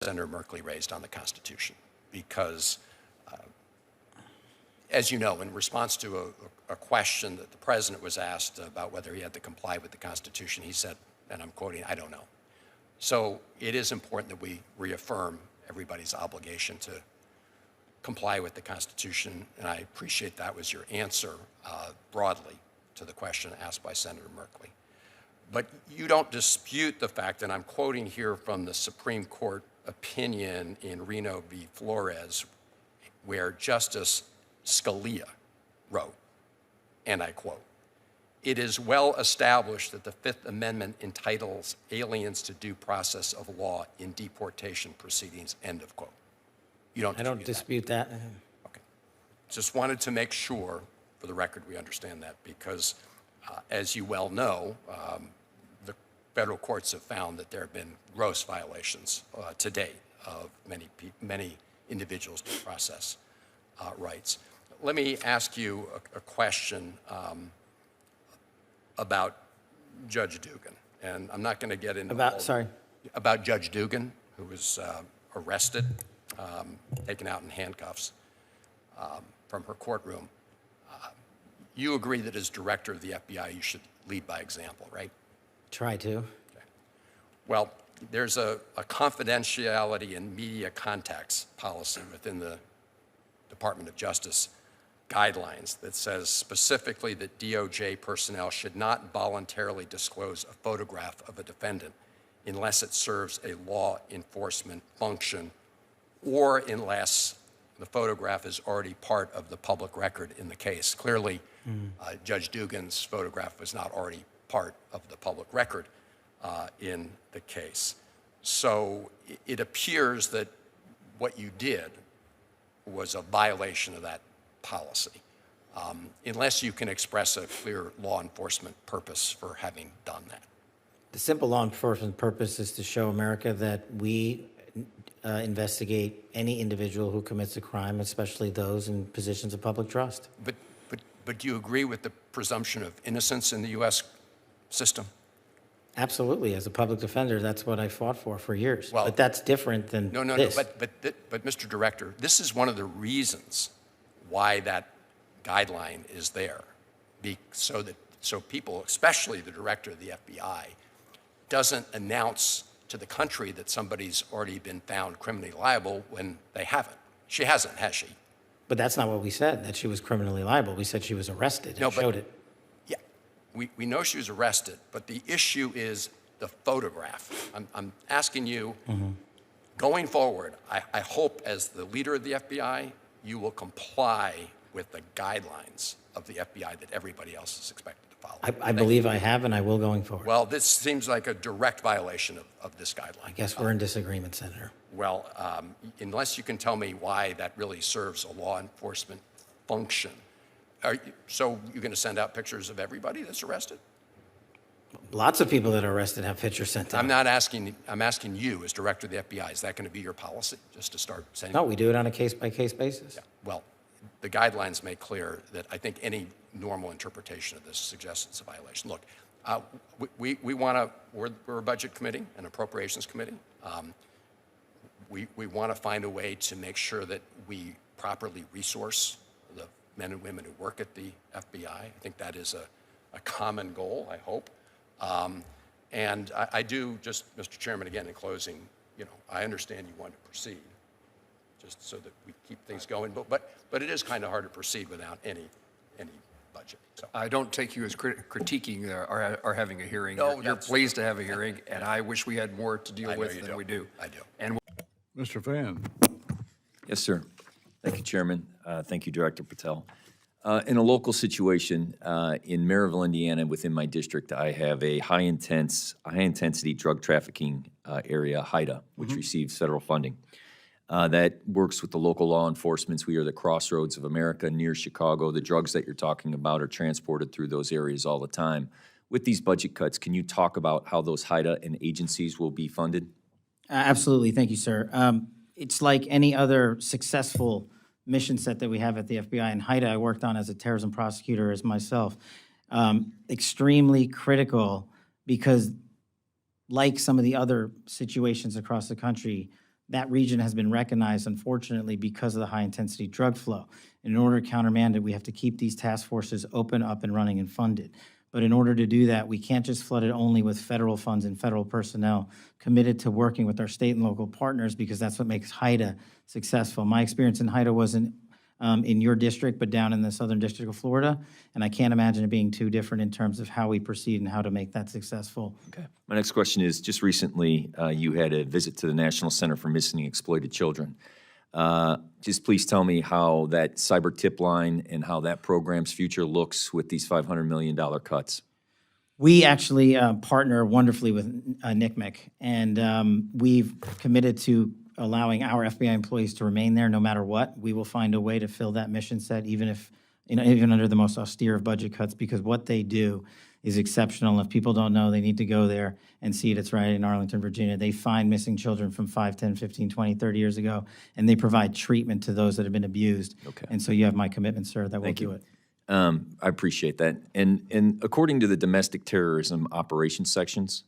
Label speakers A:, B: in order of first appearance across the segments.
A: Senator Merkley raised on the Constitution, because as you know, in response to a question that the president was asked about whether he had to comply with the Constitution, he said, and I'm quoting, "I don't know." So it is important that we reaffirm everybody's obligation to comply with the Constitution, and I appreciate that was your answer broadly to the question asked by Senator Merkley. But you don't dispute the fact, and I'm quoting here from the Supreme Court opinion in Reno v. Flores, where Justice Scalia wrote, and I quote, "It is well established that the Fifth Amendment entitles aliens to due process of law in deportation proceedings," end of quote. You don't dispute
B: I don't dispute that.
A: Okay. Just wanted to make sure, for the record, we understand that, because as you well know, the federal courts have found that there have been gross violations to date of many individuals' due process rights. Let me ask you a question about Judge Dugan, and I'm not going to get into about Judge Dugan, who was arrested, taken out in handcuffs from her courtroom. You agree that as director of the FBI, you should lead by example, right?
B: Try to.
A: Okay. Well, there's a confidentiality and media contacts policy within the Department of Justice guidelines that says specifically that DOJ personnel should not voluntarily disclose a photograph of a defendant unless it serves a law enforcement function or unless the photograph is already part of the public record in the case. Clearly, Judge Dugan's photograph was not already part of the public record in the case. So it appears that what you did was a violation of that policy, unless you can express a clear law enforcement purpose for having done that.
B: The simple law enforcement purpose is to show America that we investigate any individual who commits a crime, especially those in positions of public trust.
A: But do you agree with the presumption of innocence in the U.S. system?
B: Absolutely. As a public defender, that's what I fought for years.
A: Well,
B: but that's different than
A: no,
B: this.
A: But Mr. Director, this is one of the reasons why that guideline is there, so people, especially the director of the FBI, doesn't announce to the country that somebody's already been found criminally liable when they haven't. She hasn't, has she?
B: But that's not what we said, that she was criminally liable. We said she was arrested and showed it.
A: Yeah, we know she was arrested, but the issue is the photograph. I'm asking you, going forward, I hope as the leader of the FBI, you will comply with the guidelines of the FBI that everybody else is expected to follow.
B: I believe I have, and I will going forward.
A: Well, this seems like a direct violation of this guideline.
B: I guess we're in disagreement, Senator.
A: Well, unless you can tell me why that really serves a law enforcement function. So you're going to send out pictures of everybody that's arrested?
B: Lots of people that are arrested have pictures sent out.
A: I'm asking you as director of the FBI, is that going to be your policy, just to start sending?
B: No, we do it on a case-by-case basis.
A: Yeah, well, the guidelines make clear that I think any normal interpretation of this suggests it's a violation. Look, we're a budget committee, an appropriations committee. We want to find a way to make sure that we properly resource the men and women who work at the FBI. I think that is a common goal, I hope. And I do just, Mr. Chairman, again, in closing, I understand you want to proceed, just so that we keep things going, but it is kind of hard to proceed without any budget. So.
C: I don't take you as critiquing our having a hearing.
A: No,
C: you're pleased to have a hearing, and I wish we had more to deal with than we do.
A: I do.
C: And
D: Mr. Fan.
E: Yes, sir. Thank you, Chairman. Thank you, Director Patel. In a local situation in Maryville, Indiana, within my district, I have a high-intensity drug trafficking area, HIDA, which receives federal funding. That works with the local law enforcement. We are the crossroads of America near Chicago. The drugs that you're talking about are transported through those areas all the time. With these budget cuts, can you talk about how those HIDA and agencies will be funded?
B: Absolutely. Thank you, sir. It's like any other successful mission set that we have at the FBI. And HIDA, I worked on as a terrorism prosecutor as myself. Extremely critical because, like some of the other situations across the country, that region has been recognized, unfortunately, because of the high-intensity drug flow. In order to countermand it, we have to keep these task forces open, up and running, and funded. But in order to do that, we can't just flood it only with federal funds and federal personnel committed to working with our state and local partners, because that's what makes HIDA successful. My experience in HIDA wasn't in your district, but down in the Southern District of Florida, and I can't imagine it being too different in terms of how we proceed and how to make that successful.
E: Okay. My next question is, just recently, you had a visit to the National Center for Missing and Exploited Children. Just please tell me how that cyber tip line and how that program's future looks with these $500 million cuts.
B: We actually partner wonderfully with NCMEC, and we've committed to allowing our FBI employees to remain there no matter what. We will find a way to fill that mission set, even if, even under the most austere of budget cuts, because what they do is exceptional. If people don't know, they need to go there and see it. It's right in Arlington, Virginia. They find missing children from 5, 10, 15, 20, 30 years ago, and they provide treatment to those that have been abused.
E: Okay.
B: And so you have my commitment, sir, that we'll do it.
E: I appreciate that. And according to the domestic terrorism operations sections,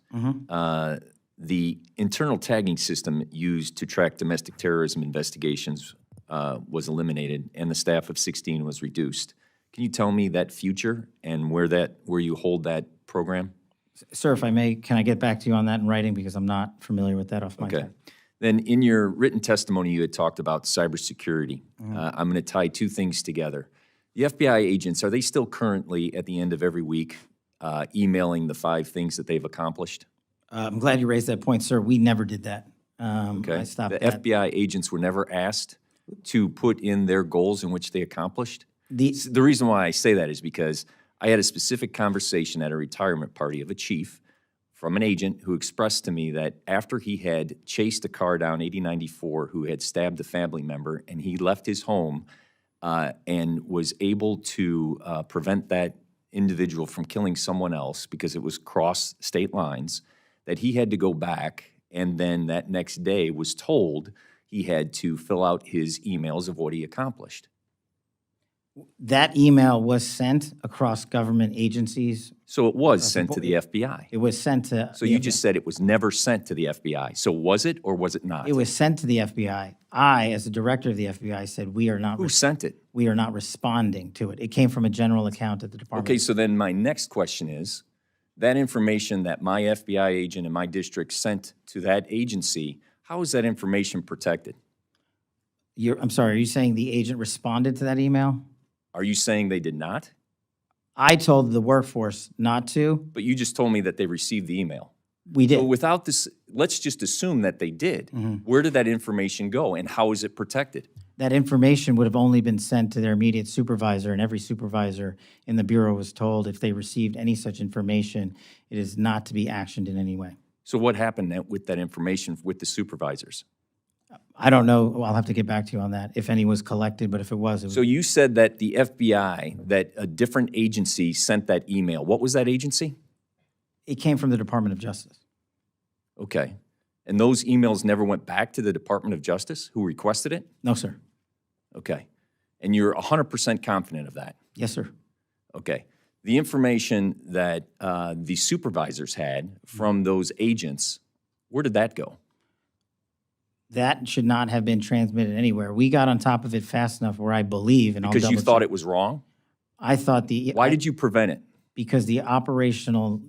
E: the internal tagging system used to track domestic terrorism investigations was eliminated, and the staff of 16 was reduced. Can you tell me that future and where you hold that program?
B: Sir, if I may, can I get back to you on that in writing, because I'm not familiar with that off my
E: Okay.
B: head.
E: Then in your written testimony, you had talked about cybersecurity. I'm going to tie two things together. The FBI agents, are they still currently at the end of every week emailing the 5 things that they've accomplished?
B: I'm glad you raised that point, sir. We never did that.
E: Okay.
B: I stopped
E: The
B: that.
E: FBI agents were never asked to put in their goals in which they accomplished?
B: The,
E: The reason why I say that is because I had a specific conversation at a retirement party of a chief from an agent who expressed to me that after he had chased a car down 8094 who had stabbed a family member, and he left his home and was able to prevent that individual from killing someone else because it was cross state lines, that he had to go back, and then that next day was told he had to fill out his emails of what he accomplished.
B: that email was sent across government agencies.
E: So it was sent to the FBI.
B: It was sent to.
E: So you just said it was never sent to the FBI. So was it or was it not?
B: It was sent to the FBI. I, as the director of the FBI, said we are not.
E: Who sent it?
B: We are not responding to it. It came from a general account at the department.
E: Okay, so then my next question is, that information that my FBI agent in my district sent to that agency, how is that information protected?
B: I'm sorry, are you saying the agent responded to that email?
E: Are you saying they did not?
B: I told the workforce not to.
E: But you just told me that they received the email.
B: We did.
E: So without this, let's just assume that they did. Where did that information go and how is it protected?
B: That information would have only been sent to their immediate supervisor, and every supervisor in the Bureau was told if they received any such information, it is not to be actioned in any way.
E: So what happened with that information with the supervisors?
B: I don't know. Well, I'll have to get back to you on that, if any was collected, but if it was,
E: So you said that the FBI, that a different agency sent that email. What was that agency?
B: it came from the Department of Justice.
E: Okay. And those emails never went back to the Department of Justice who requested it?
B: No, sir.
E: Okay. And you're 100% confident of that?
B: Yes, sir.
E: Okay. The information that the supervisors had from those agents, where did that go?
B: That should not have been transmitted anywhere. We got on top of it fast enough where I believe, and
E: Because
B: I'll
E: you
B: double
E: thought
B: check.
E: it was wrong?
B: I thought
E: Why did you prevent it?
B: Because the operational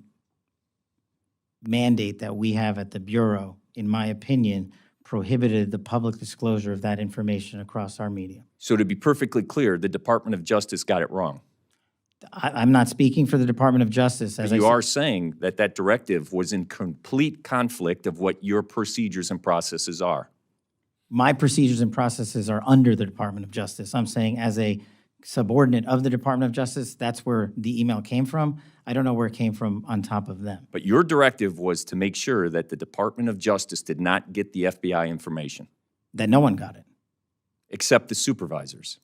B: mandate that we have at the Bureau, in my opinion, prohibited the public disclosure of that information across our media.
E: So to be perfectly clear, the Department of Justice got it wrong.
B: I'm not speaking for the Department of Justice. As
E: But you
B: I said,
E: are saying that that directive was in complete conflict of what your procedures and processes are.
B: my procedures and processes are under the Department of Justice. I'm saying as a subordinate of the Department of Justice, that's where the email came from. I don't know where it came from on top of them.
E: But your directive was to make sure that the Department of Justice did not get the FBI information,
B: That no one got it.
E: except the supervisors.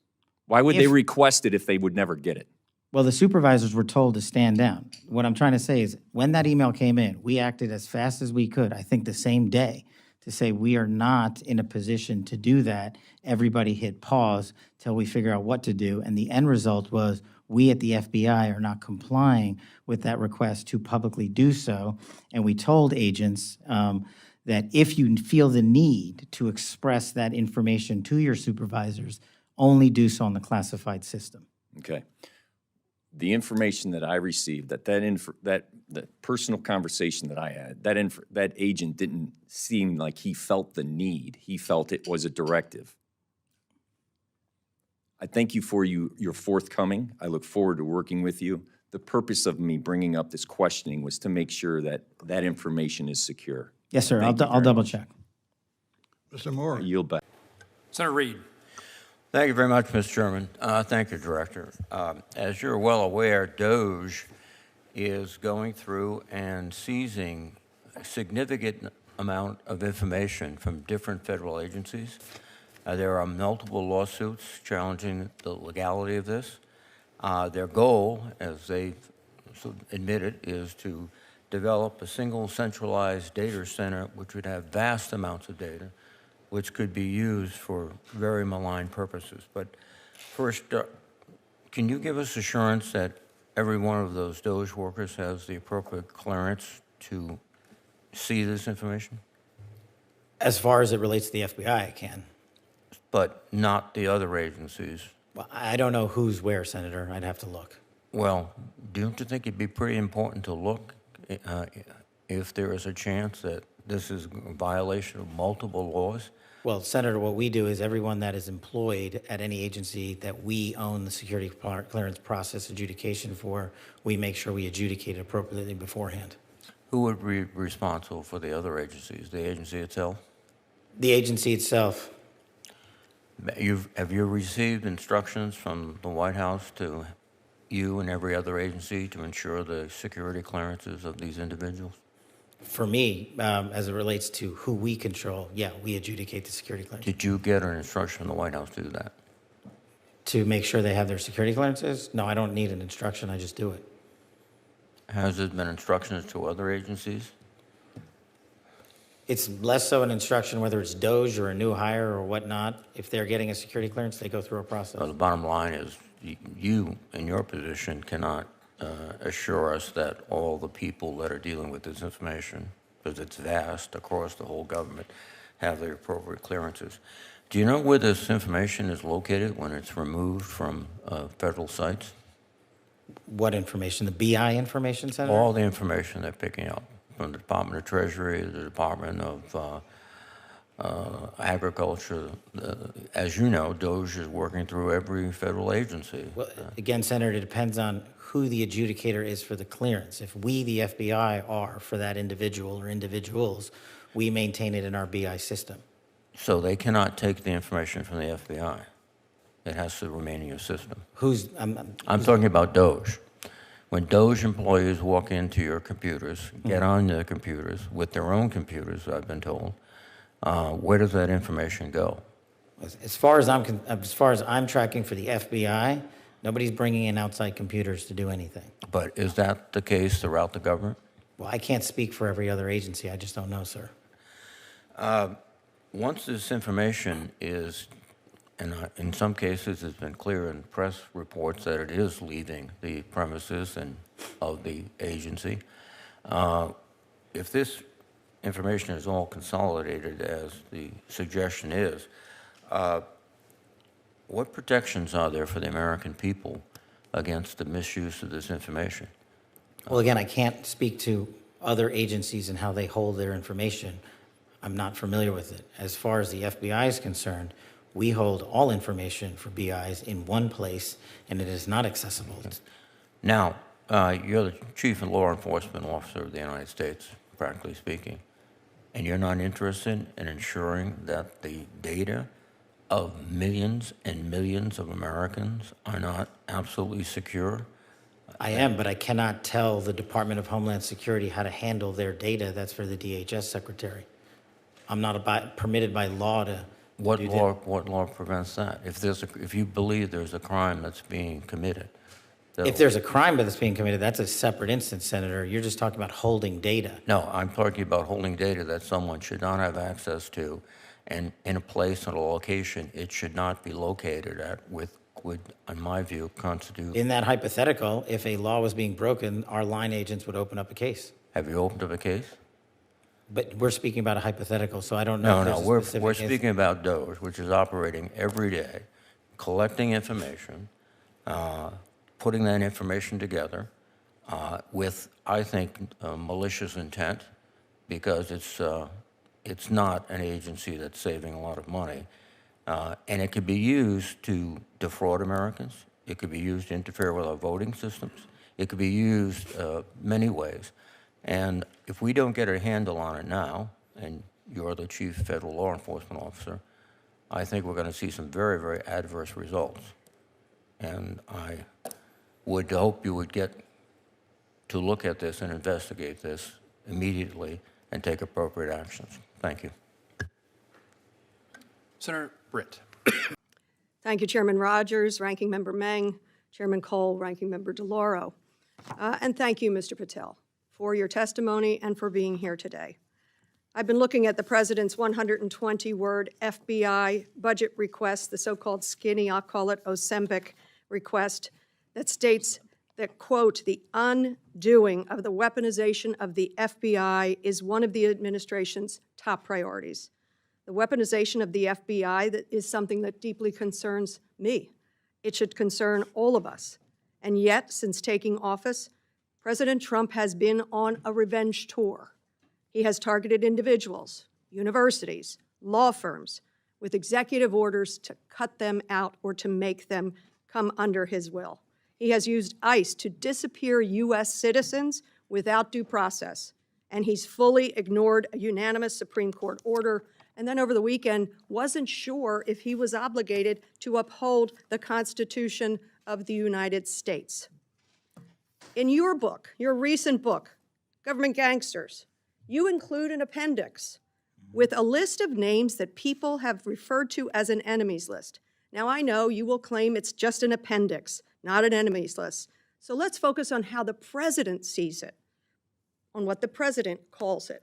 E: Why would they
B: If-
E: request it if they would never get it?
B: Well, the supervisors were told to stand down. What I'm trying to say is, when that email came in, we acted as fast as we could, I think the same day, to say we are not in a position to do that. Everybody hit pause till we figure out what to do. And the end result was we at the FBI are not complying with that request to publicly do so. And we told agents that if you feel the need to express that information to your supervisors, only do so on the classified system.
E: Okay. The information that I received, that personal conversation that I had, that agent didn't seem like he felt the need. He felt it was a directive. I thank you for your forthcoming. I look forward to working with you. The purpose of me bringing up this questioning was to make sure that that information is secure.
B: Yes, sir.
E: Thank you
B: I'll
E: very
B: double
E: much.
B: check.
D: Mr. Moore.
E: I yield back.
A: Senator Reed.
F: Thank you very much, Mr. Chairman. Thank you, Director. As you're well aware, DOGE is going through and seizing a significant amount of information from different federal agencies. There are multiple lawsuits challenging the legality of this. Their goal, as they've admitted, is to develop a single centralized data center which would have vast amounts of data which could be used for very malign purposes. But first, can you give us assurance that every one of those DOGE workers has the appropriate clearance to see this information?
B: As far as it relates to the FBI, I can.
F: But not the other agencies?
B: Well, I don't know who's where, Senator. I'd have to look.
F: Well, don't you think it'd be pretty important to look if there is a chance that this is a violation of multiple laws?
B: Well, Senator, what we do is everyone that is employed at any agency that we own the security clearance process adjudication for, we make sure we adjudicate it appropriately beforehand.
F: Who would be responsible for the other agencies? The agency itself?
B: The agency itself.
F: Have you received instructions from the White House to you and every other agency to ensure the security clearances of these individuals?
B: For me, as it relates to who we control, yeah, we adjudicate the security clearance.
F: Did you get an instruction from the White House to do that?
B: To make sure they have their security clearances? No, I don't need an instruction, I just do it.
F: Has there been instructions to other agencies?
B: It's less so an instruction whether it's DOGE or a new hire or whatnot. If they're getting a security clearance, they go through a process.
F: Well, the bottom line is you, in your position, cannot assure us that all the people that are dealing with this information, because it's vast across the whole government, have the appropriate clearances. Do you know where this information is located when it's removed from federal sites?
B: What information? The BI information, Senator?
F: All the information they're picking up from the Department of Treasury, the Department of Agriculture. As you know, DOGE is working through every federal agency.
B: Well, again, Senator, it depends on who the adjudicator is for the clearance. If we, the FBI, are for that individual or individuals, we maintain it in our BI system.
F: So they cannot take the information from the FBI. It has to remain in your system. I'm talking about DOGE. When DOGE employees walk into your computers, get on their computers, with their own computers, I've been told, where does that information go?
B: As far as I'm tracking for the FBI, nobody's bringing in outside computers to do anything.
F: But is that the case throughout the government?
B: Well, I can't speak for every other agency. I just don't know, sir.
F: Once this information is, and in some cases it's been clear in press reports that it is leaving the premises and of the agency, if this information is all consolidated, as the suggestion is, what protections are there for the American people against the misuse of this information?
B: Well, again, I can't speak to other agencies and how they hold their information. I'm not familiar with it. As far as the FBI is concerned, we hold all information for BIs in one place, and it is not accessible.
F: Now, you're the chief law enforcement officer of the United States, practically speaking, and you're not interested in ensuring that the data of millions and millions of Americans are not absolutely secure?
B: I am, but I cannot tell the Department of Homeland Security how to handle their data. That's for the DHS secretary. I'm not permitted by law to
F: What
B: do
F: law,
B: that.
F: what law prevents that? If you believe there's a crime that's being committed,
B: If there's a crime that's being committed, that's a separate instance, Senator. You're just talking about holding data.
F: No, I'm talking about holding data that someone should not have access to, and in a place and a location it should not be located at, would, in my view, constitute.
B: In that hypothetical, if a law was being broken, our line agents would open up a case.
F: Have you opened up a case?
B: But we're speaking about a hypothetical, so I don't know.
F: No,
B: if
F: no,
B: there's a
F: we're
B: specific
F: speaking about DOERS, which is operating every day, collecting information, putting that information together with, I think, malicious intent, because it's not an agency that's saving a lot of money. And it could be used to defraud Americans. It could be used to interfere with our voting systems. It could be used many ways. And if we don't get a handle on it now, and you're the chief federal law enforcement officer, I think we're going to see some very, very adverse results. And I would hope you would get to look at this and investigate this immediately and take appropriate actions. Thank you.
A: Senator Britt.
G: Thank you, Chairman Rogers, Ranking Member Meng, Chairman Cole, Ranking Member DeLauro. And thank you, Mr. Patel, for your testimony and for being here today. I've been looking at the President's 120-word FBI budget request, the so-called skinny, I'll call it Ozempic request, that states that, quote, the undoing of the weaponization of the FBI is one of the administration's top priorities. The weaponization of the FBI that is something that deeply concerns me. It should concern all of us. And yet, since taking office, President Trump has been on a revenge tour. He has targeted individuals, universities, law firms, with executive orders to cut them out or to make them come under his will. He has used ICE to disappear U.S. citizens without due process, and he's fully ignored a unanimous Supreme Court order, and then over the weekend wasn't sure if he was obligated to uphold the Constitution of the United States. In your book, your recent book, Government Gangsters, you include an appendix with a list of names that people have referred to as an enemies list. Now, I know you will claim it's just an appendix, not an enemies list. So let's focus on how the president sees it, on what the president calls it.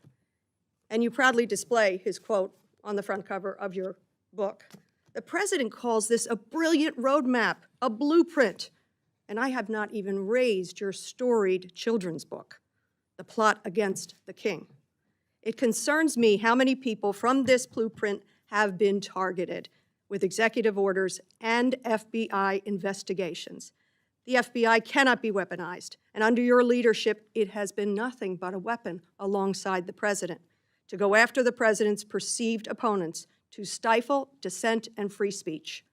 G: And you proudly display his quote on the front cover of your book. The president calls this a brilliant roadmap, a blueprint. And I have not even raised your storied children's book, The Plot Against the King. It concerns me how many people from this blueprint have been targeted with executive orders and FBI investigations. The FBI cannot be weaponized, and under your leadership, it has been nothing but a weapon alongside the president to go after the president's perceived opponents, to stifle dissent and free speech.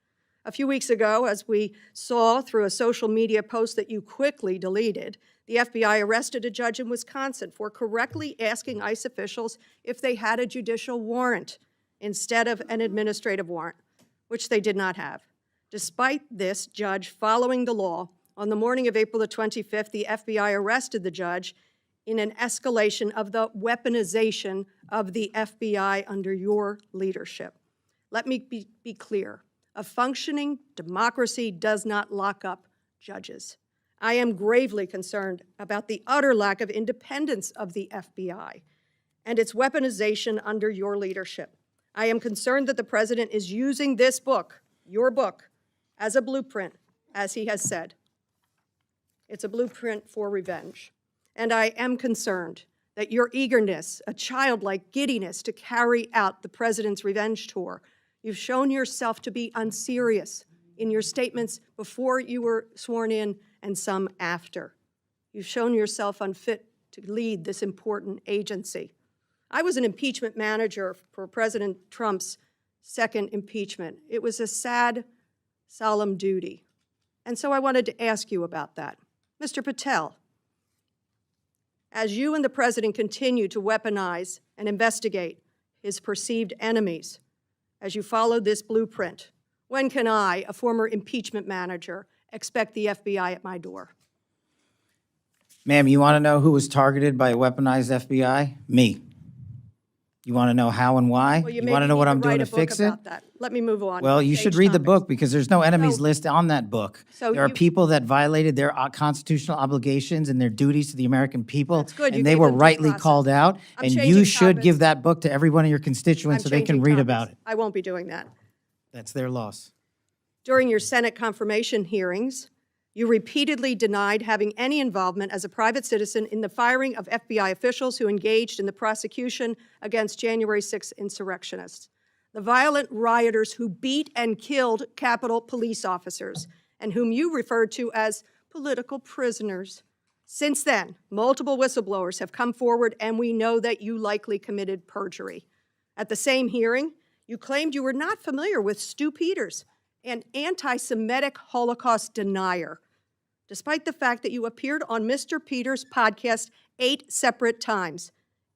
G: A few weeks ago, as we saw through a social media post that you quickly deleted, the FBI arrested a judge in Wisconsin for correctly asking ICE officials if they had a judicial warrant instead of an administrative warrant, which they did not have. Despite this judge following the law, on the morning of April the 25th, the FBI arrested the judge in an escalation of the weaponization of the FBI under your leadership. Let me be clear. A functioning democracy does not lock up judges. I am gravely concerned about the utter lack of independence of the FBI and its weaponization under your leadership. I am concerned that the president is using this book, your book, as a blueprint, as he has said. It's a blueprint for revenge. And I am concerned that your eagerness, a childlike giddiness to carry out the president's revenge tour, you've shown yourself to be unserious in your statements before you were sworn in and some after. You've shown yourself unfit to lead this important agency. I was an impeachment manager for President Trump's second impeachment. It was a sad, solemn duty. And so I wanted to ask you about that. Mr. Patel, as you and the president continue to weaponize and investigate his perceived enemies, as you follow this blueprint, when can I, a former impeachment manager, expect the FBI at my door?
B: Ma'am, you want to know who was targeted by a weaponized FBI? Me. You want to know how and why?
G: Well,
B: You want to know what I'm doing to
G: maybe need
B: fix
G: write a
B: it?
G: book about that. Let me move on.
B: Well, you should read the book because there's no enemies
G: So-
B: list on that book.
G: So
B: There are
G: you-
B: people that violated their constitutional obligations and their duties to the American people.
G: That's good. You
B: And they
G: gave
B: were
G: them due
B: rightly
G: process.
B: called out.
G: I'm
B: And you
G: changing
B: should
G: topics.
B: give that book to every one of your constituents so they can read about it.
G: I won't be doing that.
B: That's their loss.
G: During your Senate confirmation hearings, You repeatedly denied having any involvement as a private citizen in the firing of FBI officials who engaged in the prosecution against January 6 insurrectionists, the violent rioters who beat and killed Capitol police officers, and whom you referred to as political prisoners. Since then, multiple whistleblowers have come forward, and we know that you likely committed perjury. At the same hearing, you claimed you were not familiar with Stu Peters, an anti-Semitic Holocaust denier, despite the fact that you appeared on Mr. Peters' podcast 8 separate times.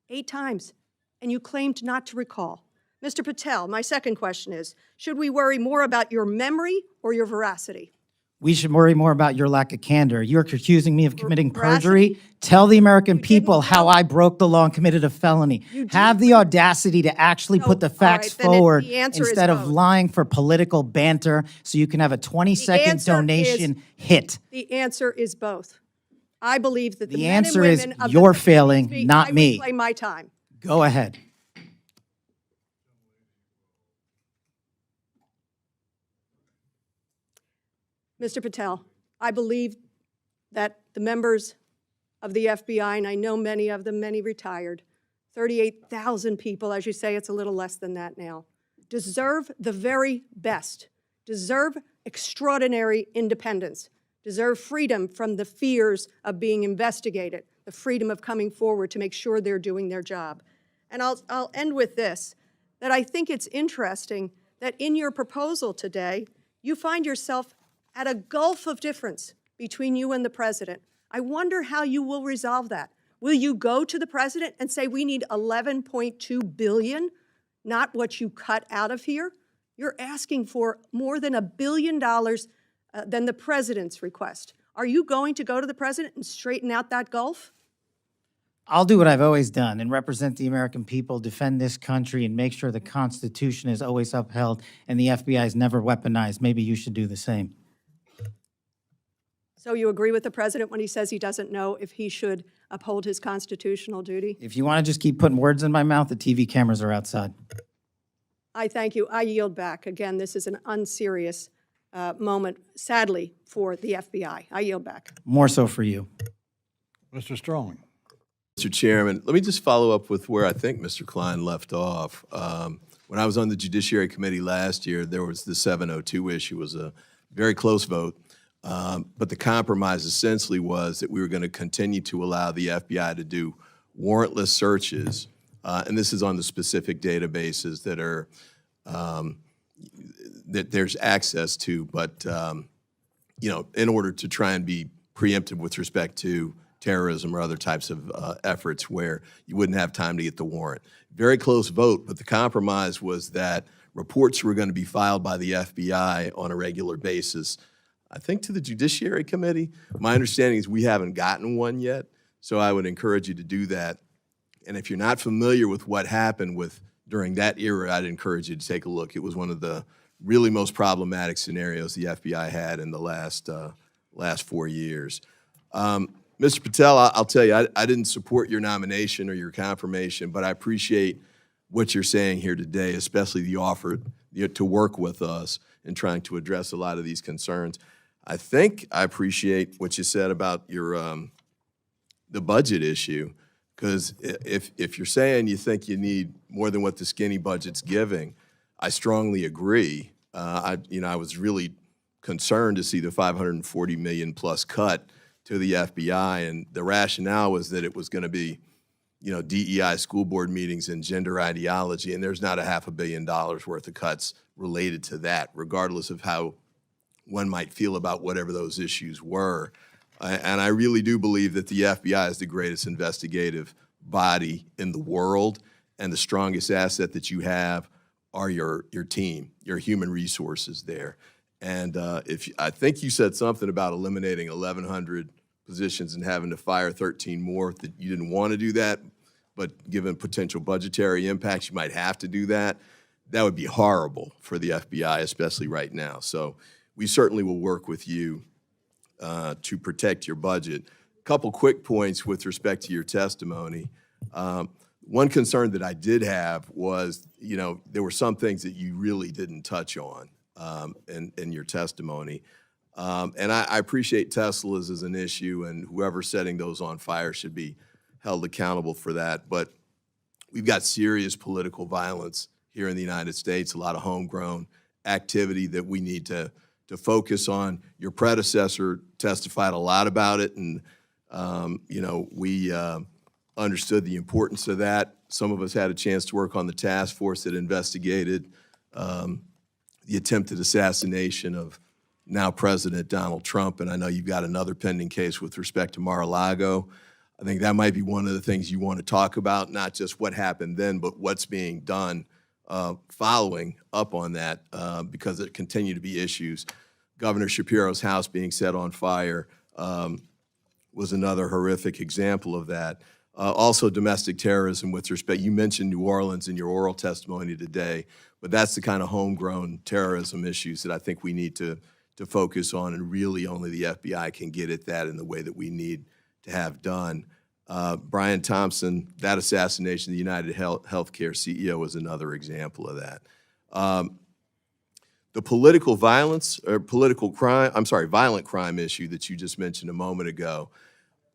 G: 8 times, and you claimed not to recall. Mr. Patel, my second question is, should we worry more about your memory or your veracity?
B: We should worry more about your lack of candor. You're accusing me of committing
G: Veracity?
B: perjury. Tell the American
G: You didn't
B: people how
G: know?
B: I broke the law and committed a felony.
G: You
B: Have the audacity to actually put the
G: all right,
B: facts
G: then
B: forward
G: the answer is
B: instead of
G: both.
B: lying for political banter so you can have a 20-second
G: answer
B: donation hit.
G: The answer is both. I believe that the
B: The
G: men and
B: answer is
G: women of
B: you're
G: the
B: failing, not
G: I
B: me.
G: reclaim my time.
B: Go ahead.
G: Mr. Patel, I believe that the members of the FBI, and I know many of them, many retired, 38,000 people, as you say, it's a little less than that now, deserve the very best, deserve extraordinary independence, deserve freedom from the fears of being investigated, the freedom of coming forward to make sure they're doing their job. And I'll end with this, that I think it's interesting that in your proposal today, you find yourself at a gulf of difference between you and the president. I wonder how you will resolve that. Will you go to the president and say, we need $11.2 billion, not what you cut out of here? You're asking for more than $1 billion than the president's request. Are you going to go to the president and straighten out that gulf?
B: I'll do what I've always done and represent the American people, defend this country, and make sure the Constitution is always upheld and the FBI is never weaponized. Maybe you should do the same.
G: So you agree with the president when he says he doesn't know if he should uphold his constitutional duty?
B: If you want to just keep putting words in my mouth, the TV cameras are outside.
G: I thank you. I yield back. Again, this is an unserious moment, sadly, for the FBI. I yield back.
B: More so for you.
D: Mr. Strong.
H: Mr. Chairman, let me just follow up with where I think Mr. Klein left off. When I was on the Judiciary Committee last year, there was the 702 issue. It was a very close vote. But the compromise essentially was that we were going to continue to allow the FBI to do warrantless searches, and this is on the specific databases that are that there's access to, but you know, in order to try and be preemptive with respect to terrorism or other types of efforts where you wouldn't have time to get the warrant. Very close vote, but the compromise was that reports were going to be filed by the FBI on a regular basis, I think, to the Judiciary Committee. My understanding is we haven't gotten one yet, so I would encourage you to do that. And if you're not familiar with what happened during that era, I'd encourage you to take a look. It was one of the really most problematic scenarios the FBI had in the last 4 years. Mr. Patel, I'll tell you, I didn't support your nomination or your confirmation, but I appreciate what you're saying here today, especially the offer to work with us in trying to address a lot of these concerns. I think I appreciate what you said about your the budget issue, because if you're saying you think you need more than what the skinny budget's giving, I strongly agree. I was really concerned to see the $540 million plus cut to the FBI, and the rationale was that it was going to be, you know, DEI school board meetings and gender ideology, and there's not $500 million worth of cuts related to that, regardless of how one might feel about whatever those issues were. And I really do believe that the FBI is the greatest investigative body in the world, and the strongest asset that you have are your team, your human resources there. And I think you said something about eliminating 1,100 positions and having to fire 13 more, that you didn't want to do that, but given potential budgetary impacts, you might have to do that. That would be horrible for the FBI, especially right now. So we certainly will work with you to protect your budget. A couple quick points with respect to your testimony. One concern that I did have was, you know, there were some things that you really didn't touch on in your testimony. And I appreciate Tesla's as an issue, and whoever's setting those on fire should be held accountable for that. But we've got serious political violence here in the United States, a lot of homegrown activity that we need to focus on. Your predecessor testified a lot about it, and we understood the importance of that. Some of us had a chance to work on the task force that investigated the attempted assassination of now President Donald Trump, and I know you've got another pending case with respect to Mar-a-Lago. I think that might be one of the things you want to talk about, not just what happened then, but what's being done following up on that, because there continue to be issues. Governor Shapiro's house being set on fire was another horrific example of that. Also domestic terrorism with respect, you mentioned New Orleans in your oral testimony today, but that's the kind of homegrown terrorism issues that I think we need to focus on, and really only the FBI can get at that in the way that we need to have done. Brian Thompson, that assassination of the United Healthcare CEO was another example of that. The political violence, or violent crime issue that you just mentioned a moment ago,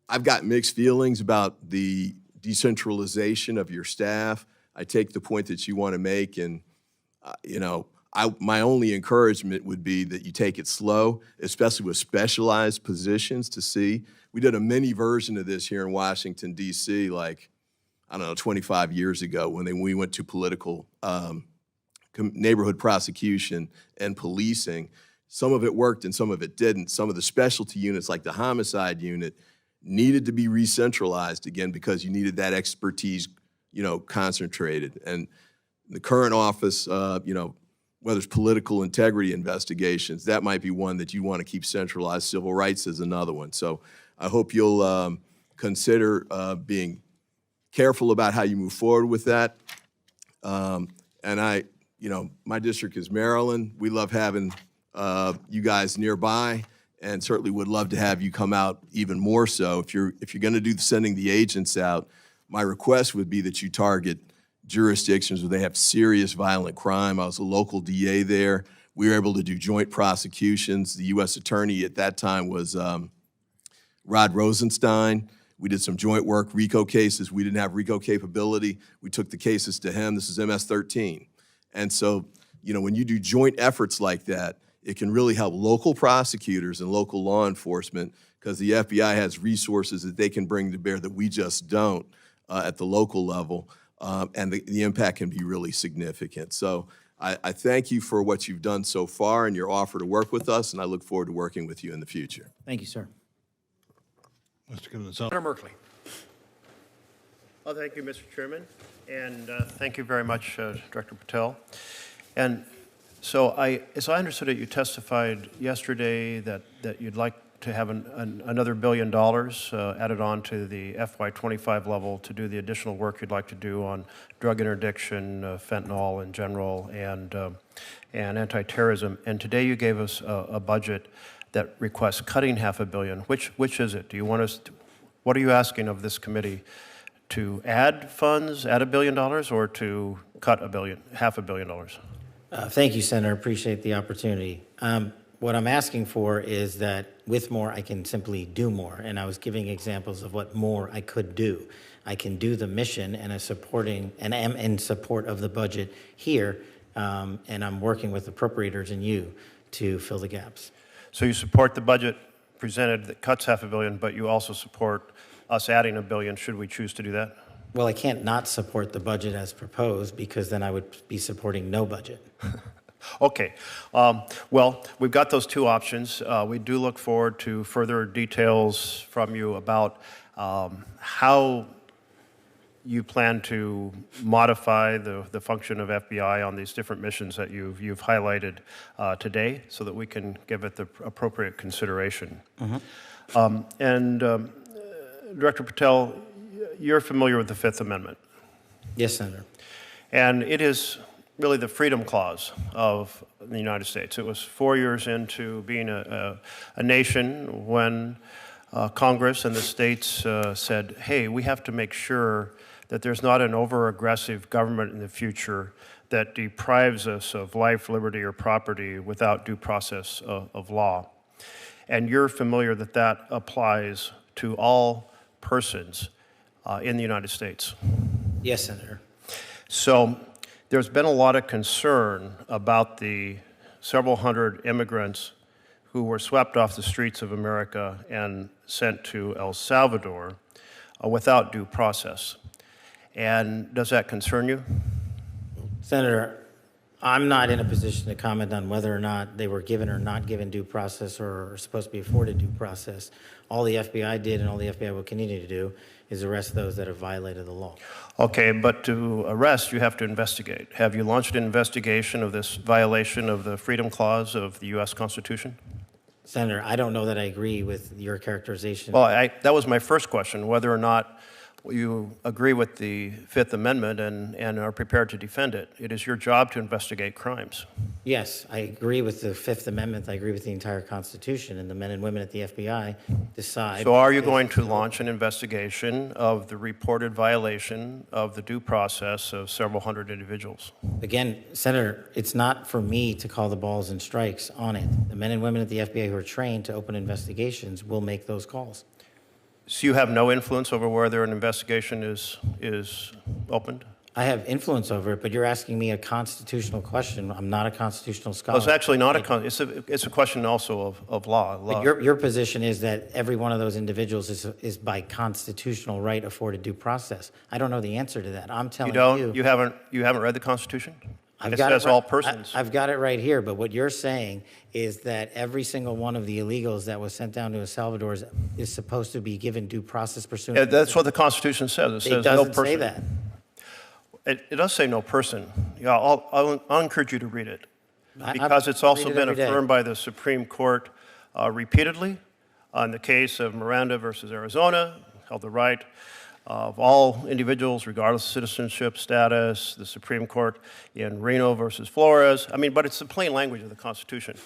H: I've got mixed feelings about the decentralization of your staff. I take the point that you want to make, and my only encouragement would be that you take it slow, especially with specialized positions to see. We did a mini version of this here in Washington, D.C., 25 years ago when we went to political neighborhood prosecution and policing. Some of it worked and some of it didn't. Some of the specialty units, like the homicide unit, needed to be re-centralized again because you needed that expertise, concentrated. And the current office, whether it's political integrity investigations, that might be one that you want to keep centralized. Civil rights is another one. So I hope you'll consider being careful about how you move forward with that. And my district is Maryland. We love having you guys nearby, and certainly would love to have you come out even more so. If you're going to do sending the agents out, my request would be that you target jurisdictions where they have serious violent crime. I was a local DA there. We were able to do joint prosecutions. The U.S. attorney at that time was Rod Rosenstein. We did some joint work, RICO cases. We didn't have RICO capability. We took the cases to him. This is MS-13. And so, when you do joint efforts like that, it can really help local prosecutors and local law enforcement, because the FBI has resources that they can bring to bear that we just don't at the local level, and the impact can be really significant. So I thank you for what you've done so far and your offer to work with us, and I look forward to working with you in the future.
B: Thank you, sir.
D: Mr. Gonzalez.
A: Senator Merkley.
I: Well, thank you, Mr. Chairman, and thank you very much, Director Patel. And so as I understood it, you testified yesterday that you'd like to have another $1 billion added on to the FY25 level to do the additional work you'd like to do on drug interdiction, fentanyl in general, and anti-terrorism. And today you gave us a budget that requests cutting $500 million. Which is it? Do you want us to, what are you asking of this committee? To add funds, add $1 billion, or to cut $500 million?
B: Thank you, Senator. Appreciate the opportunity. What I'm asking for is that with more, I can simply do more. And I was giving examples of what more I could do. I can do the mission and am in support of the budget here, and I'm working with appropriators and you to fill the gaps.
I: So you support the budget presented that cuts $500 million, but you also support us adding $1 billion should we choose to do that?
B: Well, I can't not support the budget as proposed, because then I would be supporting no budget.
I: Okay. Well, we've got those two options. We do look forward to further details from you about how you plan to modify the function of FBI on these different missions that you've highlighted today, so that we can give it the appropriate consideration. Mm-hmm. Director Patel, you're familiar with the Fifth Amendment.
B: Yes, Senator.
I: And it is really the freedom clause of the United States. It was 4 years into being a nation when Congress and the states said, hey, we have to make sure that there's not an over-aggressive government in the future that deprives us of life, liberty, or property without due process of law. And you're familiar that that applies to all persons in the United States.
B: Yes, Senator.
I: So there's been a lot of concern about the several hundred immigrants who were swept off the streets of America and sent to El Salvador without due process. And does that concern you?
B: Senator, I'm not in a position to comment on whether or not they were given or not given due process or are supposed to be afforded due process. All the FBI did and all the FBI will continue to do is arrest those that have violated the law.
I: Okay, but to arrest, you have to investigate. Have you launched an investigation of this violation of the Freedom Clause of the U.S. Constitution?
B: Senator, I don't know that I agree with your characterization.
I: Well, that was my first question, whether or not you agree with the Fifth Amendment and are prepared to defend it. It is your job to investigate crimes.
B: Yes, I agree with the Fifth Amendment. I agree with the entire Constitution, and the men and women at the FBI decide.
I: So are you going to launch an investigation of the reported violation of the due process of several hundred individuals?
B: Again, Senator, it's not for me to call the balls and strikes on it. The men and women at the FBI who are trained to open investigations will make those calls.
I: So you have no influence over whether an investigation is opened?
B: I have influence over it, but you're asking me a constitutional question. I'm not a constitutional scholar.
I: Well, it's actually not it's a question also of law.
B: But your position is that every one of those individuals is by constitutional right afforded due process. I don't know the answer to that. I'm telling you.
I: You haven't read the Constitution?
B: I've
I: It
B: got
I: says
B: it right,
I: all persons.
B: I've got it right here, but what you're saying is that every single one of the illegals that was sent down to El Salvador is supposed to be given due process pursuant.
I: Yeah, that's what the Constitution says. It says
B: It doesn't
I: no person.
B: say that.
I: It does say no person. Yeah, I'll encourage you to read it because it's
B: I
I: also
B: read it
I: been
B: every day.
I: affirmed by the Supreme Court repeatedly. On the case of Miranda versus Arizona, held the right of all individuals, regardless of citizenship status. The Supreme Court in Reno versus Flores. I mean, but it's the plain language of the Constitution.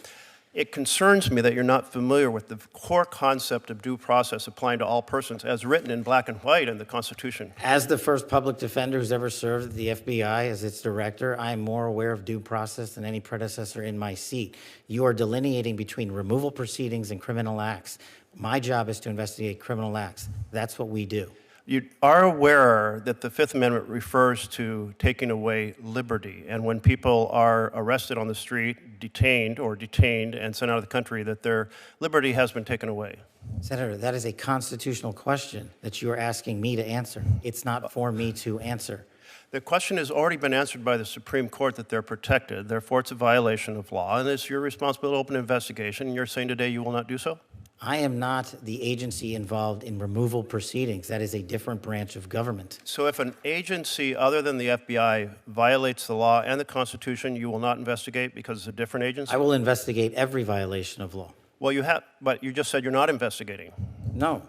I: It concerns me that you're not familiar with the core concept of due process applying to all persons as written in black and white in the Constitution.
B: As the first public defender who's ever served at the FBI as its director, I am more aware of due process than any predecessor in my seat. You are delineating between removal proceedings and criminal acts. My job is to investigate criminal acts. That's what we do.
I: You are aware that the Fifth Amendment refers to taking away liberty, and when people are arrested on the street, detained and sent out of the country, that their liberty has been taken away.
B: Senator, that is a constitutional question that you are asking me to answer. It's not for me to answer.
I: The question has already been answered by the Supreme Court that they're protected, therefore it's a violation of law, and it's your responsibility to open an investigation, and you're saying today you will not do so?
B: I am not the agency involved in removal proceedings. That is a different branch of government.
I: So if an agency other than the FBI violates the law and the Constitution, you will not investigate because it's a different agency?
B: I will investigate every violation of law.
I: Well, you have, but you just said you're not investigating.
B: No,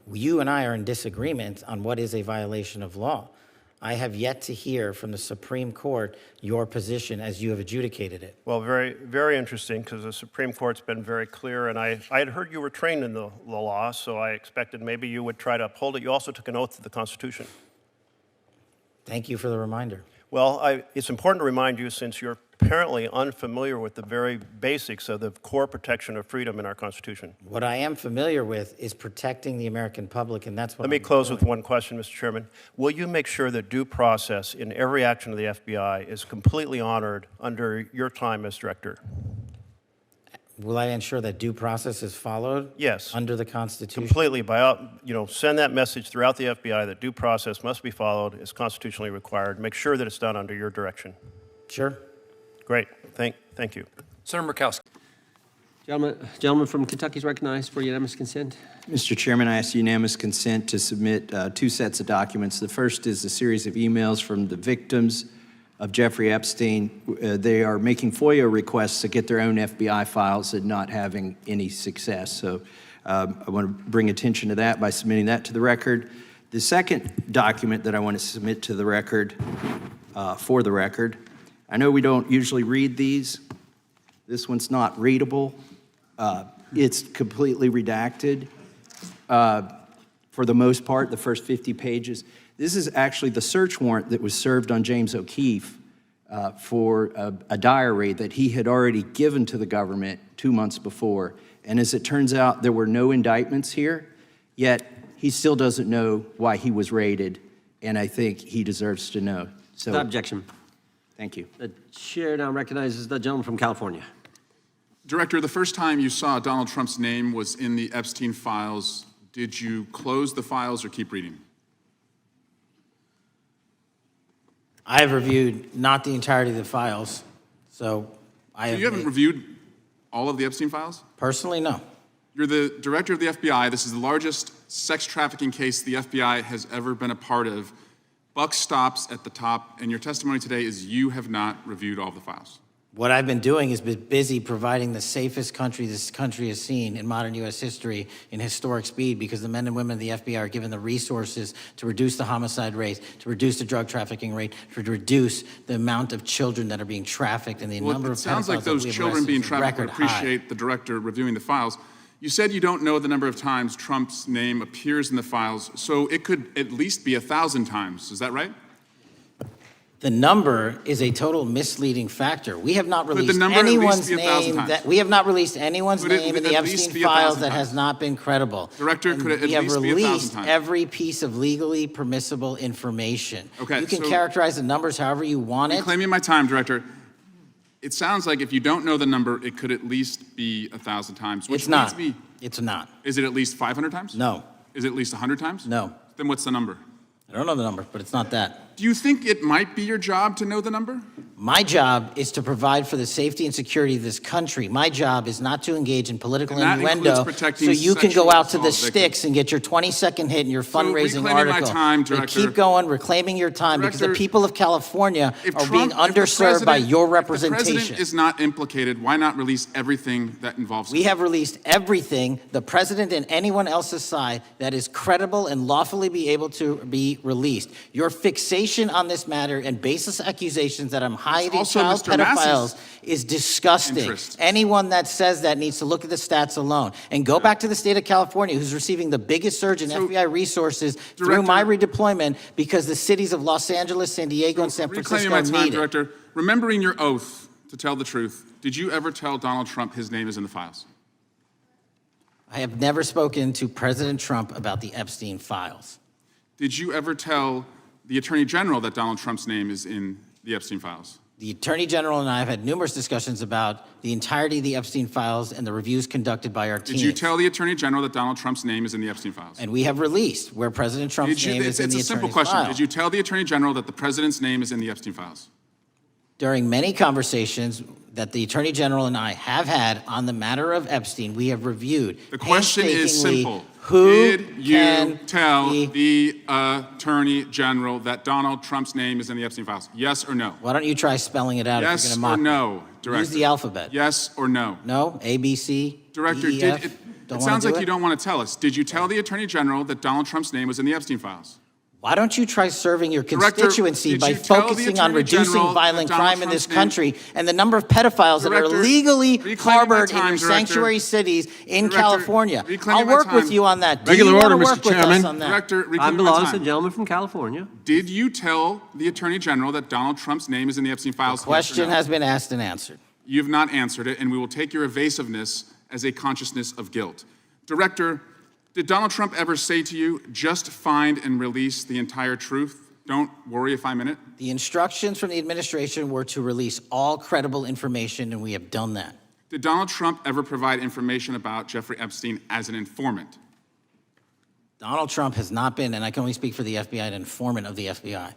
B: you and I are in disagreement on what is a violation of law. I have yet to hear from the Supreme Court your position as you have adjudicated it.
I: Well, very, very interesting, because the Supreme Court's been very clear, and I had heard you were trained in the law, so I expected maybe you would try to uphold it. You also took an oath to the Constitution.
B: Thank you for the reminder.
I: Well, it's important to remind you, since you're apparently unfamiliar with the very basics of the core protection of freedom in our Constitution.
B: What I am familiar with is protecting the American public, and that's what
I: Let me
B: I'm
I: close
B: doing.
I: with one question, Mr. Chairman. Will you make sure that due process in every action of the FBI is completely honored under your time as director?
B: Will I ensure that due process is followed?
I: Yes.
B: Under the Constitution?
I: Completely. Send that message throughout the FBI that due process must be followed, is constitutionally required. Make sure that it's done under your direction.
B: Sure.
I: Great. Thank you.
C: Senator Murkowski.
J: Gentleman from Kentucky is recognized for unanimous consent.
K: Mr. Chairman, I ask unanimous consent to submit two sets of documents. The first is a series of emails from the victims of Jeffrey Epstein. They are making FOIA requests to get their own FBI files and not having any success. So I want to bring attention to that by submitting that to the record. The second document that I want to submit to the record, for the record, I know we don't usually read these. This one's not readable. It's completely redacted for the most part, the first 50 pages. This is actually the search warrant that was served on James O'Keefe for a diary that he had already given to the government 2 months before. And as it turns out, there were no indictments here, yet he still doesn't know why he was raided, and I think he deserves to know. So,
J: Without objection.
K: thank you.
J: The chair now recognizes the gentleman from California.
L: Director, the first time you saw Donald Trump's name was in the Epstein files. Did you close the files or keep reading?
B: I have reviewed not the entirety of the files, so I have.
L: You haven't reviewed all of the Epstein files?
B: Personally, no.
L: You're the director of the FBI. This is the largest sex trafficking case the FBI has ever been a part of. Buck stops at the top, and your testimony today is you have not reviewed all of the files.
B: What I've been doing is been busy providing the safest country this country has seen in modern U.S. history in historic speed, because the men and women of the FBI are given the resources to reduce the homicide rate, to reduce the drug trafficking rate, to reduce the amount of children that are being trafficked, and the number of pedophiles.
L: It sounds like those
B: that we have
L: children
B: arrested
L: being
B: is
L: trafficked would
B: record high.
L: appreciate the director reviewing the files. You said you don't know the number of times Trump's name appears in the files, so it could at least be 1,000 times. Is that right?
B: The number is a total misleading factor. We have not
L: the
B: released
L: number at least
B: anyone's
L: be 1,000
B: name
L: times?
B: that we have not released anyone's
L: Could it
B: name in
L: at
B: the
L: least
B: Epstein
L: be
B: files
L: 1,000
B: that
L: times?
B: has not been credible.
L: Director,
B: And
L: could it at
B: we have
L: least be 1,000
B: released
L: times?
B: every piece of legally permissible information.
L: Okay,
B: you can
L: so-
B: characterize the numbers however you want it.
L: Reclaiming my time, Director. It sounds like if you don't know the number, it could at least be 1,000 times. Which
B: It's not.
L: leads me-
B: It's not.
L: Is it at least 500 times?
B: No.
L: Is it at least 100 times?
B: No.
L: Then what's the number?
B: I don't know the number, but it's not that.
L: Do you think it might be your job to know the number?
B: My job is to provide for the safety and security of this country. My job is not to engage in political
L: And that
B: innuendo
L: includes protecting
B: so you can go
L: sexual
B: out to the
L: assault
B: sticks
L: victims.
B: and get your 20-second hit in your fundraising
L: reclaiming my
B: article.
L: time,
B: So
L: Director.
B: keep going, reclaiming your time, because the
L: Director,
B: people of California
L: If
B: are
L: Trump-
B: being
L: if the
B: underserved by
L: president-
B: your
L: If the
B: representation.
L: president is not implicated, why not release everything that involves him?
B: We have released everything, the president and anyone else's side, that is credible and lawfully be able to be released. Your fixation on this matter and baseless accusations that I'm hiding
L: also
B: child
L: Mr. Massey's
B: pedophiles is disgusting.
L: interest.
B: Anyone that says that needs to look at the stats alone. And go back to the state of California, who's receiving the biggest surge in FBI resources through my redeployment, because the cities of Los Angeles, San Diego, and San
L: Reclaiming
B: Francisco
L: my time,
B: need it.
L: Director. Remembering your oath to tell the truth, did you ever tell Donald Trump his name is in the files?
B: I have never spoken to President Trump about the Epstein files.
L: Did you ever tell the Attorney General that Donald Trump's name is in the Epstein files?
B: The Attorney General and I have had numerous discussions about the entirety of the Epstein files and the reviews conducted by our team.
L: Did you tell the Attorney General that Donald Trump's name is in the Epstein files?
B: And we have released where President Trump's name is in
L: It's
B: the
L: a simple
B: attorney's
L: question.
B: file.
L: Did you tell the Attorney General that the President's name is in the Epstein files?
B: During many conversations that the Attorney General and I have had on the matter of Epstein, we have reviewed
L: The question is
B: painstakingly
L: simple.
B: who
L: Did you
B: can
L: tell
B: be-
L: the Attorney General that Donald Trump's name is in the Epstein files? Yes or no?
B: Why don't you try spelling it out if
L: Yes
B: you're
L: or
B: going to mock
L: no,
B: me?
L: Director?
B: Use the alphabet.
L: Yes or no?
B: No? A, B, C,
L: Director,
B: D, E, F? Don't
L: it
B: wanna
L: sounds
B: do
L: like you don't want to tell us. Did you tell the Attorney General that Donald Trump's name was in the Epstein files?
B: Why don't you try serving your
L: Director,
B: constituency
L: did
B: by
L: you tell the
B: focusing on
L: Attorney
B: reducing
L: General that
B: violent
L: Donald
B: crime in this
L: Trump's name-
B: country and the number of pedophiles that
L: Director,
B: are legally
L: reclaiming
B: harbored
L: my time,
B: in your
L: Director.
B: sanctuary cities in
L: Director,
B: California?
L: reclaiming
B: I'll
L: my
B: work with
L: time.
B: you on that. Do
D: Regular
B: you want
D: order,
B: to
D: Mr.
B: work with us
D: Chairman.
B: on that?
L: Director,
J: Time
L: reclaiming my
J: belongs to the
L: time.
J: gentleman from California.
L: Did you tell the Attorney General that Donald Trump's name is in the Epstein files? Yes or
B: Question
L: no?
B: has been asked and answered.
L: You've not answered it, and we will take your evasiveness as a consciousness of guilt. Director, did Donald Trump ever say to you, just find and release the entire truth? Don't worry if I'm in it?
B: The instructions from the administration were to release all credible information, and we have done that.
L: Did Donald Trump ever provide information about Jeffrey Epstein as an informant?
B: Donald Trump has not been, and I can only speak for the FBI, an informant of the FBI.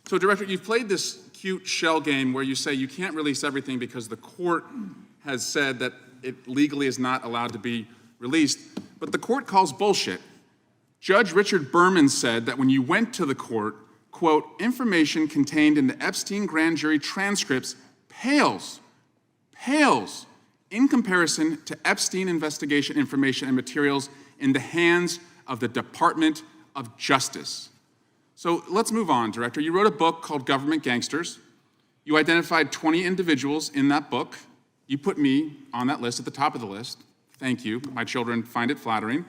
L: So, Director, you've played this cute shell game where you say you can't release everything because the court has said that it legally is not allowed to be released, but the court calls bullshit. Judge Richard Berman said that when you went to the court, quote, information contained in the Epstein grand jury transcripts pales in comparison to Epstein investigation information and materials in the hands of the Department of Justice. So let's move on, Director. You wrote a book called Government Gangsters. You identified 20 individuals in that book. You put me on that list at the top of the list. Thank you. My children find it flattering.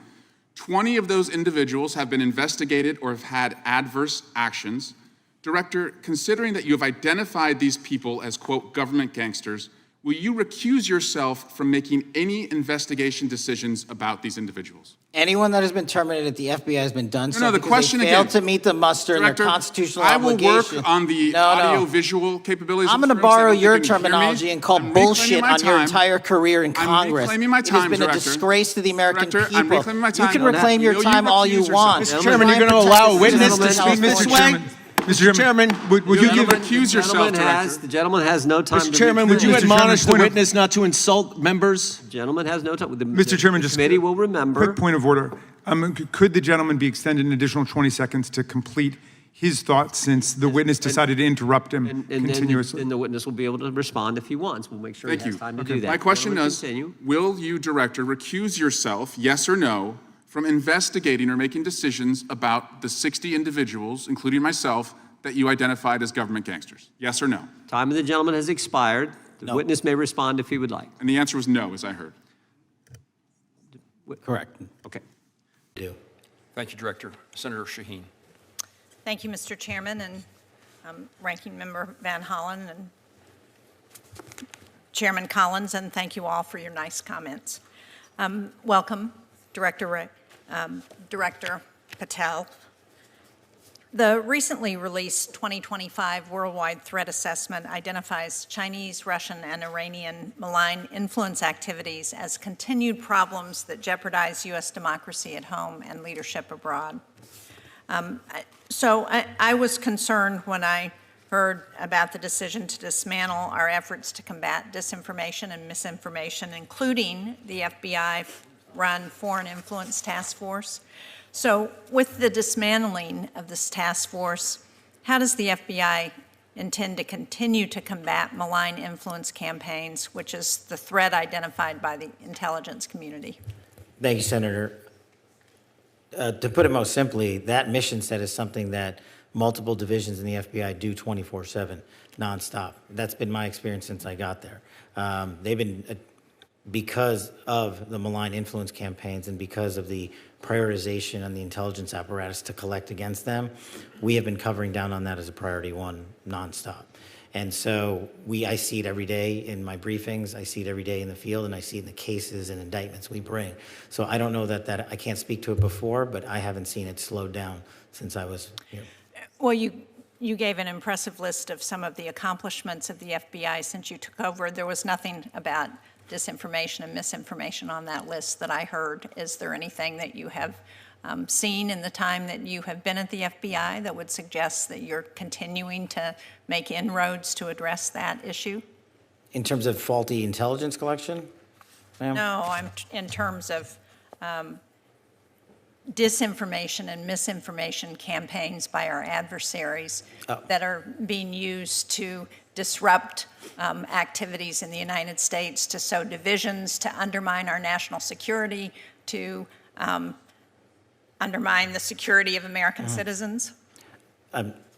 L: 20 of those individuals have been investigated or have had adverse actions. Director, considering that you have identified these people as, quote, government gangsters, will you recuse yourself from making any investigation decisions about these individuals?
B: Anyone that has been terminated at the FBI has been done so
L: No, the
B: because
L: question
B: they failed
L: again.
B: to meet the muster in
L: Director,
B: their constitutional
L: I will
B: obligation.
L: work on the
B: No, no.
L: audio-visual capabilities.
B: I'm
L: of
B: going to
L: the rooms. I
B: borrow
L: don't think
B: your
L: you can hear me.
B: terminology and call
L: I'm reclaiming
B: bullshit
L: my
B: on your
L: time.
B: entire career in
L: I'm
B: Congress.
L: reclaiming my
B: It has
L: time,
B: been a
L: Director.
B: disgrace to the American
L: Director,
B: people.
L: I'm reclaiming my time.
B: You can reclaim your
L: Will you
B: time all you
L: recuse
B: want.
L: yourself?
B: Try
K: Chairman, you're
B: and
K: going to
B: protect
K: allow a
B: the
K: witness
B: citizens
K: to
B: of
K: speak this
B: California.
K: way? Mr. Chairman, would you
L: You'll
K: give...
L: recuse yourself, Director.
J: The gentleman has no time to...
K: Mr. Chairman, would you
J: recuse.
K: admonish the
M: point of-
K: witness not to insult members?
J: The gentleman has no time.
M: Mr. Chairman,
J: The
M: just
J: committee will remember.
M: quick point of order. Could the gentleman be extended an additional 20 seconds to complete his thoughts since the witness decided to interrupt him
J: And then
M: continuously?
J: the witness will be able to respond if he wants. We'll make sure he
L: Thank
J: has
L: you.
J: time to do that.
L: My question
J: Gentleman,
L: is,
J: continue.
L: will you, Director, recuse yourself, yes or no, from investigating or making decisions about the 60 individuals, including myself, that you identified as government gangsters? Yes or no?
J: Time of the gentleman has expired. The
B: No.
J: witness may respond if he would like.
L: And the answer was no, as I heard.
B: Correct.
J: Okay.
B: Do.
C: Thank you, Director. Senator Shaheen.
N: Thank you, Mr. Chairman, and Ranking Member Van Hollen and Chairman Collins, and thank you all for your nice comments. Welcome, Director Patel. The recently released 2025 Worldwide Threat Assessment identifies Chinese, Russian, and Iranian malign influence activities as continued problems that jeopardize U.S. democracy at home and leadership abroad. So I was concerned when I heard about the decision to dismantle our efforts to combat disinformation and misinformation, including the FBI-run Foreign Influence Task Force. So with the dismantling of this task force, how does the FBI intend to continue to combat malign influence campaigns, which is the threat identified by the intelligence community?
B: Thank you, Senator. To put it most simply, that mission set is something that multiple divisions in the FBI do 24/7, nonstop. That's been my experience since I got there. They've been, because of the malign influence campaigns and because of the prioritization on the intelligence apparatus to collect against them, we have been covering down on that as a priority one nonstop. And so I see it every day in my briefings, I see it every day in the field, and I see it in the cases and indictments we bring. So I don't know that I can't speak to it before, but I haven't seen it slowed down since I was here.
N: Well, you gave an impressive list of some of the accomplishments of the FBI since you took over. There was nothing about disinformation and misinformation on that list that I heard. Is there anything that you have seen in the time that you have been at the FBI that would suggest that you're continuing to make inroads to address that issue?
B: In terms of faulty intelligence collection, ma'am?
N: No, I'm in terms of disinformation and misinformation campaigns by our adversaries that are being used to disrupt activities in the United States, to sow divisions, to undermine our national security, to undermine the security of American citizens?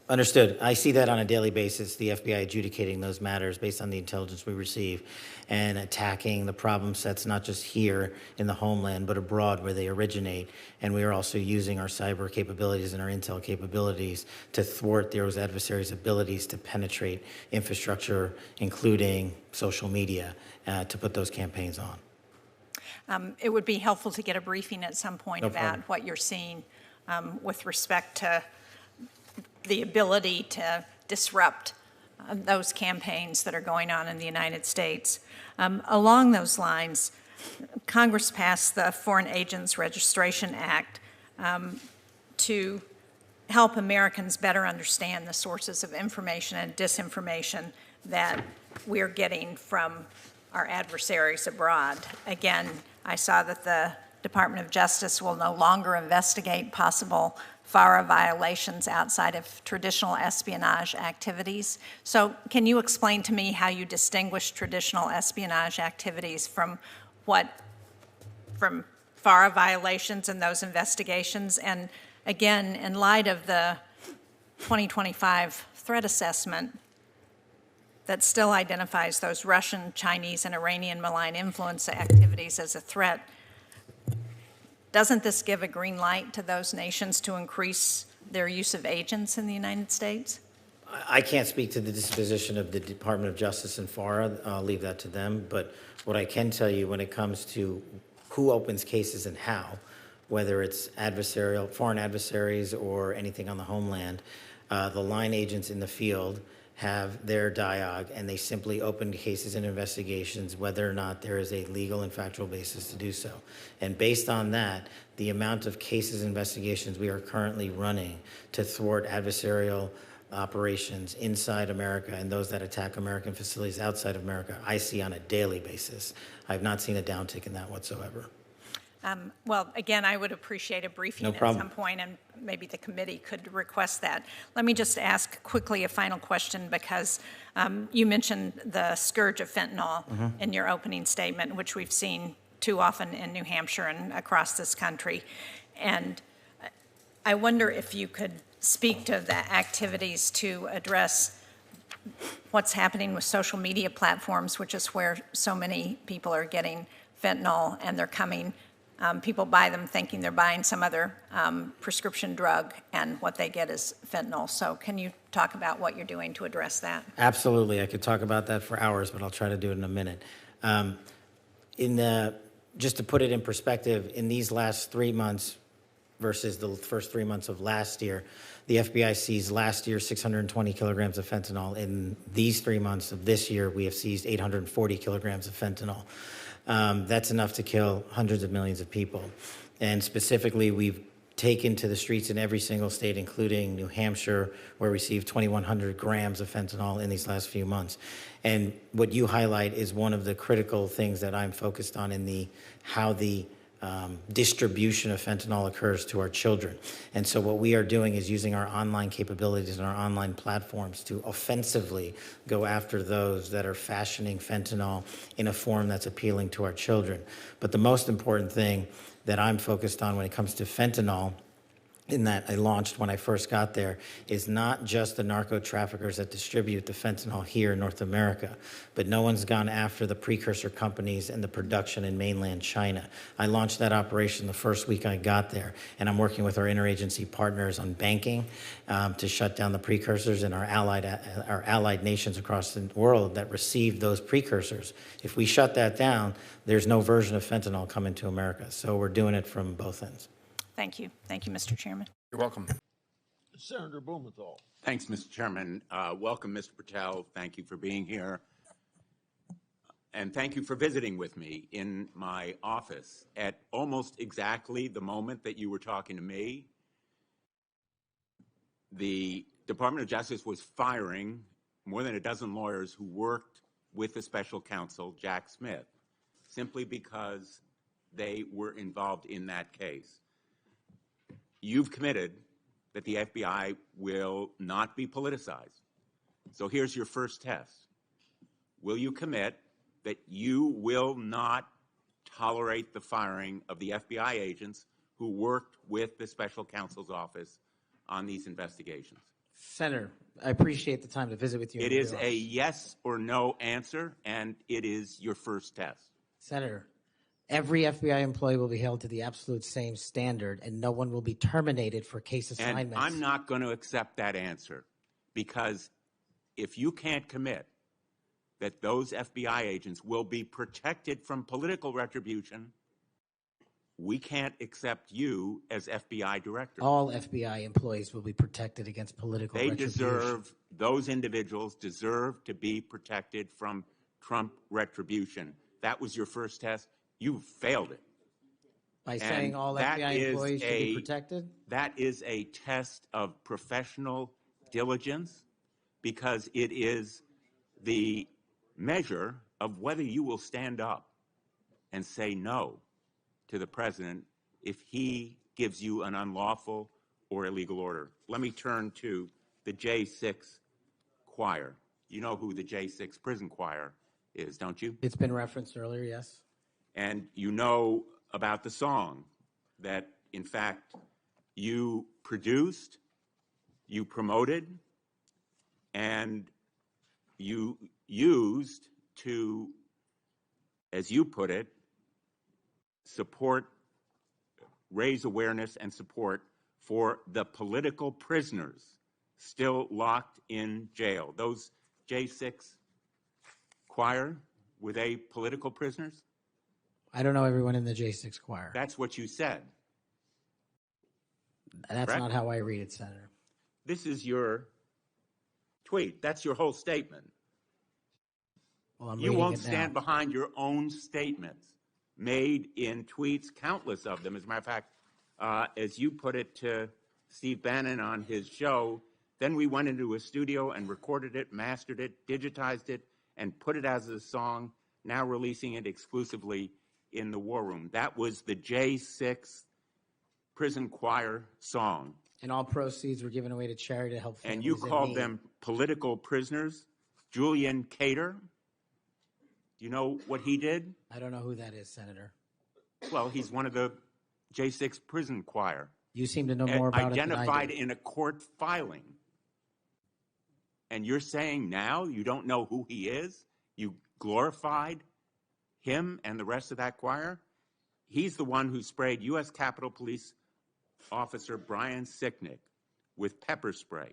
B: Understood. I see that on a daily basis, the FBI adjudicating those matters based on the intelligence we receive and attacking the problem sets, not just here in the homeland, but abroad where they originate. And we are also using our cyber capabilities and our intel capabilities to thwart those adversaries' abilities to penetrate infrastructure, including social media, to put those campaigns on.
N: It would be helpful to get a briefing at some point
B: No
N: about
B: problem.
N: what you're seeing with respect to the ability to disrupt those campaigns that are going on in the United States. Along those lines, Congress passed the Foreign Agents Registration Act to help Americans better understand the sources of information and disinformation that we're getting from our adversaries abroad. Again, I saw that the Department of Justice will no longer investigate possible FARA violations outside of traditional espionage activities. So can you explain to me how you distinguish traditional espionage activities from FARA violations in those investigations? And again, in light of the 2025 threat assessment that still identifies those Russian, Chinese, and Iranian malign influence activities as a threat, doesn't this give a green light to those nations to increase their use of agents in the United States?
B: I can't speak to the disposition of the Department of Justice and FARA. I'll leave that to them. But what I can tell you when it comes to who opens cases and how, whether it's adversarial, foreign adversaries or anything on the homeland, the line agents in the field have their dialogue, and they simply open cases and investigations whether or not there is a legal and factual basis to do so. And based on that, the amount of cases and investigations we are currently running to thwart adversarial operations inside America and those that attack American facilities outside of America, I see on a daily basis. I have not seen a downtick in that whatsoever.
N: Well, again, I would appreciate a briefing
B: No
N: at
B: problem.
N: some point, and maybe the committee could request that. Let me just ask quickly a final question, because you mentioned the scourge of fentanyl in your opening statement, which we've seen too often in New Hampshire and across this country. And I wonder if you could speak to the activities to address what's happening with social media platforms, which is where so many people are getting fentanyl, and they're coming. People buy them thinking they're buying some other prescription drug, and what they get is fentanyl. So can you talk about what you're doing to address that?
B: Absolutely. I could talk about that for hours, but I'll try to do it in a minute. Just to put it in perspective, in these last 3 months versus the first 3 months of last year, the FBI seized last year 620 kilograms of fentanyl. In these 3 months of this year, we have seized 840 kilograms of fentanyl. That's enough to kill hundreds of millions of people. And specifically, we've taken to the streets in every single state, including New Hampshire, where we received 2,100 grams of fentanyl in these last few months. And what you highlight is one of the critical things that I'm focused on in how the distribution of fentanyl occurs to our children. And so what we are doing is using our online capabilities and our online platforms to offensively go after those that are fashioning fentanyl in a form that's appealing to our children. But the most important thing that I'm focused on when it comes to fentanyl, in that I launched when I first got there, is not just the narco traffickers that distribute the fentanyl here in North America, but no one's gone after the precursor companies and the production in mainland China. I launched that operation the first week I got there, and I'm working with our interagency partners on banking to shut down the precursors and our allied nations across the world that receive those precursors. If we shut that down, there's no version of fentanyl coming to America. So we're doing it from both ends.
N: Thank you. Thank you, Mr. Chairman.
A: You're welcome.
D: Senator Blumenthal.
O: Thanks, Mr. Chairman. Welcome, Mr. Patel. Thank you for being here. And thank you for visiting with me in my office at almost exactly the moment that you were talking to me. The Department of Justice was firing more than a dozen lawyers who worked with the special counsel, Jack Smith, simply because they were involved in that case. You've committed that the FBI will not be politicized. So here's your first test. Will you commit that you will not tolerate the firing of the FBI agents who worked with the special counsel's office on these investigations?
B: Senator, I appreciate the time to visit with you.
O: It is a yes or no answer, and it is your first test.
B: Senator, every FBI employee will be held to the absolute same standard, and no one will be terminated for case assignments.
O: And I'm not going to accept that answer, because if you can't commit that those FBI agents will be protected from political retribution, we can't accept you as FBI director.
B: All FBI employees will be protected against political retribution.
O: Those individuals deserve to be protected from Trump retribution. That was your first test. You failed it.
B: By saying all FBI employees should be protected?
O: That is a test of professional diligence, because it is the measure of whether you will stand up and say no to the president if he gives you an unlawful or illegal order. Let me turn to the J6 choir. You know who the J6 prison choir is, don't you?
B: It's been referenced earlier, yes.
O: And you know about the song that, in fact, you produced, you promoted, and you used to, as you put it, raise awareness and support for the political prisoners still locked in jail. Those J6 choir, were they political prisoners?
B: I don't know everyone in the J6 choir.
O: That's what you said.
B: That's
O: correct?
B: not how I read it, Senator.
O: This is your tweet. That's your whole statement.
B: Well, I'm
O: You
B: reading
O: won't
B: it now.
O: stand behind your own statements made in tweets, countless of them. As a matter of fact, as you put it to Steve Bannon on his show, then we went into a studio and recorded it, mastered it, digitized it, and put it as a song, now releasing it exclusively in the War Room. That was the J6 prison choir song.
B: And all proceeds were given away to charity to help families
O: And you
B: in
O: called
B: need.
O: them political prisoners. Julian Cater, do you know what he did?
B: I don't know who that is, Senator.
O: Well, he's one of the J6 prison choir.
B: You seem to know more about it than I
O: Identified
B: do.
O: in a court filing. And you're saying now you don't know who he is? You glorified him and the rest of that choir? He's the one who sprayed U.S. Capitol Police Officer Brian Sicknick with pepper spray.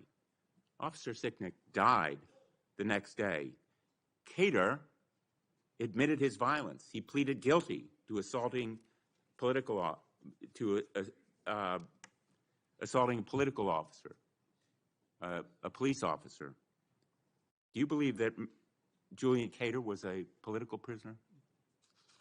O: Officer Sicknick died the next day. Cater admitted his violence. He pleaded guilty to assaulting assaulting a political officer, a police officer. Do you believe that Julian Cater was a political prisoner?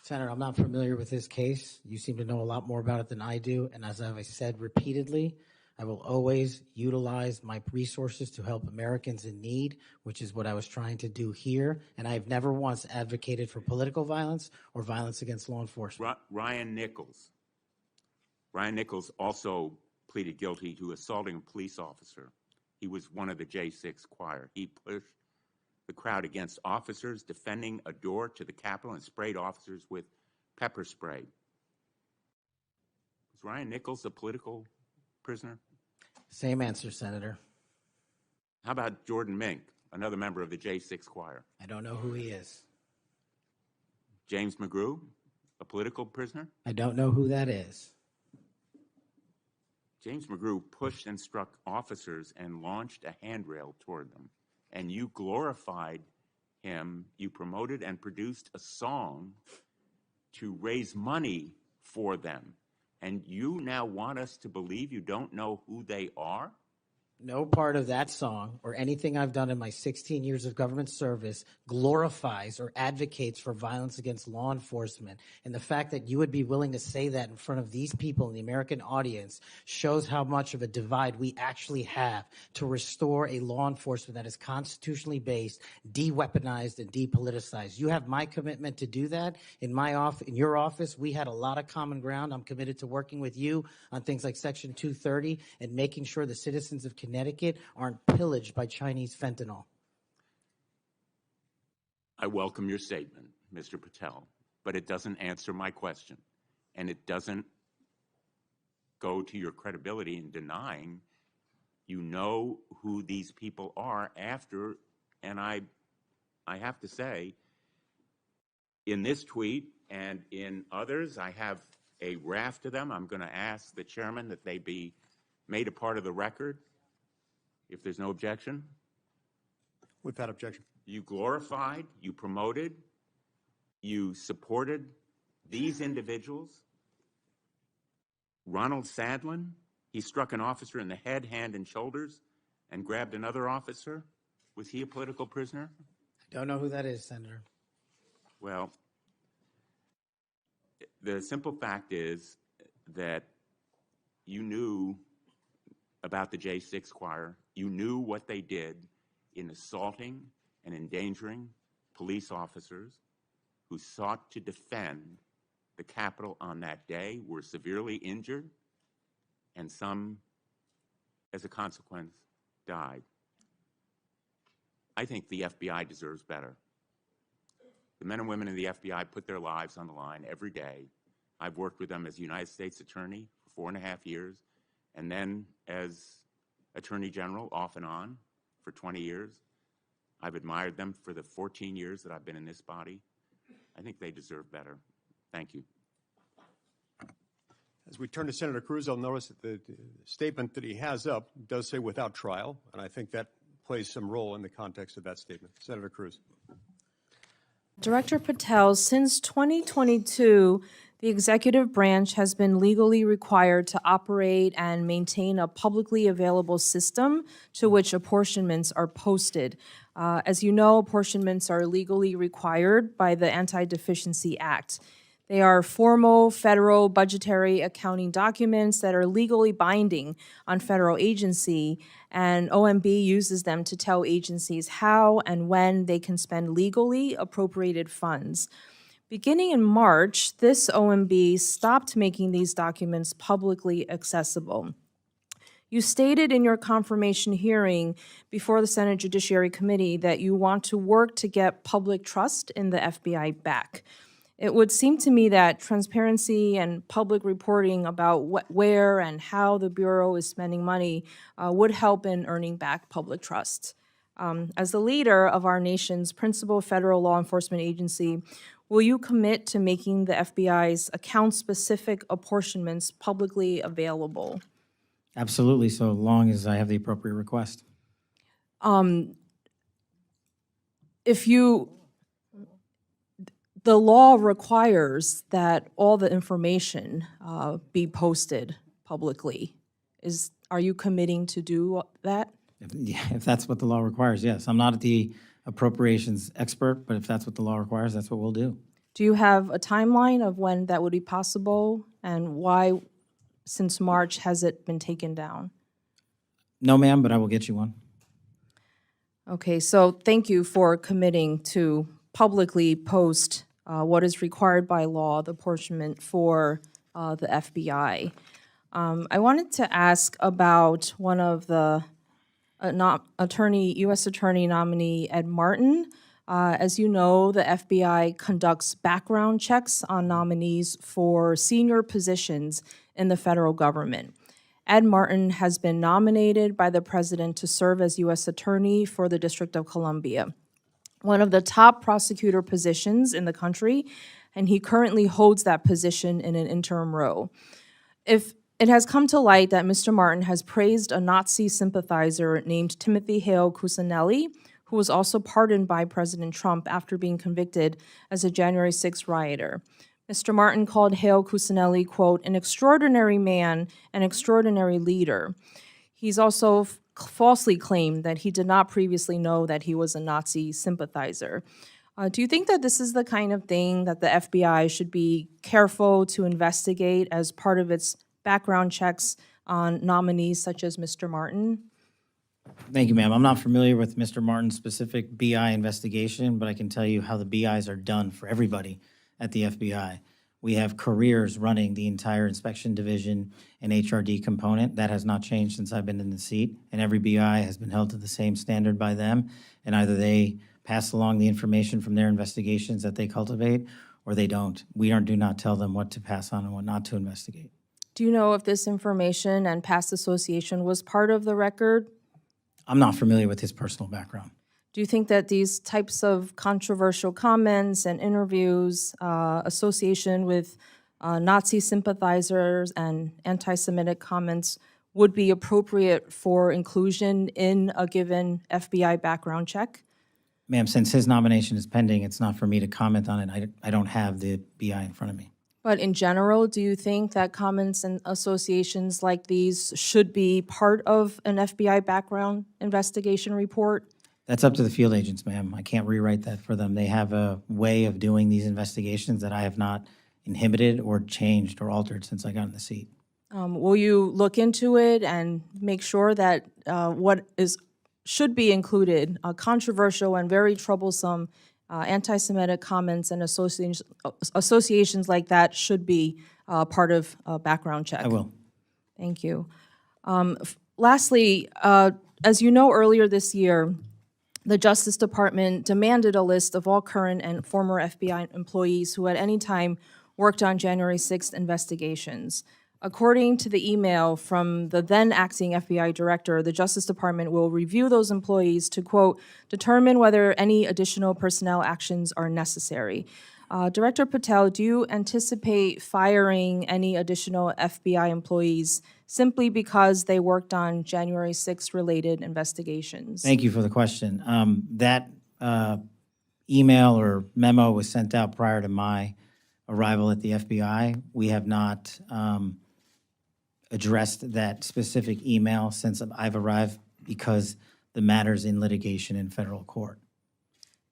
B: Senator, I'm not familiar with this case. You seem to know a lot more about it than I do. And as I've said repeatedly, I will always utilize my resources to help Americans in need, which is what I was trying to do here. And I've never once advocated for political violence or violence against law enforcement.
O: Ryan Nichols. Ryan Nichols also pleaded guilty to assaulting a police officer. He was one of the J6 choir. He pushed the crowd against officers defending a door to the Capitol and sprayed officers with pepper spray. Was Ryan Nichols a political prisoner?
B: Same answer, Senator.
O: How about Jordan Mink, another member of the J6 choir?
B: I don't know who he is.
O: James McGrew, a political prisoner?
B: I don't know who that is.
O: James McGrew pushed and struck officers and launched a handrail toward them. And you glorified him. You promoted and produced a song to raise money for them. And you now want us to believe you don't know who they are?
B: No part of that song or anything I've done in my 16 years of government service glorifies or advocates for violence against law enforcement. And the fact that you would be willing to say that in front of these people in the American audience shows how much of a divide we actually have to restore a law enforcement that is constitutionally based, de-weaponized, and depoliticized. You have my commitment to do that. In your office, we had a lot of common ground. I'm committed to working with you on things like Section 230 and making sure the citizens of Connecticut aren't pillaged by Chinese fentanyl.
O: I welcome your statement, Mr. Patel, but it doesn't answer my question. And it doesn't go to your credibility in denying you know who these people are after, and I have to say, in this tweet and in others, I have a raft of them. I'm going to ask the chairman that they be made a part of the record. If there's no objection.
C: Without objection.
O: You glorified, you promoted, you supported these individuals. Ronald Sadlin, he struck an officer in the head, hand, and shoulders and grabbed another officer. Was he a political prisoner?
B: I don't know who that is, Senator.
O: Well, the simple fact is that you knew about the J6 choir. You knew what they did in assaulting and endangering police officers who sought to defend the Capitol on that day, were severely injured, and some, as a consequence, died. I think the FBI deserves better. The men and women in the FBI put their lives on the line every day. I've worked with them as United States Attorney for 4.5 years, and then as Attorney General off and on for 20 years. I've admired them for the 14 years that I've been in this body. I think they deserve better. Thank you.
P: As we turn to Senator Cruz, I'll notice that the statement that he has up does say without trial, and I think that plays some role in the context of that statement. Senator Cruz.
Q: Director Patel, since 2022, the executive branch has been legally required to operate and maintain a publicly available system to which apportionments are posted. As you know, apportionments are legally required by the Anti-Deficiency Act. They are formal federal budgetary accounting documents that are legally binding on federal agency, and OMB uses them to tell agencies how and when they can spend legally appropriated funds. Beginning in March, this OMB stopped making these documents publicly accessible. You stated in your confirmation hearing before the Senate Judiciary Committee that you want to work to get public trust in the FBI back. It would seem to me that transparency and public reporting about where and how the Bureau is spending money would help in earning back public trust. As the leader of our nation's principal federal law enforcement agency, will you commit to making the FBI's account-specific apportionments publicly available?
B: Absolutely, so long as I have the appropriate request.
Q: The law requires that all the information be posted publicly. Are you committing to do that?
B: If that's what the law requires, yes. I'm not the appropriations expert, but if that's what the law requires, that's what we'll do.
Q: Do you have a timeline of when that would be possible, and why, since March, has it been taken down?
B: No, ma'am, but I will get you one.
Q: Okay, so thank you for committing to publicly post what is required by law, the apportionment for the FBI. I wanted to ask about one of the U.S. Attorney nominee Ed Martin. As you know, the FBI conducts background checks on nominees for senior positions in the federal government. Ed Martin has been nominated by the president to serve as U.S. Attorney for the District of Columbia, one of the top prosecutor positions in the country, and he currently holds that position in an interim role. If it has come to light that Mr. Martin has praised a Nazi sympathizer named Timothy Hale Cuccinelli, who was also pardoned by President Trump after being convicted as a January 6th rioter. Mr. Martin called Hale Cuccinelli, quote, an extraordinary man, an extraordinary leader. He's also falsely claimed that he did not previously know that he was a Nazi sympathizer. Do you think that this is the kind of thing that the FBI should be careful to investigate as part of its background checks on nominees such as Mr. Martin?
B: Thank you, ma'am. I'm not familiar with Mr. Martin's specific BI investigation, but I can tell you how the BIs are done for everybody at the FBI. We have careers running the entire inspection division and HRD component. That has not changed since I've been in the seat, and every BI has been held to the same standard by them, and either they pass along the information from their investigations that they cultivate, or they don't. We do not tell them what to pass on and what not to investigate.
Q: Do you know if this information and past association was part of the record?
B: I'm not familiar with his personal background.
Q: Do you think that these types of controversial comments and interviews, association with Nazi sympathizers and anti-Semitic comments would be appropriate for inclusion in a given FBI background check?
B: Ma'am, since his nomination is pending, it's not for me to comment on it. I don't have the BI in front of me.
Q: But in general, do you think that comments and associations like these should be part of an FBI background investigation report?
B: That's up to the field agents, ma'am. I can't rewrite that for them. They have a way of doing these investigations that I have not inhibited or changed or altered since I got in the seat.
Q: Will you look into it and make sure that should be included, controversial and very troublesome anti-Semitic comments and associations like that should be part of a background check?
B: I will.
Q: Thank you. Lastly, as you know, earlier this year, the Justice Department demanded a list of all current and former FBI employees who at any time worked on January 6th investigations. According to the email from the then acting FBI director, the Justice Department will review those employees to, quote, determine whether any additional personnel actions are necessary. Director Patel, do you anticipate firing any additional FBI employees simply because they worked on January 6th related investigations?
B: Thank you for the question. That email or memo was sent out prior to my arrival at the FBI. We have not addressed that specific email since I've arrived because the matter's in litigation in federal court.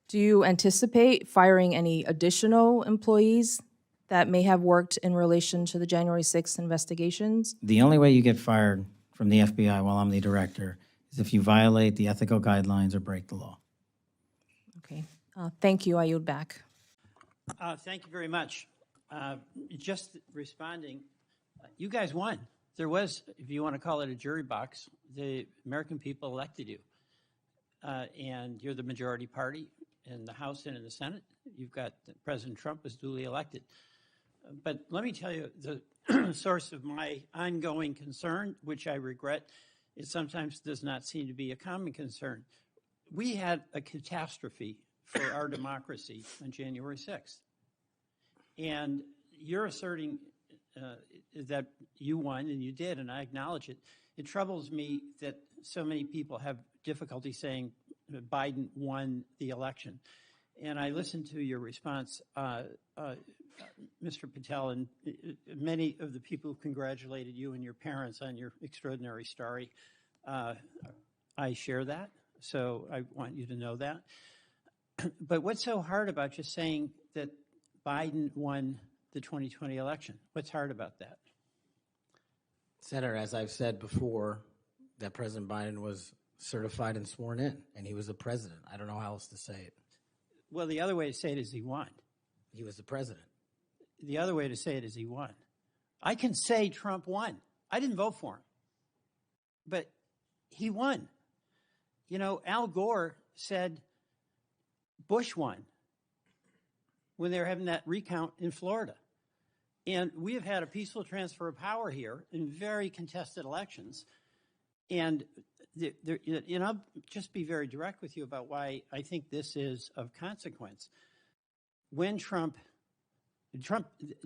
Q: Do you anticipate firing any additional employees that may have worked in relation to the January 6th investigations?
B: The only way you get fired from the FBI while I'm the director is if you violate the ethical guidelines or break the law.
Q: Okay. Thank you. I yield back.
R: Thank you very much. Just responding, you guys won. There was, if you want to call it a jury box, the American people elected you. And you're the majority party in the House and in the Senate. You've got President Trump was duly elected. But let me tell you, the source of my ongoing concern, which I regret, it sometimes does not seem to be a common concern. We had a catastrophe for our democracy on January 6th. And you're asserting that you won, and you did, and I acknowledge it. It troubles me that so many people have difficulty saying Biden won the election. And I listened to your response, Mr. Patel, and many of the people who congratulated you and your parents on your extraordinary story. I share that, so I want you to know that. But what's so hard about just saying that Biden won the 2020 election? What's hard about that?
S: Senator, as I've said before, that President Biden was certified and sworn in, and he was the president. I don't know how else to say it.
R: Well, the other way to say it is he won.
S: He was the president.
R: The other way to say it is he won. I can say Trump won. I didn't vote for him, but he won. You know, Al Gore said Bush won when they were having that recount in Florida. And we have had a peaceful transfer of power here in very contested elections. And I'll just be very direct with you about why I think this is of consequence. When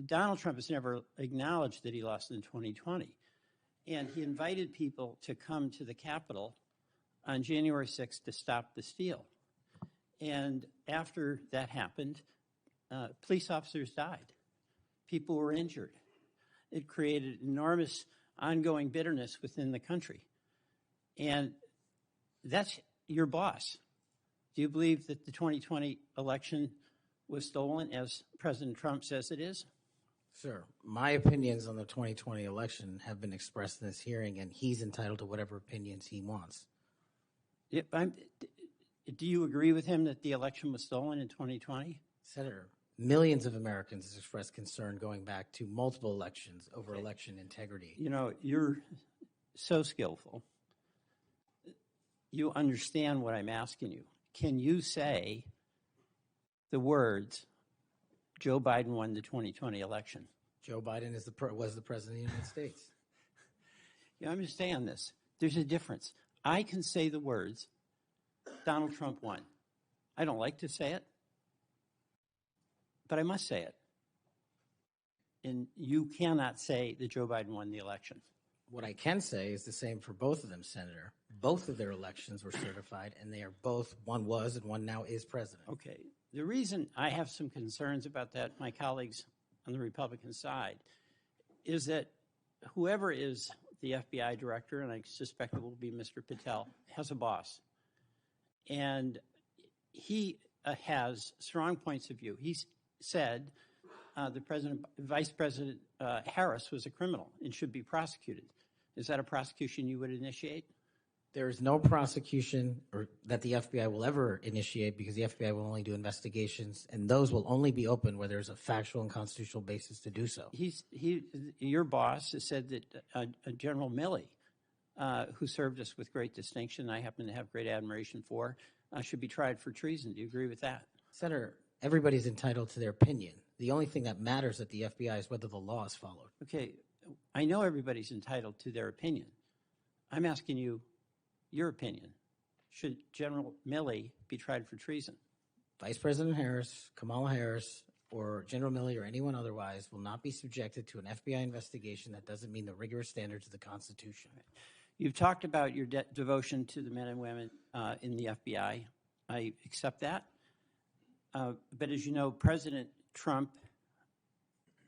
R: Donald Trump has never acknowledged that he lost in 2020. And he invited people to come to the Capitol on January 6th to stop the steal. And after that happened, police officers died. People were injured. It created enormous ongoing bitterness within the country. And that's your boss. Do you believe that the 2020 election was stolen, as President Trump says it is?
S: Sir, my opinions on the 2020 election have been expressed in this hearing, and he's entitled to whatever opinions he wants.
R: Do you agree with him that the election was stolen in 2020?
S: Senator, millions of Americans have expressed concern going back to multiple elections over election integrity.
R: You know, you're so skillful. You understand what I'm asking you. Can you say the words, Joe Biden won the 2020 election?
S: Joe Biden was the president of the United States.
R: You understand this. There's a difference. I can say the words, Donald Trump won. I don't like to say it, but I must say it. And you cannot say that Joe Biden won the election.
S: What I can say is the same for both of them, Senator. Both of their elections were certified, and they are both, one was and one now is president.
R: Okay. The reason I have some concerns about that, my colleagues on the Republican side, is that whoever is the FBI director, and I suspect it will be Mr. Patel, has a boss. And he has strong points of view. He said Vice President Harris was a criminal and should be prosecuted. Is that a prosecution you would initiate?
S: There is no prosecution that the FBI will ever initiate because the FBI will only do investigations, and those will only be open where there's a factual and constitutional basis to do so.
R: Your boss has said that General Milley, who served us with great distinction, I happen to have great admiration for, should be tried for treason. Do you agree with that?
S: Senator, everybody's entitled to their opinion. The only thing that matters at the FBI is whether the law is followed.
R: Okay, I know everybody's entitled to their opinion. I'm asking you your opinion. Should General Milley be tried for treason?
S: Vice President Harris, Kamala Harris, or General Milley or anyone otherwise will not be subjected to an FBI investigation that doesn't meet the rigorous standards of the Constitution.
R: You've talked about your devotion to the men and women in the FBI. I accept that. But as you know, President Trump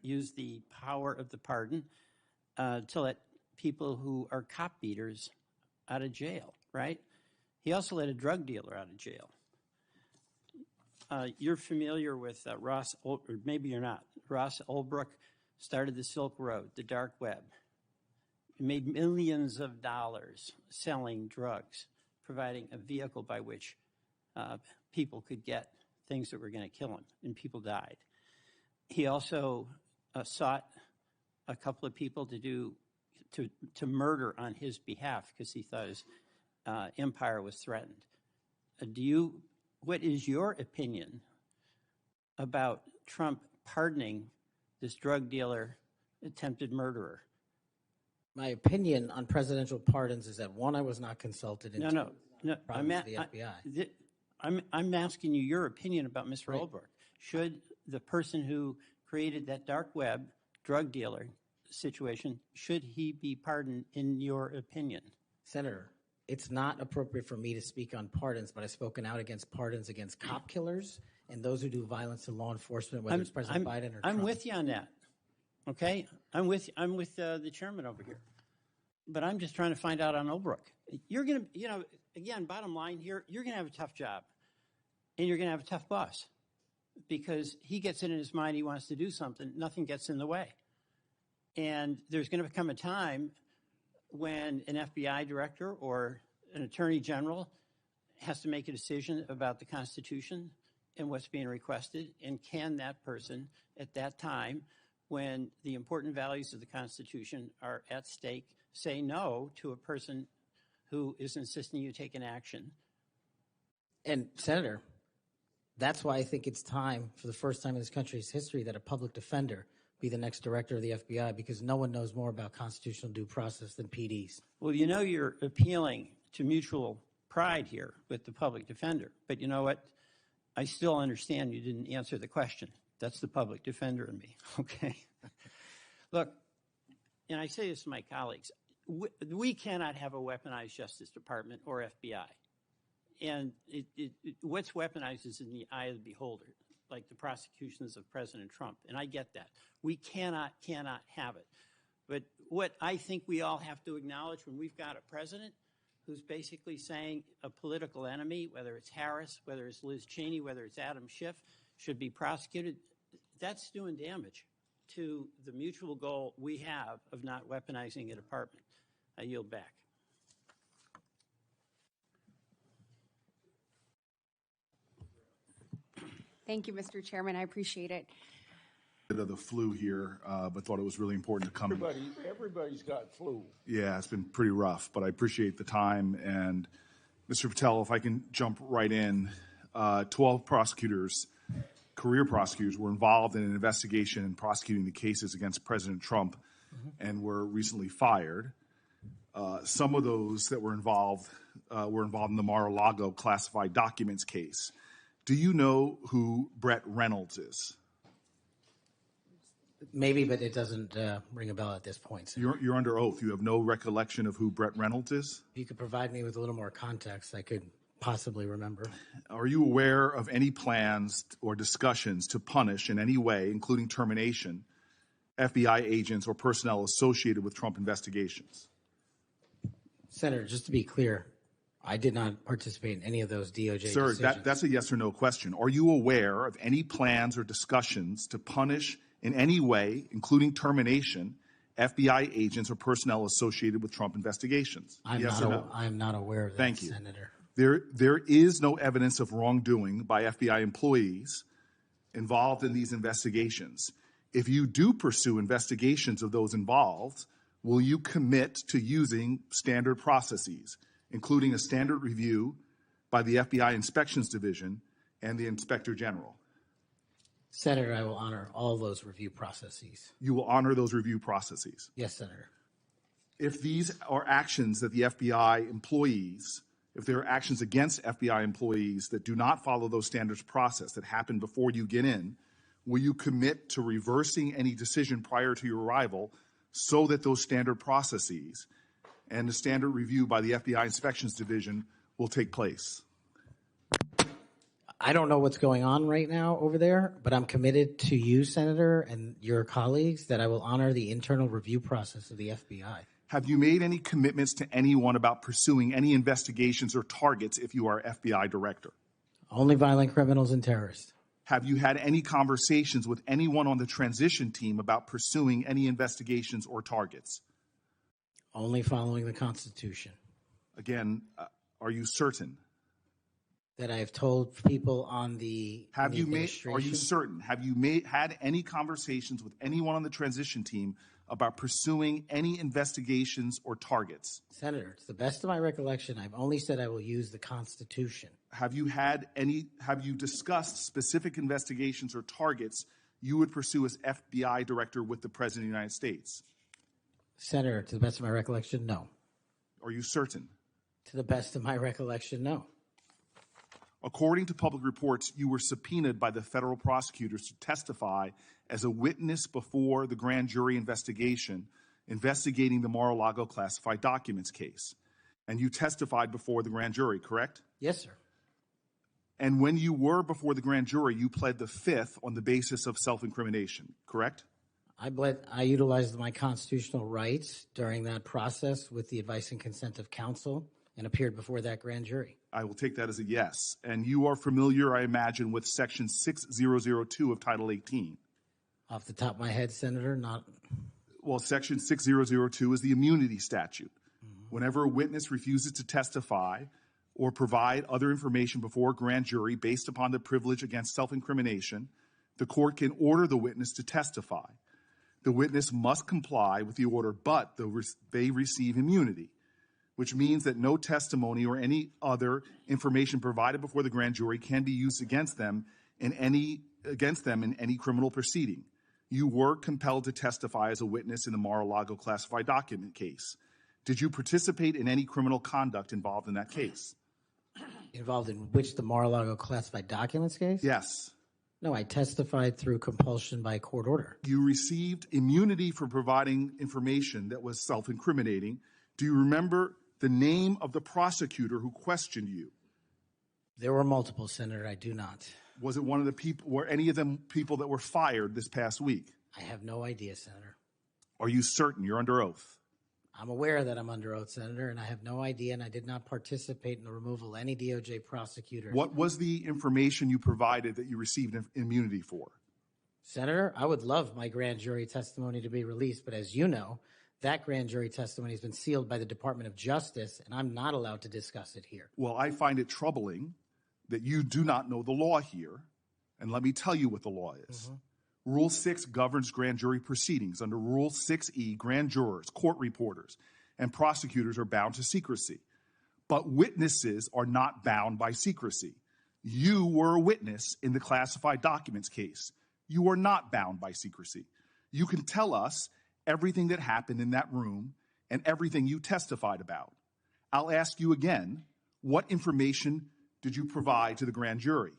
R: used the power of the pardon to let people who are cop beaters out of jail, right? He also let a drug dealer out of jail. You're familiar with Ross, or maybe you're not. Ross Ulbricht started the Silk Road, the dark web. He made millions of dollars selling drugs, providing a vehicle by which people could get things that were going to kill them, and people died. He also sought a couple of people to murder on his behalf because he thought his empire was threatened. What is your opinion about Trump pardoning this drug dealer, attempted murderer?
S: My opinion on presidential pardons is that, one, I was not consulted. And
R: No.
S: the FBI.
R: I'm asking you your opinion about Mr. Ulbricht. Should the person who created that dark web drug dealer situation, should he be pardoned in your opinion?
S: Senator, it's not appropriate for me to speak on pardons, but I've spoken out against pardons against cop killers and those who do violence to law enforcement, whether it's President Biden or Trump.
R: I'm with you on that. Okay, I'm with the chairman over here, but I'm just trying to find out on Ulbricht. You're gonna, again, bottom line here, you're gonna have a tough job, and you're gonna have a tough boss, because he gets it in his mind he wants to do something, nothing gets in the way, and there's going to come a time when an FBI director or an attorney general has to make a decision about the Constitution and what's being requested, and can that person at that time, when the important values of the Constitution are at stake, say no to a person who is insisting you take an action?
S: And Senator, that's why I think it's time, for the first time in this country's history, that a public defender be the next director of the FBI, because no one knows more about constitutional due process than PDs.
R: Well, you're appealing to mutual pride here with the public defender, but you know what? I still understand you didn't answer the question. That's the public defender in me, okay? Look, and I say this to my colleagues, we cannot have a weaponized Justice Department or FBI. And what's weaponized is in the eye of the beholder, like the prosecutions of President Trump, and I get that. We cannot have it. But what I think we all have to acknowledge, when we've got a president who's basically saying a political enemy, whether it's Harris, whether it's Liz Cheney, whether it's Adam Schiff, should be prosecuted, that's doing damage to the mutual goal we have of not weaponizing a department. I yield back.
T: Thank you, Mr. Chairman. I appreciate it.
U: Of the flu here, but thought it was really important to come.
D: Everybody's got flu.
U: Yeah, it's been pretty rough, but I appreciate the time. And Mr. Patel, if I can jump right in, 12 prosecutors, career prosecutors, were involved in an investigation and prosecuting the cases against President Trump, and were recently fired. Some of those that were involved in the Mar-a-Lago classified documents case. Do you know who Brett Reynolds is?
S: Maybe, but it doesn't ring a bell at this point. So
U: You're under oath. You have no recollection of who Brett Reynolds is?
S: if you could provide me with a little more context, I could possibly remember.
U: Are you aware of any plans or discussions to punish in any way, including termination, FBI agents or personnel associated with Trump investigations?
S: Senator, just to be clear, I did not participate in any of those DOJ
U: Sir,
S: decisions.
U: that's a yes or no question. Are you aware of any plans or discussions to punish in any way, including termination, FBI agents or personnel associated with Trump investigations? Yes or no?
S: I'm not aware of that,
U: Thank you.
S: Senator.
U: There is no evidence of wrongdoing by FBI employees involved in these investigations. If you do pursue investigations of those involved, will you commit to using standard processes, including a standard review by the FBI Inspections Division and the Inspector General?
S: Senator, I will honor all those review processes.
U: You will honor those review processes.
S: Yes, Senator.
U: If these are actions that the FBI employees, if there are actions against FBI employees that do not follow those standards process that happen before you get in, will you commit to reversing any decision prior to your arrival so that those standard processes and the standard review by the FBI Inspections Division will take place?
S: I don't know what's going on right now over there, but I'm committed to you, Senator, and your colleagues that I will honor the internal review process of the FBI.
U: Have you made any commitments to anyone about pursuing any investigations or targets if you are FBI director?
S: Only violent criminals and terrorists.
U: Have you had any conversations with anyone on the transition team about pursuing any investigations or targets?
S: Only following the Constitution.
U: Again, are you certain?
S: That I have told people on the
U: Are you
S: administration.
U: certain? Have you had any conversations with anyone on the transition team about pursuing any investigations or targets?
S: Senator, to the best of my recollection, I've only said I will use the Constitution.
U: Have you discussed specific investigations or targets you would pursue as FBI director with the President of the United States?
S: Senator, to the best of my recollection, no.
U: Are you certain?
S: To the best of my recollection, no.
U: According to public reports, you were subpoenaed by the federal prosecutors to testify as a witness before the grand jury investigation investigating the Mar-a-Lago classified documents case. And you testified before the grand jury, correct?
S: Yes, sir.
U: And when you were before the grand jury, you pled the fifth on the basis of self-incrimination, correct?
S: I utilized my constitutional rights during that process with the advice and consent of counsel and appeared before that grand jury.
U: I will take that as a yes. And you are familiar, I imagine, with Section 6002 of Title 18.
S: Off the top of my head, Senator, not.
U: Well, Section 6002 is the immunity statute. Whenever a witness refuses to testify or provide other information before a grand jury based upon the privilege against self-incrimination, the court can order the witness to testify. The witness must comply with the order, but they receive immunity, which means that no testimony or any other information provided before the grand jury can be used against them in any criminal proceeding. You were compelled to testify as a witness in the Mar-a-Lago classified document case. Did you participate in any criminal conduct involved in that case?
S: Involved in which, the Mar-a-Lago classified documents case?
U: Yes.
S: No, I testified through compulsion by court order.
U: You received immunity for providing information that was self-incriminating. Do you remember the name of the prosecutor who questioned you?
S: There were multiple, Senator. I do not.
U: Was it one of the people, were any of them people that were fired this past week?
S: I have no idea, Senator.
U: Are you certain? You're under oath.
S: I'm aware that I'm under oath, Senator, and I have no idea, and I did not participate in the removal of any DOJ prosecutor.
U: What was the information you provided that you received immunity for?
S: Senator, I would love my grand jury testimony to be released, but as you know, that grand jury testimony has been sealed by the Department of Justice, and I'm not allowed to discuss it here.
U: Well, I find it troubling that you do not know the law here, and let me tell you what the law is. Rule 6 governs grand jury proceedings. Under Rule 6E, grand jurors, court reporters, and prosecutors are bound to secrecy. But witnesses are not bound by secrecy. You were a witness in the classified documents case. You are not bound by secrecy. You can tell us everything that happened in that room and everything you testified about. I'll ask you again, what information did you provide to the grand jury?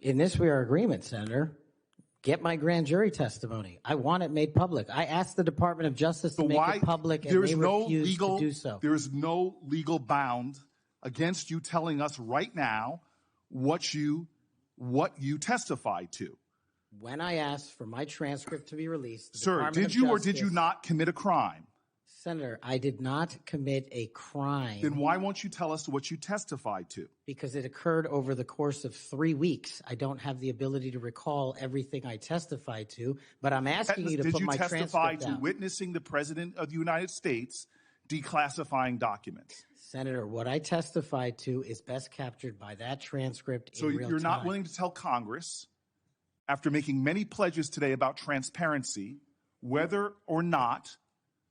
S: In this, we are in agreement, Senator. Get my grand jury testimony. I want it made public. I asked the Department of Justice to make it public, and they refused to do so.
U: There is no legal bound against you telling us right now what you testified to.
S: When I asked for my transcript to be released,
U: Sir, did you or did you not commit a crime?
S: Senator, I did not commit a crime.
U: Then why won't you tell us what you testified to?
S: Because it occurred over the course of 3 weeks. I don't have the ability to recall everything I testified to, but I'm asking you to put my transcript
U: Did you testify to
S: down.
U: witnessing the President of the United States declassifying documents?
S: Senator, what I testified to is best captured by that transcript
U: So
S: in real
U: you're
S: time.
U: not willing to tell Congress, after making many pledges today about transparency, whether or not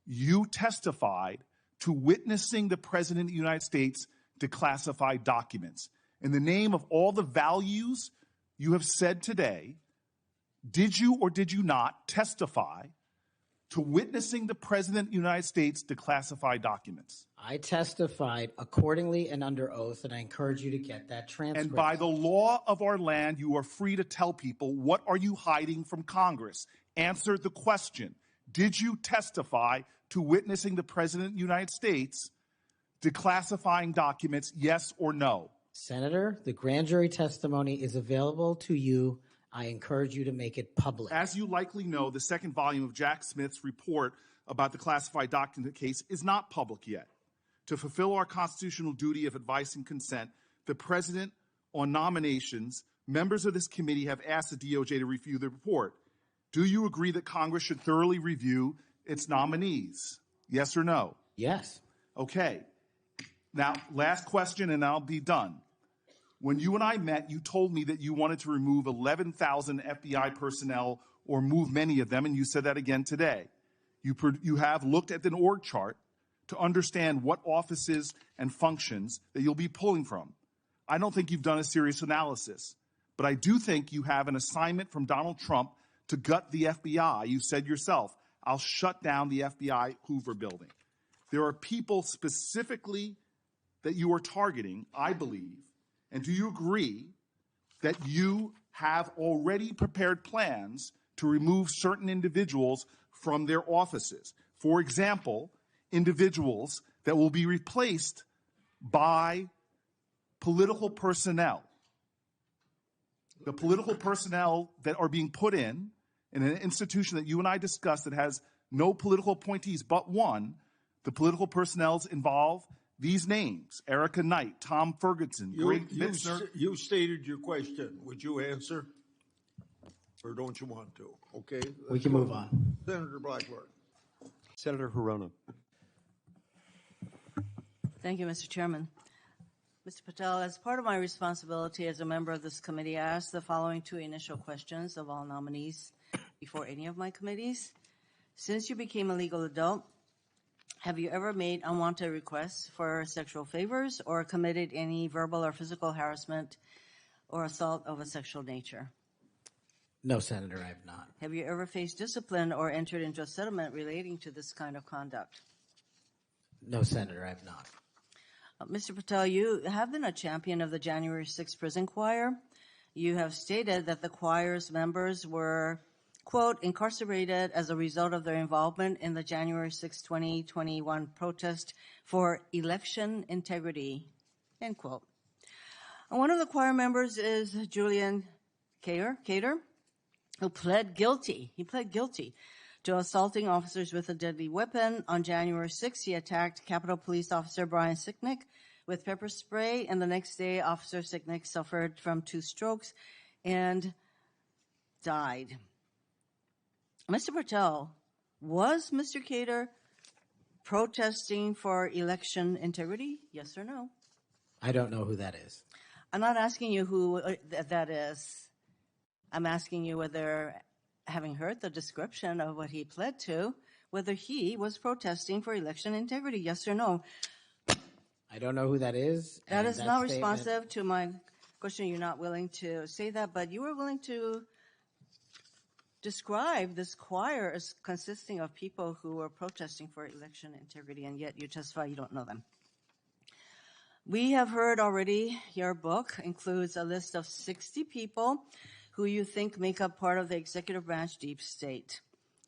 U: you testified to witnessing the President of the United States declassify documents. In the name of all the values you have said today, did you or did you not testify to witnessing the President of the United States declassify documents?
S: I testified accordingly and under oath, and I encourage you to get that transcript.
U: And by the law of our land, you are free to tell people, what are you hiding from Congress? Answer the question. Did you testify to witnessing the President of the United States declassifying documents, yes or no?
S: Senator, the grand jury testimony is available to you. I encourage you to make it public.
U: As you likely know, the second volume of Jack Smith's report about the classified document case is not public yet. To fulfill our constitutional duty of advice and consent, the President, on nominations, members of this committee have asked the DOJ to review the report. Do you agree that Congress should thoroughly review its nominees? Yes or no?
S: Yes.
U: Okay. Now, last question, and I'll be done. When you and I met, you told me that you wanted to remove 11,000 FBI personnel or move many of them, and you said that again today. You have looked at an org chart to understand what offices and functions that you'll be pulling from. I don't think you've done a serious analysis, but I do think you have an assignment from Donald Trump to gut the FBI. You said yourself, I'll shut down the FBI Hoover building. There are people specifically that you are targeting, I believe. And do you agree that you have already prepared plans to remove certain individuals from their offices? For example, individuals that will be replaced by political personnel. The political personnel that are being put in an institution that you and I discussed that has no political appointees but one, the political personnel involve these names: Erica Knight, Tom Ferguson, Greg Bitzner.
D: You stated your question. Would you answer? Or don't you want to? Okay.
S: We can move on.
D: Senator Blackburn.
P: Senator Hirona.
E: Thank you, Mr. Chairman. Mr. Patel, as part of my responsibility as a member of this committee, I asked the following two initial questions of all nominees before any of my committees. Since you became a legal adult, have you ever made unwanted requests for sexual favors or committed any verbal or physical harassment or assault of a sexual nature?
S: No, Senator, I have not.
E: Have you ever faced discipline or entered into a settlement relating to this kind of conduct?
S: No, Senator, I have not.
E: Mr. Patel, you have been a champion of the January 6th prison choir. You have stated that the choir's members were, quote, incarcerated as a result of their involvement in the January 6, 2021 protest for election integrity, end quote. And one of the choir members is Julian Cater, who pled guilty. He pled guilty to assaulting officers with a deadly weapon. On January 6, he attacked Capitol Police Officer Brian Sicknick with pepper spray, and the next day, Officer Sicknick suffered from 2 strokes and died. Mr. Patel, was Mr. Cater protesting for election integrity? Yes or no?
S: I don't know who that is.
E: I'm not asking you who that is. I'm asking you whether, having heard the description of what he pled to, whether he was protesting for election integrity, yes or no?
S: I don't know who that is.
E: That is not responsive to my question. You're not willing to say that, but you were willing to describe this choir as consisting of people who were protesting for election integrity, and yet you testify you don't know them. We have heard already your book includes a list of 60 people who you think make up part of the executive branch deep state.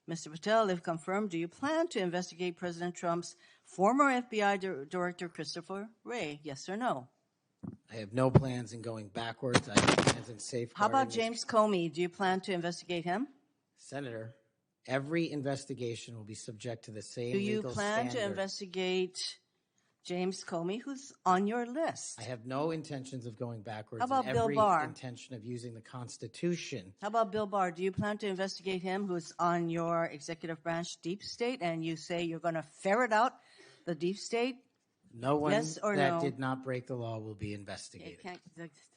E: Mr. Patel, if confirmed, do you plan to investigate President Trump's former FBI Director Christopher Wray? Yes or no?
S: I have no plans in going backwards. I have plans in safeguarding.
E: How about James Comey? Do you plan to investigate him?
S: Senator, every investigation will be subject to the same legal standard.
E: Do you plan to investigate James Comey, who's on your list?
S: I have no intentions of going backwards.
E: How about
S: and
E: Bill
S: every
E: Barr?
S: intention of using the Constitution.
E: How about Bill Barr? Do you plan to investigate him, who's on your executive branch deep state, and you say you're going to ferret out the deep state?
S: No one
E: Yes or
S: that
E: no?
S: did not break the law will be investigated.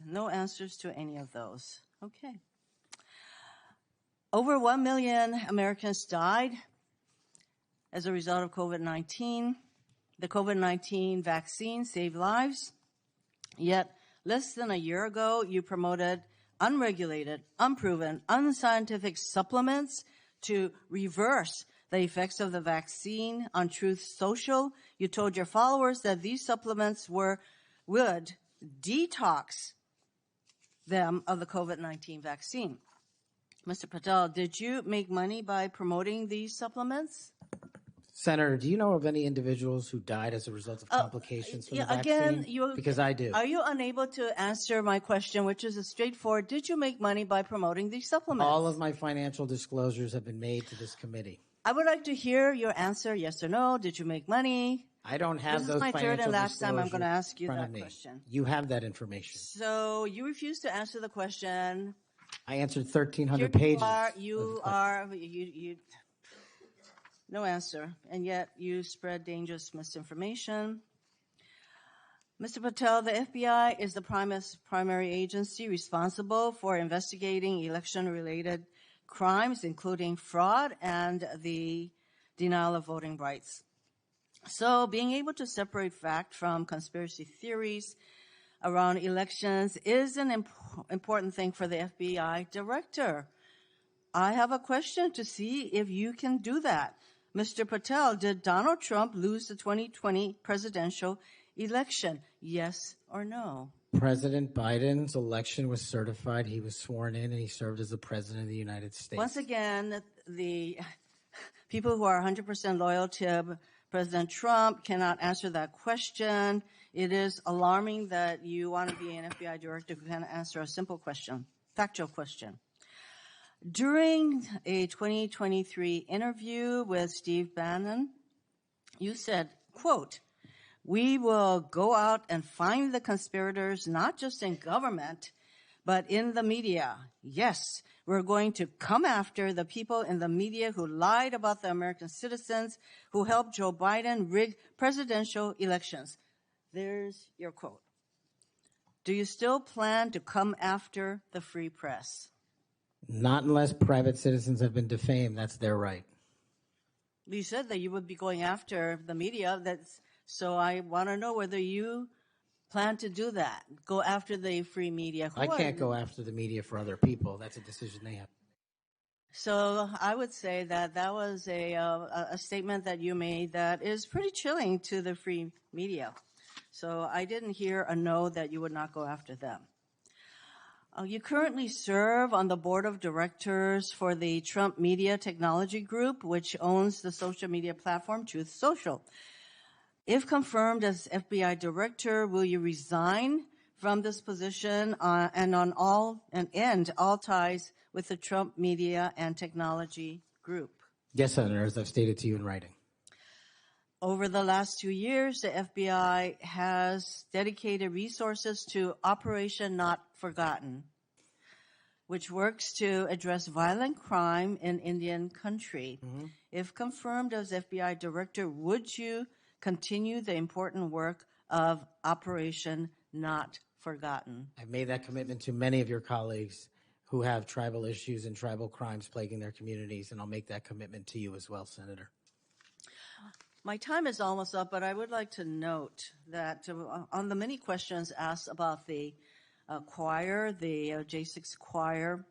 E: No answers to any of those. Okay. Over 1 million Americans died as a result of COVID-19. The COVID-19 vaccine saved lives. Yet, less than a year ago, you promoted unregulated, unproven, unscientific supplements to reverse the effects of the vaccine on Truth Social. You told your followers that these supplements would detox them of the COVID-19 vaccine. Mr. Patel, did you make money by promoting these supplements?
S: Senator, do you know of any individuals who died as a result of complications from the vaccine?
E: Again,
S: Because I do.
E: Are you unable to answer my question, which is a straightforward, did you make money by promoting these supplements?
S: All of my financial disclosures have been made to this committee.
E: I would like to hear your answer, yes or no. Did you make money?
S: I don't have
E: This
S: those
E: is my
S: financial
E: third and last time I'm going to
S: disclosures
E: ask you
S: in front
E: that
S: of me.
E: question.
S: You have that information.
E: So you refuse to answer the question.
S: I answered 1,300
E: Here
S: pages.
E: you no answer, and yet you spread dangerous misinformation. Mr. Patel, the FBI is the primary agency responsible for investigating election-related crimes, including fraud and the denial of voting rights. So being able to separate fact from conspiracy theories around elections is an important thing for the FBI director. I have a question to see if you can do that. Mr. Patel, did Donald Trump lose the 2020 presidential election? Yes or no?
S: President Biden's election was certified. He was sworn in, and he served as the president of the United States.
E: Once again, the people who are 100% loyal to President Trump cannot answer that question. It is alarming that you want to be an FBI director who can answer a simple question, factual question. During a 2023 interview with Steve Bannon, you said, quote, "We will go out and find the conspirators, not just in government, but in the media. Yes, we're going to come after the people in the media who lied about the American citizens, who helped Joe Biden rig presidential elections." There's your quote. Do you still plan to come after the free press?
S: Not unless private citizens have been defamed. That's their right.
E: You said that you would be going after the media. So I want to know whether you plan to do that, go after the free media.
S: I can't go after the media for other people. That's a decision they have.
E: So I would say that that was a statement that you made that is pretty chilling to the free media. So I didn't hear a no that you would not go after them. You currently serve on the board of directors for the Trump Media Technology Group, which owns the social media platform Truth Social. If confirmed as FBI director, will you resign from this position and end all ties with the Trump Media and Technology Group?
S: Yes, Senator, as I've stated to you in writing.
E: Over the last 2 years, the FBI has dedicated resources to Operation Not Forgotten, which works to address violent crime in Indian country. If confirmed as FBI director, would you continue the important work of Operation Not Forgotten?
S: I've made that commitment to many of your colleagues who have tribal issues and tribal crimes plaguing their communities, and I'll make that commitment to you as well, Senator.
E: My time is almost up, but I would like to note that on the many questions asked about the choir, the J6 choir,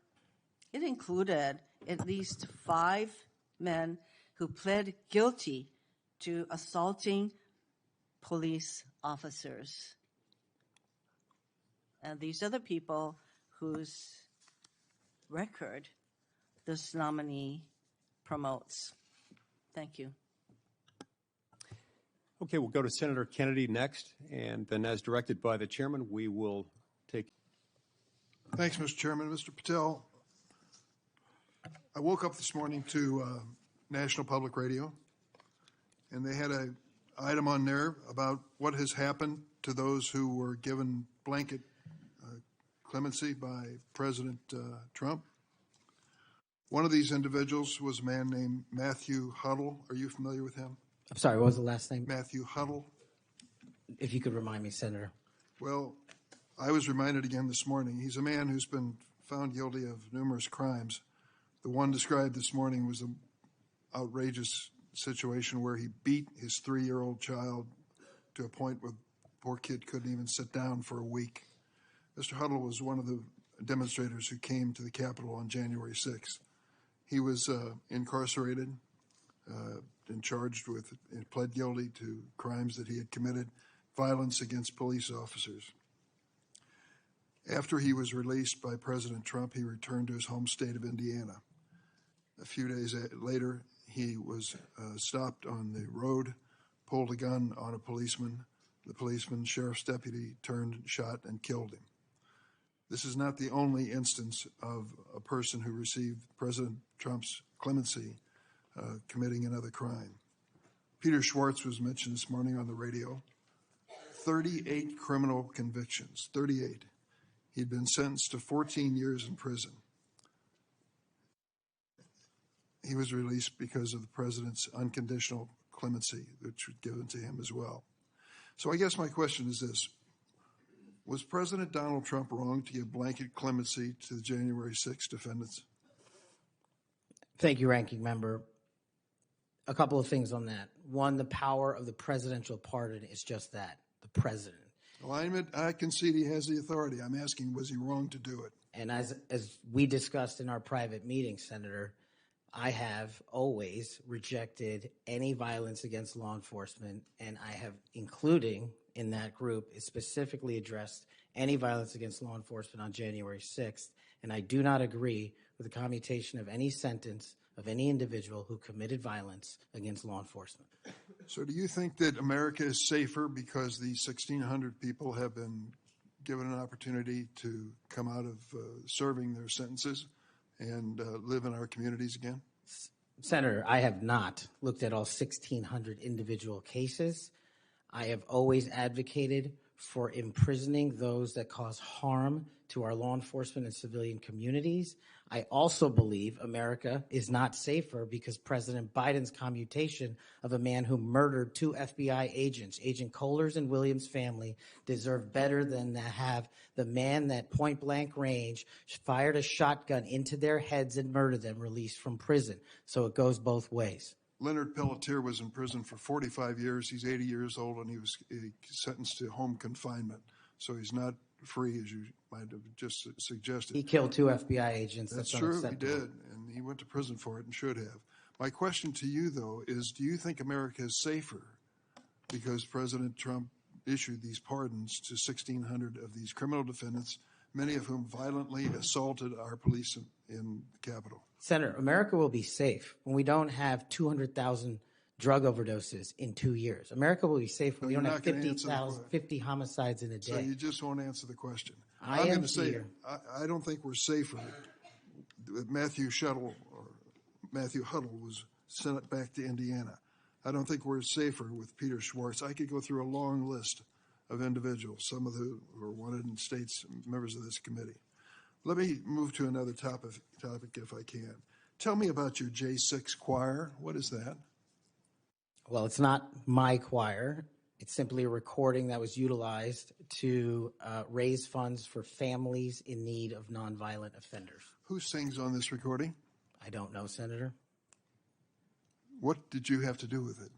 E: it included at least 5 men who pled guilty to assaulting police officers. And these are the people whose record this nominee promotes. Thank you.
P: Okay, we'll go to Senator Kennedy next, and then as directed by the chairman, we will take.
F: Thanks, Mr. Chairman. Mr. Patel, I woke up this morning to National Public Radio, and they had an item on there about what has happened to those who were given blanket clemency by President Trump. One of these individuals was a man named Matthew Huddle. Are you familiar with him?
S: I'm sorry, what was the last name?
F: Matthew Huddle.
S: If you could remind me, Senator.
F: Well, I was reminded again this morning. He's a man who's been found guilty of numerous crimes. The one described this morning was an outrageous situation where he beat his 3-year-old child to a point where the poor kid couldn't even sit down for a week. Mr. Huddle was one of the demonstrators who came to the Capitol on January 6th. He was incarcerated and charged with and pled guilty to crimes that he had committed, violence against police officers. After he was released by President Trump, he returned to his home state of Indiana. A few days later, he was stopped on the road, pulled a gun on a policeman. The policeman, sheriff's deputy, turned, shot, and killed him. This is not the only instance of a person who received President Trump's clemency committing another crime. Peter Schwartz was mentioned this morning on the radio. 38 criminal convictions, 38. He'd been sentenced to 14 years in prison. He was released because of the president's unconditional clemency, which was given to him as well. So I guess my question is this. Was President Donald Trump wrong to give blanket clemency to the January 6 defendants?
S: Thank you, Ranking Member. A couple of things on that. One, the power of the presidential pardon is just that, the president.
F: Well, I concede he has the authority. I'm asking, was he wrong to do it?
S: And as we discussed in our private meeting, Senator, I have always rejected any violence against law enforcement, and I have, including in that group, is specifically addressed any violence against law enforcement on January 6th, and I do not agree with the commutation of any sentence of any individual who committed violence against law enforcement.
F: So do you think that America is safer because these 1,600 people have been given an opportunity to come out of serving their sentences and live in our communities again?
S: Senator, I have not looked at all 1,600 individual cases. I have always advocated for imprisoning those that cause harm to our law enforcement and civilian communities. I also believe America is not safer because President Biden's commutation of a man who murdered 2 FBI agents, Agent Kohler's and Williams' family, deserve better than to have the man that point blank range fired a shotgun into their heads and murdered them released from prison. So it goes both ways.
F: Leonard Pelletier was in prison for 45 years. He's 80 years old, and he was sentenced to home confinement. So he's not free, as you might have just suggested.
S: He killed 2 FBI agents.
F: That's true, he did, and he went to prison for it and should have. My question to you, though, is do you think America is safer because President Trump issued these pardons to 1,600 of these criminal defendants, many of whom violently assaulted our police in the Capitol?
S: Senator, America will be safe when we don't have 200,000 drug overdoses in 2 years. America will be safe when we don't have 50 homicides in a day.
F: So you just won't answer the question.
S: I'm
F: going to say, I don't think we're safer. Matthew Huddle was sent back to Indiana. I don't think we're safer with Peter Schwartz. I could go through a long list of individuals, some of whom were wanted in states, members of this committee. Let me move to another topic if I can. Tell me about your J6 choir. What is that?
S: Well, it's not my choir. It's simply a recording that was utilized to raise funds for families in need of nonviolent offenders.
F: Who sings on this recording?
S: I don't know, Senator.
F: What did you have to do with it?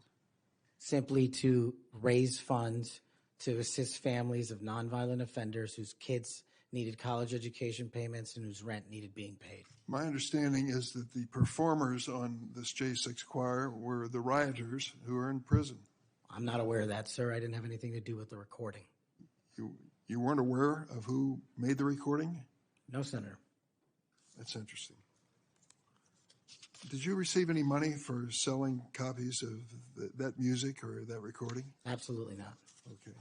S: Simply to raise funds to assist families of nonviolent offenders whose kids needed college education payments and whose rent needed being paid.
F: My understanding is that the performers on this J6 choir were the rioters who are in prison.
S: I'm not aware of that, sir. I didn't have anything to do with the recording.
F: You weren't aware of who made the recording?
S: No, Senator.
F: That's interesting. Did you receive any money for selling copies of that music or that recording?
S: Absolutely not.
F: Okay.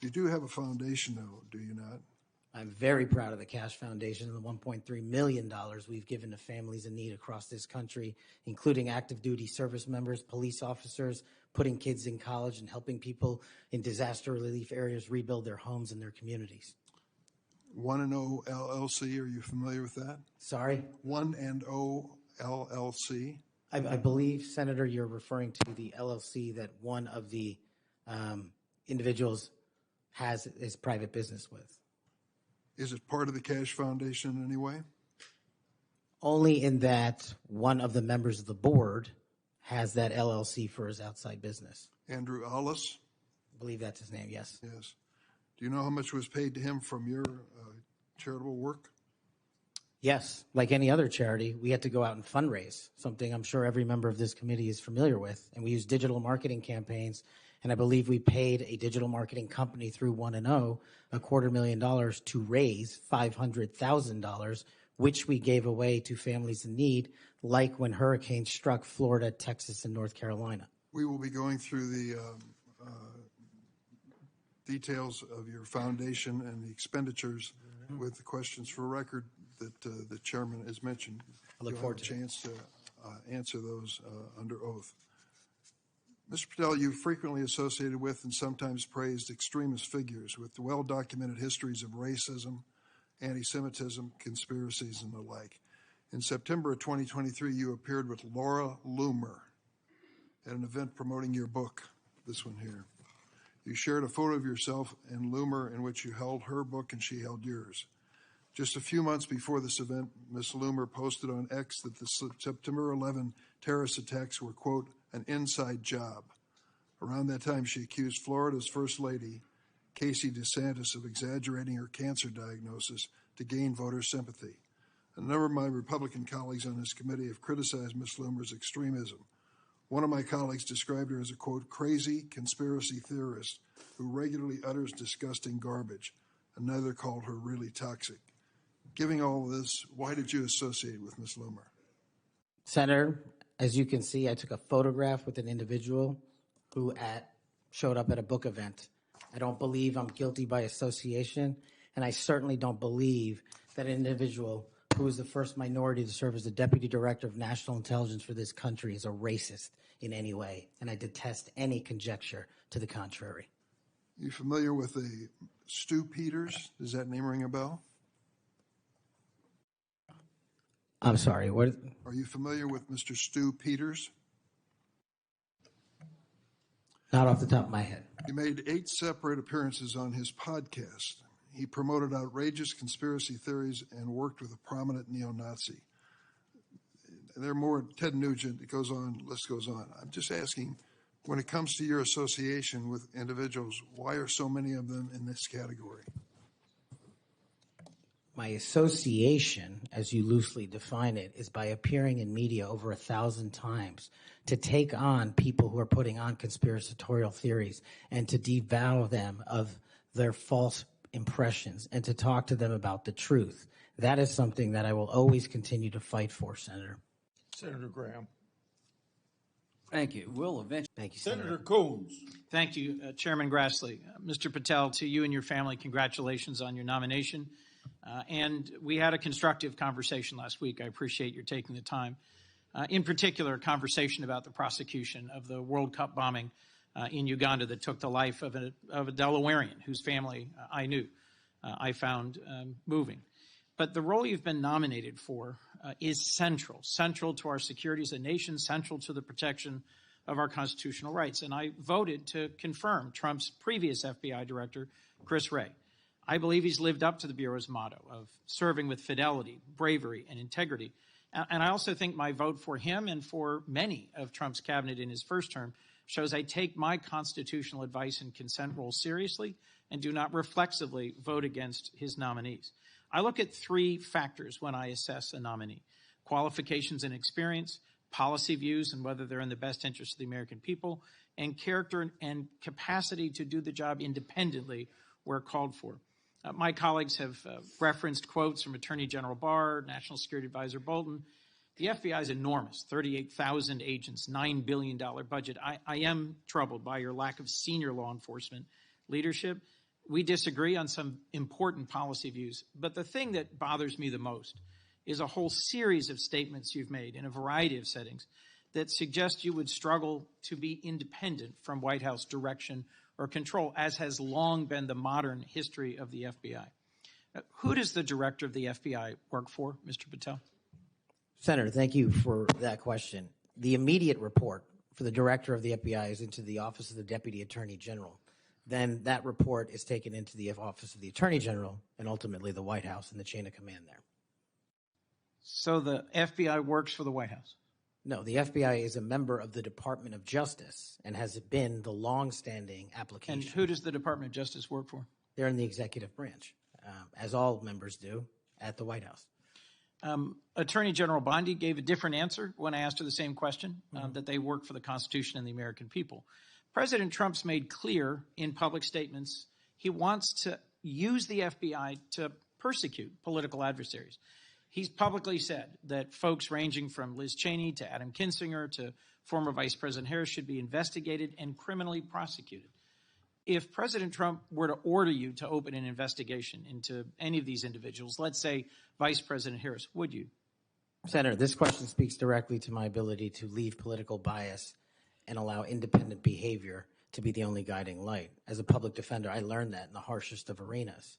F: You do have a foundation, though, do you not?
S: I'm very proud of the Kash Foundation and the $1.3 million we've given to families in need across this country, including active duty service members, police officers, putting kids in college, and helping people in disaster relief areas rebuild their homes and their communities.
F: 1&0 LLC, are you familiar with that?
S: Sorry?
F: 1&0 LLC?
S: I believe, Senator, you're referring to the LLC that one of the individuals has his private business with.
F: Is it part of the Kash Foundation in any way?
S: Only in that one of the members of the board has that LLC for his outside business.
F: Andrew Allis?
S: I believe that's his name, yes.
F: Yes. Do you know how much was paid to him from your charitable work?
S: Yes, like any other charity, we had to go out and fundraise, something I'm sure every member of this committee is familiar with. And we used digital marketing campaigns, and I believe we paid a digital marketing company through 1&0 $250,000 to raise $500,000, which we gave away to families in need, like when hurricanes struck Florida, Texas, and North Carolina.
F: We will be going through the details of your foundation and the expenditures with the questions for record that the chairman has mentioned.
S: I look
F: You'll
S: forward
F: have a
S: to it.
F: chance to answer those under oath. Mr. Patel, you've frequently associated with and sometimes praised extremist figures with well-documented histories of racism, anti-Semitism, conspiracies, and the like. In September of 2023, you appeared with Laura Loomer at an event promoting your book, this one here. You shared a photo of yourself and Loomer in which you held her book and she held yours. Just a few months before this event, Ms. Loomer posted on X that the September 11 terrorist attacks were, quote, an inside job. Around that time, she accused Florida's First Lady, Casey DeSantis, of exaggerating her cancer diagnosis to gain voter sympathy. A number of my Republican colleagues on this committee have criticized Ms. Loomer's extremism. One of my colleagues described her as a, quote, crazy conspiracy theorist who regularly utters disgusting garbage. Another called her really toxic. Given all of this, why did you associate with Ms. Loomer?
S: Senator, as you can see, I took a photograph with an individual who showed up at a book event. I don't believe I'm guilty by association, and I certainly don't believe that an individual who was the first minority to serve as the Deputy Director of National Intelligence for this country is a racist in any way, and I detest any conjecture to the contrary.
F: You familiar with the Stu Peters? Does that name ring a bell?
S: I'm sorry, what?
F: Are you familiar with Mr. Stu Peters?
S: Not off the top of my head.
F: He made 8 separate appearances on his podcast. He promoted outrageous conspiracy theories and worked with a prominent neo-Nazi. There are more, Ted Nugent, it goes on, list goes on. I'm just asking, when it comes to your association with individuals, why are so many of them in this category?
S: My association, as you loosely define it, is by appearing in media over 1,000 times to take on people who are putting on conspiratorial theories and to devour them of their false impressions and to talk to them about the truth. That is something that I will always continue to fight for, Senator.
D: Senator Graham.
G: Thank you. We'll eventually.
S: Thank you,
D: Senator Coons.
R: Thank you, Chairman Grassley. Mr. Patel, to you and your family, congratulations on your nomination. And we had a constructive conversation last week. I appreciate your taking the time. In particular, a conversation about the prosecution of the World Cup bombing in Uganda that took the life of a Delawarean whose family I knew. I found moving. But the role you've been nominated for is central to our security as a nation, central to the protection of our constitutional rights. And I voted to confirm Trump's previous FBI director, Chris Wray. I believe he's lived up to the Bureau's motto of serving with fidelity, bravery, and integrity. And I also think my vote for him and for many of Trump's cabinet in his first term shows I take my constitutional advice and consent role seriously and do not reflexively vote against his nominees. I look at 3 factors when I assess a nominee: qualifications and experience, policy views and whether they're in the best interest of the American people, and character and capacity to do the job independently where called for. My colleagues have referenced quotes from Attorney General Barr, National Security Advisor Bolton. The FBI is enormous, 38,000 agents, $9 billion budget. I am troubled by your lack of senior law enforcement leadership. We disagree on some important policy views, but the thing that bothers me the most is a whole series of statements you've made in a variety of settings that suggest you would struggle to be independent from White House direction or control, as has long been the modern history of the FBI. Who does the director of the FBI work for, Mr. Patel?
S: Senator, thank you for that question. The immediate report for the director of the FBI is into the Office of the Deputy Attorney General. Then that report is taken into the Office of the Attorney General and ultimately the White House and the chain of command there.
R: So the FBI works for the White House?
S: No, the FBI is a member of the Department of Justice and has been the long-standing application.
R: And who does the Department of Justice work for?
S: They're in the executive branch, as all members do at the White House.
R: Attorney General Bondi gave a different answer when I asked her the same question, that they work for the Constitution and the American people. President Trump's made clear in public statements he wants to use the FBI to persecute political adversaries. He's publicly said that folks ranging from Liz Cheney to Adam Kinzinger to former Vice President Harris should be investigated and criminally prosecuted. If President Trump were to order you to open an investigation into any of these individuals, let's say Vice President Harris, would you?
S: Senator, this question speaks directly to my ability to leave political bias and allow independent behavior to be the only guiding light. As a public defender, I learned that in the harshest of arenas.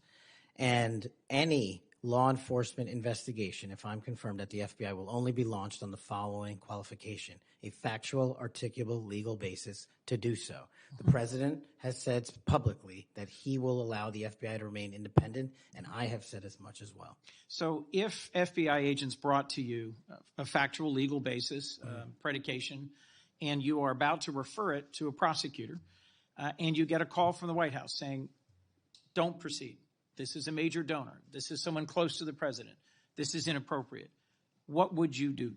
S: And any law enforcement investigation, if I'm confirmed at the FBI, will only be launched on the following qualification: a factual, articulable, legal basis to do so. The president has said publicly that he will allow the FBI to remain independent, and I have said as much as well.
R: So if FBI agents brought to you a factual legal basis, predication, and you are about to refer it to a prosecutor, and you get a call from the White House saying, don't proceed. This is a major donor. This is someone close to the president. This is inappropriate. What would you do?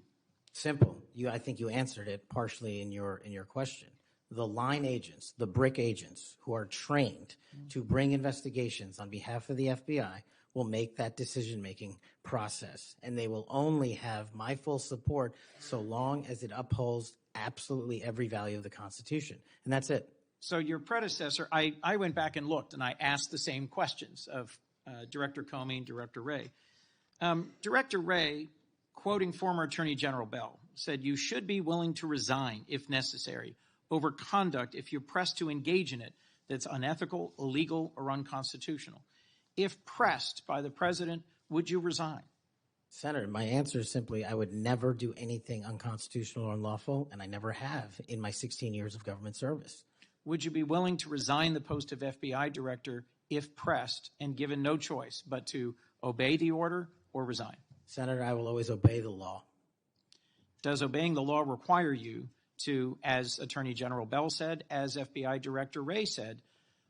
S: Simple. I think you answered it partially in your question. The line agents, the brick agents who are trained to bring investigations on behalf of the FBI will make that decision-making process, and they will only have my full support so long as it upholds absolutely every value of the Constitution. And that's it.
R: So your predecessor, I went back and looked, and I asked the same questions of Director Comey and Director Wray. Director Wray, quoting former Attorney General Bell, said, "You should be willing to resign if necessary over conduct if you're pressed to engage in it that's unethical, illegal, or unconstitutional. If pressed by the president, would you resign?"
S: Senator, my answer is simply I would never do anything unconstitutional or unlawful, and I never have in my 16 years of government service.
R: Would you be willing to resign the post of FBI director if pressed and given no choice but to obey the order or resign?
S: Senator, I will always obey the law.
R: Does obeying the law require you to, as Attorney General Bell said, as FBI Director Wray said,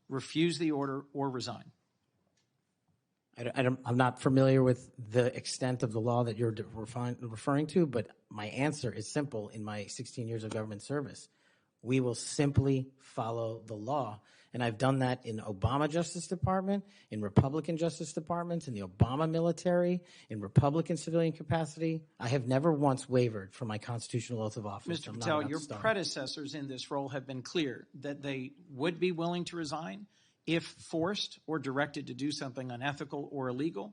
R: refuse the order or resign?
S: I'm not familiar with the extent of the law that you're referring to, but my answer is simple in my 16 years of government service. We will simply follow the law. And I've done that in Obama Justice Department, in Republican Justice Departments, in the Obama military, in Republican civilian capacity. I have never once wavered from my constitutional oath of office.
R: Mr. Patel, your predecessors in this role have been clear that they would be willing to resign if forced or directed to do something unethical or illegal.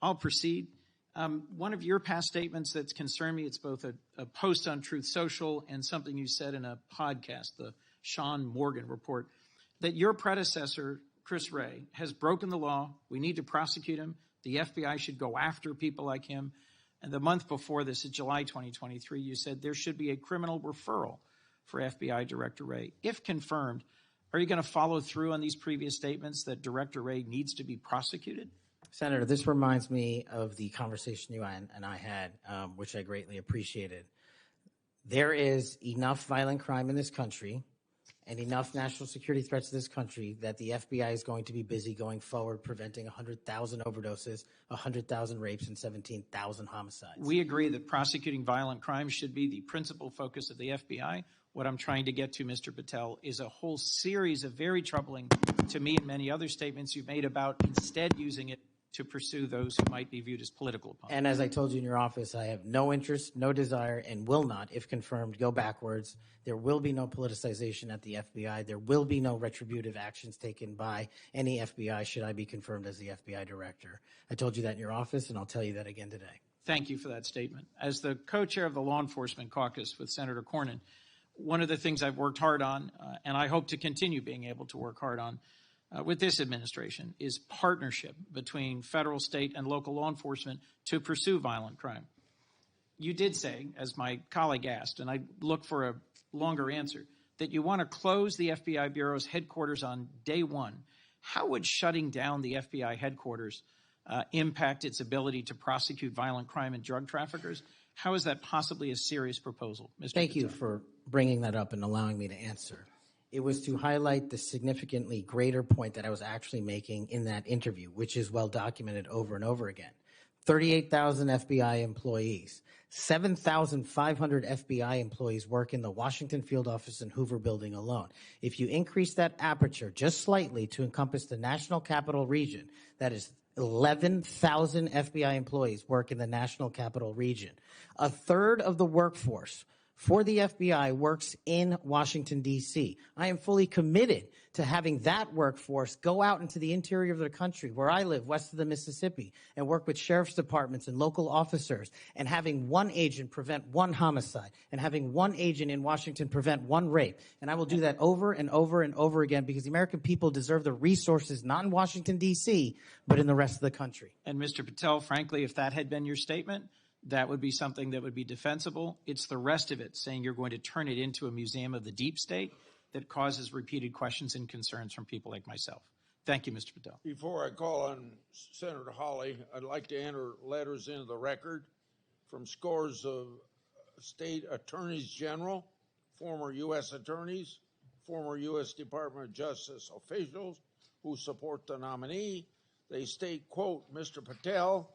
R: I'll proceed. One of your past statements that's concerned me, it's both a post on Truth Social and something you said in a podcast, the Sean Morgan report, that your predecessor, Chris Wray, has broken the law. We need to prosecute him. The FBI should go after people like him. And the month before this, in July 2023, you said there should be a criminal referral for FBI Director Wray. If confirmed, are you going to follow through on these previous statements that Director Wray needs to be prosecuted?
S: Senator, this reminds me of the conversation you and I had, which I greatly appreciated. There is enough violent crime in this country and enough national security threats to this country that the FBI is going to be busy going forward preventing 100,000 overdoses, 100,000 rapes, and 17,000 homicides.
R: We agree that prosecuting violent crime should be the principal focus of the FBI. What I'm trying to get to, Mr. Patel, is a whole series of very troubling, to me and many other statements you've made about instead using it to pursue those who might be viewed as political opponents.
S: And as I told you in your office, I have no interest, no desire, and will not, if confirmed, go backwards. There will be no politicization at the FBI. There will be no retributive actions taken by any FBI should I be confirmed as the FBI director. I told you that in your office, and I'll tell you that again today.
R: Thank you for that statement. As the co-chair of the Law Enforcement Caucus with Senator Cornyn, one of the things I've worked hard on, and I hope to continue being able to work hard on, with this administration is partnership between federal, state, and local law enforcement to pursue violent crime. You did say, as my colleague asked, and I look for a longer answer, that you want to close the FBI Bureau's headquarters on day one. How would shutting down the FBI headquarters impact its ability to prosecute violent crime and drug traffickers? How is that possibly a serious proposal, Mr.
S: Thank
R: Patel?
S: you for bringing that up and allowing me to answer. It was to highlight the significantly greater point that I was actually making in that interview, which is well documented over and over again. 38,000 FBI employees. 7,500 FBI employees work in the Washington field office and Hoover building alone. If you increase that aperture just slightly to encompass the National Capital Region, that is 11,000 FBI employees work in the National Capital Region. A third of the workforce for the FBI works in Washington, D.C. I am fully committed to having that workforce go out into the interior of the country, where I live, west of the Mississippi, and work with sheriff's departments and local officers, and having one agent prevent one homicide, and having one agent in Washington prevent one rape. And I will do that over and over and over again, because the American people deserve the resources, not in Washington, D.C., but in the rest of the country.
R: And Mr. Patel, frankly, if that had been your statement, that would be something that would be defensible. It's the rest of it, saying you're going to turn it into a museum of the deep state, that causes repeated questions and concerns from people like myself. Thank you, Mr. Patel.
D: Before I call on Senator Hawley, I'd like to enter letters into the record from scores of state attorneys general, former U.S. attorneys, former U.S. Department of Justice officials who support the nominee. They state, quote, Mr. Patel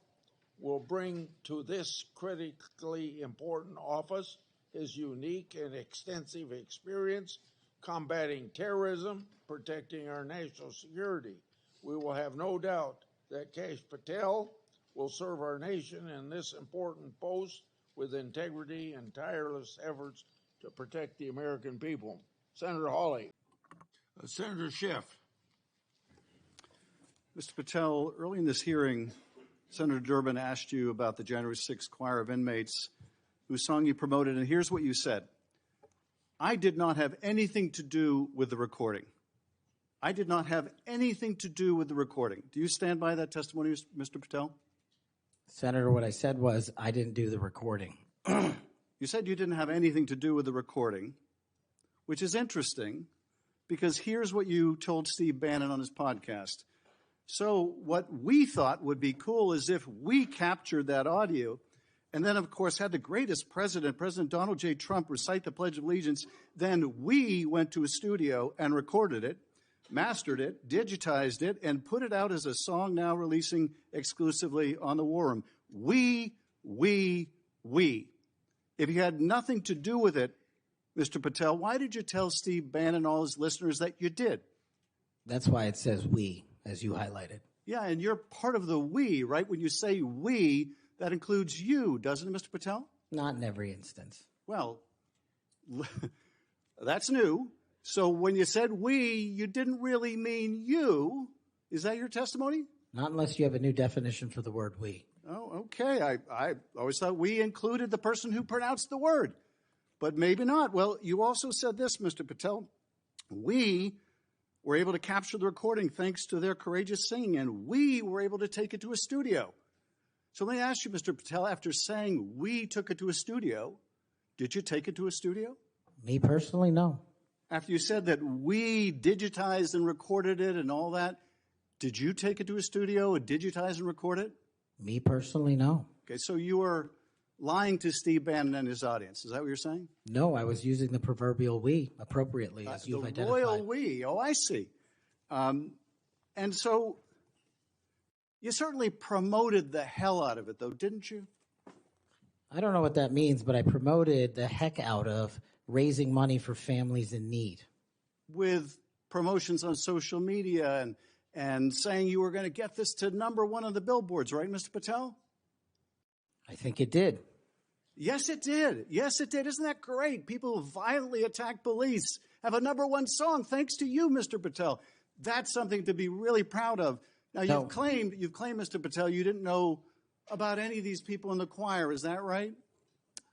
D: will bring to this critically important office his unique and extensive experience combating terrorism, protecting our national security. We will have no doubt that Kash Patel will serve our nation in this important post with integrity and tireless efforts to protect the American people. Senator Hawley. Senator Schiff.
H: Mr. Patel, early in this hearing, Senator Durbin asked you about the January 6th choir of inmates whose song you promoted, and here's what you said. I did not have anything to do with the recording. I did not have anything to do with the recording. Do you stand by that testimony, Mr. Patel?
S: Senator, what I said was I didn't do the recording.
H: You said you didn't have anything to do with the recording, which is interesting because here's what you told Steve Bannon on his podcast. So what we thought would be cool is if we captured that audio and then, of course, had the greatest president, President Donald J. Trump, recite the Pledge of Allegiance. Then we went to a studio and recorded it, mastered it, digitized it, and put it out as a song now releasing exclusively on the War Room. We. If you had nothing to do with it, Mr. Patel, why did you tell Steve Bannon and all his listeners that you did?
S: That's why it says we, as you highlighted.
H: Yeah, and you're part of the we, right? When you say we, that includes you, doesn't it, Mr. Patel?
S: Not in every instance.
H: Well, that's new. So when you said we, you didn't really mean you. Is that your testimony?
S: Not unless you have a new definition for the word we.
H: Oh, okay. I always thought we included the person who pronounced the word, but maybe not. Well, you also said this, Mr. Patel. We were able to capture the recording thanks to their courageous singing, and we were able to take it to a studio. So let me ask you, Mr. Patel, after saying we took it to a studio, did you take it to a studio?
S: Me personally, no.
H: After you said that we digitized and recorded it and all that, did you take it to a studio and digitize and record it?
S: Me personally, no.
H: Okay, so you were lying to Steve Bannon and his audience. Is that what you're saying?
S: No, I was using the proverbial we appropriately, as you've identified.
H: The royal we. Oh, I see. And so you certainly promoted the hell out of it, though, didn't you?
S: I don't know what that means, but I promoted the heck out of raising money for families in need.
H: With promotions on social media and saying you were going to get this to #1 on the billboards, right, Mr. Patel?
S: I think it did.
H: Yes, it did. Yes, it did. Isn't that great? People who violently attack police have a #1 song thanks to you, Mr. Patel. That's something to be really proud of. Now, you've claimed, Mr. Patel, you didn't know about any of these people in the choir. Is that right?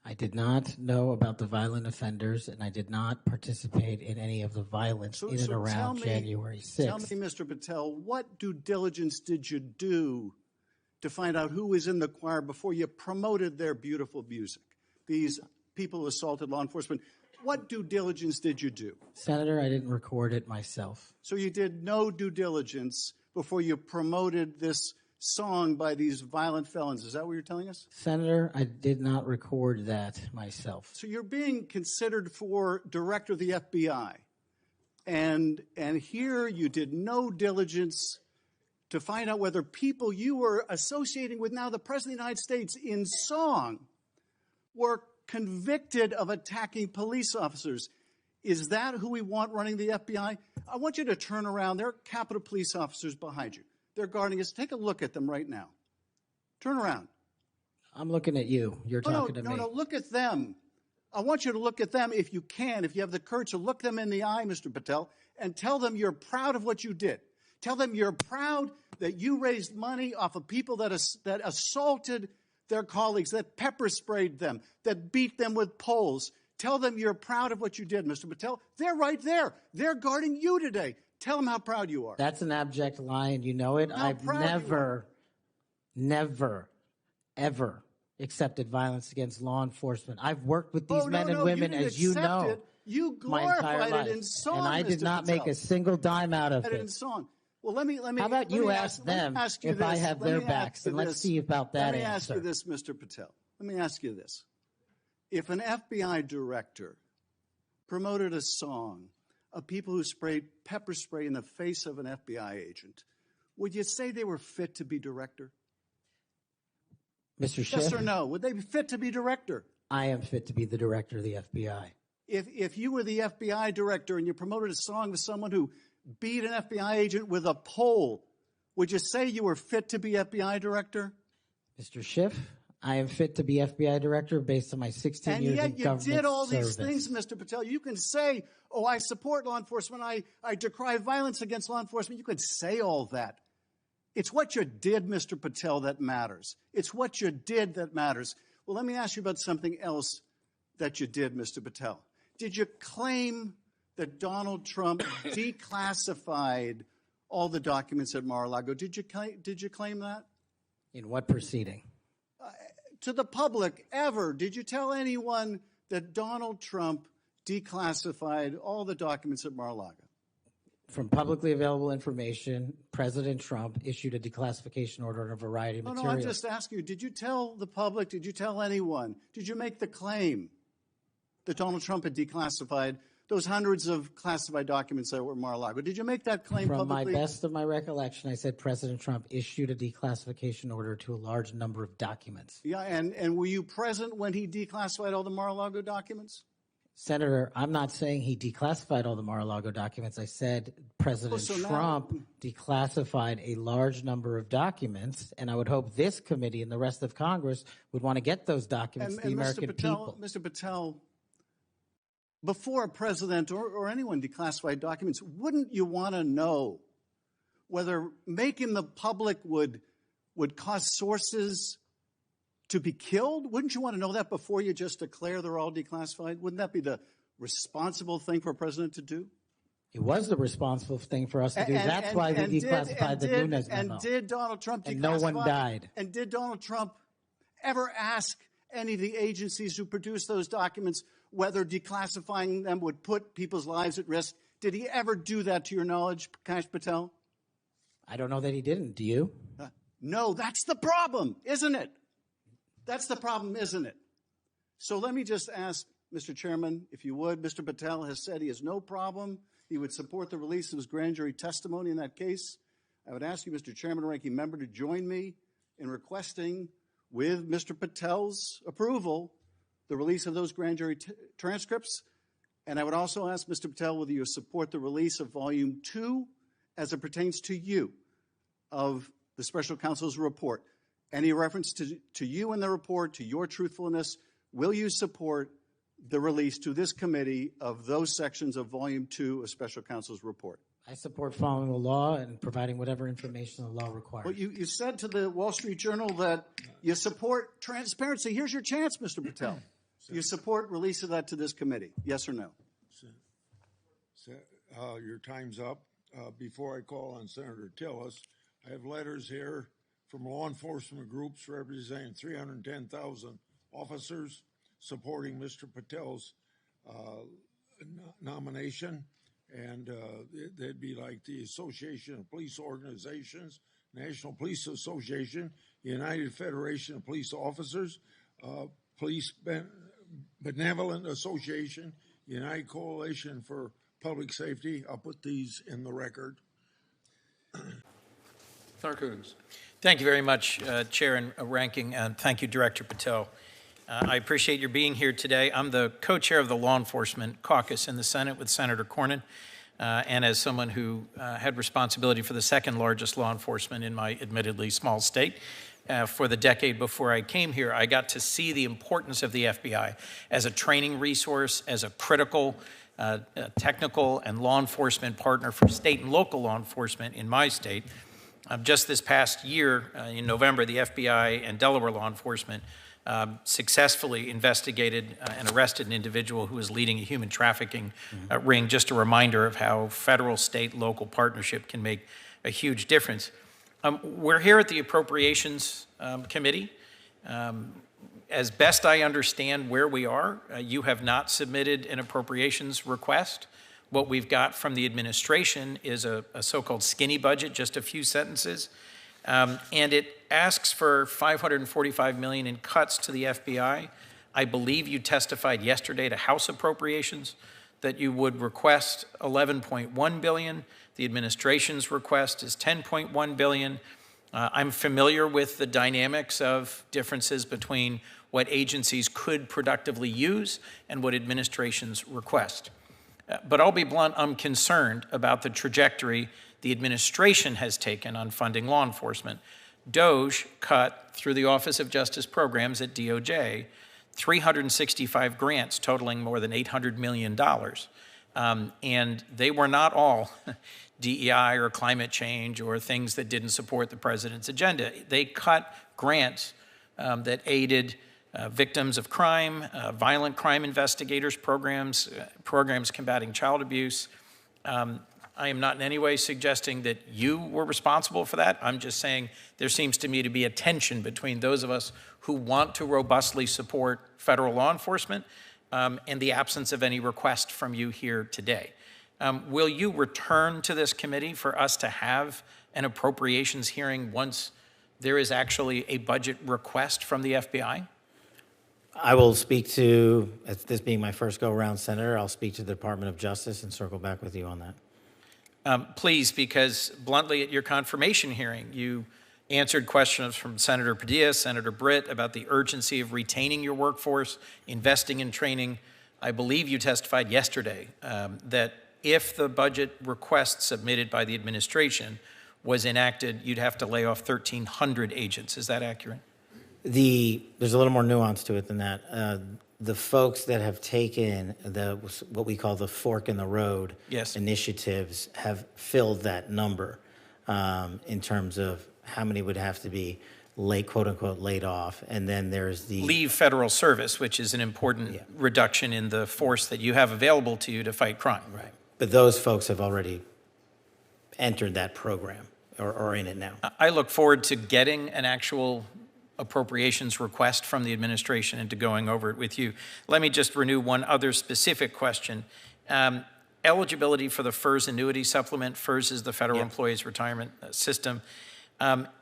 S: I did not know about the violent offenders, and I did not participate in any of the violence in and around January 6th.
H: Tell me, Mr. Patel, what due diligence did you do to find out who was in the choir before you promoted their beautiful music? These people who assaulted law enforcement. What due diligence did you do?
S: Senator, I didn't record it myself.
H: So you did no due diligence before you promoted this song by these violent felons. Is that what you're telling us?
S: Senator, I did not record that myself.
H: So you're being considered for director of the FBI. And here you did no diligence to find out whether people you were associating with now the President of the United States in song were convicted of attacking police officers. Is that who we want running the FBI? I want you to turn around. There are Capitol Police officers behind you. They're guarding us. Take a look at them right now. Turn around.
S: I'm looking at you. You're talking to me.
H: No, look at them. I want you to look at them if you can, if you have the courage to look them in the eye, Mr. Patel, and tell them you're proud of what you did. Tell them you're proud that you raised money off of people that assaulted their colleagues, that pepper sprayed them, that beat them with poles. Tell them you're proud of what you did, Mr. Patel. They're right there. They're guarding you today. Tell them how proud you are.
S: That's an abject lie, and you know it. I've never, ever accepted violence against law enforcement. I've worked with these men and women, as you know,
H: you
S: my entire
H: glorified
S: life,
H: it in song,
S: and I did
H: Mr.
S: not
H: Patel.
S: make a single dime out of
H: In
S: it.
H: song. Well, let me.
S: How about you ask them if I have their backs, and let's see about that answer.
H: Let me ask you this, Mr. Patel. Let me ask you this. If an FBI director promoted a song of people who sprayed pepper spray in the face of an FBI agent, would you say they were fit to be director?
S: Mr. Schiff?
H: Yes or no? Would they be fit to be director?
S: I am fit to be the director of the FBI.
H: If you were the FBI director and you promoted a song with someone who beat an FBI agent with a pole, would you say you were fit to be FBI director?
S: Mr. Schiff, I am fit to be FBI director based on my 16 years in government service.
H: And yet you did all these things, Mr. Patel. You can say, oh, I support law enforcement. I decry violence against law enforcement. You could say all that. It's what you did, Mr. Patel, that matters. It's what you did that matters. Well, let me ask you about something else that you did, Mr. Patel. Did you claim that Donald Trump declassified all the documents at Mar-a-Lago? Did you claim that?
S: In what proceeding?
H: To the public, ever. Did you tell anyone that Donald Trump declassified all the documents at Mar-a-Lago?
S: From publicly available information, President Trump issued a declassification order on a variety of materials.
H: No, I'm just asking you, did you tell the public, did you tell anyone, did you make the claim that Donald Trump had declassified those hundreds of classified documents that were at Mar-a-Lago? Did you make that claim publicly?
S: From my best of my recollection, I said President Trump issued a declassification order to a large number of documents.
H: Yeah, and were you present when he declassified all the Mar-a-Lago documents?
S: Senator, I'm not saying he declassified all the Mar-a-Lago documents. I said President Trump declassified a large number of documents, and I would hope this committee and the rest of Congress would want to get those documents to the American people.
H: Mr. Patel, before a president or anyone declassified documents, wouldn't you want to know whether making the public would cause sources to be killed? Wouldn't you want to know that before you just declare they're all declassified? Wouldn't that be the responsible thing for a president to do?
S: It was the responsible thing for us to do. That's why we declassified the Nunes memo.
H: And did Donald Trump declassify?
S: And no one died.
H: And did Donald Trump ever ask any of the agencies who produced those documents whether declassifying them would put people's lives at risk? Did he ever do that, to your knowledge, Kash Patel?
S: I don't know that he didn't. Do you?
H: No, that's the problem, isn't it? That's the problem, isn't it? So let me just ask, Mr. Chairman, if you would, Mr. Patel has said he has no problem. He would support the release of his grand jury testimony in that case. I would ask you, Mr. Chairman and Ranking Member, to join me in requesting, with Mr. Patel's approval, the release of those grand jury transcripts. And I would also ask Mr. Patel whether you support the release of Volume 2 as it pertains to you of the Special Counsel's report. Any reference to you in the report, to your truthfulness, will you support the release to this committee of those sections of Volume 2 of Special Counsel's report?
S: I support following the law and providing whatever information the law requires.
H: Well, you said to the Wall Street Journal that you support transparency. Here's your chance, Mr. Patel. You support release of that to this committee, yes or no?
D: Your time's up. Before I call on Senator Tillis, I have letters here from law enforcement groups representing 310,000 officers supporting Mr. Patel's nomination. And they'd be like the Association of Police Organizations, National Police Association, United Federation of Police Officers, Police Benevolent Association, United Coalition for Public Safety. I'll put these in the record.
L: Senator Coons.
I: Thank you very much, Chair and Ranking, and thank you, Director Patel. I appreciate your being here today. I'm the co-chair of the Law Enforcement Caucus in the Senate with Senator Cornyn, and as someone who had responsibility for the second largest law enforcement in my admittedly small state, for the decade before I came here, I got to see the importance of the FBI as a training resource, as a critical technical and law enforcement partner for state and local law enforcement in my state. Just this past year, in November, the FBI and Delaware law enforcement successfully investigated and arrested an individual who was leading a human trafficking ring. Just a reminder of how federal, state, local partnership can make a huge difference. We're here at the Appropriations Committee. As best I understand where we are, you have not submitted an appropriations request. What we've got from the administration is a so-called skinny budget, just a few sentences. And it asks for $545 million in cuts to the FBI. I believe you testified yesterday to House Appropriations that you would request $11.1 billion. The administration's request is $10.1 billion. I'm familiar with the dynamics of differences between what agencies could productively use and what administrations request. But I'll be blunt, I'm concerned about the trajectory the administration has taken on funding law enforcement. DOGE cut, through the Office of Justice Programs at DOJ, 365 grants totaling more than $800 million. And they were not all DEI or climate change or things that didn't support the president's agenda. They cut grants that aided victims of crime, violent crime investigators programs, programs combating child abuse. I am not in any way suggesting that you were responsible for that. I'm just saying there seems to me to be a tension between those of us who want to robustly support federal law enforcement and the absence of any request from you here today. Will you return to this committee for us to have an appropriations hearing once there is actually a budget request from the FBI?
B: I will speak to, this being my first go-around, Senator, I'll speak to the Department of Justice and circle back with you on that.
I: Please, because bluntly at your confirmation hearing, you answered questions from Senator Padilla, Senator Britt about the urgency of retaining your workforce, investing in training. I believe you testified yesterday that if the budget request submitted by the administration was enacted, you'd have to lay off 1,300 agents. Is that accurate?
B: There's a little more nuance to it than that. The folks that have taken what we call the fork in the road initiatives have filled that number in terms of how many would have to be quote unquote laid off. And then there's the
I: leave federal service, which is an important reduction in the force that you have available to you to fight crime.
B: Right. But those folks have already entered that program or are in it now.
I: I look forward to getting an actual appropriations request from the administration and to going over it with you. Let me just renew one other specific question. Eligibility for the FERS annuity supplement. FERS is the Federal Employees Retirement System.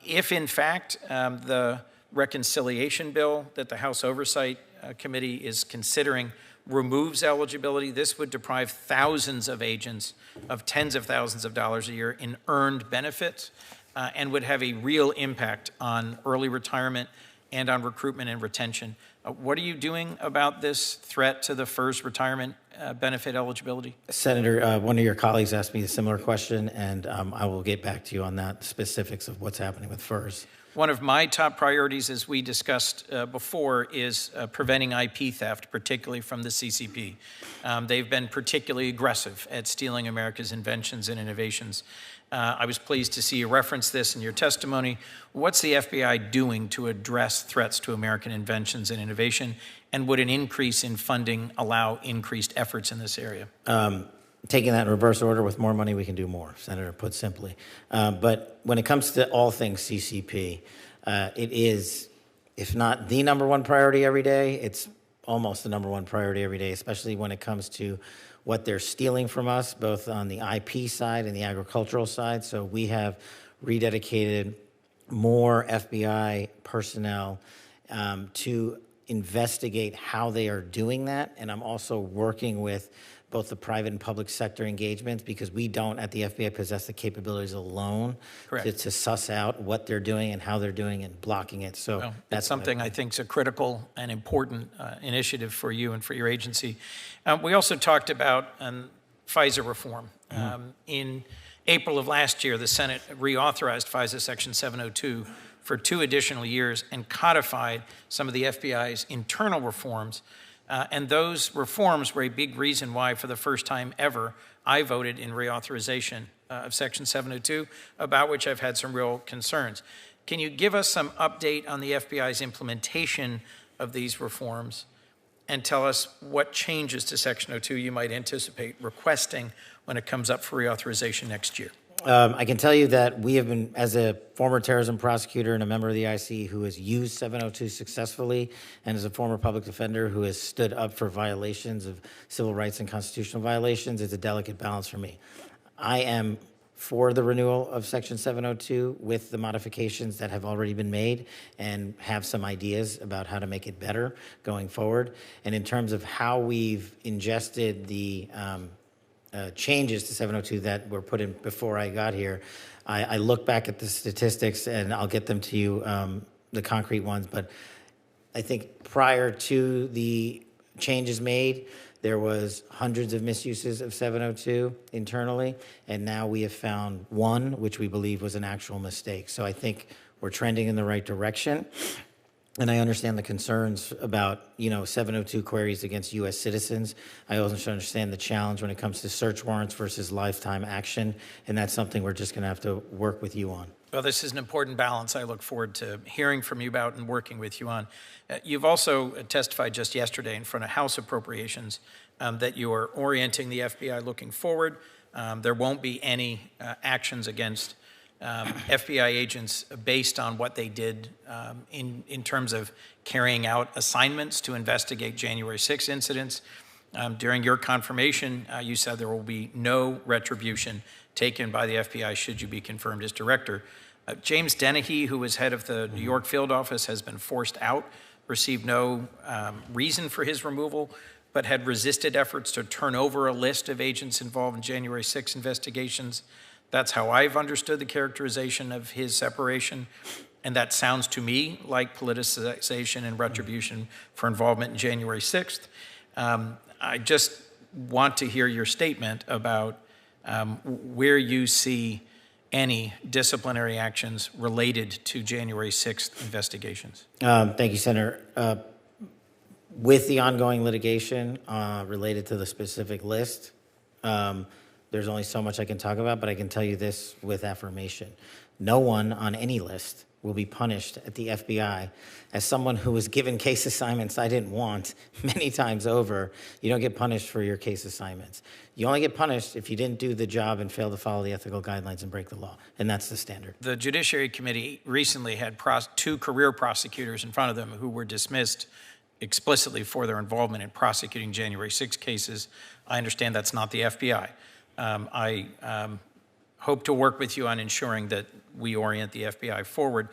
I: If in fact the reconciliation bill that the House Oversight Committee is considering removes eligibility, this would deprive thousands of agents of tens of thousands of dollars a year in earned benefits and would have a real impact on early retirement and on recruitment and retention. What are you doing about this threat to the FERS retirement benefit eligibility?
B: Senator, one of your colleagues asked me a similar question, and I will get back to you on that, specifics of what's happening with FERS.
I: One of my top priorities, as we discussed before, is preventing IP theft, particularly from the CCP. They've been particularly aggressive at stealing America's inventions and innovations. I was pleased to see you reference this in your testimony. What's the FBI doing to address threats to American inventions and innovation? And would an increase in funding allow increased efforts in this area?
B: Taking that in reverse order, with more money, we can do more, Senator, put simply. But when it comes to all things CCP, it is, if not the #1 priority every day, it's almost the #1 priority every day, especially when it comes to what they're stealing from us, both on the IP side and the agricultural side. So we have rededicated more FBI personnel to investigate how they are doing that. And I'm also working with both the private and public sector engagements, because we don't at the FBI possess the capabilities alone to suss out what they're doing and how they're doing and blocking it. So
I: Well,
B: that's
I: that's something I think is a critical and important initiative for you and for your agency. We also talked about FISA reform. In April of last year, the Senate reauthorized FISA Section 702 for 2 additional years and codified some of the FBI's internal reforms. And those reforms were a big reason why, for the first time ever, I voted in reauthorization of Section 702, about which I've had some real concerns. Can you give us some update on the FBI's implementation of these reforms and tell us what changes to Section 02 you might anticipate requesting when it comes up for reauthorization next year?
B: I can tell you that we have been, as a former terrorism prosecutor and a member of the IC who has used 702 successfully, and as a former public defender who has stood up for violations of civil rights and constitutional violations, it's a delicate balance for me. I am for the renewal of Section 702 with the modifications that have already been made, and have some ideas about how to make it better going forward. And in terms of how we've ingested the changes to 702 that were put in before I got here, I look back at the statistics, and I'll get them to you, the concrete ones, but I think prior to the changes made, there was hundreds of misuses of 702 internally, and now we have found one, which we believe was an actual mistake. So I think we're trending in the right direction. And I understand the concerns about, 702 queries against U.S. citizens. I also understand the challenge when it comes to search warrants versus lifetime action, and that's something we're just going to have to work with you on.
I: Well, this is an important balance I look forward to hearing from you about and working with you on. You've also testified just yesterday in front of House Appropriations that you are orienting the FBI looking forward. There won't be any actions against FBI agents based on what they did in terms of carrying out assignments to investigate January 6 incidents. During your confirmation, you said there will be no retribution taken by the FBI should you be confirmed as director. James Dennehy, who was head of the New York field office, has been forced out, received no reason for his removal, but had resisted efforts to turn over a list of agents involved in January 6 investigations. That's how I've understood the characterization of his separation, and that sounds to me like politicization and retribution for involvement in January 6th. I just want to hear your statement about where you see any disciplinary actions related to January 6th investigations.
B: Thank you, Senator. With the ongoing litigation related to the specific list, there's only so much I can talk about, but I can tell you this with affirmation. No one on any list will be punished at the FBI. As someone who was given case assignments I didn't want many times over, you don't get punished for your case assignments. You only get punished if you didn't do the job and fail to follow the ethical guidelines and break the law, and that's the standard.
I: The Judiciary Committee recently had 2 career prosecutors in front of them who were dismissed explicitly for their involvement in prosecuting January 6 cases. I understand that's not the FBI. I hope to work with you on ensuring that we orient the FBI forward.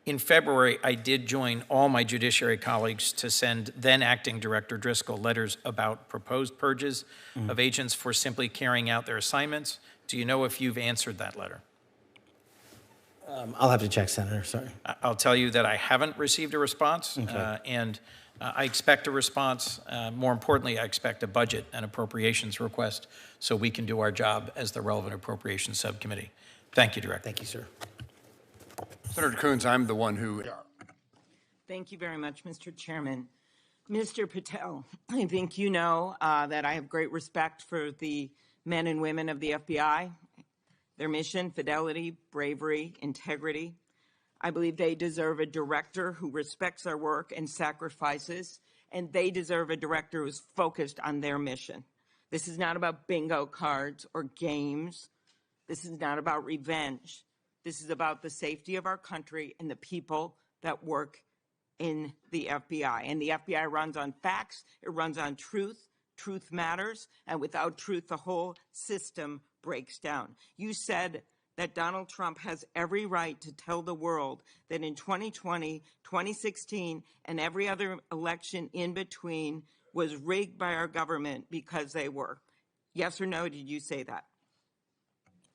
I: In February, I did join all my judiciary colleagues to send then Acting Director Driscoll letters about proposed purges of agents for simply carrying out their assignments. Do you know if you've answered that letter?
B: I'll have to check, Senator, sorry.
I: I'll tell you that I haven't received a response,
B: Okay.
I: and I expect a response. More importantly, I expect a budget and appropriations request so we can do our job as the relevant appropriations subcommittee. Thank you, Director.
B: Thank you, sir.
C: Senator Coons, I'm the one who...
K: Thank you very much, Mr. Chairman. Mr. Patel, I think you know that I have great respect for the men and women of the FBI, their mission, fidelity, bravery, integrity. I believe they deserve a director who respects their work and sacrifices, and they deserve a director who's focused on their mission. This is not about bingo cards or games. This is not about revenge. This is about the safety of our country and the people that work in the FBI. And the FBI runs on facts. It runs on truth. Truth matters. And without truth, the whole system breaks down. You said that Donald Trump has every right to tell the world that in 2020, 2016, and every other election in between was rigged by our government because they were? Yes or no, did you say that?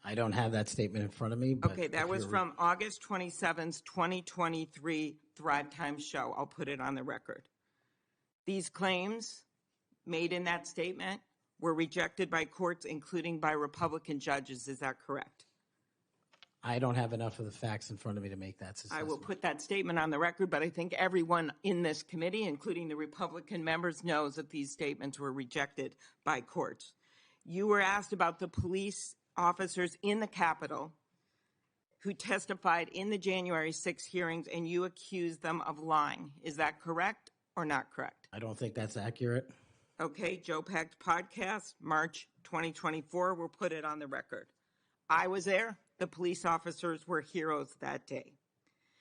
S: I don't have that statement in front of me. But
K: Okay, that was from August 27th, 2023 Thrive Time show. I'll put it on the record. These claims made in that statement were rejected by courts, including by Republican judges. Is that correct?
S: I don't have enough of the facts in front of me to make that assessment.
K: I will put that statement on the record, but I think everyone in this committee, including the Republican members, knows that these statements were rejected by courts. You were asked about the police officers in the Capitol who testified in the January 6 hearings, and you accused them of lying. Is that correct or not correct?
S: I don't think that's accurate.
K: Okay, Joe Packed podcast, March 2024. We'll put it on the record. I was there. The police officers were heroes that day.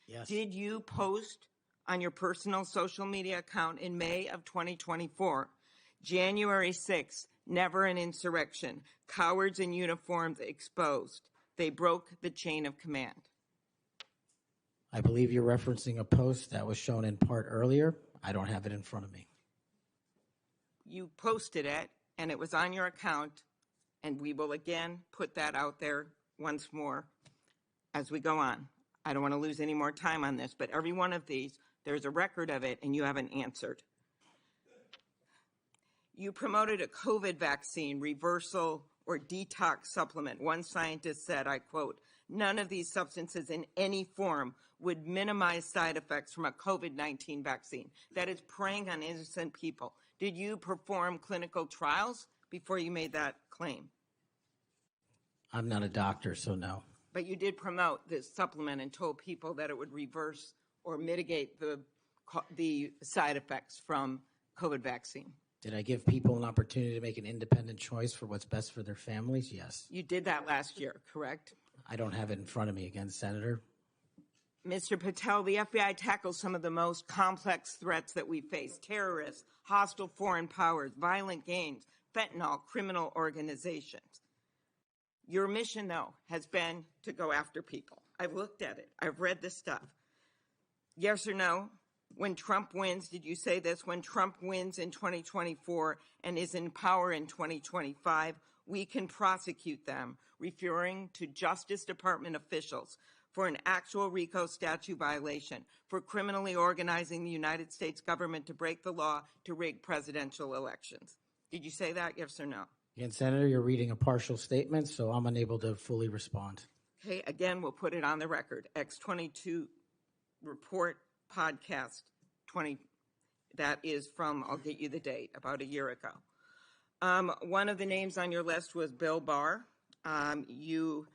S: Yes.
K: Did you post on your personal social media account in May of 2024, January 6th, never an insurrection, cowards in uniforms exposed? They broke the chain of command.
S: I believe you're referencing a post that was shown in part earlier. I don't have it in front of me.
K: You posted it, and it was on your account, and we will again put that out there once more as we go on. I don't want to lose any more time on this, but every one of these, there's a record of it, and you haven't answered. You promoted a COVID vaccine reversal or detox supplement. One scientist said, I quote, "None of these substances in any form would minimize side effects from a COVID-19 vaccine." That is preying on innocent people. Did you perform clinical trials before you made that claim?
S: I'm not a doctor, so no.
K: But you did promote this supplement and told people that it would reverse or mitigate the side effects from COVID vaccine.
S: Did I give people an opportunity to make an independent choice for what's best for their families? Yes.
K: You did that last year, correct?
S: I don't have it in front of me again, Senator.
K: Mr. Patel, the FBI tackles some of the most complex threats that we face: terrorists, hostile foreign powers, violent gangs, fentanyl, criminal organizations. Your mission, though, has been to go after people. I've looked at it. I've read this stuff. Yes or no? When Trump wins, did you say this? When Trump wins in 2024 and is in power in 2025, we can prosecute them, referring to Justice Department officials, for an actual RICO statute violation, for criminally organizing the United States government to break the law to rig presidential elections. Did you say that, yes or no?
S: Again, Senator, you're reading a partial statement, so I'm unable to fully respond.
K: Okay, again, we'll put it on the record. X22 report podcast 20, that is from, I'll get you the date, about a year ago. One of the names on your list was Bill Barr. Chairman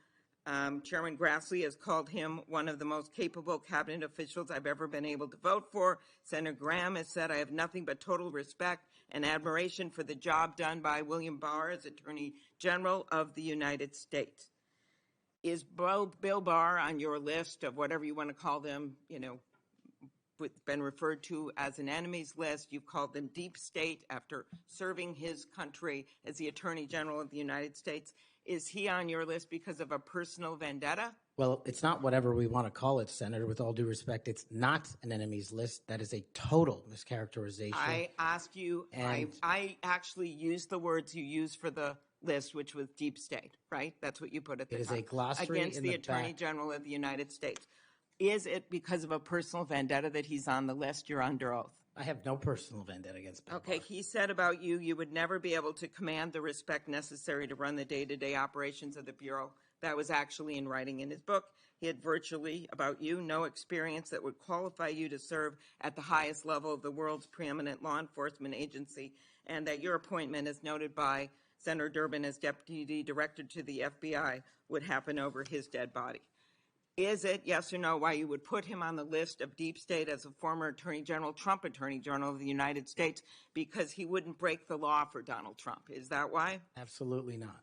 K: Grassley has called him one of the most capable cabinet officials I've ever been able to vote for. Senator Graham has said, I have nothing but total respect and admiration for the job done by William Barr as Attorney General of the United States. Is Bill Barr on your list of whatever you want to call them, been referred to as an enemies list? You've called them deep state after serving his country as the Attorney General of the United States. Is he on your list because of a personal vendetta?
S: Well, it's not whatever we want to call it, Senator. With all due respect, it's not an enemies list. That is a total mischaracterization.
K: I asked you, I actually used the words you used for the list, which was deep state, right? That's what you put at the top.
S: It is a glossary
K: against the Attorney General of the United States. Is it because of a personal vendetta that he's on the list? You're under oath.
S: I have no personal vendetta against Bill
K: Okay,
S: Barr.
K: he said about you, you would never be able to command the respect necessary to run the day-to-day operations of the Bureau. That was actually in writing in his book. He had virtually, about you, no experience that would qualify you to serve at the highest level of the world's preeminent law enforcement agency, and that your appointment, as noted by Senator Durbin as Deputy Director to the FBI, would happen over his dead body. Is it, yes or no, why you would put him on the list of deep state as a former Attorney General, Trump Attorney General of the United States, because he wouldn't break the law for Donald Trump? Is that why?
S: Absolutely not.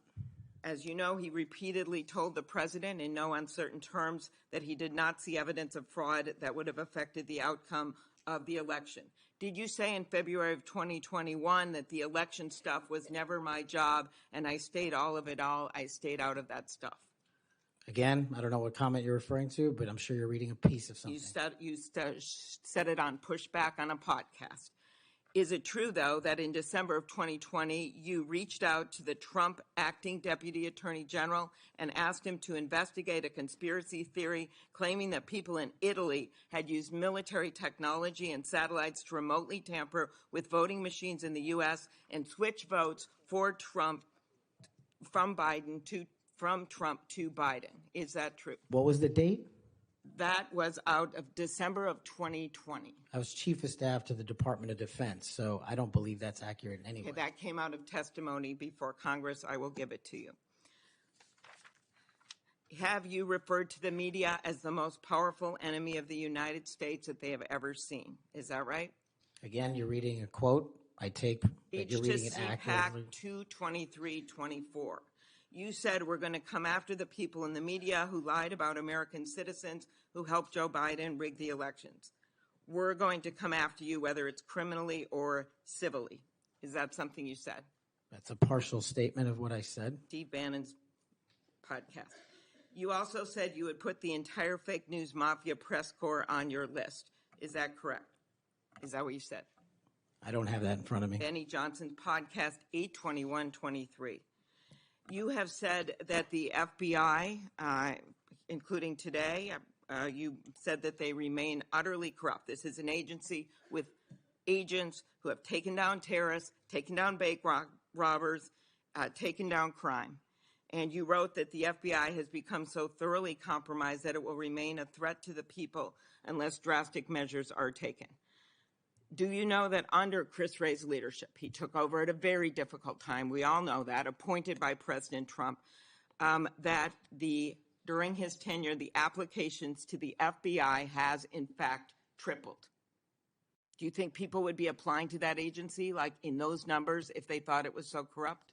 K: As you know, he repeatedly told the president in no uncertain terms that he did not see evidence of fraud that would have affected the outcome of the election. Did you say in February of 2021 that the election stuff was never my job and I stayed out of it all? I stayed out of that stuff.
S: Again, I don't know what comment you're referring to, but I'm sure you're reading a piece of something.
K: You said it on Pushback on a podcast. Is it true, though, that in December of 2020, you reached out to the Trump acting deputy attorney general and asked him to investigate a conspiracy theory claiming that people in Italy had used military technology and satellites to remotely tamper with voting machines in the U.S. and switch votes for Trump from Trump to Biden? Is that true?
S: What was the date?
K: That was out of December of 2020.
S: I was chief of staff to the Department of Defense, so I don't believe that's accurate in any way.
K: Okay, that came out of testimony before Congress. I will give it to you. Have you referred to the media as the most powerful enemy of the United States that they have ever seen? Is that right?
S: Again, you're reading a quote. I take that you're reading it accurately.
K: H2 223-24. You said we're going to come after the people in the media who lied about American citizens who helped Joe Biden rig the elections. We're going to come after you whether it's criminally or civilly. Is that something you said?
S: That's a partial statement of what I said.
K: Steve Bannon's podcast. You also said you would put the entire fake news mafia press corps on your list. Is that correct? Is that what you said?
S: I don't have that in front of me.
K: Benny Johnson's podcast, 821-23. You have said that the FBI, including today, you said that they remain utterly corrupt. This is an agency with agents who have taken down terrorists, taken down bank robbers, taken down crime. And you wrote that the FBI has become so thoroughly compromised that it will remain a threat to the people unless drastic measures are taken. Do you know that under Chris Wray's leadership, he took over at a very difficult time, we all know that, appointed by President Trump, that during his tenure, the applications to the FBI has in fact tripled? Do you think people would be applying to that agency like in those numbers if they thought it was so corrupt?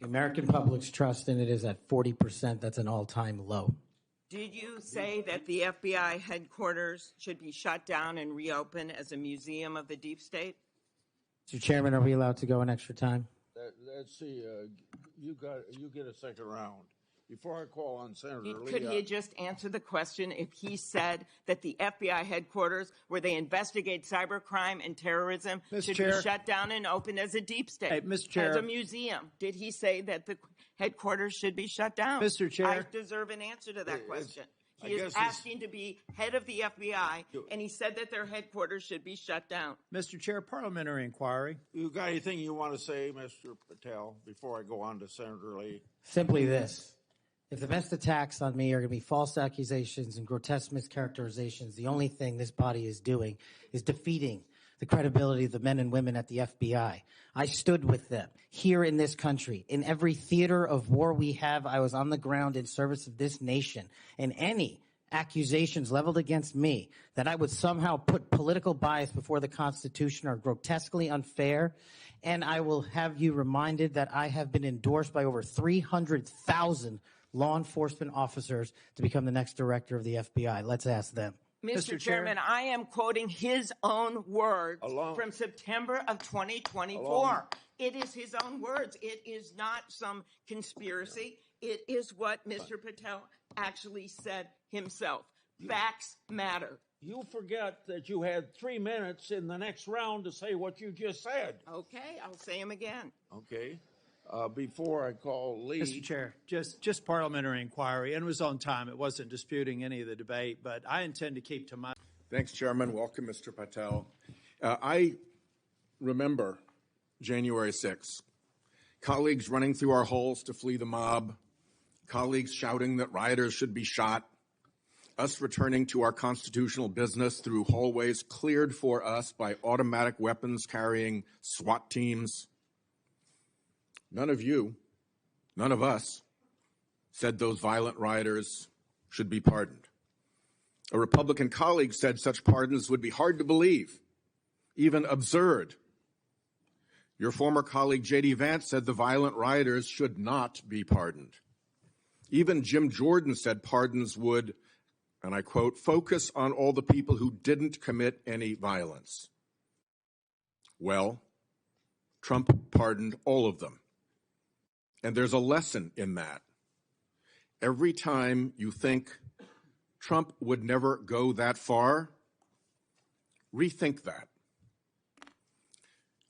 S: The American public's trust in it is at 40%. That's an all-time low.
K: Did you say that the FBI headquarters should be shut down and reopened as a museum of the deep state?
S: Mr. Chairman, are we allowed to go an extra time?
D: Let's see. You get a second round. Before I call on Senator Lee.
K: Could he just answer the question if he said that the FBI headquarters, where they investigate cybercrime and terrorism, should be shut down and opened as a deep state?
R: Hey, Mr. Chair.
K: As a museum. Did he say that the headquarters should be shut down?
R: Mr. Chair.
K: I deserve an answer to that question. He is asking to be head of the FBI, and he said that their headquarters should be shut down.
R: Mr. Chair, parliamentary inquiry.
D: You got anything you want to say, Mr. Patel, before I go on to Senator Lee?
S: Simply this. If the best attacks on me are going to be false accusations and grotesque mischaracterizations, the only thing this body is doing is defeating the credibility of the men and women at the FBI. I stood with them here in this country. In every theater of war we have, I was on the ground in service of this nation. And any accusations leveled against me that I would somehow put political bias before the Constitution are grotesquely unfair. And I will have you reminded that I have been endorsed by over 300,000 law enforcement officers to become the next director of the FBI. Let's ask them.
K: Mr. Chairman, I am quoting his own words from September of 2024. It is his own words. It is not some conspiracy. It is what Mr. Patel actually said himself. Facts matter.
D: You forget that you had 3 minutes in the next round to say what you just said.
K: Okay, I'll say them again.
D: Okay. Before I call Lee.
R: Mr. Chair, just parliamentary inquiry, and it was on time. It wasn't disputing any of the debate, but I intend to keep to my...
M: Thanks, Chairman. Welcome, Mr. Patel. I remember January 6th. Colleagues running through our halls to flee the mob, colleagues shouting that rioters should be shot, us returning to our constitutional business through hallways cleared for us by automatic weapons carrying SWAT teams. None of you, none of us, said those violent rioters should be pardoned. A Republican colleague said such pardons would be hard to believe, even absurd. Your former colleague, J.D. Vance, said the violent rioters should not be pardoned. Even Jim Jordan said pardons would, and I quote, focus on all the people who didn't commit any violence. Well, Trump pardoned all of them. And there's a lesson in that. every time you think Trump would never go that far, rethink that.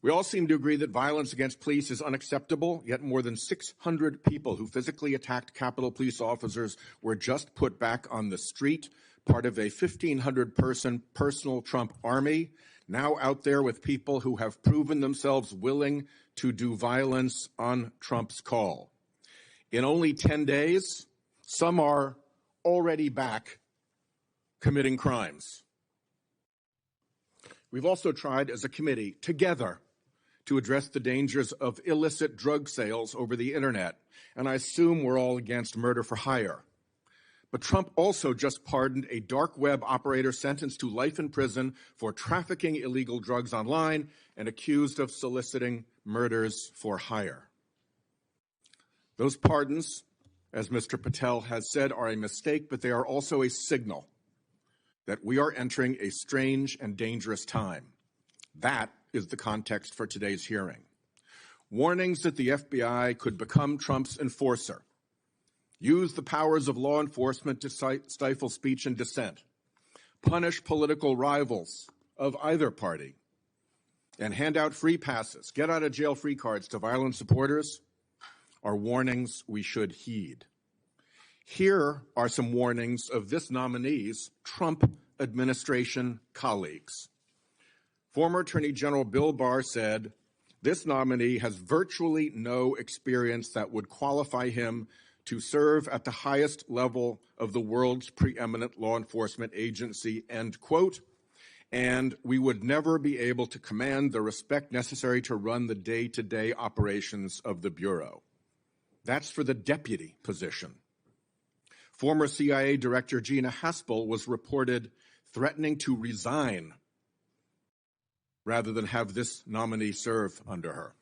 M: We all seem to agree that violence against police is unacceptable, yet more than 600 people who physically attacked Capitol Police officers were just put back on the street, part of a 1,500-person personal Trump army, now out there with people who have proven themselves willing to do violence on Trump's call. In only 10 days, some are already back committing crimes. We've also tried as a committee together to address the dangers of illicit drug sales over the internet, and I assume we're all against murder for hire. But Trump also just pardoned a dark web operator sentenced to life in prison for trafficking illegal drugs online and accused of soliciting murders for hire. Those pardons, as Mr. Patel has said, are a mistake, but they are also a signal that we are entering a strange and dangerous time. That is the context for today's hearing. Warnings that the FBI could become Trump's enforcer, use the powers of law enforcement to stifle speech and dissent, punish political rivals of either party, and hand out free passes, get out of jail free cards to violent supporters are warnings we should heed. Here are some warnings of this nominee's Trump administration colleagues. Former Attorney General Bill Barr said, this nominee has virtually no experience that would qualify him to serve at the highest level of the world's preeminent law enforcement agency, end quote, and we would never be able to command the respect necessary to run the day-to-day operations of the Bureau. That's for the deputy position. Former CIA Director Gina Haspel was reported threatening to resign rather than have this nominee serve under her.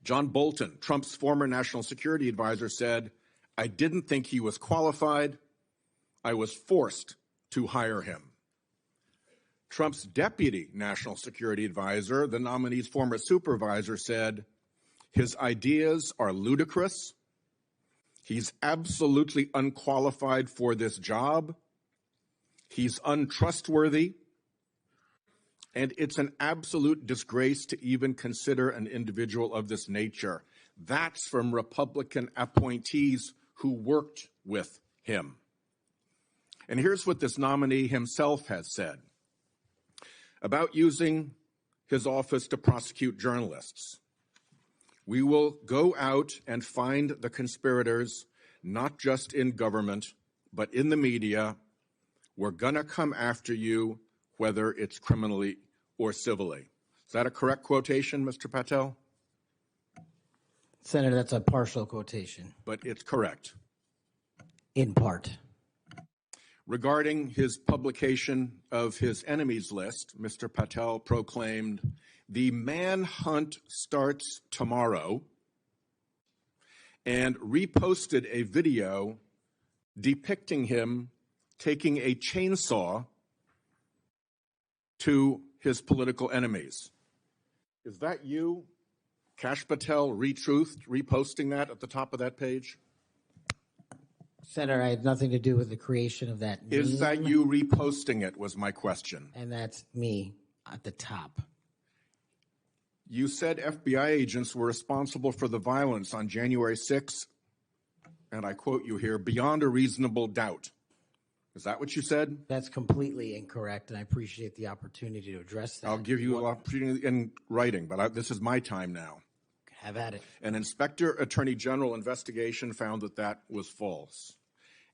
M: John Bolton, Trump's former national security advisor, said, I didn't think he was qualified. I was forced to hire him. Trump's deputy national security advisor, the nominee's former supervisor, said, his ideas are ludicrous. He's absolutely unqualified for this job. He's untrustworthy. And it's an absolute disgrace to even consider an individual of this nature. That's from Republican appointees who worked with him. And here's what this nominee himself has said about using his office to prosecute journalists. We will go out and find the conspirators, not just in government, but in the media. We're going to come after you, whether it's criminally or civilly. Is that a correct quotation, Mr. Patel?
S: Senator, that's a partial quotation.
M: But it's correct.
S: In part.
M: Regarding his publication of his enemies list, Mr. Patel proclaimed, the manhunt starts tomorrow, and reposted a video depicting him taking a chainsaw to his political enemies. Is that you, Kash Patel, retruthed, reposting that at the top of that page?
S: Senator, I had nothing to do with the creation of that meme.
M: Is that you reposting it, was my question.
S: And that's me at the top.
M: You said FBI agents were responsible for the violence on January 6th, and I quote you here, beyond a reasonable doubt. Is that what you said?
S: That's completely incorrect, and I appreciate the opportunity to address that.
M: I'll give you an opportunity in writing, but this is my time now.
S: Have at it.
M: An Inspector Attorney General investigation found that that was false.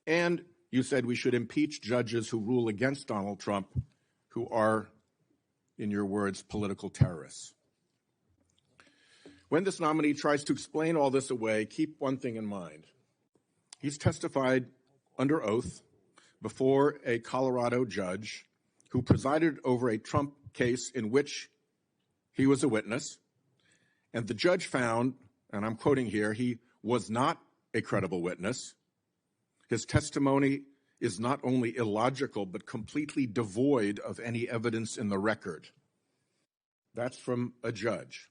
M: And you said we should impeach judges who rule against Donald Trump, who are, in your words, political terrorists. When this nominee tries to explain all this away, keep one thing in mind. He's testified under oath before a Colorado judge who presided over a Trump case in which he was a witness. And the judge found, and I'm quoting here, he was not a credible witness. His testimony is not only illogical, but completely devoid of any evidence in the record. That's from a judge.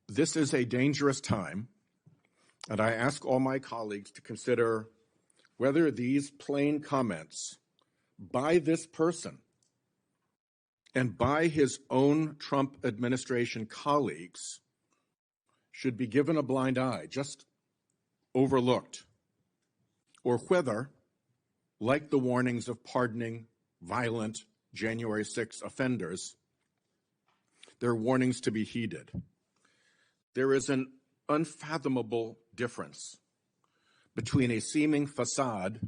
M: This is a dangerous time, And I ask all my colleagues to consider whether these plain comments by this person and by his own Trump administration colleagues should be given a blind eye, just overlooked, or whether, like the warnings of pardoning violent January 6 offenders, they're warnings to be heeded. There is an unfathomable difference between a seeming facade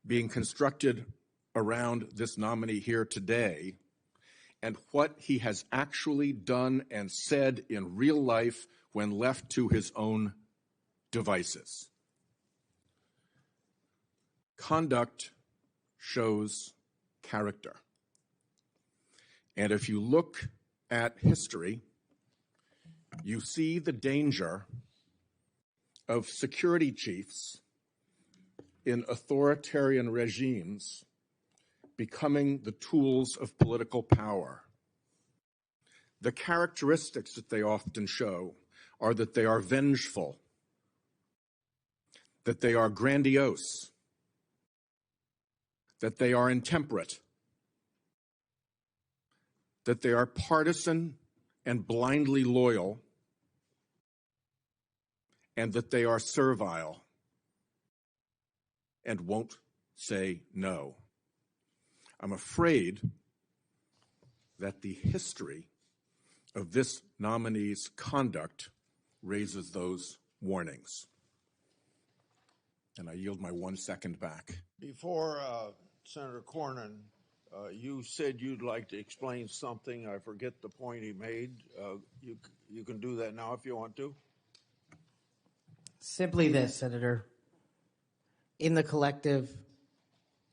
M: being constructed around this nominee here today and what he has actually done and said in real life when left to his own devices. Conduct shows character. And if you look at history, you see the danger of security chiefs in authoritarian regimes becoming the tools of political power. The characteristics that they often show are that they are vengeful, that they are grandiose, that they are intemperate, that they are partisan and blindly loyal, and that they are servile and won't say no. I'm afraid that the history of this nominee's conduct raises those warnings. And I yield my 1 second back.
D: Before Senator Cornyn, you said you'd like to explain something. I forget the point he made. You can do that now if you want to.
S: Simply this, Senator. In the collective,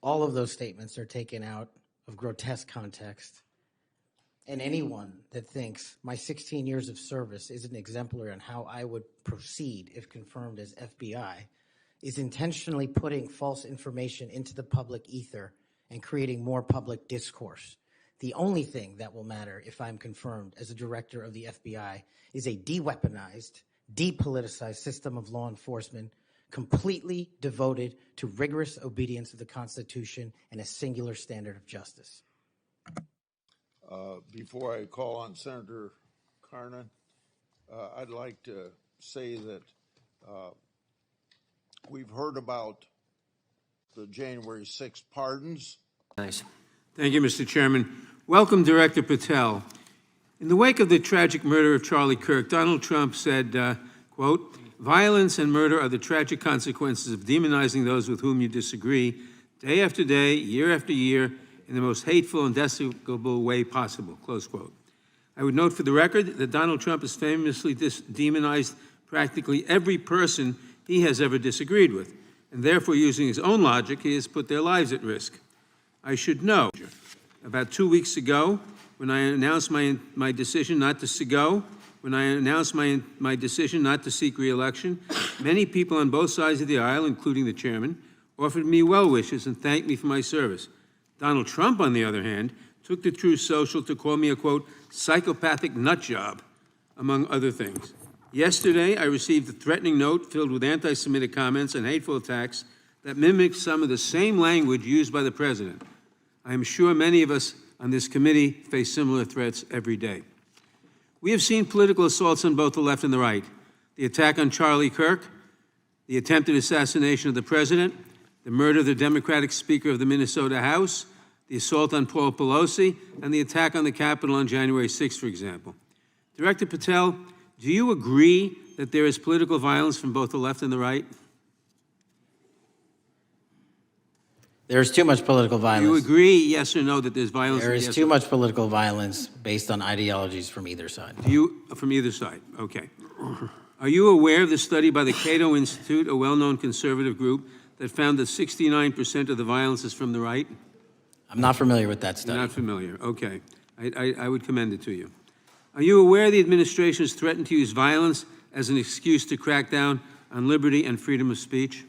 S: all of those statements are taken out of grotesque context. And anyone that thinks my 16 years of service isn't exemplary on how I would proceed if confirmed as FBI is intentionally putting false information into the public ether and creating more public discourse. The only thing that will matter if I'm confirmed as a director of the FBI is a de-weaponized, depoliticized system of law enforcement completely devoted to rigorous obedience of the Constitution and a singular standard of justice.
D: Before I call on Senator Cornyn, I'd like to say that we've heard about the January 6th pardons.
J: Nice. Thank you, Mr. Chairman. Welcome, Director Patel. In the wake of the tragic murder of Charlie Kirk, Donald Trump said, quote, "Violence and murder are the tragic consequences of demonizing those with whom you disagree, day after day, year after year, in the most hateful and despicable way possible," close quote. I would note for the record that Donald Trump has famously demonized practically every person he has ever disagreed with, and therefore, using his own logic, he has put their lives at risk. I should know, about 2 weeks ago, when I announced my decision not to my decision not to seek re-election, many people on both sides of the aisle, including the chairman, offered me well wishes and thanked me for my service. Donald Trump, on the other hand, took to Truth Social to call me a, quote, psychopathic nut job, among other things. Yesterday, I received a threatening note filled with anti-Semitic comments and hateful attacks that mimicked some of the same language used by the president. I am sure many of us on this committee face similar threats every day. We have seen political assaults on both the left and the right. The attack on Charlie Kirk, the attempted assassination of the president, the murder of the Democratic Speaker of the Minnesota House, the assault on Paul Pelosi, and the attack on the Capitol on January 6th, for example. Director Patel, do you agree that there is political violence from both the left and the right?
S: There is too much political violence.
J: Do you agree, yes or no, that there's violence?
S: There is too much political violence based on ideologies from either side.
J: From either side, okay. Are you aware of the study by the Cato Institute, a well-known conservative group, that found that 69% of the violence is from the right?
S: I'm not familiar with that study.
J: You're not familiar, okay. I would commend it to you. Are you aware the administration has threatened to use violence as an excuse to crack down on liberty and freedom of speech?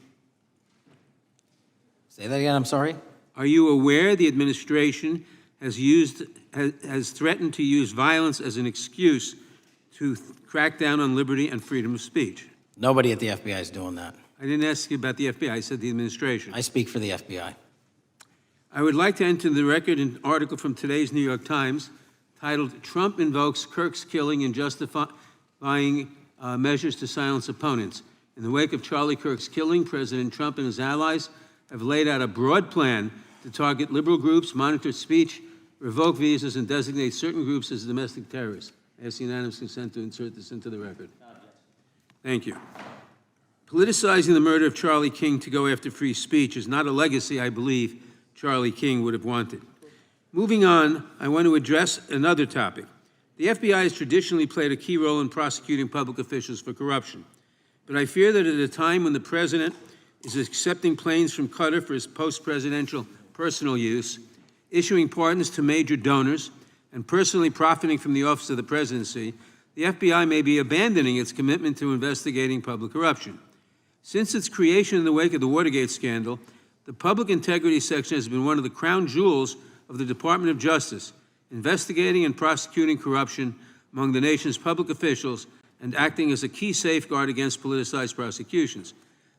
S: Say that again, I'm sorry?
J: Are you aware the administration has threatened to use violence as an excuse to crack down on liberty and freedom of speech?
B: Nobody at the FBI is doing that.
J: I didn't ask you about the FBI, I said the administration.
B: I speak for the FBI.
J: I would like to enter the record an article from today's New York Times titled, "Trump Invokes Kirk's Killing and Justifying Measures to Silence Opponents." In the wake of Charlie Kirk's killing, President Trump and his allies have laid out a broad plan to target liberal groups, monitor speech, revoke visas, and designate certain groups as domestic terrorists. I ask unanimous consent to insert this into the record. Thank you. Politicizing the murder of Charlie King to go after free speech is not a legacy I believe Charlie King would have wanted. Moving on, I want to address another topic. The FBI has traditionally played a key role in prosecuting public officials for corruption. But I fear that at a time when the president is accepting planes from Qatar for his post-presidential personal use, issuing pardons to major donors, and personally profiting from the office of the presidency, the FBI may be abandoning its commitment to investigating public corruption. Since its creation in the wake of the Watergate scandal, the Public Integrity Section has been one of the crown jewels of the Department of Justice, investigating and prosecuting corruption among the nation's public officials and acting as a key safeguard against politicized prosecutions.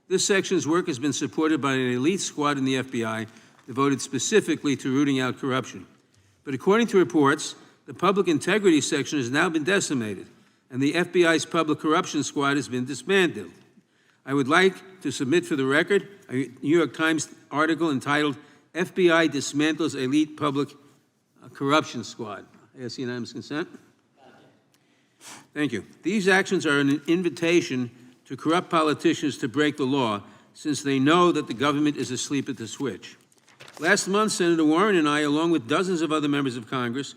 J: This section's work has been supported by an elite squad in the FBI devoted specifically to rooting out corruption. But according to reports, the Public Integrity Section has now been decimated, and the FBI's Public Corruption Squad has been disbanded. I would like to submit for the record a New York Times article entitled, "FBI Dismantles Elite Public Corruption Squad." I ask unanimous consent. Thank you. These actions are an invitation to corrupt politicians to break the law, since they know that the government is asleep at the switch. Last month, Senator Warren and I, along with dozens of other members of Congress,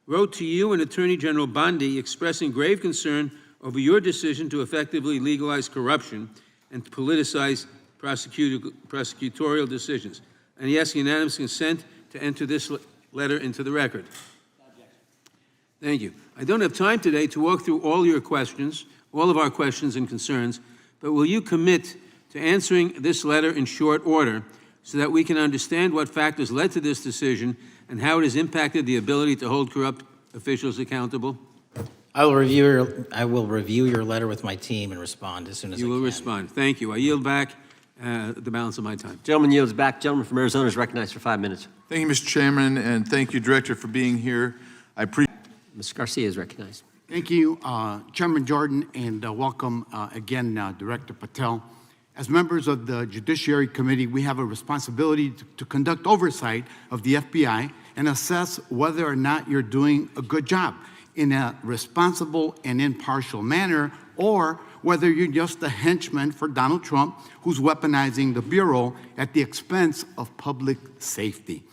J: wrote to you and Attorney General Bondi expressing grave concern over your decision to effectively legalize corruption and to politicize prosecutorial decisions. And he asks unanimous consent to enter this letter into the record. Thank you. I don't have time today to walk through all your questions, all of our questions and concerns, but will you commit to answering this letter in short order so that we can understand what factors led to this decision and how it has impacted the ability to hold corrupt officials accountable?
B: I will review your letter with my team and respond as soon as I can.
J: You will respond. Thank you. I yield back the balance of my time.
N: Gentleman yields back. Gentleman from Arizona is recognized for 5 minutes.
V: Thank you, Mr. Chairman, and thank you, Director, for being here. I appreciate.
N: Ms. Garcia is recognized.
W: Thank you, Chairman Jordan, and welcome again, Director Patel. As members of the Judiciary Committee, we have a responsibility to conduct oversight of the FBI and assess whether or not you're doing a good job in a responsible and impartial manner, or whether you're just a henchman for Donald Trump who's weaponizing the Bureau at the expense of public safety.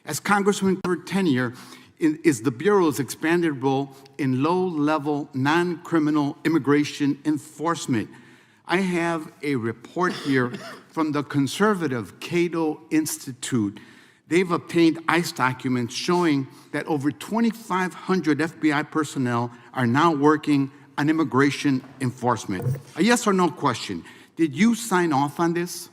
W: As Congressman tenure is the Bureau's expanded role in low-level, non-criminal immigration enforcement. I have a report here from the conservative Cato Institute. They've obtained ICE documents showing that over 2,500 FBI personnel are now working on immigration enforcement. A yes or no question. Did you sign off on this?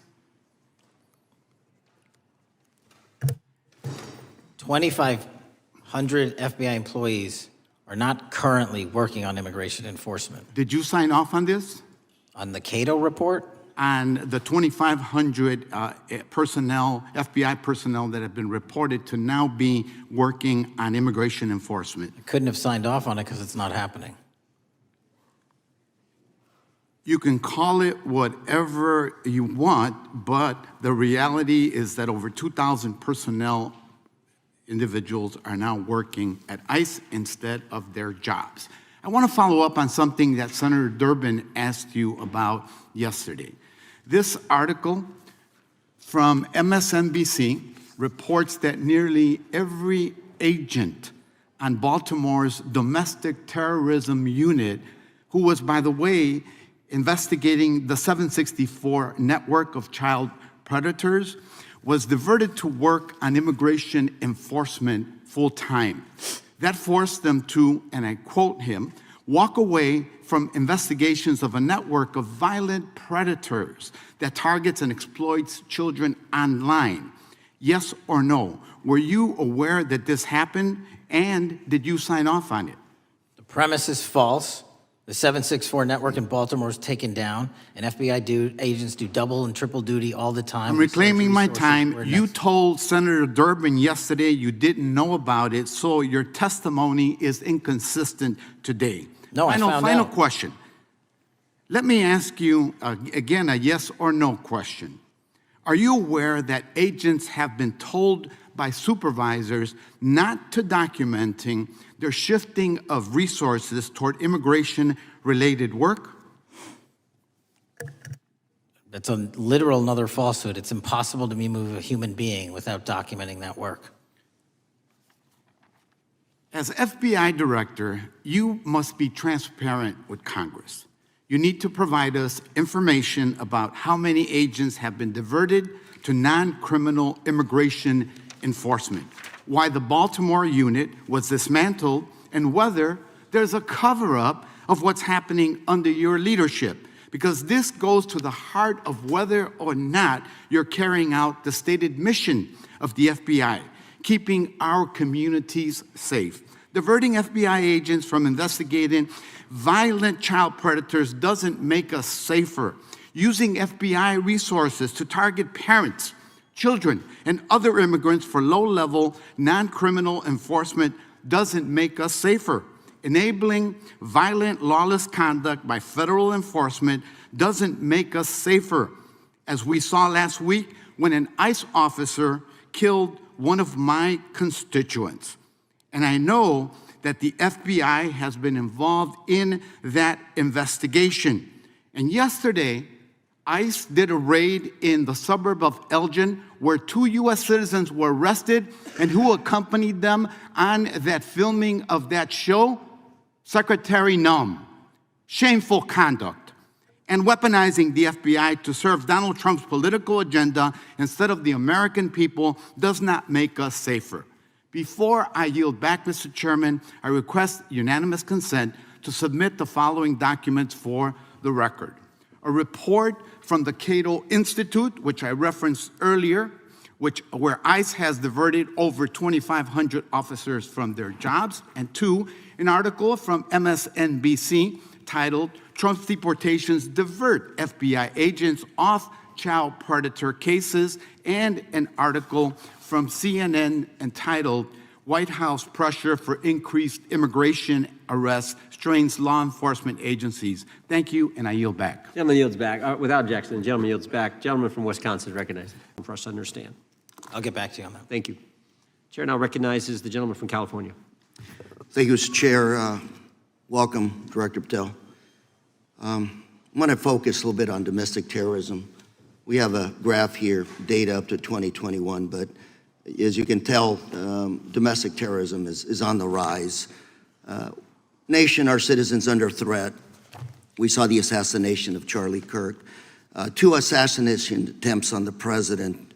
B: 2,500 FBI employees are not currently working on immigration enforcement.
W: Did you sign off on this?
B: On the Cato report?
W: On the 2,500 personnel, FBI personnel that have been reported to now be working on immigration enforcement.
B: I couldn't have signed off on it because it's not happening.
W: You can call it whatever you want, but the reality is that over 2,000 personnel individuals are now working at ICE instead of their jobs. I want to follow up on something that Senator Durbin asked you about yesterday. This article from MSNBC reports that nearly every agent on Baltimore's domestic terrorism unit, who was, by the way, investigating the 764 network of child predators, was diverted to work on immigration enforcement full-time. That forced them to, and I quote him, walk away from investigations of a network of violent predators that targets and exploits children online. Yes or no? Were you aware that this happened, and did you sign off on it?
B: The premise is false,
S: The 764 network in Baltimore is taken down, and FBI agents do double and triple duty all the time.
W: I'm reclaiming my time. You told Senator Durbin yesterday you didn't know about it, so your testimony is inconsistent today.
S: No, I found
W: Final
S: out.
W: question. Let me ask you, again, a yes or no question. Are you aware that agents have been told by supervisors not to documenting their shifting of resources toward immigration-related work?
S: That's a literal another falsehood. It's impossible to move a human being without documenting that work.
W: As FBI director, you must be transparent with Congress. You need to provide us information about how many agents have been diverted to non-criminal immigration enforcement, why the Baltimore unit was dismantled, and whether there's a cover-up of what's happening under your leadership, because this goes to the heart of whether or not you're carrying out the stated mission of the FBI, keeping our communities safe. Diverting FBI agents from investigating violent child predators doesn't make us safer. Using FBI resources to target parents, children, and other immigrants for low-level, non-criminal enforcement doesn't make us safer. Enabling violent, lawless conduct by federal enforcement doesn't make us safer. As we saw last week when an ICE officer killed one of my constituents. And I know that the FBI has been involved in that investigation. And yesterday, ICE did a raid in the suburb of Elgin where 2 U.S. citizens were arrested, and who accompanied them on that filming of that show? Secretary Nunn. Shameful conduct. And weaponizing the FBI to serve Donald Trump's political agenda instead of the American people does not make us safer. Before I yield back, Mr. Chairman, I request unanimous consent to submit the following documents for the record. A report from the Cato Institute, which I referenced earlier, where ICE has diverted over 2,500 officers from their jobs, and 2, an article from MSNBC titled, Trump's Deportations Divert FBI Agents Off Child Predator Cases, and an article from CNN entitled, White House Pressure for Increased Immigration Arrests Strains Law Enforcement Agencies. Thank you, and I yield back.
N: Gentleman yields back. Without objection, the gentleman yields back. Gentleman from Wisconsin is recognized for us to understand.
S: I'll get back to you on that.
N: Thank you. Chair now recognizes the gentleman from California.
A: Thank you, Mr. Chair. Welcome, Director Patel. I'm going to focus a little bit on domestic terrorism. We have a graph here, data up to 2021, but as you can tell, domestic terrorism is on the rise. Nation, our citizens under threat. We saw the assassination of Charlie Kirk, 2 assassination attempts on the president,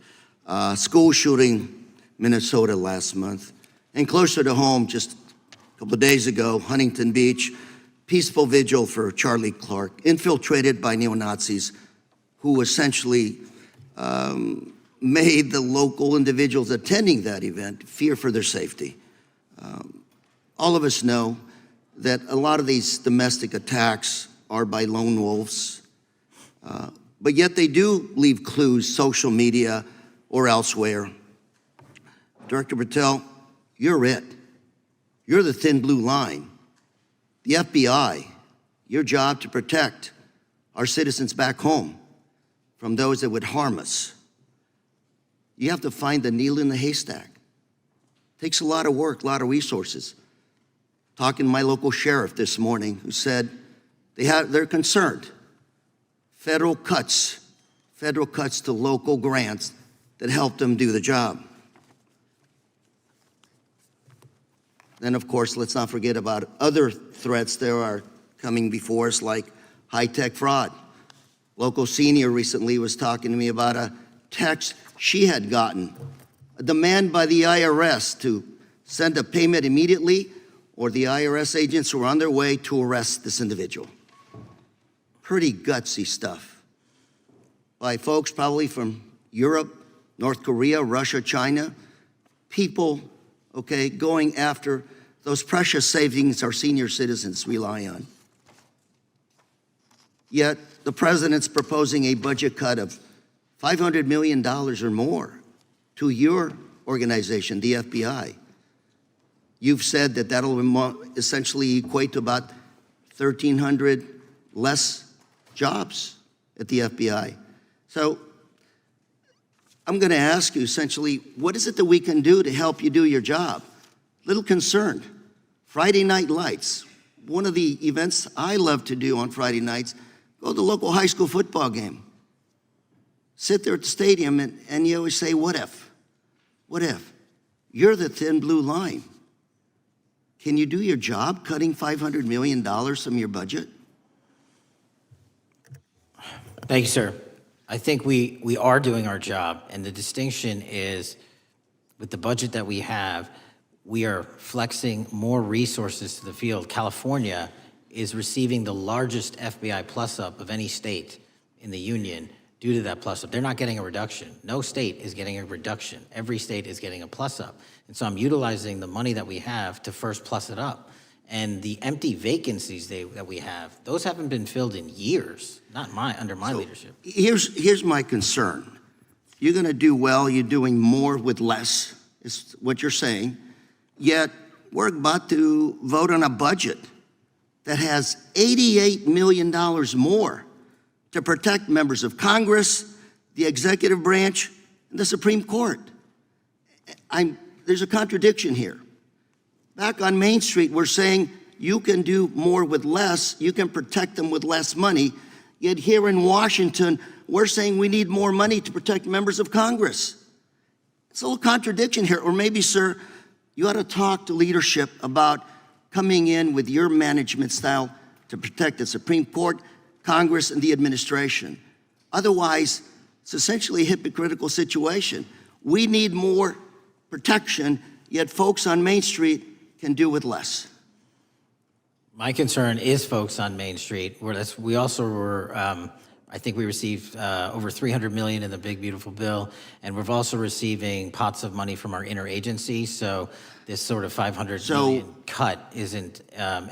A: school shooting, Minnesota last month, and closer to home, just a couple of days ago, Huntington Beach, peaceful vigil for Charlie Clark, infiltrated by neo-Nazis who essentially made the local individuals attending that event fear for their safety. All of us know that a lot of these domestic attacks are by lone wolves, but yet they do leave clues, social media or elsewhere. Director Patel, you're it. You're the thin blue line. The FBI, your job to protect our citizens back home from those that would harm us. You have to find the needle in the haystack. Takes a lot of work, a lot of resources. Talking to my local sheriff this morning, who said they're concerned. Federal cuts to local grants that help them do the job. Then, of course, let's not forget about other threats that are coming before us, like high-tech fraud. Local senior recently was talking to me about a text she had gotten, a demand by the IRS to send a payment immediately, or the IRS agents were on their way to arrest this individual. Pretty gutsy stuff by folks probably from Europe, North Korea, Russia, China, people, okay, going after those precious savings our senior citizens rely on. Yet the president's proposing a budget cut of $500 million or more to your organization, the FBI. You've said that that'll essentially equate to about 1,300 less jobs at the FBI. So I'm going to ask you essentially, what is it that we can do to help you do your job? Little concerned. Friday Night Lights. One of the events I love to do on Friday nights, go to the local high school football game. Sit there at the stadium and you always say, what if? What if? You're the thin blue line. Can you do your job cutting $500 million from your budget?
B: Thank you, sir. I think we are doing our job, and the distinction is with the budget that we have, we are flexing more resources to the field. California is receiving the largest FBI plus-up of any state in the union due to that plus-up. They're not getting a reduction. No state is getting a reduction. Every state is getting a plus-up. And so I'm utilizing the money that we have to first plus it up. And the empty vacancies that we have, those haven't been filled in years, not under my leadership.
A: Here's my concern. You're going to do well. You're doing more with less, is what you're saying. Yet we're about to vote on a budget that has $88 million more to protect members of Congress, the executive branch, and the Supreme Court. There's a contradiction here. Back on Main Street, we're saying you can do more with less, you can protect them with less money, yet here in Washington, we're saying we need more money to protect members of Congress. It's a little contradiction here, or maybe, sir, you ought to talk to leadership about coming in with your management style to protect the Supreme Court, Congress, and the administration. Otherwise, it's essentially a hypocritical situation. We need more protection, yet folks on Main Street can do with less.
B: My concern is folks on Main Street. We also were, I think we received over $300 million in the big, beautiful bill, and we're also receiving pots of money from our interagency, so this sort of $500 million cut isn't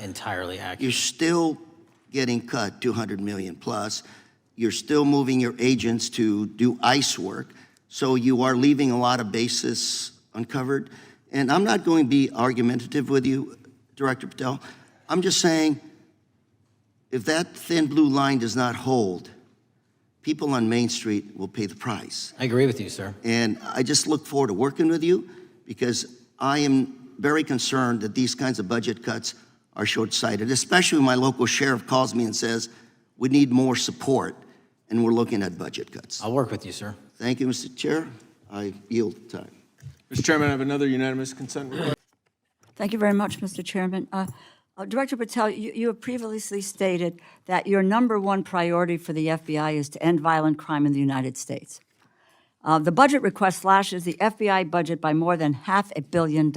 B: entirely accurate.
A: You're still getting cut $200 million plus. You're still moving your agents to do ICE work, so you are leaving a lot of bases uncovered. And I'm not going to be argumentative with you, Director Patel. I'm just saying, if that thin blue line does not hold, people on Main Street will pay the price.
B: I agree with you, sir.
A: And I just look forward to working with you because I am very concerned that these kinds of budget cuts are short-sighted, especially when my local sheriff calls me and says, we need more support, and we're looking at budget cuts.
B: I'll work with you, sir.
A: Thank you, Mr. Chair. I yield time.
J: Mr. Chairman, I have another unanimous consent request.
O: Thank you very much, Mr. Chairman. Director Patel, you have previously stated that your #1 priority for the FBI is to end violent crime in the United States. The budget request slashes the FBI budget by more than $500 million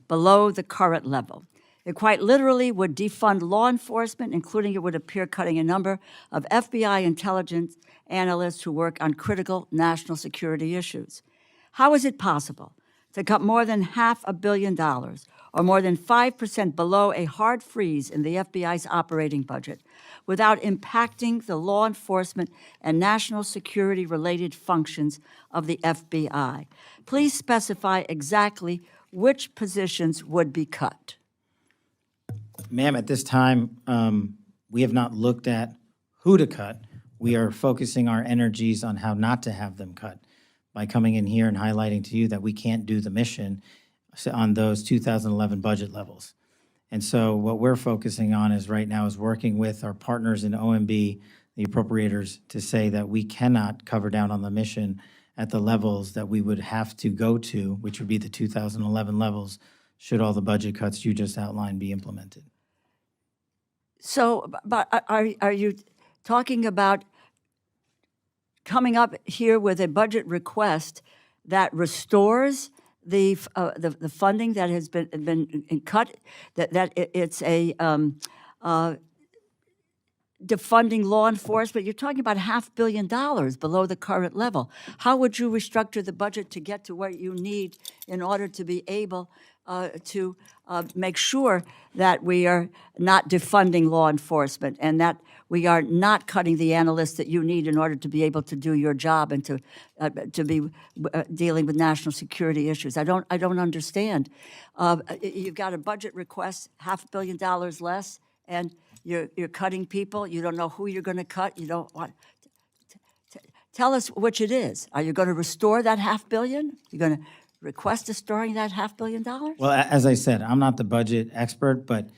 O: below the current level. It quite literally would defund law enforcement, including, it would appear, cutting a number of FBI intelligence analysts who work on critical national security issues. How is it possible to cut more than $500 million, or more than 5% below a hard freeze in the FBI's operating budget, without impacting the law enforcement and national security-related functions of the FBI? Please specify exactly which positions would be cut.
B: Ma'am, at this time, we have not looked at who to cut. We are focusing our energies on how not to have them cut by coming in here and highlighting to you that we can't do the mission on those 2011 budget levels. And so what we're focusing on is right now is working with our partners in OMB, the appropriators, to say that we cannot cover down on the mission at the levels that we would have to go to, which would be the 2011 levels, should all the budget cuts you just outlined be implemented.
O: So, but are you talking about coming up here with a budget request that restores the funding that has been cut, that it's a defunding law enforcement? You're talking about $500 million below the current level. How would you restructure the budget to get to where you need in order to be able to make sure that we are not defunding law enforcement and that we are not cutting the analysts that you need in order to be able to do your job and to be dealing with national security issues. I don't understand. You've got a budget request, $500 million less, and you're cutting people. You don't know who you're going to cut. You don't want. Tell us which it is. Are you going to restore that $500 million? You're going to request restoring that $500 million?
B: Well, as I said, I'm not the budget expert, but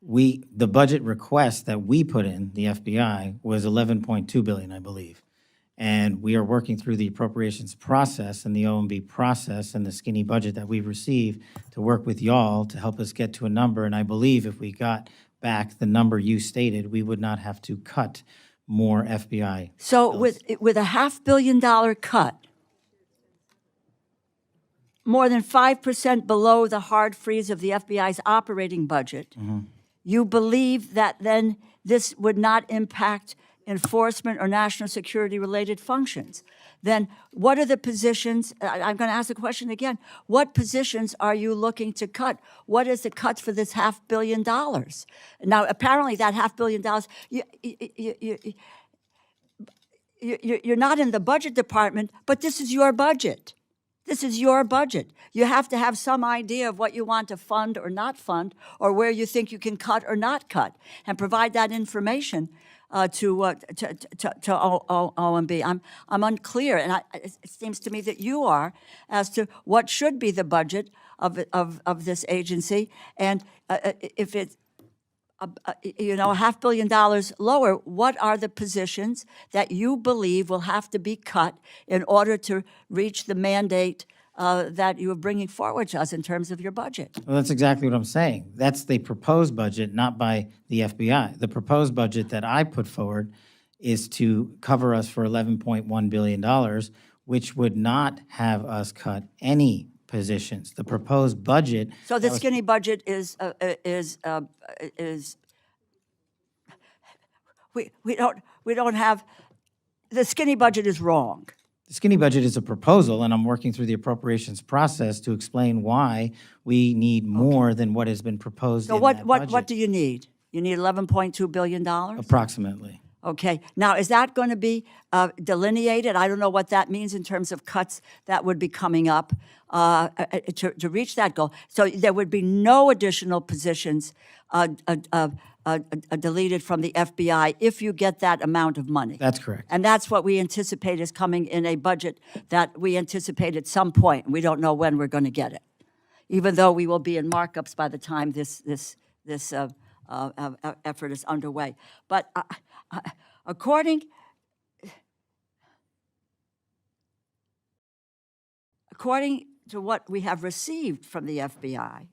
B: the budget request that we put in, the FBI, was $11.2 billion, I believe. And we are working through the appropriations process and the OMB process and the skinny budget that we've received to work with y'all to help us get to a number. And I believe if we got back the number you stated, we would not have to cut more FBI.
O: So with a $500 million cut, more than 5% below the hard freeze of the FBI's operating budget, you believe that then this would not impact enforcement or national security related functions. Then what are the positions, I'm going to ask the question again, what positions are you looking to cut? What is the cut for this $500 million? Now, apparently that $500 million, you're not in the budget department, but this is your budget. This is your budget. You have to have some idea of what you want to fund or not fund, or where you think you can cut or not cut, and provide that information to OMB. I'm unclear, and it seems to me that you are, as to what should be the budget of this agency, and if it's $500 million lower, what are the positions that you believe will have to be cut in order to reach the mandate that you are bringing forward to us in terms of your budget?
B: Well, that's exactly what I'm saying. That's the proposed budget, not by the FBI. The proposed budget that I put forward is to cover us for $11.1 billion, which would not have us cut any positions. The proposed budget.
O: So the skinny budget is we don't have, the skinny budget is wrong.
B: The skinny budget is a proposal, and I'm working through the appropriations process to explain why we need more than what has been proposed
O: So
B: in that budget.
O: what do you need? You need $11.2 billion?
B: Approximately.
O: Okay. Now, is that going to be delineated? I don't know what that means in terms of cuts that would be coming up to reach that goal. So there would be no additional positions deleted from the FBI if you get that amount of money.
B: That's correct.
O: And that's what we anticipate is coming in a budget that we anticipate at some point. We don't know when we're going to get it, even though we will be in markups by the time this effort is underway. But according to what we have received from the FBI,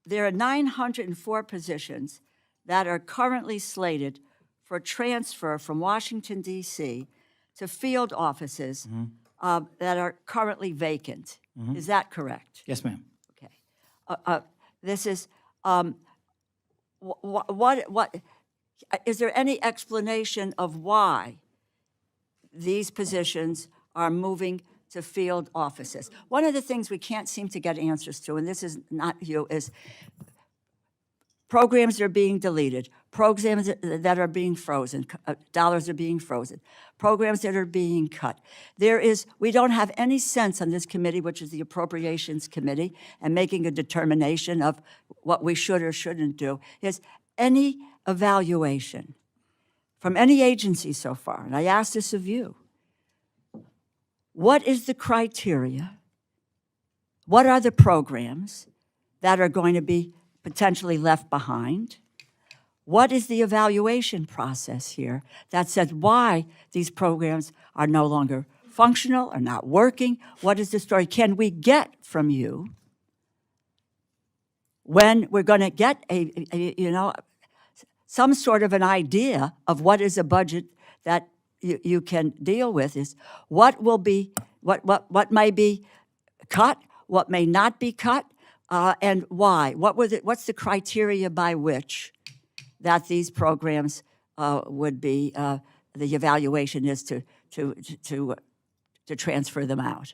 O: there are 904 positions that are currently slated for transfer from Washington, D.C. to field offices that are currently vacant. Is that correct?
B: Yes, ma'am.
O: Okay. This is, what, is there any explanation of why these positions are moving to field offices? One of the things we can't seem to get answers to, and this is not you, is programs are being deleted, programs that are being frozen, dollars are being frozen, programs that are being cut. We don't have any sense on this committee, which is the Appropriations Committee, and making a determination of what we should or shouldn't do, is any evaluation from any agency so far, and I ask this of you, what is the criteria? What are the programs that are going to be potentially left behind? What is the evaluation process here that says why these programs are no longer functional or not working? What is the story? Can we get from you when we're going to get some sort of an idea of what is a budget that you can deal with? Is what will be, what may be cut, what may not be cut, and why? What's the criteria by which that these programs would be, the evaluation is to transfer them out?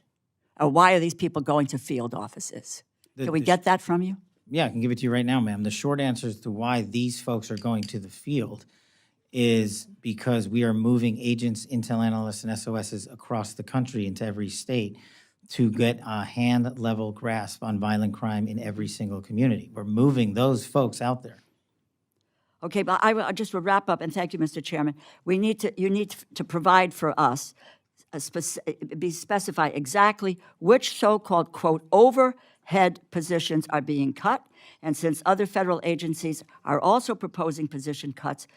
O: Or why are these people going to field offices?
B: The-
O: Can we
B: the-
O: get that from you?
B: Yeah, I can give it to you right now, ma'am. The short answer as to why these folks are going to the field is because we are moving agents, intel analysts, and SOSs across the country into every state to get a hand-level grasp on violent crime in every single community. We're moving those folks out there.
O: Okay, but I just will wrap up, and thank you, Mr. Chairman. You need to provide for us, specify exactly which so-called, quote, overhead positions are being cut, and since other federal agencies are also proposing position cuts,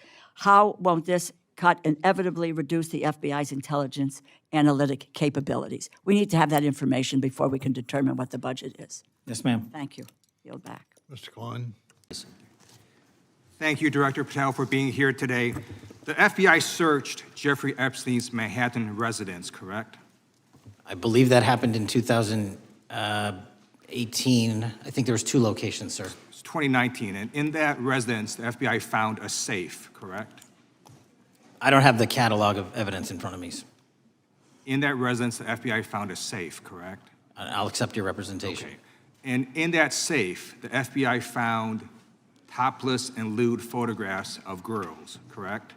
O: how won't this cut inevitably reduce the FBI's intelligence analytic capabilities? We need to have that information before we can determine what the budget is.
B: Yes, ma'am.
O: Thank you. Yield back.
Q: Mr. Klein.
T: Thank you, Director Patel, for being here today. The FBI searched Jeffrey Epstein's Manhattan residence, correct?
B: I believe that happened in 2018. I think there was 2 locations, sir.
T: It's 2019, and in that residence, the FBI found a safe, correct?
B: I don't have the catalog of evidence in front of me.
T: In that residence, the FBI found a safe, correct?
B: I'll accept your representation.
T: Okay. And in that safe, the FBI found topless and lewd photographs of girls, correct?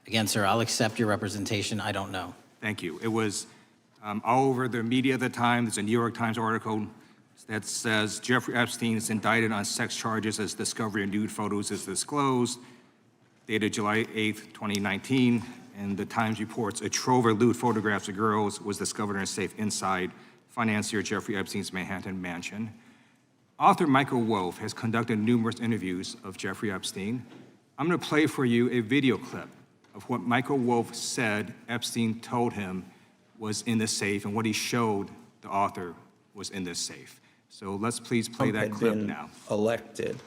B: Again, sir, I'll accept your representation. I don't know.
T: Thank you. It was all over the media at the time. There's a New York Times article that says Jeffrey Epstein is indicted on sex charges as discovery of nude photos is disclosed, dated July 8th, 2019. And the Times reports a trove of lewd photographs of girls was discovered in a safe inside financier Jeffrey Epstein's Manhattan mansion. Author Michael Wolff has conducted numerous interviews of Jeffrey Epstein. I'm going to play for you a video clip of what Michael Wolff said Epstein told him was in the safe and what he showed the author was in this safe. So let's please play that clip now.
U: Elected.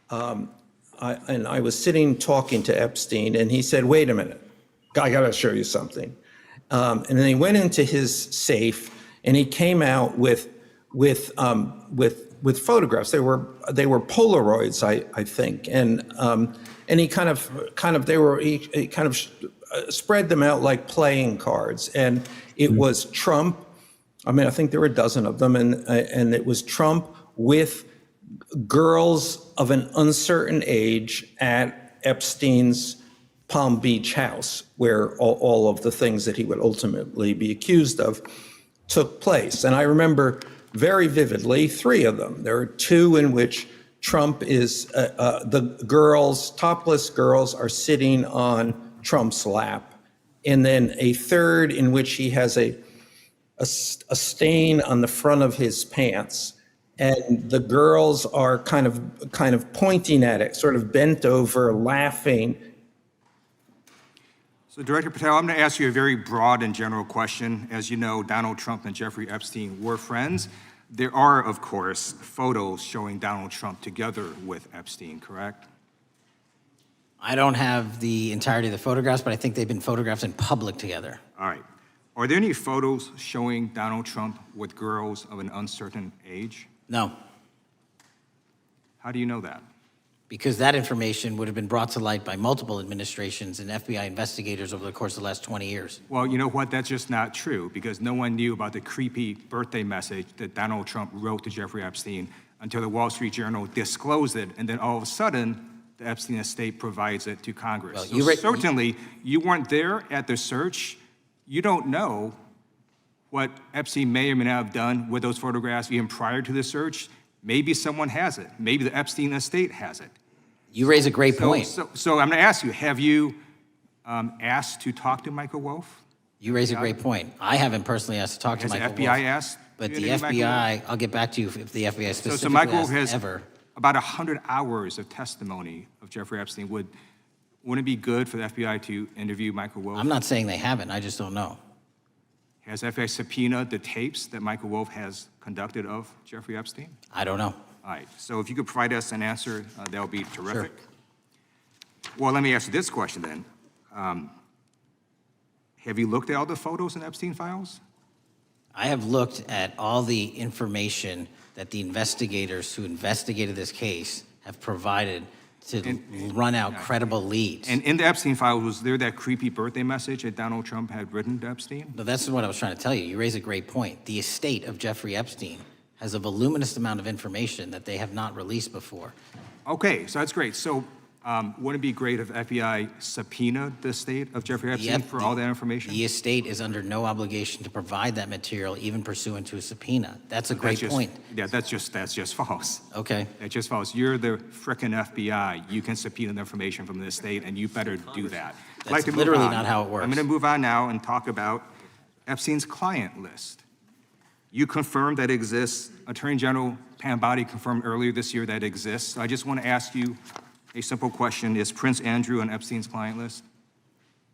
U: And I was sitting talking to Epstein, and he said, "Wait a minute, I got to show you something." And then he went into his safe, and he came out with photographs. They were Polaroids, I think, and he kind of spread them out like playing cards, and it was Trump. I mean, I think there were a dozen of them, and it was Trump with girls of an uncertain age at Epstein's Palm Beach house, where all of the things that he would ultimately be accused of took place. And I remember very vividly 3 of them. There are 2 in which Trump is, the girls, topless girls, are sitting on Trump's lap. And then a 3rd in which he has a stain on the front of his pants. And the girls are kind of pointing at it, sort of bent over, laughing.
T: So Director Patel, I'm going to ask you a very broad and general question. As you know, Donald Trump and Jeffrey Epstein were friends. There are, of course, photos showing Donald Trump together with Epstein, correct?
B: I don't have the entirety of the photographs, but I think they've been photographed in public together.
T: All right. Are there any photos showing Donald Trump with girls of an uncertain age?
B: No.
T: How do you know that?
B: Because that information would have been brought to light by multiple administrations and FBI investigators over the course of the last 20 years.
T: Well, you know what? That's just not true, because no one knew about the creepy birthday message that Donald Trump wrote to Jeffrey Epstein until the Wall Street Journal disclosed it, and then all of a sudden, the Epstein estate provides it to Congress.
B: Well,
T: so certainly, you weren't there at the search. You don't know what Epstein may or may not have done with those photographs even prior to the search. Maybe someone has it. Maybe the Epstein estate has it.
B: You raise a great point.
T: So I'm going to ask you, have you asked to talk to Michael Wolff?
B: You raise a great point. I haven't personally asked to talk to
T: Has
B: Michael
T: the FBI
B: Wolff,
T: asked?
B: but
T: you
B: the
T: interview Michael
B: FBI,
T: Wolff?
B: I'll get back to you if the FBI specifically
T: So Michael Wolff
B: asked
T: has
B: ever.
T: about 100 hours of testimony of Jeffrey Epstein. Wouldn't it be good for the FBI to interview Michael Wolff?
B: I'm not saying they haven't, I just don't know.
T: Has FBI subpoenaed the tapes that Michael Wolff has conducted of Jeffrey Epstein?
B: I don't know.
T: All right, so if you could provide us an answer, that would be terrific. Well, let me ask you this question then. Have you looked at all the photos in Epstein files?
B: I have looked at all the information that the investigators who investigated this case have provided to run out credible leads.
T: And in the Epstein files, was there that creepy birthday message that Donald Trump had written to Epstein?
B: No, that's what I was trying to tell you. You raise a great point. The estate of Jeffrey Epstein
E: has a voluminous amount of information that they have not released before.
T: Okay, so that's great. So wouldn't it be great if FBI subpoenaed the estate of Jeffrey Epstein for all that information?
E: The estate is under no obligation to provide that material, even pursuant to a subpoena. That's a great point.
T: Yeah, that's just false.
E: Okay.
T: That's just false. You're the frickin' FBI. You can subpoena the information from the estate, and you better do that. I'd like to move
E: literally
T: on.
E: not how it works.
T: I'm going to move on now and talk about Epstein's client list. You confirmed that it exists. Attorney General Pam Bondi confirmed earlier this year that it exists. I just want to ask you a simple question. Is Prince Andrew on Epstein's client list?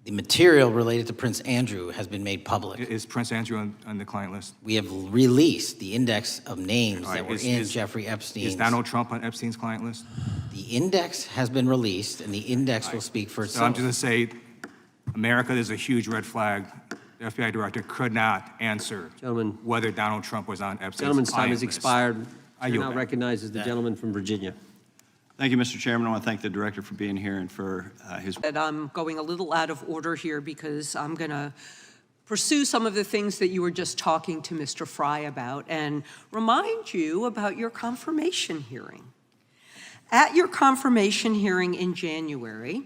E: The material related to Prince Andrew has been made public.
T: Is Prince Andrew on the client list?
E: We have released the index of names
T: All right,
E: that were in Jeffrey Epstein's.
T: Is Donald Trump on Epstein's client list?
E: The index has been released, and the index will speak for itself.
T: So I'm just going to say, America, there's a huge red flag. The FBI director could not answer whether Donald Trump was on Epstein's
N: Gentleman's time
T: client
N: has
T: list.
N: expired.
T: I
N: Chair
T: yield
N: now
T: back.
N: recognizes the gentleman from Virginia.
P: Thank you, Mr. Chairman. I want to thank the director for being here and for his.
Q: That I'm going a little out of order here because I'm going to pursue some of the things that you were just talking to Mr. Fry about and remind you about your confirmation hearing. At your confirmation hearing in January,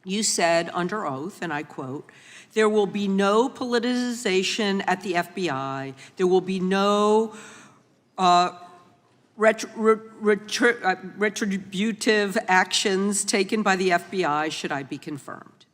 Q: you said under oath, and I quote, "There will be no politicization at the FBI. There will be no retributive actions taken by the FBI should I be confirmed."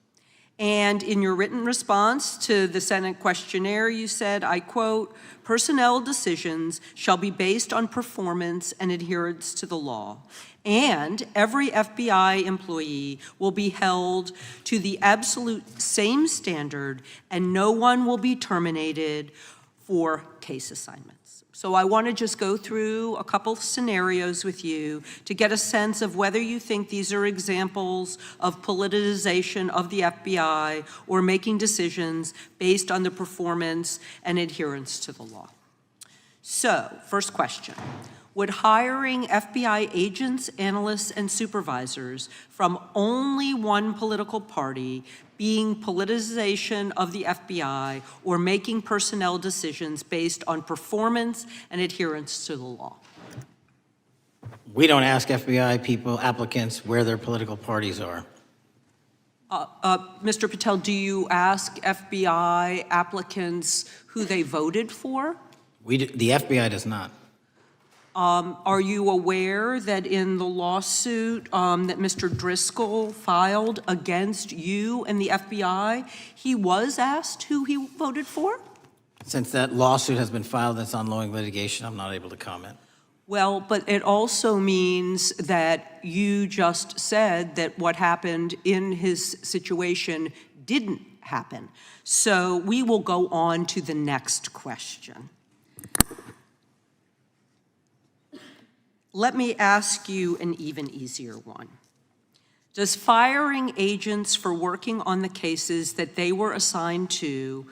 Q: And in your written response to the Senate questionnaire, you said, I quote, "Personnel decisions shall be based on performance and adherence to the law. And every FBI employee will be held to the absolute same standard, and no one will be terminated for case assignments." So I want to just go through a couple scenarios with you to get a sense of whether you think these are examples of politicization of the FBI or making decisions based on the performance and adherence to the law. So, first question. Would hiring FBI agents, analysts, and supervisors from only one political party being politicization of the FBI or making personnel decisions based on performance and adherence to the law?
E: We don't ask FBI people, applicants, where their political parties are.
Q: Mr. Patel, do you ask FBI applicants who they voted for?
E: The FBI does not.
Q: Are you aware that in the lawsuit that Mr. Driscoll filed against you and the FBI, he was asked who he voted for?
E: Since that lawsuit has been filed, that's ongoing litigation, I'm not able to comment.
Q: Well, but it also means that you just said that what happened in his situation didn't happen. So we will go on to the next question. Let me ask you an even easier one. Does firing agents for working on the cases that they were assigned to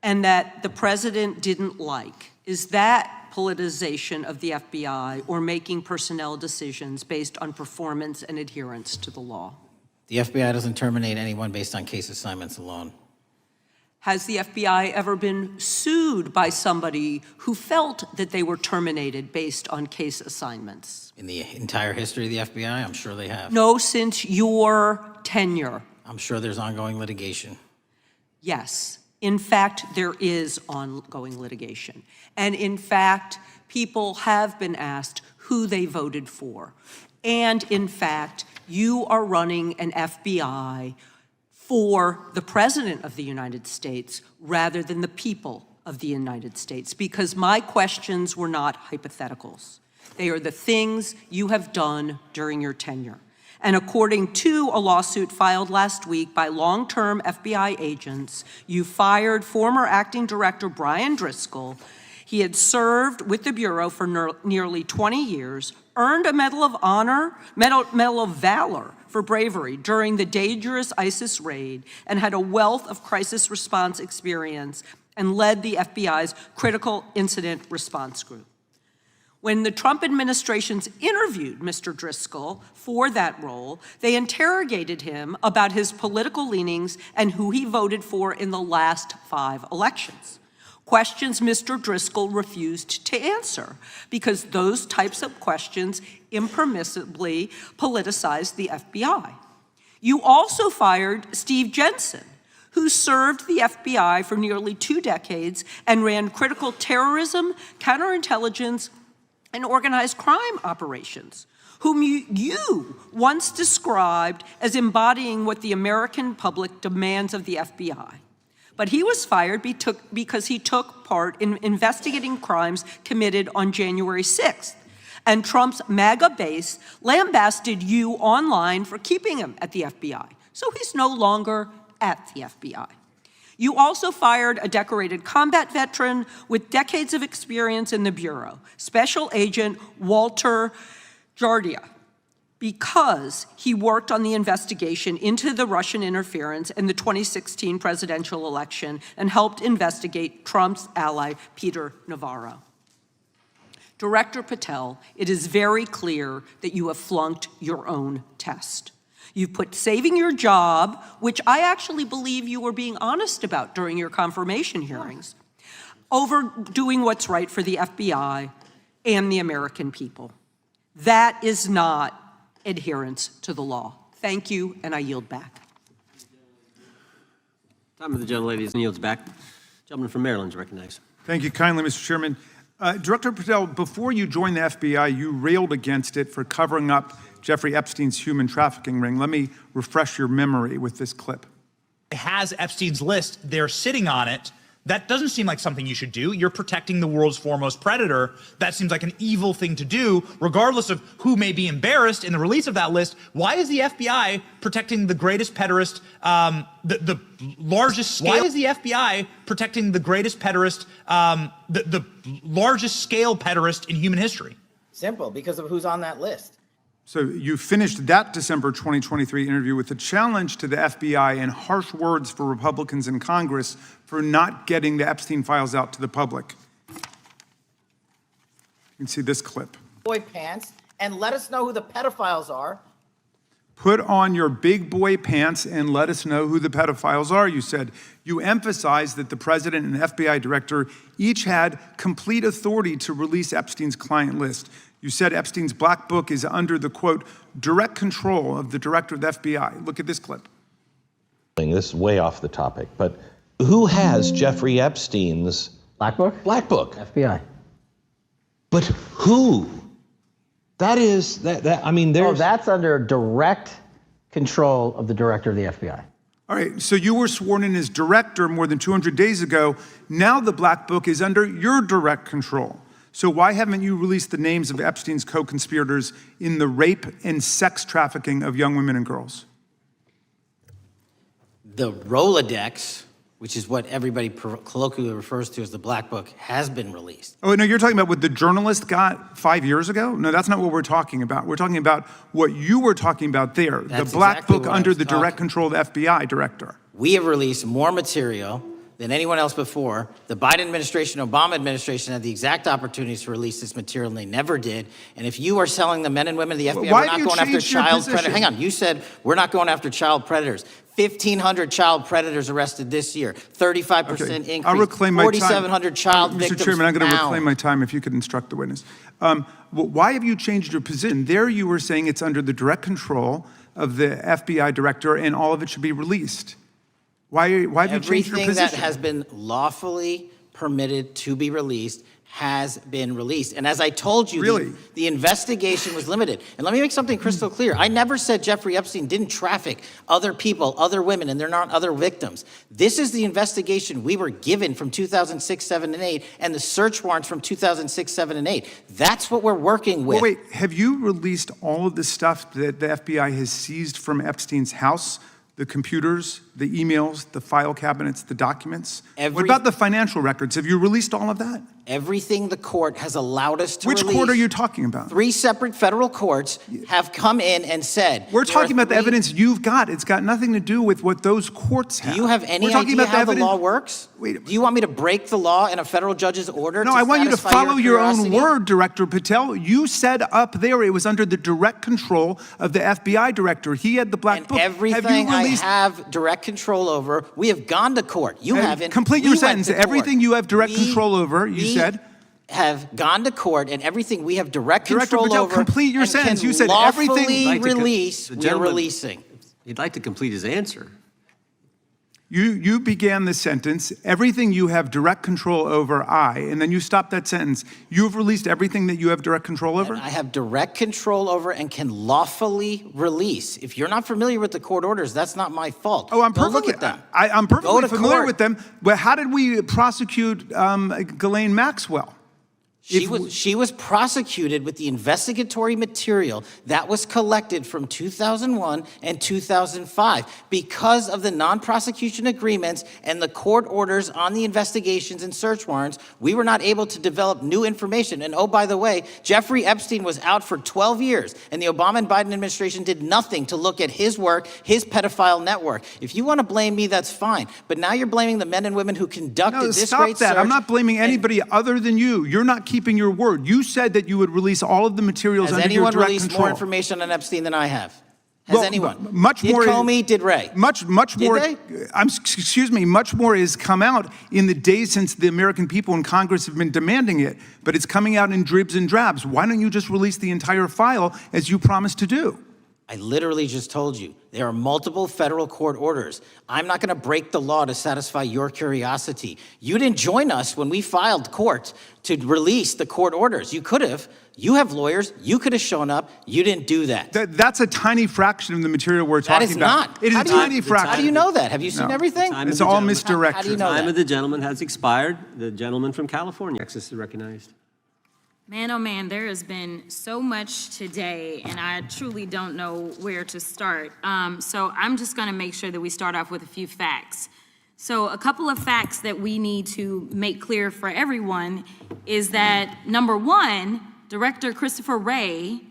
Q: and that the president didn't like, is that politicization of the FBI or making personnel decisions based on performance and adherence to the law?
E: The FBI doesn't terminate anyone based on case assignments alone.
Q: Has the FBI ever been sued by somebody who felt that they were terminated based on case assignments?
E: In the entire history of the FBI, I'm sure they have.
Q: No, since your tenure.
E: I'm sure there's ongoing litigation.
Q: Yes. In fact, there is ongoing litigation. And in fact, people have been asked who they voted for. And in fact, you are running an FBI for the President of the United States rather than the people of the United States, because my questions were not hypotheticals. They are the things you have done during your tenure. And according to a lawsuit filed last week by long-term FBI agents, you fired former acting director Brian Driscoll. He had served with the Bureau for nearly 20 years, earned a Medal of Honor, Medal of Valor for bravery during the dangerous ISIS raid, and had a wealth of crisis response experience and led the FBI's critical incident response group. When the Trump administrations interviewed Mr. Driscoll for that role, they interrogated him about his political leanings and who he voted for in the last 5 elections. questions Mr. Driscoll refused to answer, because those types of questions impermissibly politicized the FBI. You also fired Steve Jensen, who served the FBI for nearly 2 decades and ran critical terrorism, counterintelligence, and organized crime operations, whom you once described as embodying what the American public demands of the FBI. But he was fired because he took part in investigating crimes committed on January 6th. And Trump's MAGA base lambasted you online for keeping him at the FBI. So he's no longer at the FBI. You also fired a decorated combat veteran with decades of experience in the Bureau, Special Agent Walter Jardia, because he worked on the investigation into the Russian interference in the 2016 presidential election and helped investigate Trump's ally, Peter Navarro. Director Patel, it is very clear that you have flunked your own test. You've put saving your job, which I actually believe you were being honest about during your confirmation hearings, over doing what's right for the FBI and the American people. That is not adherence to the law. Thank you, and I yield back.
N: Time of the gentlelady yields back. Gentleman from Maryland is recognized.
F: Thank you kindly, Mr. Chairman. Director Patel, before you joined the FBI, you railed against it for covering up Jeffrey Epstein's human trafficking ring. Let me refresh your memory with this clip.
G: It has Epstein's list. They're sitting on it. That doesn't seem like something you should do. You're protecting the world's foremost predator. That seems like an evil thing to do, regardless of who may be embarrassed in the release of that list. Why is the FBI protecting the greatest pederast, the largest scale? Why is the FBI protecting the greatest pederast, the largest scale pederast in human history?
E: Simple, because of who's on that list.
F: So you finished that December 2023 interview with a challenge to the FBI and harsh words for Republicans in Congress for not getting the Epstein files out to the public. You can see this clip.
E: Boy pants, and let us know who the pedophiles are.
F: Put on your big boy pants and let us know who the pedophiles are, you said. You emphasized that the president and the FBI director each had complete authority to release Epstein's client list. You said Epstein's black book is under the, quote, direct control of the director of the FBI. Look at this clip.
H: This is way off the topic, but who has Jeffrey Epstein's
N: Black book?
H: black book?
N: FBI.
H: But who? That is, I mean, there's...
N: Oh, that's under direct control of the director of the FBI.
F: All right, so you were sworn in as director more than 200 days ago. Now the black book is under your direct control. So why haven't you released the names of Epstein's co-conspirators in the rape and sex trafficking of young women and girls?
E: The Rolodex, which is what everybody colloquially refers to as the Black Book, has been released.
F: Oh, no, you're talking about what the journalist got 5 years ago? No, that's not what we're talking about. We're talking about what you were talking about there,
E: That's
F: the black
E: exactly
F: book
E: what I
F: under
E: was
F: the direct
E: talking.
F: control of the FBI director.
E: We have released more material than anyone else before. The Biden administration, Obama administration had the exact opportunities to release this material, and they never did. And if you are selling the men and women of the FBI,
F: Why
E: we're
F: have
E: not
F: you
E: going after
F: changed your
E: child predators.
F: position?
E: Hang on, you said we're not going after child predators. 1,500 child predators arrested this year, 35%
F: Okay,
E: increase,
F: I'll reclaim my time.
E: 4,700 child victims
F: Mr. Chairman, I'm going to
E: found.
F: reclaim my time if you could instruct the witness. Why have you changed your position? There you were saying it's under the direct control of the FBI director and all of it should be released. Why have you changed your
E: Everything
F: position?
E: that has been lawfully permitted to be released has been released. And as I told you,
F: Really?
E: the investigation was limited. And let me make something crystal clear. I never said Jeffrey Epstein didn't traffic other people, other women, and they're not other victims. This is the investigation we were given from 2006, 7, and 8, and the search warrants from 2006, 7, and 8. That's what we're working with.
F: Well, wait, have you released all of the stuff that the FBI has seized from Epstein's house? The computers, the emails, the file cabinets, the documents? What about the financial records? Have you released all of that?
E: Everything the court has allowed us to
F: Which
E: release.
F: court are you talking about?
E: 3 separate federal courts have come in and said.
F: We're
E: there are
F: talking about the
E: 3
F: evidence you've got. It's got nothing to do with what those courts have.
E: Do you have any
F: We're talking
E: idea
F: about
E: how the
F: evidence-
E: law works?
F: Wait.
E: Do you want me to break the law in a federal judge's order?
F: No, I want you to
E: satisfy
F: follow your own
E: curiosity?
F: word, Director Patel. You said up there it was under the direct control of the FBI director. He had the black book.
E: Everything
F: have you released?
E: I have direct control over, we have gone to court. You haven't.
F: Complete
E: We
F: your
E: went
F: sentence.
E: to court.
F: Everything you have direct
E: We-
F: control over, you
E: we
F: said.
E: have gone to court, and everything we have direct
F: Director
E: control
F: Patel,
E: over.
F: complete your
E: and
F: sentence.
E: can
F: You said everything-
E: lawfully
N: Like to co-
E: release.
N: the
E: We're
N: gentleman-
E: releasing.
N: He'd like to complete his answer.
F: You began the sentence, everything you have direct control over, and then you stopped that sentence. You've released everything that you have direct control over?
E: I have direct control over and can lawfully release. If you're not familiar with the court orders, that's not my fault.
F: Oh, I'm
E: Go
F: perfectly,
E: look at them.
F: I'm
E: Go
F: perfectly
E: to
F: familiar
E: court.
F: with them. But how did we prosecute Ghislaine Maxwell?
E: She was prosecuted with the investigatory material that was collected from 2001 and 2005 because of the non-prosecution agreements and the court orders on the investigations and search warrants. We were not able to develop new information. And oh, by the way, Jeffrey Epstein was out for 12 years, and the Obama and Biden administration did nothing to look at his work, his pedophile network. If you want to blame me, that's fine. But now you're blaming the men and women who conducted this
F: Stop
E: great
F: that.
E: search.
F: I'm not blaming anybody other than you. You're not keeping your word. You said that you would release all of the materials
E: Has
F: under your
E: anyone
F: direct
E: released
F: control.
E: more information on Epstein than I have? Has anyone?
F: Much
E: did
F: more.
E: Comey, did Ray?
F: Much
E: Did
F: more.
E: they?
F: Excuse me. Much more has come out in the days since the American people in Congress have been demanding it. But it's coming out in dribs and drabs. Why don't you just release the entire file as you promised to do?
E: I literally just told you, there are multiple federal court orders. I'm not going to break the law to satisfy your curiosity. You didn't join us when we filed court to release the court orders. You could have. You have lawyers. You could have shown up. You didn't do that.
F: That's a tiny fraction of the material we're talking
E: That is
F: about.
E: not.
F: It is
E: How
F: a
E: do you-
F: tiny fraction.
E: How do you know that? Have you seen
F: No.
E: everything?
F: It's all misdirected.
E: How do you know
N: Time
E: that?
N: of the gentleman has expired. The gentleman from California. Texas is recognized.
C: Man, oh man, there has been so much today, and I truly don't know where to start. So I'm just going to make sure that we start off with a few facts. So a couple of facts that we need to make clear for everyone is that, number one, Director Christopher Wray,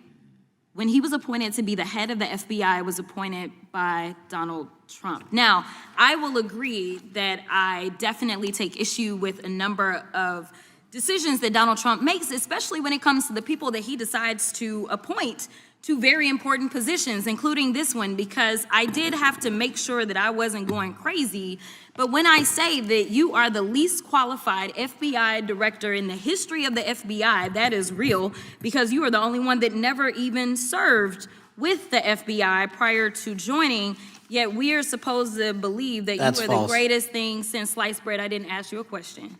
C: when he was appointed to be the head of the FBI, was appointed by Donald Trump. Now, I will agree that I definitely take issue with a number of decisions that Donald Trump makes, especially when it comes to the people that he decides to appoint to very important positions, including this one, because I did have to make sure that I wasn't going crazy. But when I say that you are the least qualified FBI director in the history of the FBI, that is real, because you are the only one that never even served with the FBI prior to joining, yet we are supposed to believe that
E: That's
C: you are
E: false.
C: the greatest thing since sliced bread. I didn't ask you a question.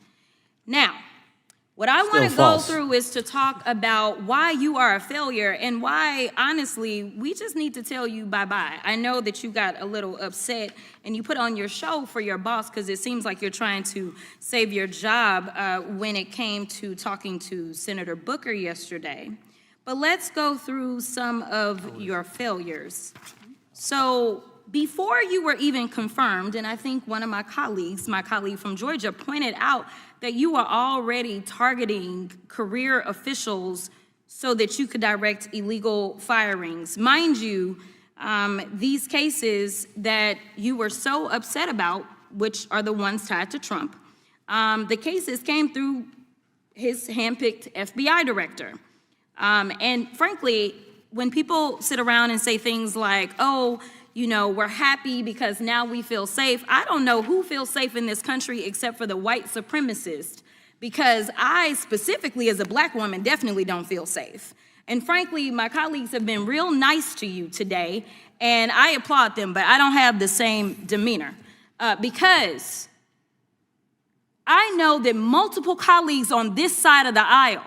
C: Now, what I
E: Still
C: want to go
E: false.
C: through is to talk about why you are a failure and why, honestly, we just need to tell you bye-bye. I know that you got a little upset and you put on your show for your boss because it seems like you're trying to save your job when it came to talking to Senator Booker yesterday. But let's go through some of your failures. So before you were even confirmed, and I think one of my colleague from Georgia, pointed out that you are already targeting career officials so that you could direct illegal firings. Mind you, these cases that you were so upset about, which are the ones tied to Trump, the cases came through his handpicked FBI director. And frankly, when people sit around and say things like, oh, you know, we're happy because now we feel safe. I don't know who feels safe in this country except for the white supremacists, because I specifically as a black woman definitely don't feel safe. And frankly, my colleagues have been real nice to you today, and I applaud them, but I don't have the same demeanor because I know that multiple colleagues on this side of the aisle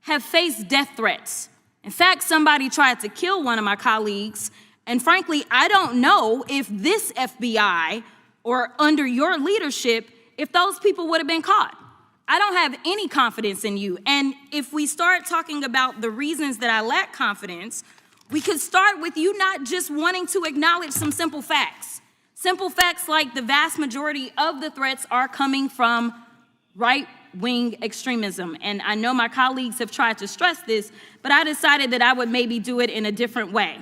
C: have faced death threats. In fact, somebody tried to kill one of my colleagues. And frankly, I don't know if this FBI or under your leadership, if those people would have been caught. I don't have any confidence in you. And if we start talking about the reasons that I lack confidence, we could start with you not just wanting to acknowledge some simple facts. Simple facts like the vast majority of the threats are coming from right-wing extremism. And I know my colleagues have tried to stress this, but I decided that I would maybe do it in a different way.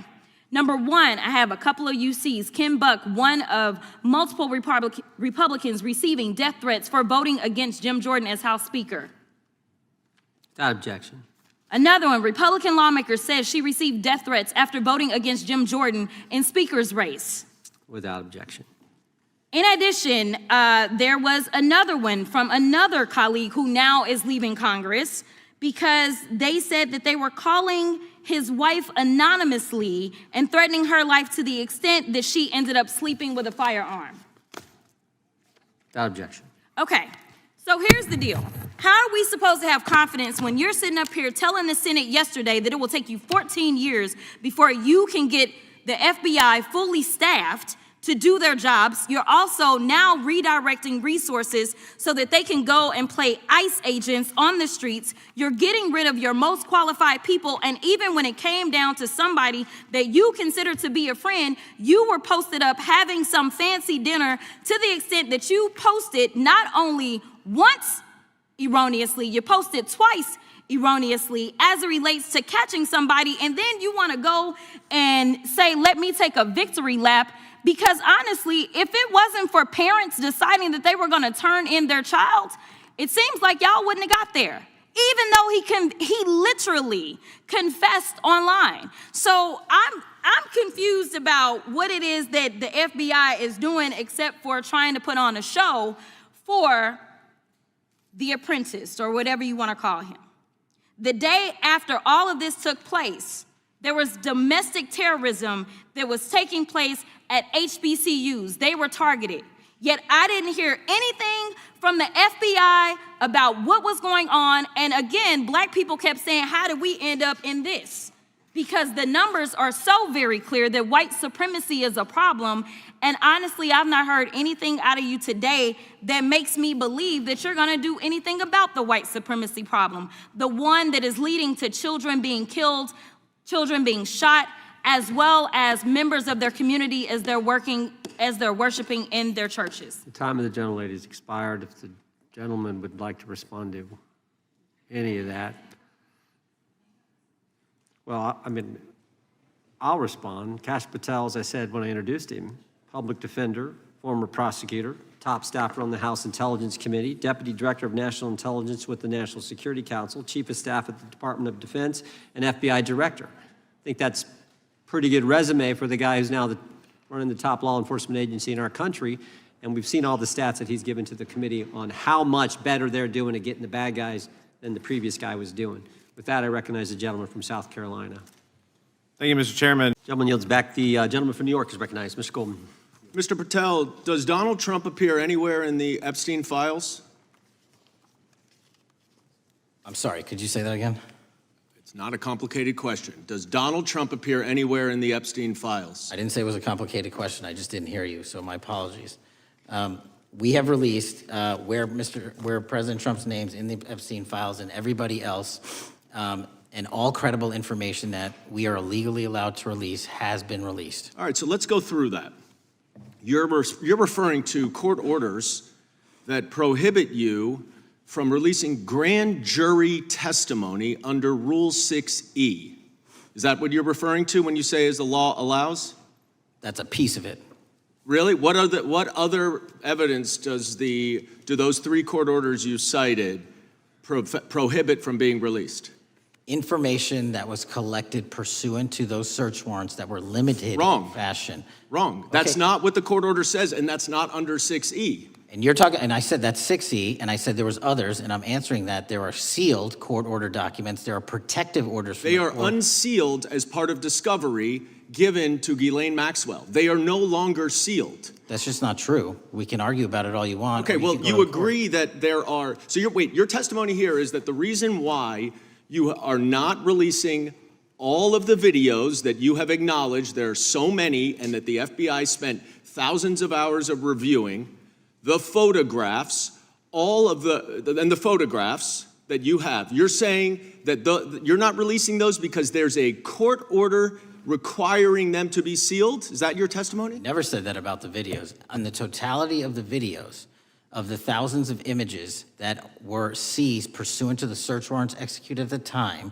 C: Number one, I have a couple of UCs. Kim Buck, one of multiple Republicans receiving death threats for voting against Jim Jordan as House Speaker.
N: Without objection.
C: Another one, Republican lawmaker says she received death threats after voting against Jim Jordan in Speaker's race.
N: Without objection.
C: In addition, there was another one from another colleague who now is leaving Congress because they said that they were calling his wife anonymously and threatening her life to the extent that she ended up sleeping with a firearm.
N: Without objection.
C: Okay, so here's the deal. How are we supposed to have confidence when you're sitting up here telling the Senate yesterday that it will take you 14 years before you can get the FBI fully staffed to do their jobs? You're also now redirecting resources so that they can go and play ICE agents on the streets. You're getting rid of your most qualified people, and even when it came down to somebody that you consider to be a friend, you were posted up having some fancy dinner to the extent that you posted not only once erroneously, you posted twice erroneously as it relates to catching somebody, and then you want to go and say, let me take a victory lap. Because honestly, if it wasn't for parents deciding that they were going to turn in their child, it seems like y'all wouldn't have got there, even though he literally confessed online. So I'm confused about what it is that the FBI is doing except for trying to put on a show for the apprentice or whatever you want to call him. The day after all of this took place, there was domestic terrorism that was taking place at HBCUs. They were targeted. Yet I didn't hear anything from the FBI about what was going on. And again, black people kept saying, how did we end up in this? Because the numbers are so very clear that white supremacy is a problem. And honestly, I've not heard anything out of you today that makes me believe that you're gonna do anything about the white supremacy problem. The one that is leading to children being killed, children being shot, as well as members of their community as they're worshiping in their churches.
N: The time of the gentlelady has expired. If the gentleman would like to respond to any of that. Well, I mean, I'll respond. Kash Patel, as I said when I introduced him, public defender, former prosecutor, top staffer on the House Intelligence Committee, Deputy Director of National Intelligence with the National Security Council, Chief of Staff at the Department of Defense, and FBI Director. I think that's pretty good resume for the guy who's now running the top law enforcement agency in our country. And we've seen all the stats that he's given to the committee on how much better they're doing at getting the bad guys than the previous guy was doing. With that, I recognize the gentleman from South Carolina.
I: Thank you, Mr. Chairman.
N: Gentleman yields back. The gentleman from New York is recognized. Mr. Goldman.
I: Mr. Patel, does Donald Trump appear anywhere in the Epstein files?
E: I'm sorry, could you say that again?
I: It's not a complicated question. Does Donald Trump appear anywhere in the Epstein files?
E: I didn't say it was a complicated question. I just didn't hear you, so my apologies. We have released where President Trump's name's in the Epstein files and everybody else, and all credible information that we are legally allowed to release has been released.
I: All right, so let's go through that. You're referring to court orders that prohibit you from releasing grand jury testimony under Rule 6E. Is that what you're referring to when you say as the law allows?
E: That's a piece of it.
I: Really? What other evidence do those three court orders you cited prohibit from being released?
E: Information that was collected pursuant to those search warrants that were limited in fashion.
I: Wrong. That's not what the court order says, and that's not under 6E.
E: And you're talking, and I said that's 6E, and I said there was others, and I'm answering that. There are sealed court order documents. There are protective orders.
I: They are unsealed as part of discovery given to Ghislaine Maxwell. They are no longer sealed.
E: That's just not true. We can argue about it all you want.
I: Okay, well, you agree that there are, so your testimony here is that the reason why you are not releasing all of the videos that you have acknowledged, there are so many, and that the FBI spent thousands of hours of reviewing, the photographs, the photographs that you have. You're saying that you're not releasing those because there's a court order requiring them to be sealed? Is that your testimony?
E: Never said that about the videos. On the totality of the videos, of the thousands of images that were seized pursuant to the search warrants executed at the time,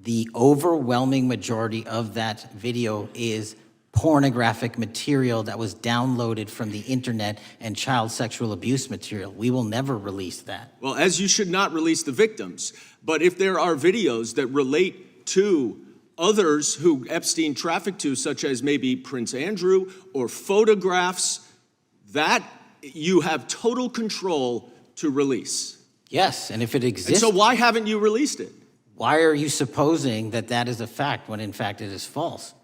E: the overwhelming majority of that video is pornographic material that was downloaded from the internet and child sexual abuse material. We will never release that.
I: Well, as you should not release the victims. But if there are videos that relate to others who Epstein trafficked to, such as maybe Prince Andrew, or photographs, that you have total control to release.
E: Yes, and if it exists.
I: And so why haven't you released it?
E: Why are you supposing that that is a fact when in fact it is false?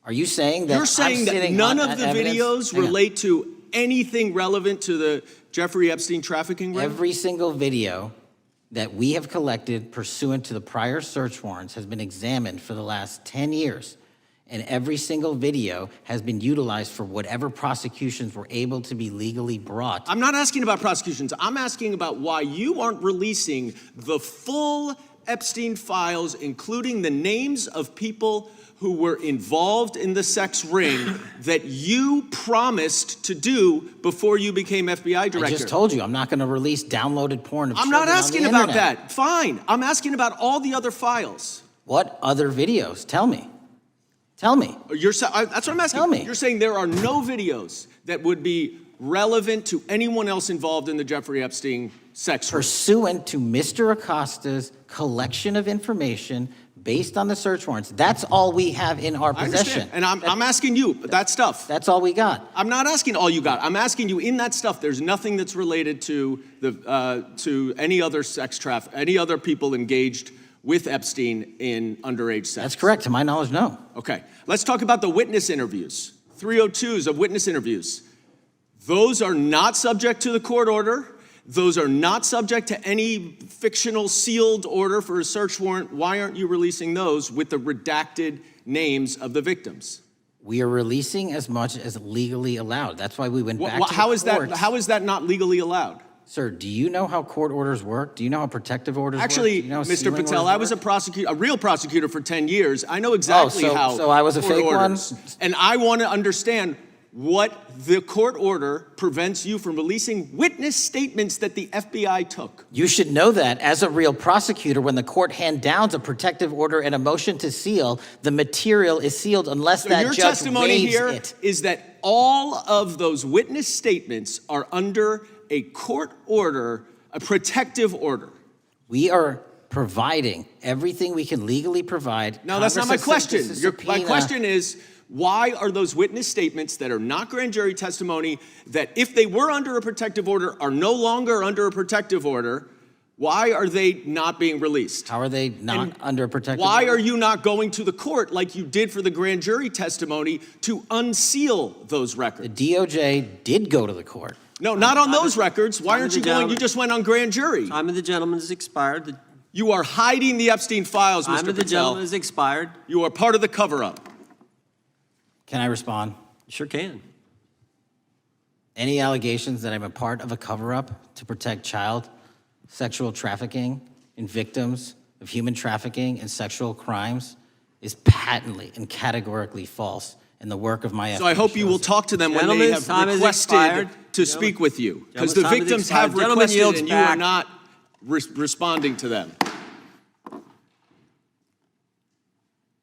E: Are you saying that
I: You're saying that none of the videos relate to anything relevant to the Jeffrey Epstein trafficking ring?
E: Every single video that we have collected pursuant to the prior search warrants has been examined for the last 10 years. And every single video has been utilized for whatever prosecutions were able to be legally brought.
I: I'm not asking about prosecutions. I'm asking about why you aren't releasing the full Epstein files, including the names of people who were involved in the sex ring that you promised to do before you became FBI director.
E: I just told you, I'm not going to release downloaded porn of
I: I'm
E: children
I: not asking
E: on the
I: about
E: internet.
I: that. Fine. I'm asking about all the other files.
E: What other videos? Tell me. Tell me.
I: That's what I'm asking.
E: Tell me.
I: You're saying there are no videos that would be relevant to anyone else involved in the Jeffrey Epstein sex ring.
E: Pursuant to Mr. Acosta's collection of information based on the search warrants. That's all we have in our
I: I
E: possession.
I: understand. And I'm asking you, that stuff.
E: That's all we got.
I: I'm not asking all you got. I'm asking you, in that stuff, there's nothing that's related to any other any other people engaged with Epstein in underage sex.
E: That's correct. To my knowledge, no.
I: Okay. Let's talk about the witness interviews. 302s of witness interviews. Those are not subject to the court order. Those are not subject to any fictional sealed order for a search warrant. Why aren't you releasing those with the redacted names of the victims?
E: We are releasing as much as legally allowed. That's why we went back to the
I: How is that not legally allowed?
E: Sir, do you know how court orders work? Do you know how protective orders
I: Actually,
E: work? Do you know how
I: Mr.
E: sealing
I: Patel,
E: orders
I: I was
E: work?
I: a real prosecutor for 10 years. I know exactly how
E: so I was a
I: court
E: fake
I: orders.
E: one?
I: And I want to understand what the court order prevents you from releasing witness statements that the FBI took.
E: You should know that as a real prosecutor, when the court hand downs a protective order and a motion to seal, the material is sealed unless
I: So
E: that
I: your
E: judge
I: testimony
E: waives
I: here
E: it.
I: is that all of those witness statements are under a court order, a protective order.
E: We are providing everything we can legally provide.
I: No, that's not my
E: Congress has
I: question.
E: sent us a
I: My
E: subpoena.
I: question is, why are those witness statements that are not grand jury testimony, that if they were under a protective order are no longer under a protective order, why are they not being released?
E: How are they not under a protective
I: Why
E: order?
I: are you not going to the court like you did for the grand jury testimony to unseal those records?
E: The DOJ did go to the court.
I: No, not on those records. Why aren't you going? You just went on grand jury.
N: Time of the gentleman has expired.
I: You are hiding the Epstein files, Mr.
N: Time of the
I: Patel.
N: gentleman has expired.
I: You are part of the cover-up.
E: Can I respond?
N: Sure can.
E: Any allegations that I'm a part of a cover-up to protect child sexual trafficking and victims of human trafficking and sexual crimes is patently and categorically false in the work of my
I: So I hope you will talk to them when they have requested to speak with you. Because the victims have requested and you are not responding to them.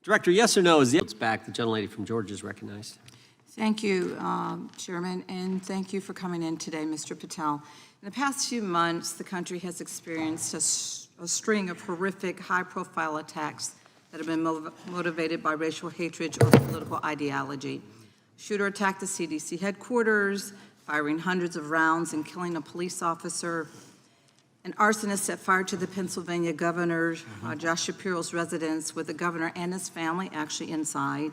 N: Director, yes or no? Is the votes back? The gentlelady from Georgia is recognized.
K: Thank you, Chairman, and thank you for coming in today, Mr. Patel. In the past few months, the country has experienced a string of horrific, high-profile attacks that have been motivated by racial hatred or political ideology. Shooter attacked the CDC headquarters, firing hundreds of rounds and killing a police officer. An arsonist set fire to the Pennsylvania governor, Josh Shapiro's residence, with the governor and his family actually inside.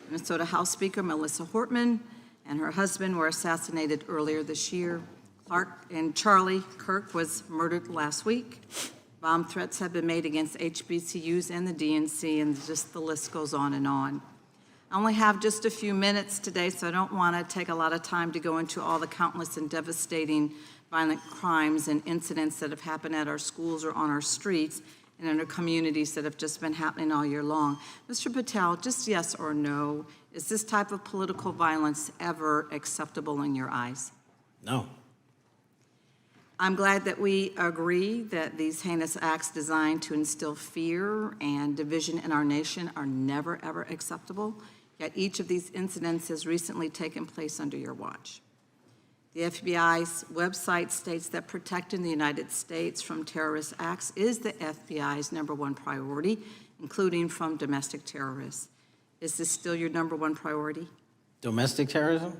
K: Minnesota House Speaker Melissa Hortman and her husband were assassinated earlier this year. Clark and Charlie Kirk was murdered last week. Bomb threats have been made against HBCUs and the DNC, and just the list goes on and on. I only have just a few minutes today, so I don't want to take a lot of time to go into all the countless and devastating violent crimes and incidents that have happened at our schools or on our streets and in our communities that have just been happening all year long. Mr. Patel, just yes or no, is this type of political violence ever acceptable in your eyes?
E: No.
K: I'm glad that we agree that these heinous acts designed to instill fear and division in our nation are never, ever acceptable, yet each of these incidents has recently taken place under your watch. The FBI's website states that protecting the United States from terrorist acts is the FBI's #1 priority, including from domestic terrorists. Is this still your #1 priority?
E: Domestic terrorism?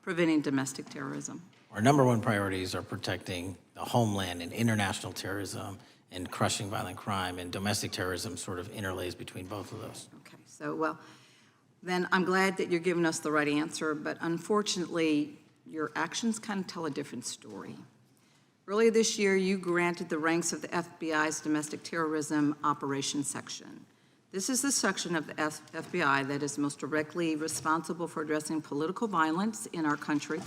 K: Preventing domestic terrorism.
E: Our #1 priorities are protecting the homeland and international terrorism and crushing violent crime, and domestic terrorism sort of interlays between both of those.
K: Okay, so, well, then I'm glad that you're giving us the right answer, but unfortunately, your actions kind of tell a different story. Earlier this year, you granted the ranks of the FBI's Domestic Terrorism Operations Section. This is the section of the FBI that is most directly responsible for addressing political violence in our country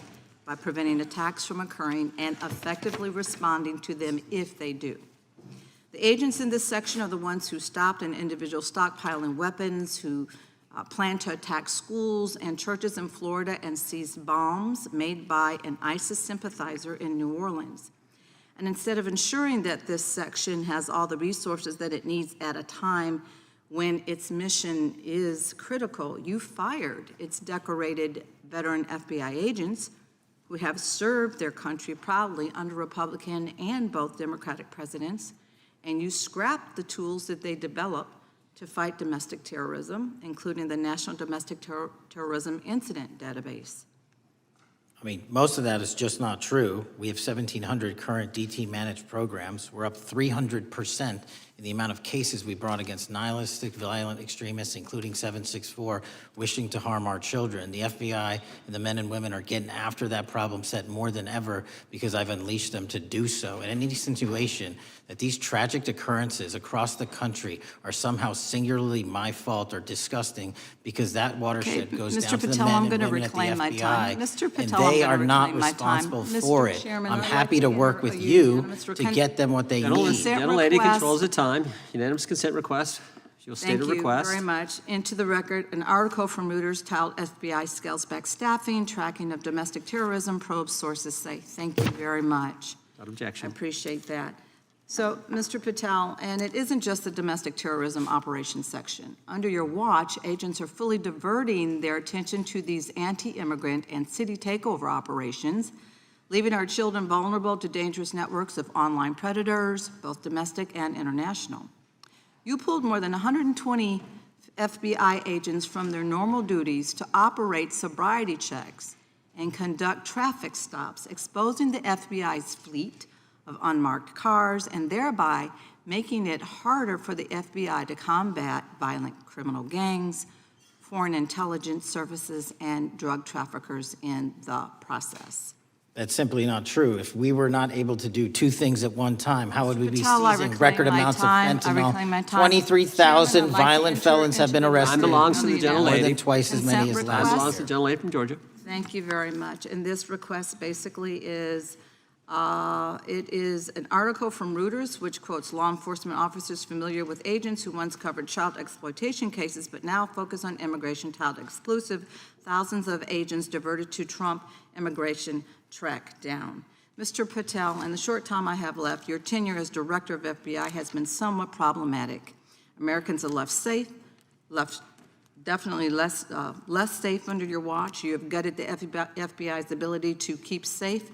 K: by preventing attacks from occurring and effectively responding to them if they do. The agents in this section are the ones who stopped an individual stockpiling weapons, who planned to attack schools and churches in Florida and seized bombs made by an ISIS sympathizer in New Orleans. And instead of ensuring that this section has all the resources that it needs at a time when its mission is critical, you fired its decorated veteran FBI agents who have served their country proudly under Republican and both Democratic presidents, and you scrapped the tools that they developed to fight domestic terrorism, including the National Domestic Terrorism Incident Database.
E: I mean, most of that is just not true. We have 1,700 current DT-managed programs. We're up 300% in the amount of cases we brought against nihilistic, violent extremists, including 764, wishing to harm our children. The FBI and the men and women are getting after that problem set more than ever because I've unleashed them to do so. And any situation that these tragic occurrences across the country are somehow singularly my fault or disgusting because that watershed goes
K: Mr.
E: down to the
K: Patel,
E: men
K: I'm
E: and
K: going to
E: women at the
K: reclaim my
E: FBI,
K: time. Mr. Patel,
E: and they
K: I'm
E: are
K: gonna
E: not
K: reclaim my time.
E: responsible
K: Mr.
E: for it.
K: Chairman,
E: I'm
K: I'd like
E: happy to work
K: hear
E: with
K: a
E: you
K: unanimous
E: to
K: consent-
E: get them what they need.
K: Consent
N: Gentlelady
K: request.
N: controls the time. Unanimous consent request. You'll state a request.
K: Thank you very much. Into the record, an article from Reuters titled FBI Scales Back Staffing, Tracking of Domestic Terrorism, Probes Sources Say. Thank you very much.
N: Without
K: I
N: objection.
K: appreciate that. So, Mr. Patel, and it isn't just the domestic terrorism operations section. Under your watch, agents are fully diverting their attention to these anti-immigrant and city takeover operations, leaving our children vulnerable to dangerous networks of online predators, both domestic and international. You pulled more than 120 FBI agents from their normal duties to operate sobriety checks and conduct traffic stops, exposing the FBI's fleet of unmarked cars and thereby making it harder for the FBI to combat violent criminal gangs, foreign intelligence services, and drug traffickers in the process.
E: That's simply not true. If we were not able to do two things at one time, how would we be
K: Patel, I
E: seizing
K: reclaim
E: record
K: my
E: amounts of
K: time. I
E: fentanyl?
K: reclaim my time.
E: 23,000
K: Chairman, I'd like to
E: violent
K: enter
E: felons have
K: into
E: been
K: the
E: arrested.
N: Time belongs to the
K: Consent
E: More
N: gentlelady.
E: than twice as many as
K: request.
E: last
N: Time
E: year.
N: belongs to the gentlelady from Georgia.
K: Thank you very much. And this request basically is, it is an article from Reuters, which quotes law enforcement officers familiar with agents who once covered child exploitation cases, but now focus on immigration child exclusive. Thousands of agents diverted to Trump immigration track down. Mr. Patel, in the short time I have left, your tenure as director of FBI has been somewhat problematic. Americans are left definitely less safe under your watch. You have gutted the FBI's ability to keep safe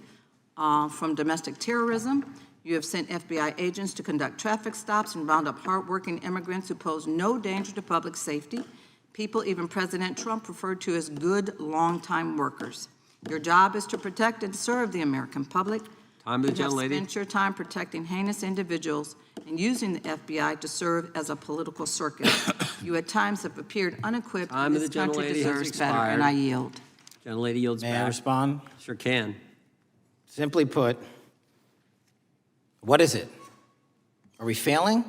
K: from domestic terrorism. You have sent FBI agents to conduct traffic stops and round up hardworking immigrants who pose no danger to public safety. People even President Trump referred to as good, long-time workers. Your job is to protect and serve the American public.
N: Time to the
K: You have
N: gentlelady.
K: spent your time protecting heinous individuals and using the FBI to serve as a political circus. You at times have appeared unequipped,
N: Time
K: and
N: of
K: this
N: the
K: country
N: gentlelady has
K: deserves better, and
N: expired.
K: I yield.
N: Gentlelady yields
E: May I
N: back.
E: respond?
N: Sure can.
E: Simply put, what is it? Are we failing?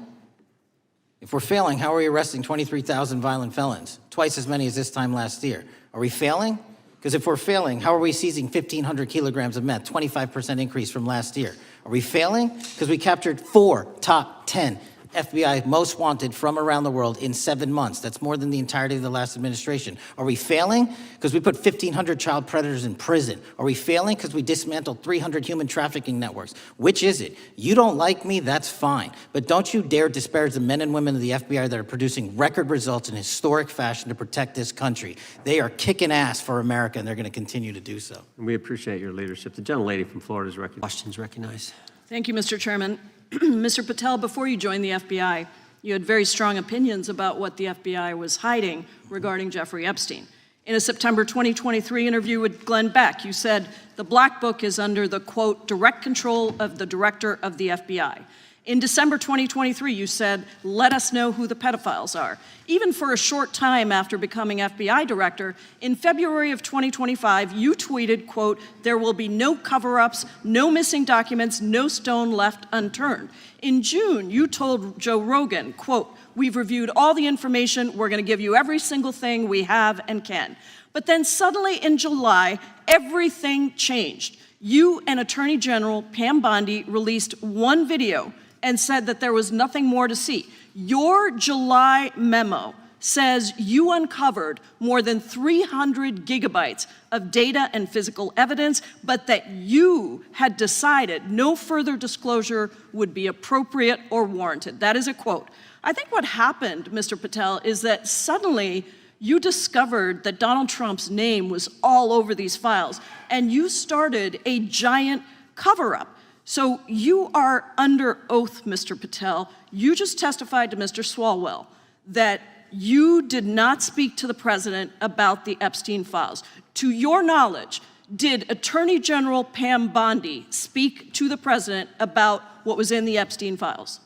E: If we're failing, how are we arresting 23,000 violent felons? Twice as many as this time last year. Are we failing? Because if we're failing, how are we seizing 1,500 kilograms of meth, 25% increase from last year? Are we failing? Because we captured 4 top 10 FBI most wanted from around the world in 7 months. That's more than the entirety of the last administration. Are we failing because we put 1,500 child predators in prison? Are we failing because we dismantled 300 human trafficking networks? Which is it? You don't like me, that's fine. But don't you dare disparage the men and women of the FBI that are producing record results in historic fashion to protect this country. They are kicking ass for America, and they're going to continue to do so.
N: And we appreciate your leadership. The gentlelady from Florida is recognized. Questions recognized.
L: Thank you, Mr. Chairman. Mr. Patel, before you joined the FBI, you had very strong opinions about what the FBI was hiding regarding Jeffrey Epstein. In a September 2023 interview with Glenn Beck, you said the Black Book is under the, quote, direct control of the director of the FBI. In December 2023, you said, let us know who the pedophiles are. Even for a short time after becoming FBI director, in February of 2025, you tweeted, quote, there will be no cover-ups, no missing documents, no stone left unturned. In June, you told Joe Rogan, quote, we've reviewed all the information, we're gonna give you every single thing we have and can. But then suddenly in July, everything changed. You and Attorney General Pam Bondi released one video and said that there was nothing more to see. Your July memo says you uncovered more than 300 gigabytes of data and physical evidence, but that you had decided no further disclosure would be appropriate or warranted. That is a quote. I think what happened, Mr. Patel, is that suddenly you discovered that Donald Trump's name was all over these files, and you started a giant cover-up. So you are under oath, Mr. Patel. You just testified to Mr. Swalwell that you did not speak to the president about the Epstein files. To your knowledge, did Attorney General Pam Bondi speak to the president about what was in the Epstein files?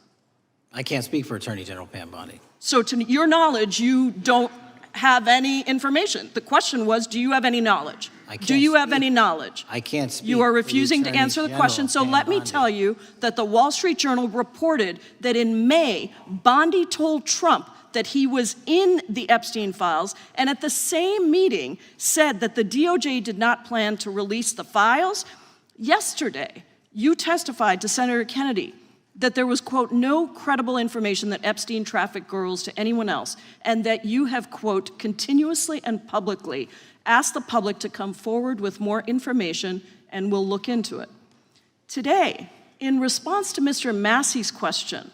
E: I can't speak for Attorney General Pam Bondi.
L: So to your knowledge, you don't have any information. The question was, do you have any knowledge? Do you have any knowledge?
E: I can't speak.
L: You are
E: for the
L: refusing to
E: Attorney
L: answer the
E: General,
L: question, so
E: Pam
L: let me
E: Bondi.
L: tell you that the Wall Street Journal reported that in May, Bondi told Trump that he was in the Epstein files, and at the same meeting said that the DOJ did not plan to release the files. Yesterday, you testified to Senator Kennedy that there was, quote, no credible information that Epstein trafficked girls to anyone else, and that you have, quote, continuously and publicly asked the public to come forward with more information, and we'll look into it. Today, in response to Mr. Massey's question,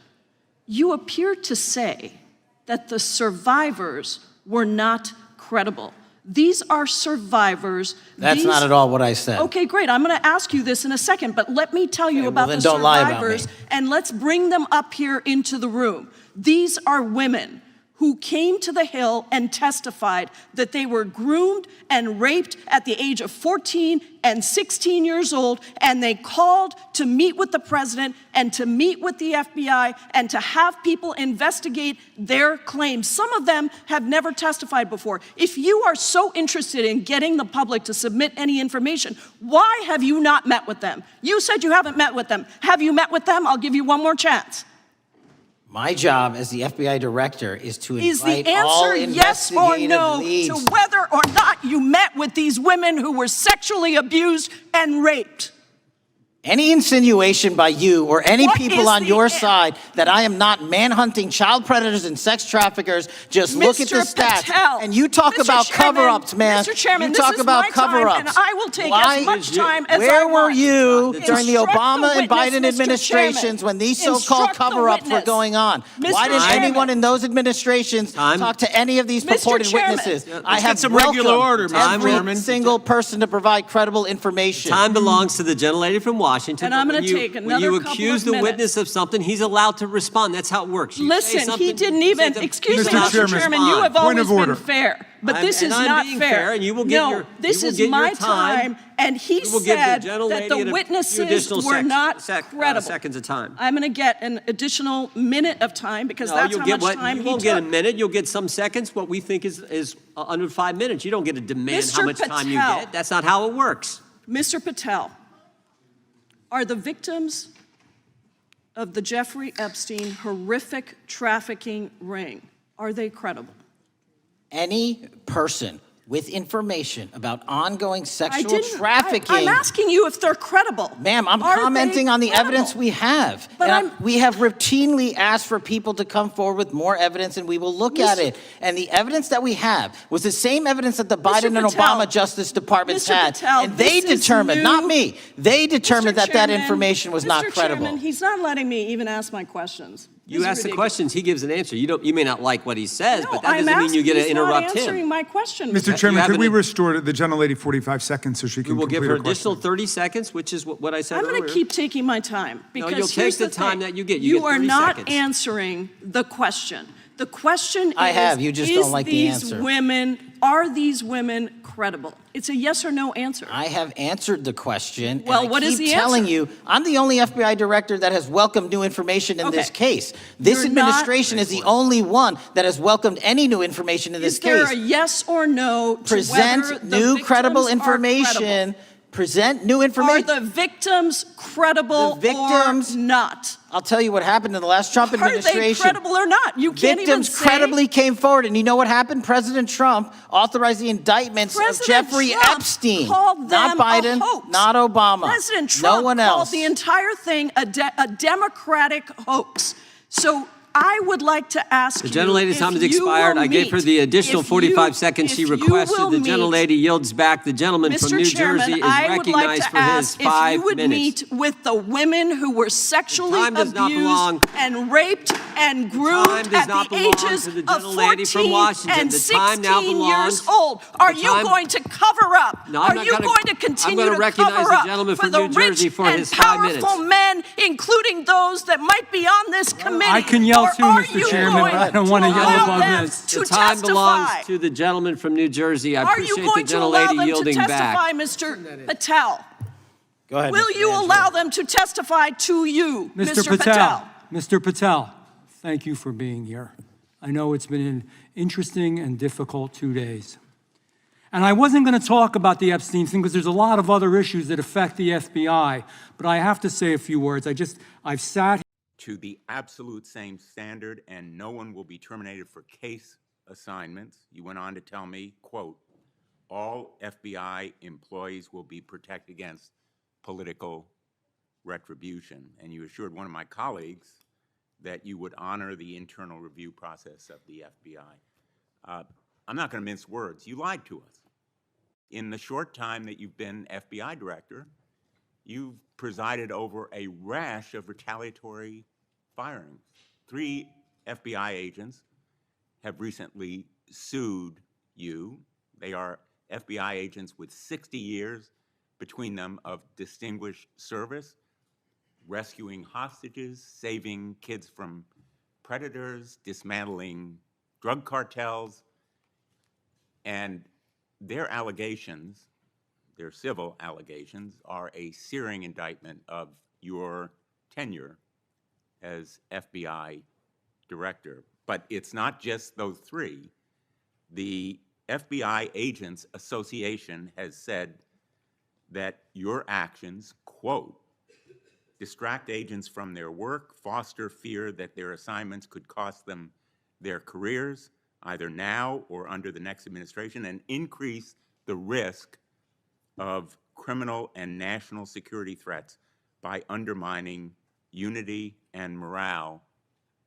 L: you appeared to say that the survivors were not credible. These are survivors.
E: That's not at all what I said.
L: Okay, great. I'm going to ask you this in a second, but let me tell you about
E: then
L: the
E: don't lie about
L: survivors,
E: me.
L: and let's bring them up here into the room. These are women who came to the Hill and testified that they were groomed and raped at the age of 14 and 16 years old, and they called to meet with the president and to meet with the FBI and to have people investigate their claims. Some of them have never testified before. If you are so interested in getting the public to submit any information, why have you not met with them? You said you haven't met with them. Have you met with them? I'll give you one more chance.
E: My job as the FBI director is to
L: Is
E: invite
L: the
E: all
L: answer yes or
E: investigative
L: no
E: leads.
L: to whether or not you met with these women who were sexually abused and raped?
E: Any insinuation by you or any
L: What
E: people
L: is
E: on
L: the
E: your
L: an-
E: side that I am not manhunting child predators and sex traffickers, just look at the
L: Mr.
E: stats.
L: Patel,
E: And you talk
L: Mr.
E: about
L: Chairman,
E: cover-ups, man.
L: Mr. Chairman,
E: you
L: this
E: talk
L: is
E: about
L: my time,
E: cover-ups.
L: and I will take
E: Why-
L: as much time as I
E: Where were
L: want.
E: you during the
L: Instruct
E: Obama
L: the
E: and
L: witness,
E: Biden
L: Mr.
E: administrations
L: Chairman.
E: when these so-called
L: Instruct the
E: cover-ups were
L: witness.
E: going on?
L: Mr.
E: Why didn't
L: Chairman.
E: anyone in those administrations talk to any of these
L: Mr.
E: purported
L: Chairman.
E: witnesses?
L: Yeah,
E: I
I: let's
E: have
I: get some regular order,
E: welcomed
I: Mr.
E: every
I: Chairman.
E: single person to provide credible information.
N: Time belongs to the gentlelady from Washington.
L: And I'm
N: but
L: gonna
N: when you-
L: take
N: when
L: another
N: you
L: couple
N: accuse
L: of
N: the
L: minutes.
N: witness of something, he's allowed to respond. That's how it works. You say
L: Listen,
N: something,
L: he didn't
N: you say
L: even,
N: something,
L: excuse
N: he's
L: me,
N: allowed to
L: Mr. Chairman, you
N: respond.
L: have
F: Point
L: always
F: of
L: been
F: order.
L: fair, but
N: I'm-
L: this
N: and
L: is
N: I'm
L: not
N: being
L: fair.
N: fair, and you will get
L: No,
N: your-
L: this
N: you will
L: is
N: get
L: my
N: your time.
L: time, and he
N: We will give the
L: said
N: gentlelady
L: that the
N: a few
L: witnesses
N: additional
L: were not credible.
N: seconds of time.
L: I'm gonna get an additional minute of time, because
N: No,
L: that's
N: you'll
L: how
N: get
L: much
N: what
L: time
N: you
L: he
N: won't get a
L: took.
N: minute. You'll get some seconds. What we think is under 5 minutes. You don't get to demand how
L: Mr.
N: much time you
L: Patel.
N: get. That's not how it works.
L: Mr. Patel, are the victims of the Jeffrey Epstein horrific trafficking ring, are they credible?
E: Any person with information about ongoing sexual trafficking.
L: I'm asking you if they're credible.
E: Ma'am, I'm
L: Are
E: commenting
L: they
E: on the
L: credible?
E: evidence we have.
L: But
E: And we have routinely asked for people to come forward with more evidence, and we will look at it. And the evidence that we have was the same evidence that the Biden and
L: Patel,
E: Obama Justice Departments
L: Mr.
E: had.
L: Patel,
E: And they
L: this is
E: determined,
L: new.
E: not me, they determined that that
L: Chairman,
E: information was not
L: Mr.
E: credible.
L: Chairman, he's not letting me even ask my questions.
N: You
L: This is
N: ask the
L: ridiculous.
N: questions, he gives an answer. You may not like what he says,
L: No,
N: but that
L: I'm
N: doesn't mean you get to
L: asking-
N: interrupt
L: He's not answering
N: him.
L: my question.
F: Mr. Chairman,
N: have
F: could we
N: an-
F: restore the gentlelady 45 seconds so she
N: We
F: can
N: will
F: complete
N: give her
F: her
N: additional
F: question?
N: 30 seconds, which is what I said
L: I'm
N: earlier.
L: going to keep taking my time because
N: you'll take
L: here's
N: the
L: the
N: time
L: thing.
N: that you get. You get
L: are
N: 30
L: not
N: seconds.
L: answering the question. The question
E: I
L: is,
E: have, you just don't like the
L: these
E: answer.
L: are these women credible? It's a yes or no answer.
E: I have answered the question.
L: Well,
E: and I
L: what is
E: keep
L: the
E: telling
L: answer?
E: you, I'm the only FBI director that has welcomed new information in this
L: Okay.
E: case. This
L: You're not-
E: administration is the only one that has welcomed any new information in this
L: Is there
E: case.
L: a yes or no to
E: Present
L: whether the
E: new credible
L: victims are credible?
E: information. Present new
L: Are
E: information.
L: the victims credible
E: The victims-
L: or not?
E: I'll tell you what happened in the last Trump
L: Are they
E: administration.
L: credible or not? You can't even
E: Victims
L: say.
E: credibly came forward, and you know what happened? President Trump authorized the indictments of
L: President
E: Jeffrey
L: Trump
E: Epstein,
L: called
E: not
L: them a
E: Biden,
L: hoax.
E: not Obama,
L: President Trump
E: no one
L: called
E: else.
L: the entire thing a Democratic hoax. So I would like to ask
N: The
L: you
N: gentlelady's
L: if
N: time has
L: you
N: expired.
L: will
N: I gave her
L: meet-
N: the additional
L: if
N: 45
L: you-
N: seconds she
L: if you
N: requested.
L: will
N: The
L: meet-
N: gentlelady yields back. The gentleman from
L: Mr.
N: New
L: Chairman,
N: Jersey is
L: I would like
N: recognized
L: to
N: for his
L: ask if
N: 5
L: you would
N: minutes.
L: meet with the women who were sexually
N: time does not belong-
L: abused and raped and groomed
N: time does
L: at
N: not
L: the
N: belong
L: ages
N: to the
L: of
N: gentlelady from
L: 14
N: Washington.
L: and
N: The time now
L: 16
N: belongs-
L: years old. Are
N: the
L: you
N: time-
L: going to cover up?
N: No, I'm
L: Are
N: not
L: you
N: gonna-
L: going to
N: I'm
L: continue
N: gonna
L: to
N: recognize
L: cover
N: the
L: up
N: gentleman
L: for
N: from
L: the
N: New Jersey
L: rich
N: for
L: and
N: his 5 minutes.
L: powerful men, including those that might be on this committee?
J: I can yell
L: Or
J: too,
L: are
J: Mr.
L: you
J: Chairman,
L: going
J: but I don't want to yell
L: allow
J: above
L: them
J: this.
L: to
N: The time belongs
L: testify?
N: to the gentleman from New Jersey. I
L: Are you
N: appreciate the
L: going to allow
N: gentlelady
L: them to
N: yielding
L: testify,
N: back.
L: Mr. Patel?
E: Go ahead,
L: Will
E: Mr.
L: you
E: Angelo.
L: allow them to testify to you, Mr. Patel?
J: Mr. Patel, thank you for being here. I know it's been an interesting and difficult 2 days. And I wasn't going to talk about the Epstein thing because there's a lot of other issues that affect the FBI, but I have to say a few words. I've sat
D: to the absolute same standard, and no one will be terminated for case assignments. You went on to tell me, quote, all FBI employees will be protected against political retribution. And you assured one of my colleagues that you would honor the internal review process of the FBI. I'm not going to mince words. You lied to us. In the short time that you've been FBI director, you've presided over a rash of retaliatory firings. 3 FBI agents have recently sued you. They are FBI agents with 60 years between them of distinguished service, rescuing hostages, saving kids from predators, dismantling drug cartels, and their allegations, their civil allegations, are a searing indictment of your tenure as FBI director. But it's not just those 3. The FBI Agents Association has said that your actions, quote, distract agents from their work, foster fear that their assignments could cost them their careers, either now or under the next administration, and increase the risk of criminal and national security threats by undermining unity and morale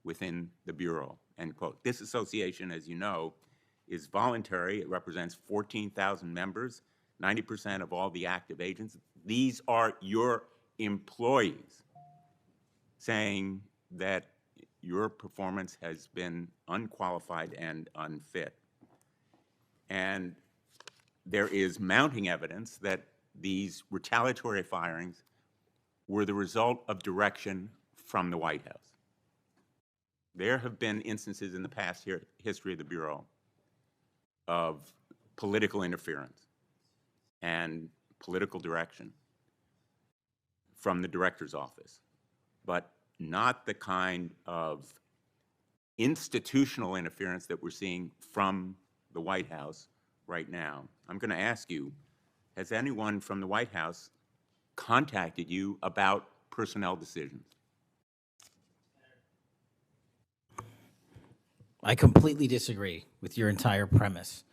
D: within the Bureau, end quote. This association, as you know, is voluntary. It represents 14,000 members, 90% of all the active agents. These are your employees saying that your performance has been unqualified and unfit. And there is mounting evidence that these retaliatory firings were the result of direction from the White House. There have been instances in the past history of the Bureau of political interference and political direction from the director's office, but not the kind of institutional interference that we're seeing from the White House right now. I'm going to ask you, has anyone from the White House contacted you about personnel decisions?
E: I completely disagree with your entire premise.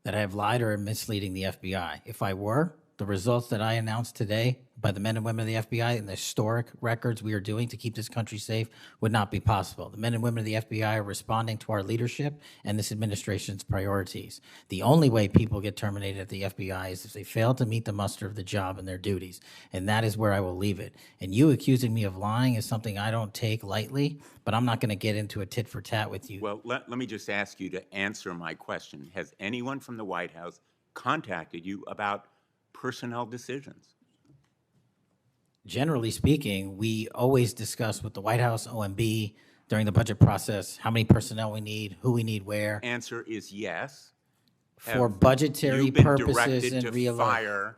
B: that I have lied or am misleading the FBI. If I were, the results that I announced today by the men and women of the FBI and the historic records we are doing to keep this country safe would not be possible. The men and women of the FBI are responding to our leadership and this administration's priorities. The only way people get terminated at the FBI is if they fail to meet the muster of the job and their duties, and that is where I will leave it. And you accusing me of lying is something I don't take lightly, but I'm not going to get into a tit for tat with you.
D: Well, let me just ask you to answer my question. Has anyone from the White House contacted you about personnel decisions?
B: Generally speaking, we always discuss with the White House, OMB, during the budget process, how many personnel we need, who we need where.
D: Answer is yes.
B: For
D: Have
B: budgetary
D: you been
B: purposes
D: directed
B: and
D: to
B: real
D: fire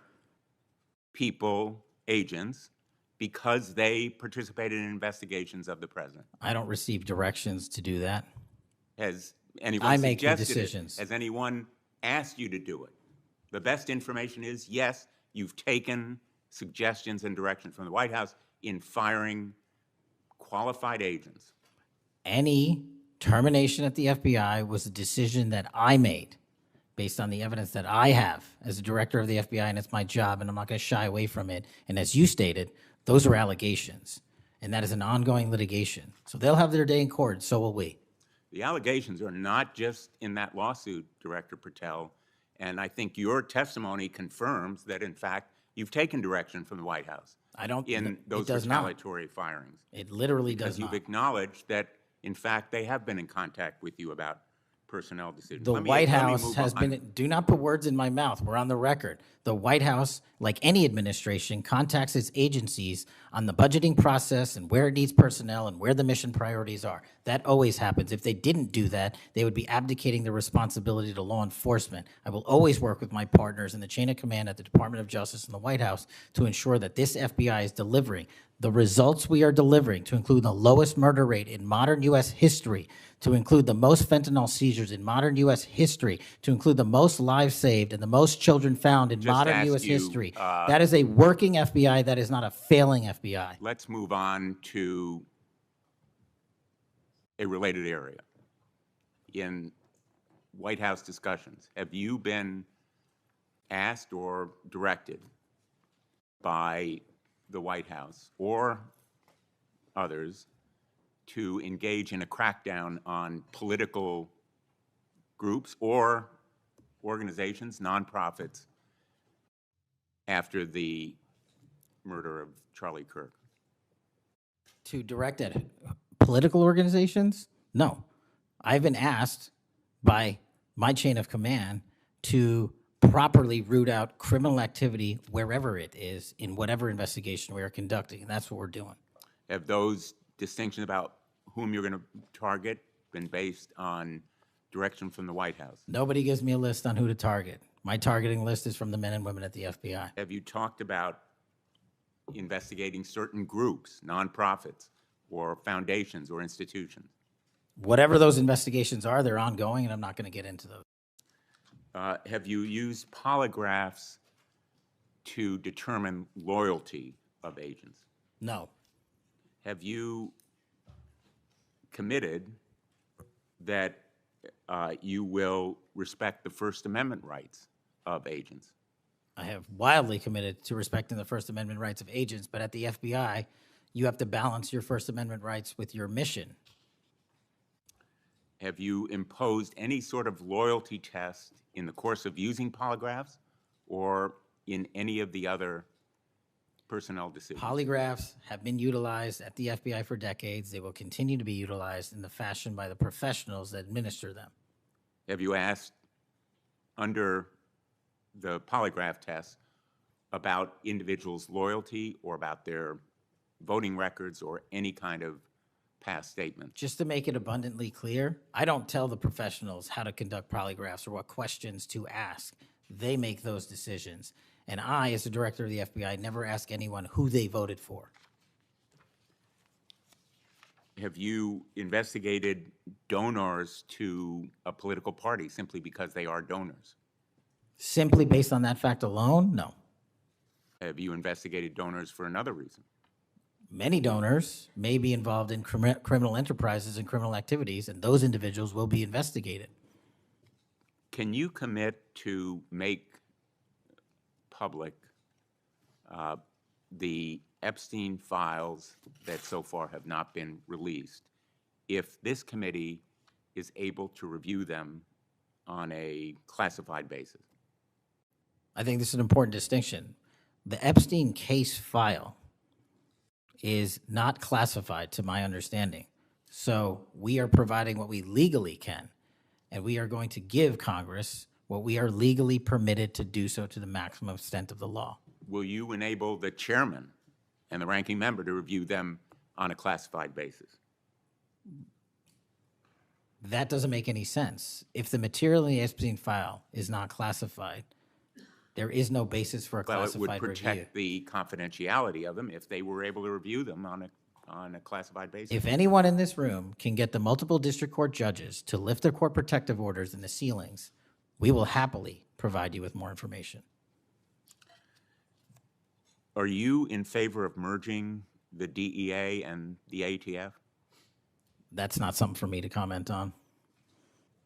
D: people, agents, because they participated in investigations of the president?
B: I don't receive directions to do that.
D: Has anyone
B: I make the
D: suggested it?
B: decisions.
D: Has anyone asked you to do it? The best information is, yes, you've taken suggestions and direction from the White House in firing qualified agents.
B: Any termination at the FBI was a decision that I made based on the evidence that I have as a director of the FBI, and it's my job, and I'm not going to shy away from it. And as you stated, those are allegations, and that is an ongoing litigation. So they'll have their day in court, so will we.
D: The allegations are not just in that lawsuit, Director Patel, and I think your testimony confirms that, in fact, you've taken direction from the White House in those retaliatory firings.
B: It literally does
D: Because you've
B: not.
D: acknowledged that, in fact, they have been in contact with you about personnel decisions.
B: The
D: Let me
B: White House
D: move
B: has
D: on.
B: been, do not put words in my mouth, we're on the record. The White House, like any administration, contacts its agencies on the budgeting process and where it needs personnel and where the mission priorities are. That always happens. If they didn't do that, they would be abdicating their responsibility to law enforcement. I will always work with my partners in the chain of command at the Department of Justice and the White House to ensure that this FBI is delivering the results we are delivering, to include the lowest murder rate in modern U.S. history, to include the most fentanyl seizures in modern U.S. history, to include the most lives saved and the most children found in modern
D: asked
B: U.S.
D: you,
B: history. That is a working FBI. That is not a failing FBI.
D: Let's move on to a related area. In White House discussions, have you been asked or directed by the White House or others to engage in a crackdown on political groups or organizations, nonprofits, after the murder of Charlie Kirk?
B: To direct at political organizations? No. I've been asked by my chain of command to properly root out criminal activity wherever it is in whatever investigation we are conducting, and that's what we're doing.
D: Have those distinctions about whom you're going to target been based on direction from the White House?
B: Nobody gives me a list on who to target. My targeting list is from the men and women at the FBI.
D: Have you talked about investigating certain groups, nonprofits, or foundations or institutions?
B: Whatever those investigations are, they're ongoing, and I'm not going to get into those.
D: Have you used polygraphs to determine loyalty of agents?
B: No.
D: Have you committed that you will respect the First Amendment rights of agents?
B: I have wildly committed to respecting the First Amendment rights of agents, but at the FBI, you have to balance your First Amendment rights with your mission.
D: Have you imposed any sort of loyalty test in the course of using polygraphs or in any of the other personnel decisions?
B: Polygraphs have been utilized at the FBI for decades. They will continue to be utilized in the fashion by the professionals that administer them.
D: Have you asked under the polygraph test about individuals' loyalty or about their voting records or any kind of past statement?
B: Just to make it abundantly clear, I don't tell the professionals how to conduct polygraphs or what questions to ask. They make those decisions. And I, as the director of the FBI, never ask anyone who they voted for.
D: Have you investigated donors to a political party simply because they are donors?
B: Simply based on that fact alone, no.
D: Have you investigated donors for another reason?
B: Many donors may be involved in criminal enterprises and criminal activities, and those individuals will be investigated.
D: Can you commit to make public the Epstein files that so far have not been released if this committee is able to review them on a classified basis?
B: I think this is an important distinction. The Epstein case file is not classified, to my understanding. So we are providing what we legally can, and we are going to give Congress what we are legally permitted to do so to the maximum extent of the law.
D: Will you enable the chairman and the ranking member to review them on a classified basis?
B: That doesn't make any sense. If the material in the Epstein file is not classified, there is no basis for a
D: Well, it
B: classified
D: would
B: review.
D: protect the confidentiality of them if they were able to review them on a classified basis.
B: If anyone in this room can get the multiple district court judges to lift their court protective orders in the ceilings, we will happily provide you with more information.
D: Are you in favor of merging the DEA and the ATF?
B: That's not something for me to comment on.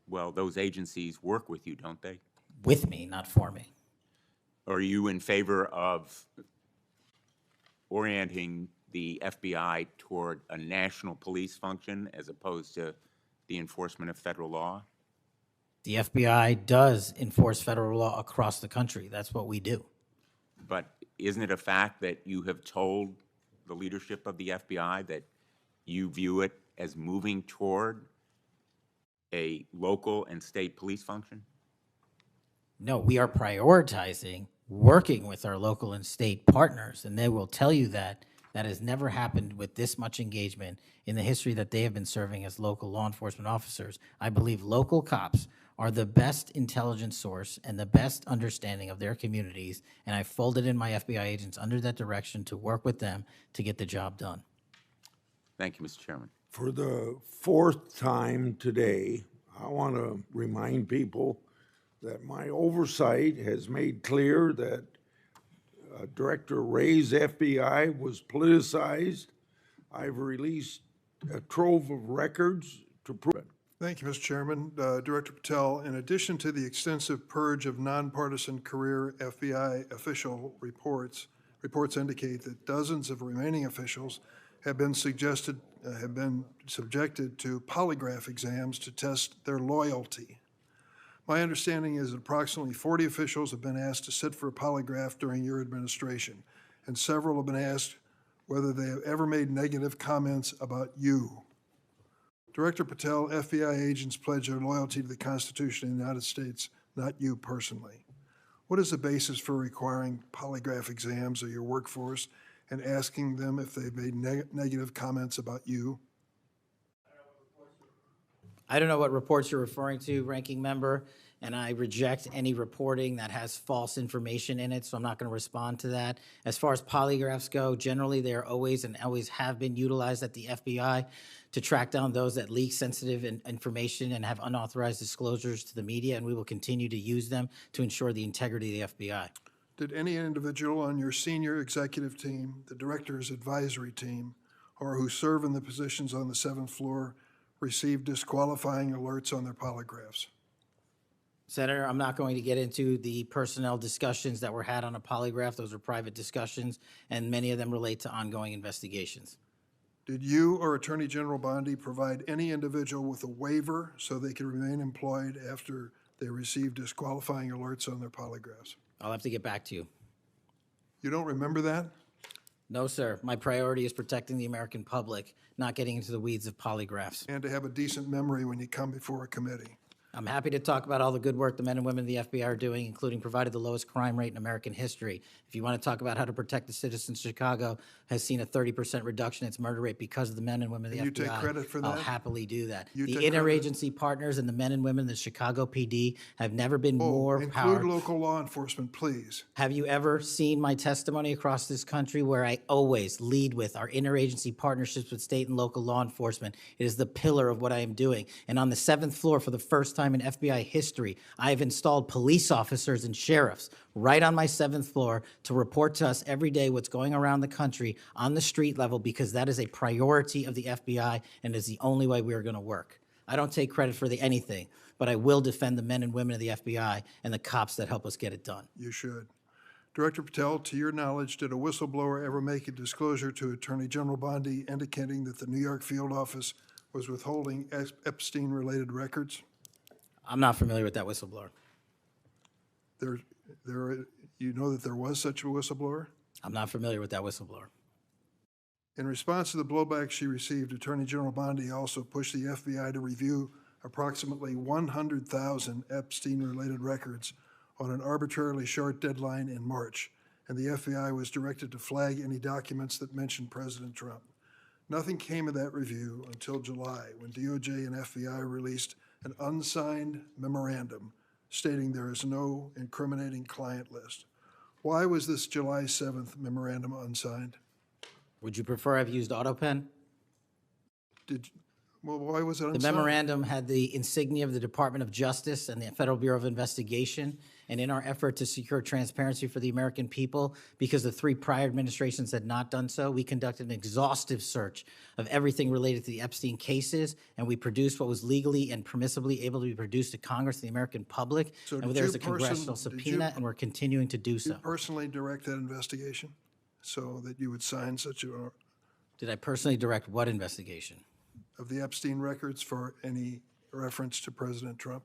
D: Well, those agencies work with you, don't they?
B: With me, not for me.
D: Are you in favor of orienting the FBI toward a national police function as opposed to the enforcement of federal law?
B: The FBI does enforce federal law across the country. That's what we do.
D: But isn't it a fact that you have told the leadership of the FBI that you view it as moving toward a local and state police function?
B: No, we are prioritizing working with our local and state partners, and they will tell you that that has never happened with this much engagement in the history that they have been serving as local law enforcement officers. I believe local cops are the best intelligence source and the best understanding of their communities, and I folded in my FBI agents under that direction to work with them to get the job done.
D: Thank you, Mr. Chairman.
M: For the fourth time today, I want to remind people that my oversight has made clear that Director Wray's FBI was politicized. I've released a trove of records to prove it.
R: Thank you, Mr. Chairman. Director Patel, in addition to the extensive purge of nonpartisan career FBI official reports indicate that dozens of remaining officials have been subjected to polygraph exams to test their loyalty. My understanding is that approximately 40 officials have been asked to sit for a polygraph during your administration, and several have been asked whether they have ever made negative comments about you. Director Patel, FBI agents pledge their loyalty to the Constitution of the United States, not you personally. What is the basis for requiring polygraph exams of your workforce and asking them if they've made negative comments about you?
B: I don't know what reports you're referring to, Ranking Member, and I reject any reporting that has false information in it, so I'm not going to respond to that. As far as polygraphs go, generally they are always and always have been utilized at the FBI to track down those that leak sensitive information and have unauthorized disclosures to the media, and we will continue to use them to ensure the integrity of the FBI.
R: Did any individual on your senior executive team, the director's advisory team, or who serve in the positions on the 7th floor receive disqualifying alerts on their polygraphs?
B: Senator, I'm not going to get into the personnel discussions that were had on a polygraph. Those are private discussions, and many of them relate to ongoing investigations.
R: Did you or Attorney General Bondi provide any individual with a waiver so they could remain employed after they received disqualifying alerts on their polygraphs?
B: I'll have to get back to you.
R: You don't remember that?
B: No, sir. My priority is protecting the American public, not getting into the weeds of polygraphs.
R: And to have a decent memory when you come before a committee.
B: I'm happy to talk about all the good work the men and women of the FBI are doing, including provided the lowest crime rate in American history. If you want to talk about how to protect the citizens, Chicago has seen a 30% reduction in its murder rate because of the men and women of the FBI.
R: You take credit for that?
B: I'll happily do that.
R: You
B: The
R: take credit?
B: interagency partners and the men and women of the Chicago PD have never been more
R: Include
B: powerful.
R: local law enforcement, please.
B: Have you ever seen my testimony across this country where I always lead with our interagency partnerships with state and local law enforcement? It is the pillar of what I am doing. And on the 7th floor, for the first time in FBI history, I have installed police officers and sheriffs right on my 7th floor to report to us every day what's going around the country on the street level, because that is a priority of the FBI and is the only way we are going to work. I don't take credit for anything.
E: but I will defend the men and women of the FBI and the cops that help us get it done.
R: You should. Director Patel, to your knowledge, did a whistleblower ever make a disclosure to Attorney General Bondi indicating that the New York field office was withholding Epstein-related records?
E: I'm not familiar with that whistleblower.
R: You know that there was such a whistleblower?
E: I'm not familiar with that whistleblower.
R: In response to the blowback she received, Attorney General Bondi also pushed the FBI to review approximately 100,000 Epstein-related records on an arbitrarily short deadline in March, and the FBI was directed to flag any documents that mentioned President Trump. Nothing came of that review until July, when DOJ and FBI released an unsigned memorandum stating there is no incriminating client list. Why was this July 7th memorandum unsigned?
E: Would you prefer I've used AutoPen?
R: Well, why was it unsigned?
E: The memorandum had the insignia of the Department of Justice and the Federal Bureau of Investigation. And in our effort to secure transparency for the American people, because the 3 prior administrations had not done so, we conducted an exhaustive search of everything related to the Epstein cases, and we produced what was legally and permissibly able to be produced to Congress and the American public.
R: So
E: and there's a congressional subpoena, and we're continuing to do so.
R: Did you personally direct that investigation so that you would sign such a...
E: Did I personally direct what investigation?
R: Of the Epstein records for any reference to President Trump?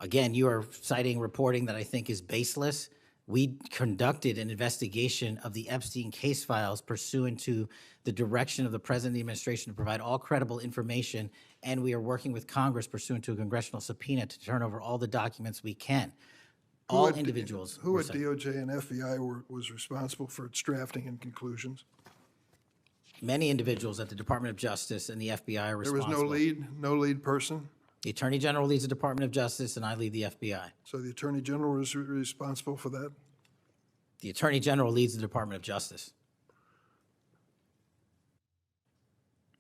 E: Again, you are citing reporting that I think is baseless. We conducted an investigation of the Epstein case files pursuant to the direction of the President of the administration to provide all credible information, and we are working with Congress pursuant to a congressional subpoena to turn over all the documents we can. All individuals.
R: Who at DOJ and FBI was responsible for its drafting and conclusions?
E: Many individuals at the Department of Justice and the FBI are responsible.
R: There was no lead person?
E: The Attorney General leads the Department of Justice, and I lead the FBI.
R: So the Attorney General is responsible for that?
E: The Attorney General leads the Department of Justice.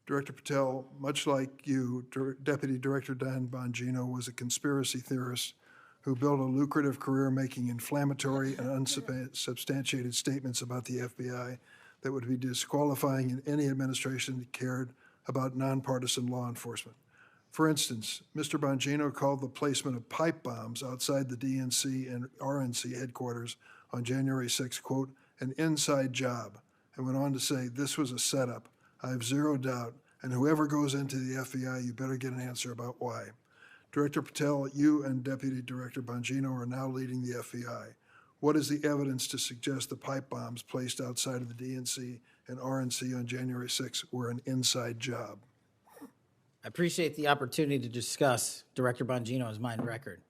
R: Director Patel, much like you, Deputy Director Dan Bongino was a conspiracy theorist who built a lucrative career making inflammatory and unsubstantiated statements about the FBI that would be disqualifying in any administration that cared about nonpartisan law enforcement. For instance, Mr. Bongino called the placement of pipe bombs outside the DNC and RNC headquarters on January 6, quote, an inside job, and went on to say this was a setup. I have zero doubt, and whoever goes into the FBI, you better get an answer about why. Director Patel, you and Deputy Director Bongino are now leading the FBI. What is the evidence to suggest the pipe bombs placed outside of the DNC and RNC on January 6 were an inside job?
E: I appreciate the opportunity to discuss Director Bongino's mind record.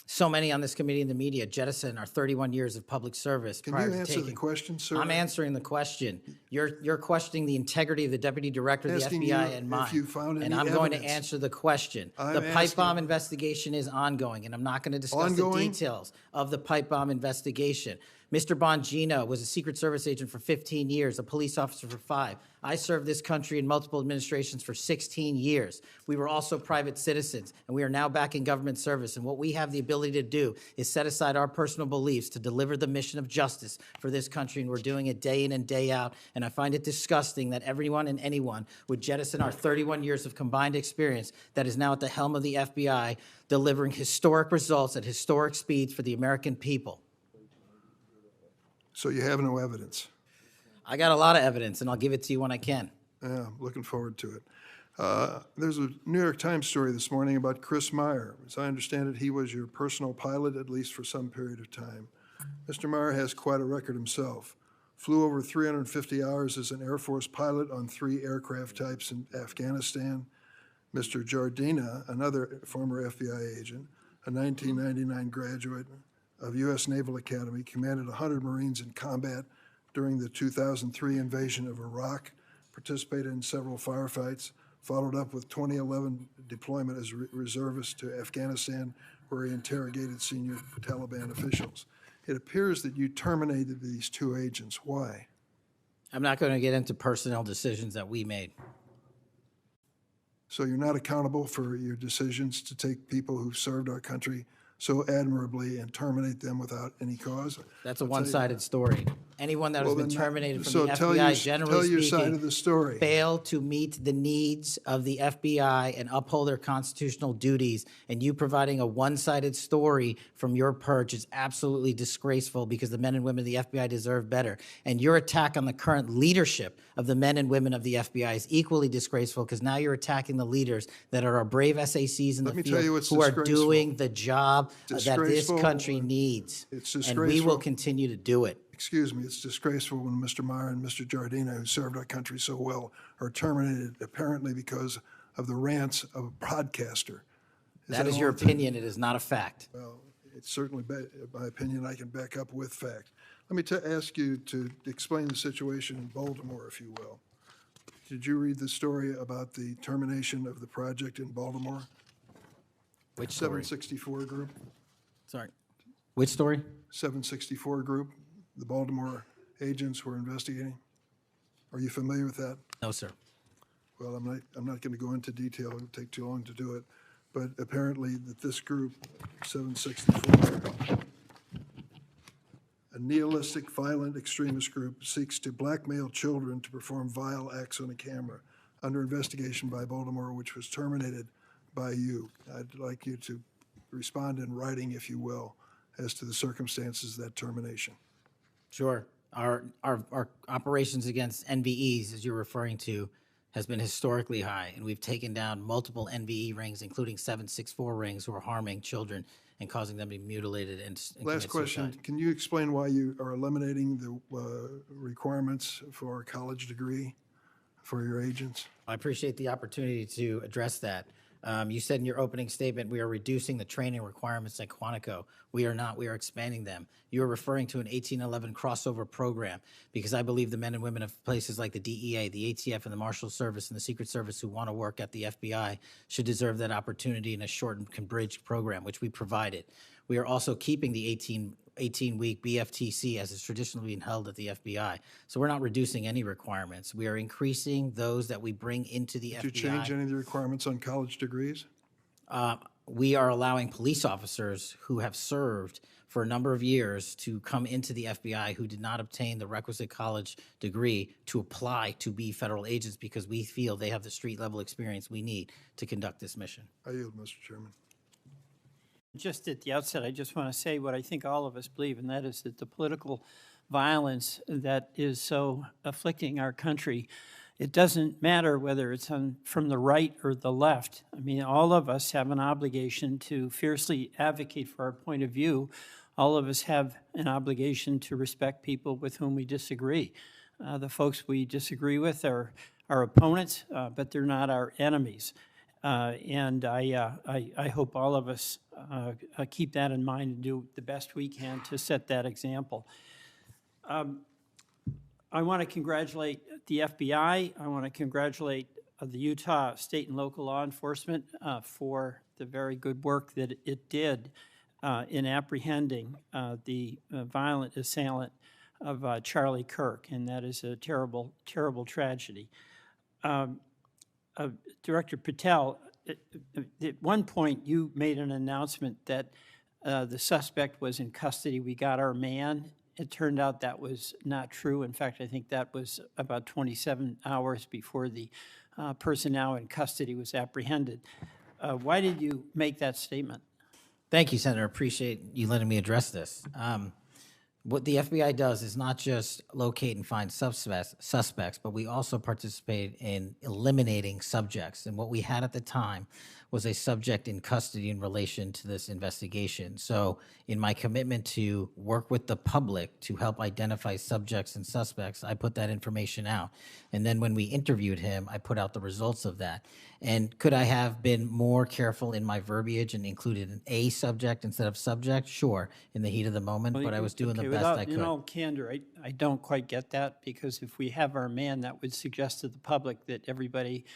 E: So many on this committee and the media jettison our 31 years of public service.
R: Can you answer the question, sir?
E: I'm answering the question. You're questioning the integrity of the Deputy Director of the FBI and mine.
R: If you found any
E: and I'm going to
R: evidence.
E: answer the question.
R: I'm
E: The pipe bomb
R: asking-
E: investigation is ongoing, and I'm not going to discuss the
R: Ongoing?
E: details of the pipe bomb investigation. Mr. Bongino was a Secret Service agent for 15 years, a police officer for 5. I served this country in multiple administrations for 16 years. We were also private citizens, and we are now back in government service. And what we have the ability to do is set aside our personal beliefs to deliver the mission of justice for this country, and we're doing it day in and day out. And I find it disgusting that everyone and anyone would jettison our 31 years of combined experience that is now at the helm of the FBI, delivering historic results at historic speeds for the American people.
R: So you have no evidence?
E: I got a lot of evidence, and I'll give it to you when I can.
R: Yeah, I'm looking forward to it. There's a New York Times story this morning about Chris Meyer. As I understand it, he was your personal pilot, at least for some period of time. Mr. Meyer has quite a record himself. Flew over 350 hours as an Air Force pilot on 3 aircraft types in Afghanistan. Mr. Jardina, another former FBI agent, a 1999 graduate of U.S. Naval Academy, commanded 100 Marines in combat during the 2003 invasion of Iraq, participated in several firefights, followed up with 2011 deployment as reservist to Afghanistan, where he interrogated senior Taliban officials. It appears that you terminated these 2 agents. Why?
E: I'm not going to get into personnel decisions that we made.
R: So you're not accountable for your decisions to take people who served our country so admirably and terminate them without any cause?
E: That's a one-sided story.
B: Anyone that has
R: Well,
B: been
R: then,
B: terminated from
R: so
B: the
R: tell
B: FBI,
R: your-
B: generally
R: tell your
B: speaking,
R: side of the story.
B: fail to meet the needs of the FBI and uphold their constitutional duties. And you providing a one-sided story from your perch is absolutely disgraceful, because the men and women of the FBI deserve better. And your attack on the current leadership of the men and women of the FBI is equally disgraceful, because now you're attacking the leaders that are our brave SACs in
R: Let
B: the
R: me tell you
B: field
R: what's
B: who are
R: disgraceful.
B: doing the job that this
R: Disgraceful.
B: country needs.
R: It's
B: And we will
R: disgraceful.
B: continue to do it.
R: Excuse me, it's disgraceful when Mr. Meyer and Mr. Giardina, who served our country so well, are terminated apparently because of the rants of a broadcaster.
B: That is your opinion. It is not a fact.
R: Well, it's certainly my opinion I can back up with fact. Let me ask you to explain the situation in Baltimore, if you will. Did you read the story about the termination of the project in Baltimore?
B: Which story?
R: 764 Group?
B: Sorry. Which story?
R: 764 Group, the Baltimore agents were investigating. Are you familiar with that?
B: No, sir.
R: Well, I'm not going to go into detail. It would take too long to do it. But apparently that this group, 764, a nihilistic, violent extremist group, seeks to blackmail children to perform vile acts on a camera, under investigation by Baltimore, which was terminated by you. I'd like you to respond in writing, if you will, as to the circumstances of that termination.
B: Sure. Our operations against NVEs, as you're referring to, has been historically high, and we've taken down multiple NVE rings, including 764 rings, who are harming children and causing them to be mutilated and
R: Last
B: commit
R: question,
B: suicide.
R: can you explain why you are eliminating the requirements for a college degree for your agents?
B: I appreciate the opportunity to address that. You said in your opening statement, we are reducing the training requirements at Quantico. We are not, we are expanding them. You are referring to an 1811 crossover program, because I believe the men and women of places like the DEA, the ATF, and the Marshal Service and the Secret Service who want to work at the FBI should deserve that opportunity in a shortened bridge program, which we provided. We are also keeping the 18-week BFTC as is traditionally being held at the FBI. So we're not reducing any requirements. We are increasing those that we bring into the FBI.
R: Did you change any of the requirements on college degrees?
B: We are allowing police officers who have served for a number of years to come into the FBI who did not obtain the requisite college degree to apply to be federal agents, because we feel they have the street level experience we need to conduct this mission.
R: I yield, Mr. Chairman.
S: Just at the outset, I just want to say what I think all of us believe, and that is that the political violence that is so afflicting our country, it doesn't matter whether it's from the right or the left. I mean, all of us have an obligation to fiercely advocate for our point of view. All of us have an obligation to respect people with whom we disagree. The folks we disagree with are our opponents, but they're not our enemies. And I hope all of us keep that in mind and do the best we can to set that example. I want to congratulate the FBI. I want to congratulate the Utah state and local law enforcement for the very good work that it did in apprehending the violent assailant of Charlie Kirk, and that is a terrible, terrible tragedy. Director Patel, at one point you made an announcement that the suspect was in custody. We got our man. It turned out that was not true. In fact, I think that was about 27 hours before the person now in custody was apprehended. Why did you make that statement?
B: Thank you, Senator. Appreciate you letting me address this. What the FBI does is not just locate and find suspects, but we also participate in eliminating subjects. And what we had at the time was a subject in custody in relation to this investigation. So in my commitment to work with the public to help identify subjects and suspects, I put that information out. And then when we interviewed him, I put out the results of that. And could I have been more careful in my verbiage and included an A subject instead of subject? Sure, in the heat of the moment, but I was doing the best I could.
S: In all candor, I don't quite get that, because if we have our man, that would suggest to the public that everybody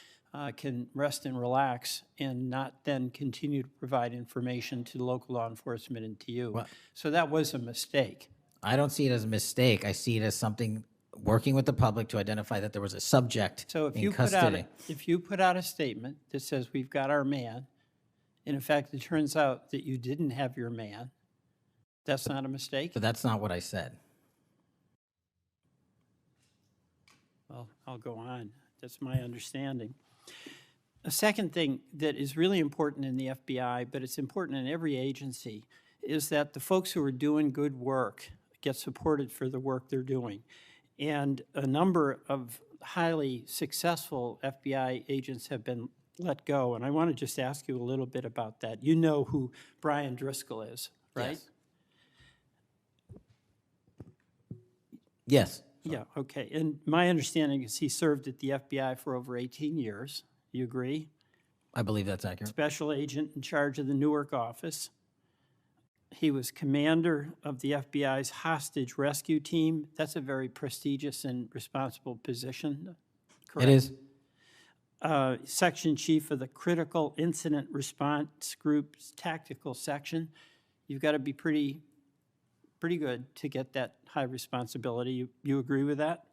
S: can rest and relax and not then continue to provide information to local law enforcement and to you. So that was a mistake.
B: I don't see it as a mistake. I see it as something working with the public to identify that there was a subject
S: So if
B: in
S: you
B: custody.
S: if you put out a statement that says we've got our man, and in fact it turns out that you didn't have your man, that's not a mistake?
B: But that's not what I said.
S: Well, I'll go on. That's my understanding. A second thing that is really important in the FBI, but it's important in every agency, is that the folks who are doing good work get supported for the work they're doing. And a number of highly successful FBI agents have been let go. And I want to just ask you a little bit about that. You know who Brian Driscoll is, right?
E: Yes.
S: Yeah, okay. And my understanding is he served at the FBI for over 18 years. You agree?
E: I believe that's accurate.
S: Special agent in charge of the Newark office. He was commander of the FBI's hostage rescue team. That's a very prestigious and responsible position, correct?
E: It is.
S: Section chief of the Critical Incident Response Group's tactical section. You've got to be pretty good to get that high responsibility. You agree with that?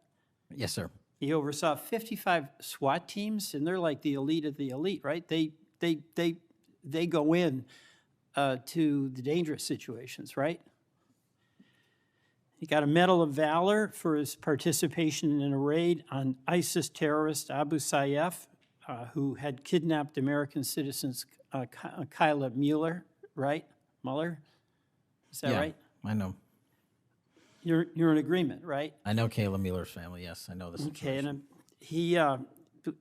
E: Yes, sir.
S: He oversaw 55 SWAT teams, and they're like the elite of the elite, right? They go in to the dangerous situations, right? He got a Medal of Valor for his participation in a raid on ISIS terrorist Abu Sayyaf, who had kidnapped American citizens Kyla Mueller, right? Mueller? Is that right?
E: I know.
S: You're in agreement, right?
E: I know Kayla Mueller's family, yes. I know this.
S: Okay, and he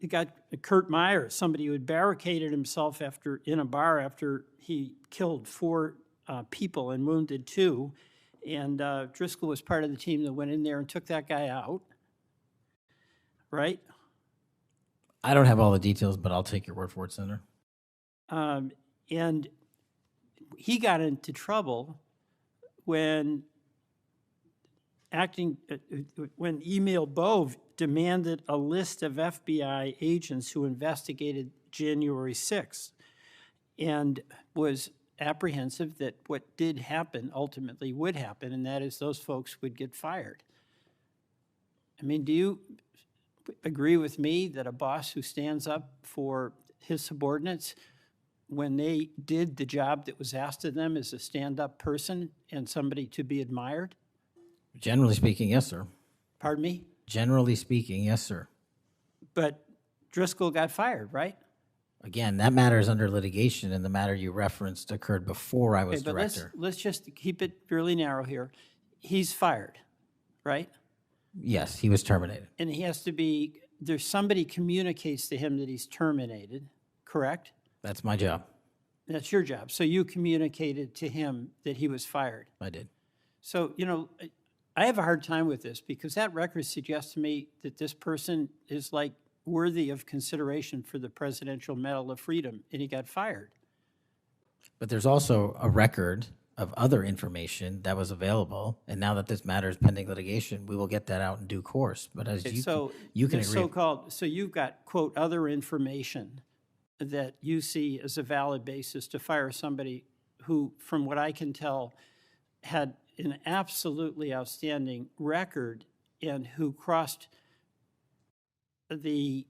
S: got Kurt Meyer, somebody who had barricaded himself in a bar after he killed 4 people and wounded 2. And Driscoll was part of the team that went in there and took that guy out, right?
E: I don't have all the details, but I'll take your word for it, Senator.
S: And he got into trouble when Emil Bove demanded a list of FBI agents who investigated January 6th and was apprehensive that what did happen ultimately would happen, and that is those folks would get fired. I mean, do you agree with me that a boss who stands up for his subordinates when they did the job that was asked of them is a stand-up person and somebody to be admired?
E: Generally speaking, yes, sir.
S: Pardon me?
E: Generally speaking, yes, sir.
S: But Driscoll got fired, right?
E: Again, that matter is under litigation, and the matter you referenced occurred before I was
S: Okay, but
E: director.
S: let's just keep it fairly narrow here. He's fired, right?
E: Yes, he was terminated.
S: And he has to be, there's somebody communicates to him that he's terminated, correct?
E: That's my job.
S: That's your job. So you communicated to him that he was fired.
E: I did.
S: So, you know, I have a hard time with this because that record suggests to me that this person is like worthy of consideration for the Presidential Medal of Freedom, and he got fired.
E: But there's also a record of other information that was available, and now that this matter is pending litigation, we will get that out in due course. But as
S: Okay,
E: you
S: so
E: can
S: the
E: agree.
S: so-called, so you've got, quote, other information that you see as a valid basis to fire somebody who, from what I can tell, had an absolutely outstanding record and who crossed the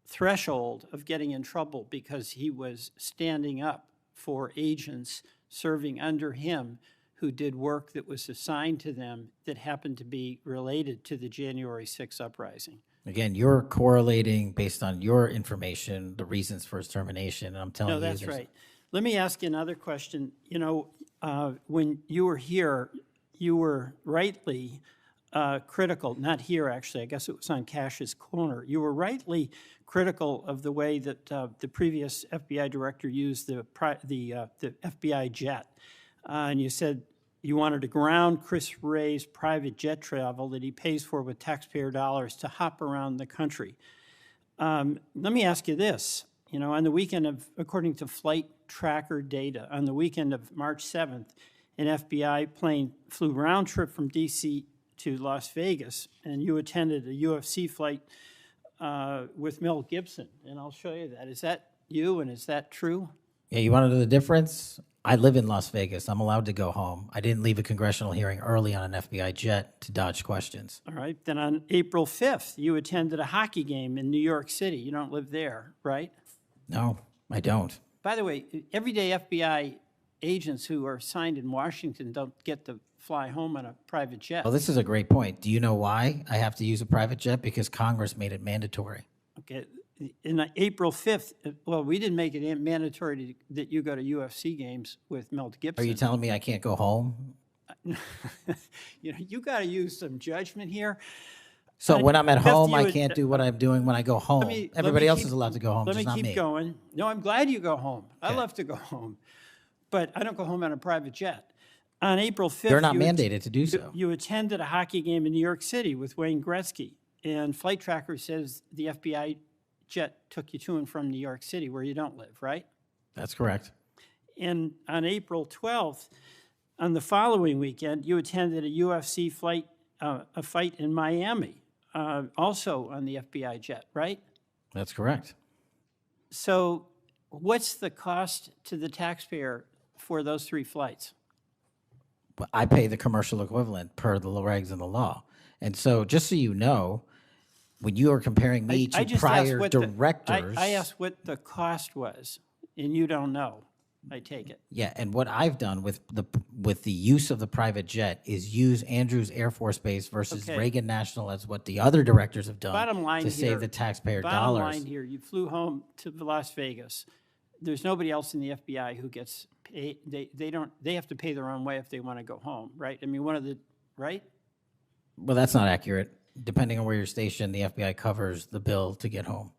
S: threshold of getting in trouble because he was standing up for agents serving under him who did work that was assigned to them that happened to be related to the January 6th uprising.
E: Again, you're correlating based on your information, the reasons for his termination, and I'm telling you.
S: No, that's
E: there's-
S: right. Let me ask you another question. You know, when you were here, you were rightly critical, not here actually, I guess it was on Cash's corner. You were rightly critical of the way that the previous FBI director used the FBI jet. And you said you wanted to ground Chris Wray's private jet travel that he pays for with taxpayer dollars to hop around the country. Let me ask you this. You know, on the weekend of, according to flight tracker data, on the weekend of March 7th, an FBI plane flew round trip from D.C. to Las Vegas, and you attended a UFC fight with Mel Gibson, and I'll show you that. Is that you, and is that true?
E: Yeah, you want to know the difference? I live in Las Vegas. I'm allowed to go home. I didn't leave a congressional hearing early on an FBI jet to dodge questions.
S: All right. Then on April 5th, you attended a hockey game in New York City. You don't live there, right?
E: No, I don't.
S: By the way, everyday FBI agents who are assigned in Washington don't get to fly home on a private jet.
E: Well, this is a great point. Do you know why I have to use a private jet? Because Congress made it mandatory.
S: Okay, in April 5th, well, we didn't make it mandatory that you go to UFC games with Mel Gibson.
E: Are you telling me I can't go home?
S: You know, you got to use some judgment here.
E: So when I'm at
S: Beth,
E: home,
S: you
E: I
S: would-
E: can't do what I'm doing when I go home.
S: let
E: Everybody
S: me
E: else
S: keep-
E: is allowed to go home,
S: Let
E: just
S: me
E: not
S: keep
E: me.
S: going. No, I'm glad you go home. I
E: Okay.
S: love to go home, but I don't go home on a private jet. On April 5th,
E: They're not
S: you
E: mandated to do so.
S: You attended a hockey game in New York City with Wayne Gretzky, and Flight Tracker says the FBI jet took you to and from New York City, where you don't live, right?
E: That's correct.
S: And on April 12th, on the following weekend, you attended a UFC fight in Miami, also on the FBI jet, right?
E: That's correct.
S: So what's the cost to the taxpayer for those 3 flights?
E: But I pay the commercial equivalent per the regs and the law. And so just so you know, when you are comparing me
S: I
E: to
S: just
E: prior
S: asked what
E: directors.
S: I asked what the cost was, and you don't know, I take it.
E: Yeah, and what I've done with the use of the private jet is use Andrews Air Force Base versus
S: Okay.
E: Reagan National as what the other directors have done
S: Bottom line
E: to
S: here,
E: save the taxpayer
S: bottom
E: dollars.
S: line here, you flew home to Las Vegas. There's nobody else in the FBI who gets paid. They have to pay their own way if they want to go home, right? I mean, right?
E: Well, that's not accurate. Depending on where you're stationed, the FBI covers the bill to get home.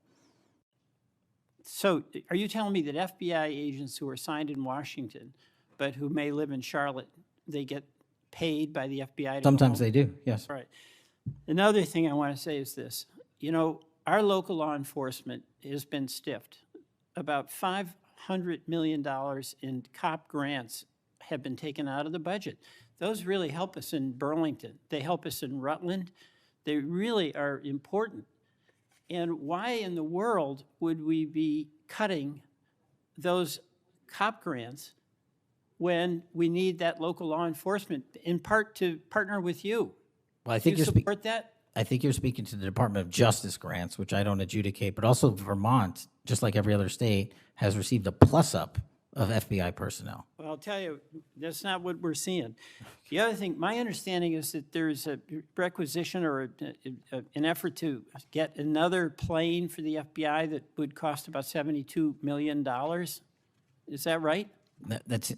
S: So are you telling me that FBI agents who are assigned in Washington, but who may live in Charlotte, they get paid by the FBI to go
E: Sometimes
S: home?
E: they do, yes.
S: Right. Another thing I want to say is this. You know, our local law enforcement has been stiffed. About $500 million in cop grants have been taken out of the budget. Those really help us in Burlington. They help us in Rutland. They really are important. And why in the world would we be cutting those cop grants when we need that local law enforcement, in part to partner with you?
E: Well, I think
S: Do you
E: you're
S: support that?
E: I think you're speaking to the Department of Justice grants, which I don't adjudicate, but also Vermont, just like every other state, has received a plus-up of FBI personnel.
S: Well, I'll tell you, that's not what we're seeing. The other thing, my understanding is that there's a requisition or an effort to get another plane for the FBI that would cost about $72 million. Is that right?
E: That's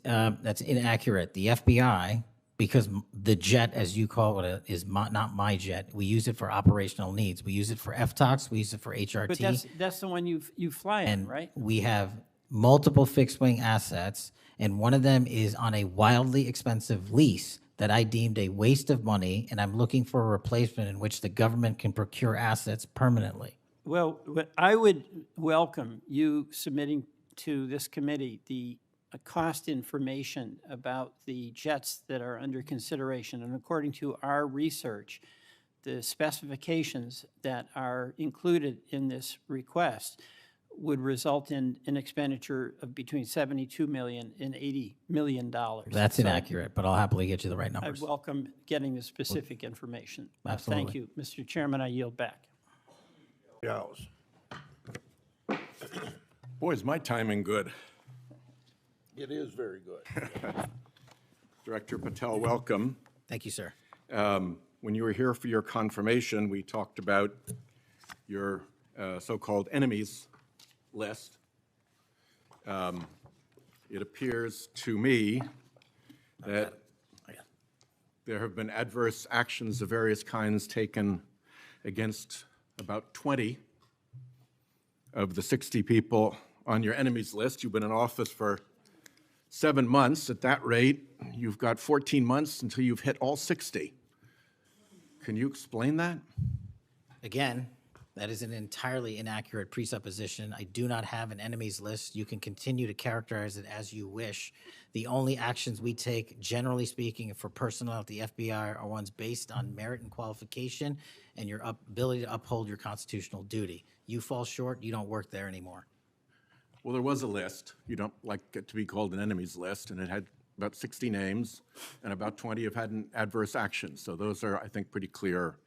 E: inaccurate. The FBI, because the jet, as you call it, is not my jet. We use it for operational needs. We use it for FTOX. We use it for HRT.
S: But that's the one you fly in,
E: and
S: right?
E: we have multiple fixed-wing assets, and one of them is on a wildly expensive lease that I deemed a waste of money, and I'm looking for a replacement in which the government can procure assets permanently.
S: Well, I would welcome you submitting to this committee the cost information about the jets that are under consideration. And according to our research, the specifications that are included in this request would result in an expenditure of between $72 million and $80 million.
E: That's
S: So
E: inaccurate, but I'll happily get you the right
S: I
E: numbers.
S: welcome getting the specific information.
E: Absolutely.
S: Thank you, Mr. Chairman. I yield back.
A: Hours. Boy, is my timing good.
M: It is very good.
A: Director Patel, welcome.
E: Thank you, sir.
A: When you were here for your confirmation, we talked about your so-called enemies list. It appears to me that there have been adverse actions of various kinds taken against about 20 of the 60 people on your enemies list. You've been in office for 7 months. At that rate, you've got 14 months until you've hit all 60. Can you explain that?
E: Again, that is an entirely inaccurate presupposition. I do not have an enemies list. You can continue to characterize it as you wish. The only actions we take, generally speaking, for personnel at the FBI are ones based on merit and qualification and your ability to uphold your constitutional duty. You fall short, you don't work there anymore.
A: Well, there was a list. You don't like it to be called an enemies list, and it had about 60 names, and about 20 have had an adverse action. So those are, I think, pretty clear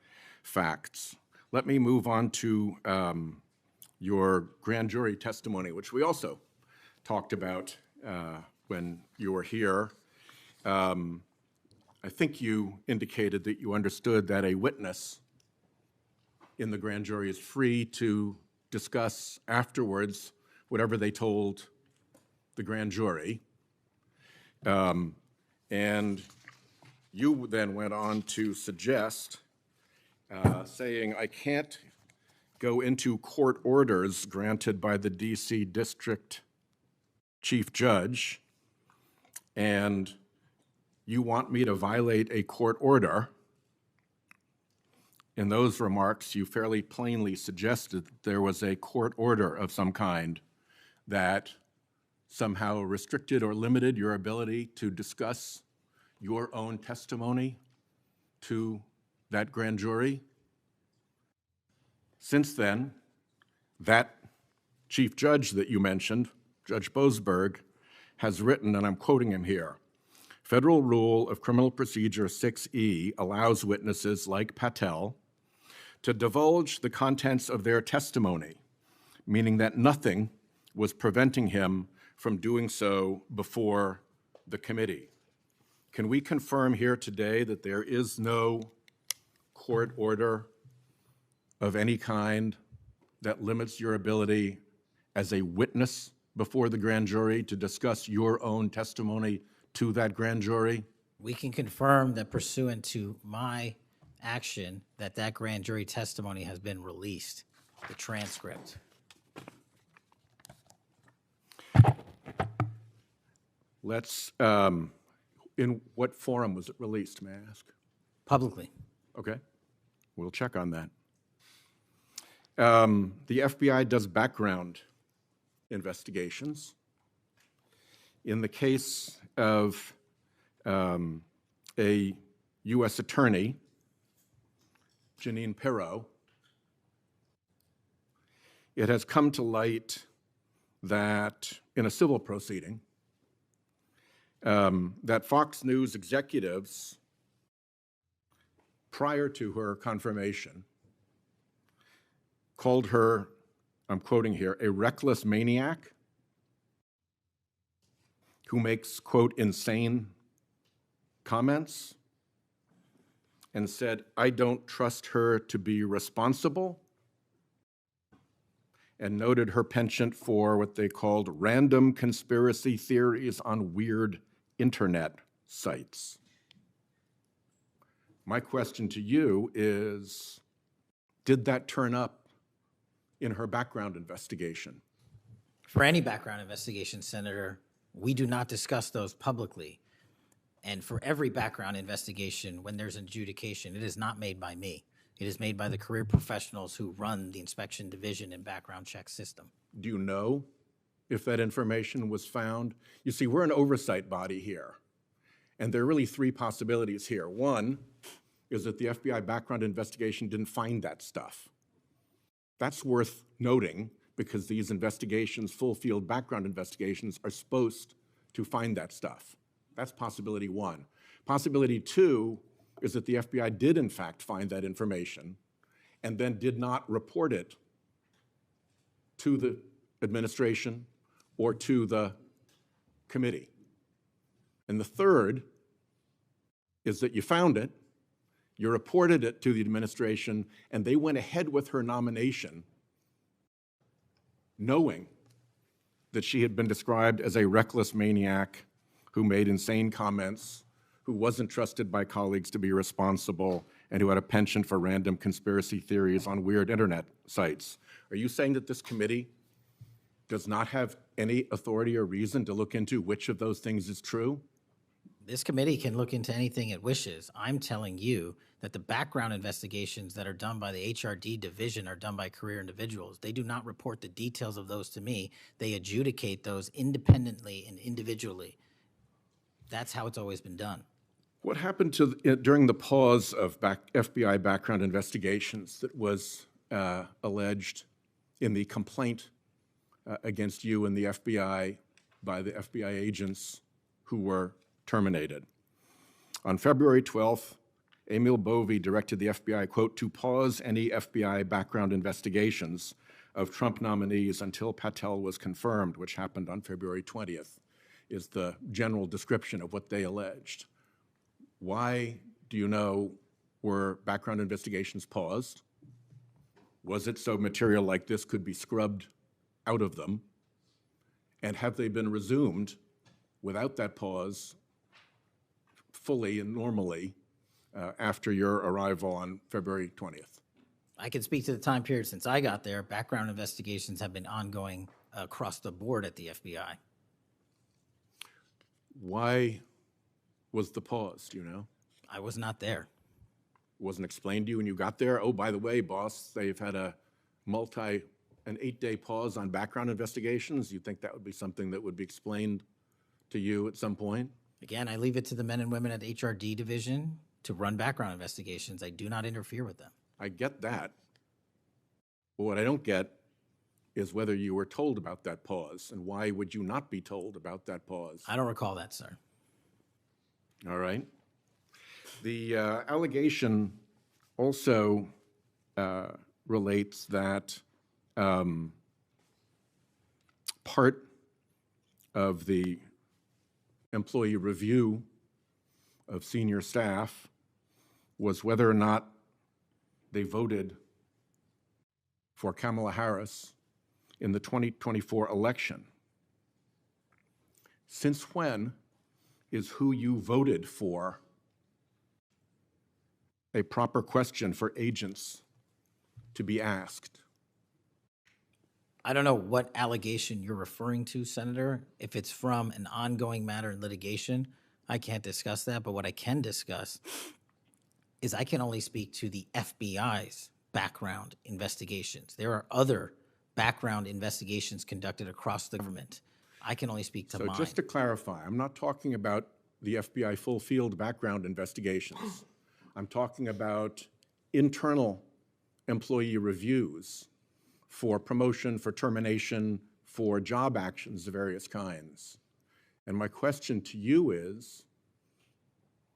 A: facts. Let me move on to your grand jury testimony, which we also talked about when you were here. I think you indicated that you understood that a witness in the grand jury is free to discuss afterwards whatever they told the grand jury. And you then went on to suggest, saying, I can't go into court orders granted by the DC District Chief Judge, and you want me to violate a court order. In those remarks, you fairly plainly suggested that there was a court order of some kind that somehow restricted or limited your ability to discuss your own testimony to that grand jury. Since then, that chief judge that you mentioned, Judge Boasberg, has written, and I'm quoting him here, Federal Rule of Criminal Procedure 6E allows witnesses like Patel to divulge the contents of their testimony, meaning that nothing was preventing him from doing so before the committee. Can we confirm here today that there is no court order of any kind that limits your ability as a witness before the grand jury to discuss your own testimony to that grand jury?
E: We can confirm that pursuant to my action, that grand jury testimony has been released, the transcript.
A: Let's, in what forum was it released, may I ask?
E: Publicly.
A: Okay, we'll check on that. The FBI does background investigations. In the case of a U.S. attorney, Jeanine Pirro, it has come to light that in a civil proceeding, that Fox News executives, prior to her confirmation, called her, I'm quoting here, a reckless maniac who makes, quote, insane comments, and said, I don't trust her to be responsible, and noted her penchant for what they called random conspiracy theories on weird internet sites. My question to you is, did that turn up in her background investigation?
E: For any background investigation, Senator, we do not discuss those publicly. And for every background investigation, when there's an adjudication, it is not made by me. It is made by the career professionals who run the inspection division and background check system.
A: Do you know if that information was found? You see, we're an oversight body here, and there are really three possibilities here. One is that the FBI background investigation didn't find that stuff. That's worth noting because these investigations, full field background investigations, are supposed to find that stuff. That's possibility one. Possibility two is that the FBI did in fact find that information and then did not report it to the administration or to the committee. And the third is that you found it, you reported it to the administration, and they went ahead with her nomination knowing that she had been described as a reckless maniac who made insane comments, who wasn't trusted by colleagues to be responsible, and who had a penchant for random conspiracy theories on weird internet sites. Are you saying that this committee does not have any authority or reason to look into which of those things is true?
E: This committee can look into anything it wishes. I'm telling you that the background investigations that are done by the HRD division are done by career individuals. They do not report the details of those to me. They adjudicate those independently and individually. That's how it's always been done.
A: What happened to during the pause of FBI background investigations that was alleged in the complaint against you and the FBI by the FBI agents who were terminated? On February 12th, Emil Bovee directed the FBI, quote, to pause any FBI background investigations of Trump nominees until Patel was confirmed, which happened on February 20th, is the general description of what they alleged. Why, do you know, were background investigations paused? Was it so material like this could be scrubbed out of them? And have they been resumed without that pause fully and normally after your arrival on February 20th?
E: I can speak to the time period since I got there. Background investigations have been ongoing across the board at the FBI.
A: Why was the pause, do you know?
E: I was not there.
A: Wasn't explained to you when you got there? Oh, by the way, boss, they've had an 8-day pause on background investigations. You think that would be something that would be explained to you at some point?
E: Again, I leave it to the men and women at the HRD division to run background investigations. I do not interfere with them.
A: I get that. But what I don't get is whether you were told about that pause, and why would you not be told about that pause?
E: I don't recall that, sir.
A: All right. The allegation also relates that part of the employee review of senior staff was whether or not they voted for Kamala Harris in the 2024 election. Since when is who you voted for a proper question for agents to be asked?
E: I don't know what allegation you're referring to, Senator. If it's from an ongoing matter in litigation, I can't discuss that. But what I can discuss is I can only speak to the FBI's background investigations. There are other background investigations conducted across the government. I can only speak to mine.
A: So just to clarify, I'm not talking about the FBI full field background investigations. I'm talking about internal employee reviews for promotion, for termination, for job actions of various kinds. And my question to you is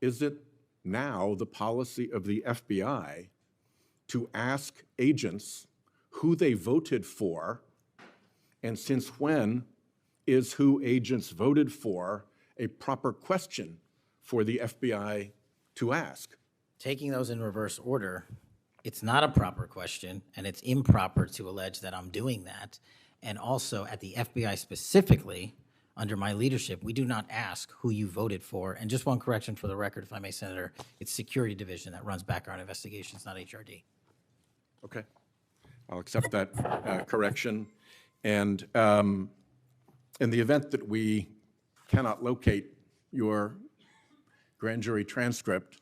A: it now the policy of the FBI to ask agents who they voted for, and since when is who agents voted for a proper question for the FBI to ask?
E: Taking those in reverse order, it's not a proper question, and it's improper to allege that I'm doing that. And also, at the FBI specifically, under my leadership, we do not ask who you voted for. And just one correction for the record, if I may, Senator, it's Security Division that runs background investigations, not HRD.
A: Okay, I'll accept that correction. And in the event that we cannot locate your grand jury transcript,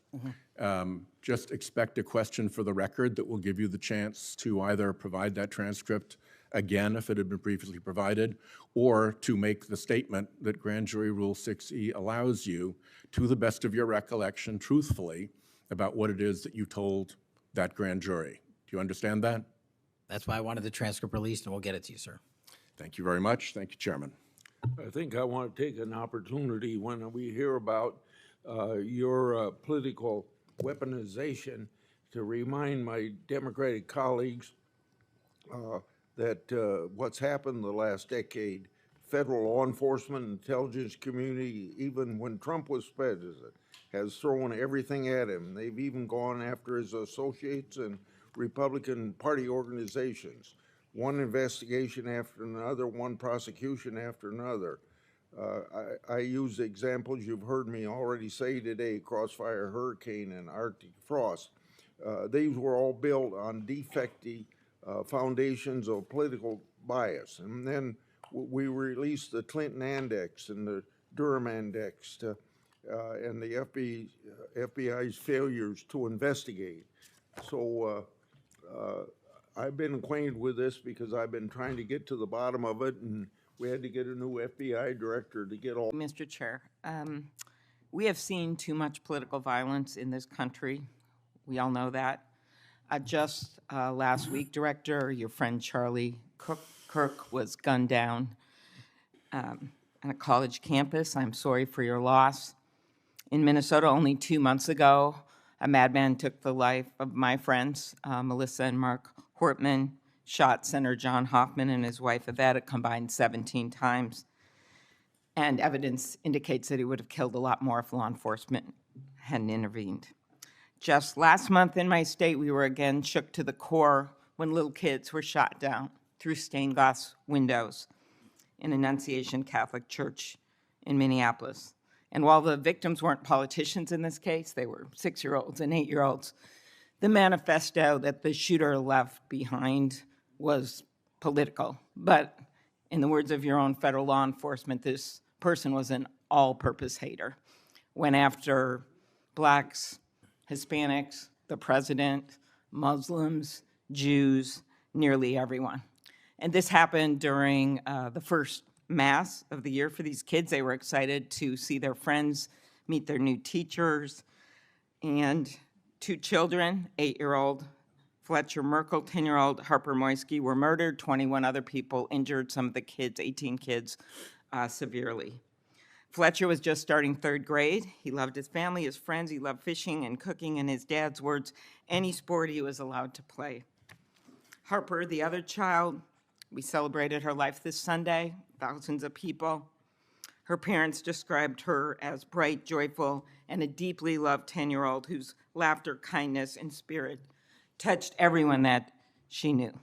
A: just expect a question for the record that will give you the chance to either provide that transcript again if it had been previously provided, or to make the statement that Grand Jury Rule 6E allows you, to the best of your recollection, truthfully, about what it is that you told that grand jury. Do you understand that?
E: That's why I wanted the transcript released, and we'll get it to you, sir.
A: Thank you very much. Thank you, Chairman.
M: I think I want to take an opportunity when we hear about your political weaponization to remind my Democratic colleagues that what's happened the last decade, federal law enforcement, intelligence community, even when Trump was president, has thrown everything at him. They've even gone after his associates and Republican Party organizations. One investigation after another, one prosecution after another. I use examples you've heard me already say today, Crossfire Hurricane and Arctic Frost. These were all built on defective foundations of political bias. And then we released the Clinton Index and the Durham Index and the FBI's failures to investigate. So I've been acquainted with this because I've been trying to get to the bottom of it, and we had to get a new FBI director to get all.
O: Mr. Chair, we have seen too much political violence in this country. We all know that. Just last week, Director, your friend Charlie Kirk was gunned down on a college campus. I'm sorry for your loss. In Minnesota, only 2 months ago, a madman took the life of my friends, Melissa and Mark Hortman, shot Senator John Hoffman and his wife Yvette a combined 17 times. And evidence indicates that he would have killed a lot more if law enforcement hadn't intervened. Just last month in my state, we were again shook to the core when little kids were shot down through stained glass windows in Annunciation Catholic Church in Minneapolis. And while the victims weren't politicians in this case, they were 6-year-olds and 8-year-olds, the manifesto that the shooter left behind was political. But in the words of your own federal law enforcement, this person was an all-purpose hater. Went after blacks, Hispanics, the president, Muslims, Jews, nearly everyone. And this happened during the first Mass of the year for these kids. They were excited to see their friends, meet their new teachers, and 2 children, 8-year-old Fletcher Merkel, 10-year-old Harper Moisky, were murdered. 21 other people injured, some of the kids, 18 kids, severely. Fletcher was just starting 3rd grade. He loved his family, his friends. He loved fishing and cooking. In his dad's words, any sport he was allowed to play. Harper, the other child, we celebrated her life this Sunday, thousands of people. Her parents described her as bright, joyful, and a deeply loved 10-year-old whose laughter, kindness, and spirit touched everyone that she knew.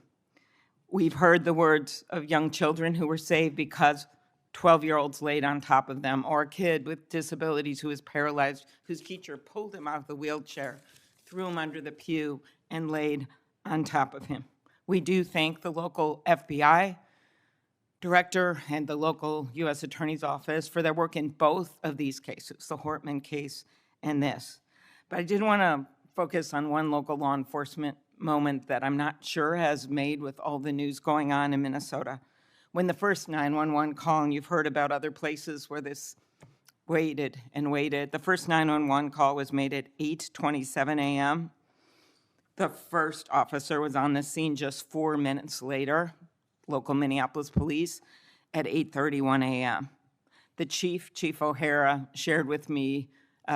O: We've heard the words of young children who were saved because 12-year-olds laid on top of them, or a kid with disabilities who was paralyzed, whose teacher pulled him out of the wheelchair, threw him under the pew, and laid on top of him. We do thank the local FBI director and the local U.S. Attorney's Office for their work in both of these cases, the Hortman case and this. But I did want to focus on one local law enforcement moment that I'm not sure has made with all the news going on in Minnesota. When the first 911 call, and you've heard about other places where this waited and waited, the first 911 call was made at 8:27 a.m. The first officer was on the scene just 4 minutes later, local Minneapolis police, at 8:31 a.m. The chief, Chief O'Hara, shared with me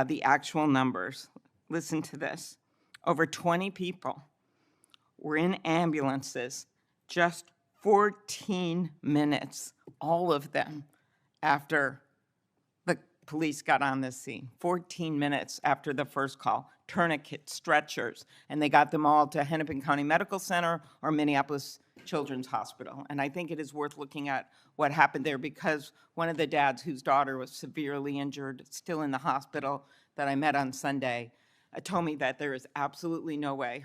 O: the actual numbers. Listen to this. Over 20 people were in ambulances just 14 minutes, all of them, after the police got on the scene. 14 minutes after the first call. Tourniquets, stretchers, and they got them all to Hennepin County Medical Center or Minneapolis Children's Hospital. And I think it is worth looking at what happened there, because one of the dads whose daughter was severely injured, still in the hospital, that I met on Sunday, told me that there is absolutely no way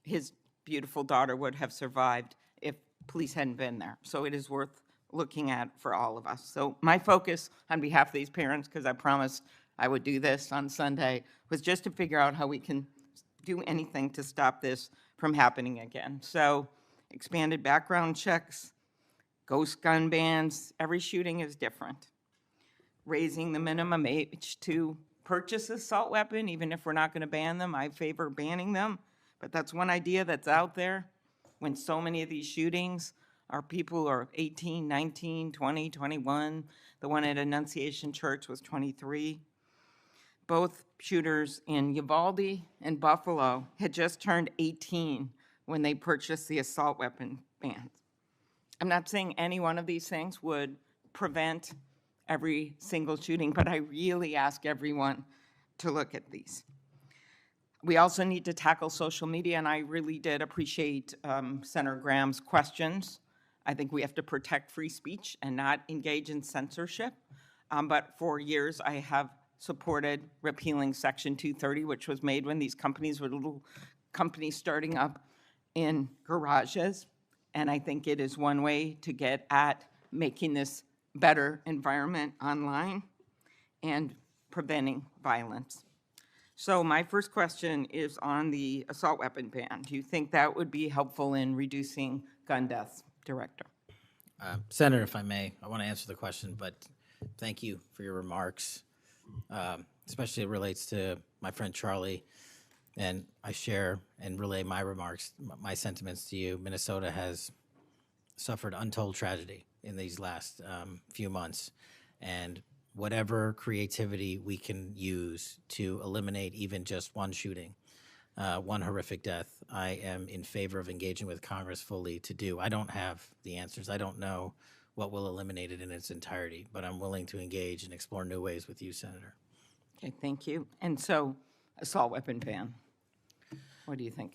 O: his beautiful daughter would have survived if police hadn't been there. So it is worth looking at for all of us. So my focus on behalf of these parents, because I promised I would do this on Sunday, was just to figure out how we can do anything to stop this from happening again. So expanded background checks, ghost gun bans, every shooting is different. Raising the minimum age to purchase assault weapon, even if we're not going to ban them. I favor banning them, but that's one idea that's out there when so many of these shootings are people who are 18, 19, 20, 21. The one at Annunciation Church was 23. Both shooters in Uvalde and Buffalo had just turned 18 when they purchased the assault weapon bans. I'm not saying any one of these things would prevent every single shooting, but I really ask everyone to look at these. We also need to tackle social media, and I really did appreciate Senator Graham's questions. I think we have to protect free speech and not engage in censorship. But for years, I have supported repealing Section 230, which was made when these companies were little companies starting up in garages. And I think it is one way to get at making this better environment online and preventing violence. So my first question is on the assault weapon ban. Do you think that would be helpful in reducing gun deaths, Director?
E: Senator, if I may, I want to answer the question, but thank you for your remarks, especially it relates to my friend Charlie, and I share and relay my remarks, my sentiments to you. Minnesota has suffered untold tragedy in these last few months, and whatever creativity we can use to eliminate even just one shooting, one horrific death, I am in favor of engaging with Congress fully to do. I don't have the answers. I don't know what will eliminate it in its entirety, but I'm willing to engage and explore new ways with you, Senator.
O: Okay, thank you. And so, assault weapon ban. What do you think?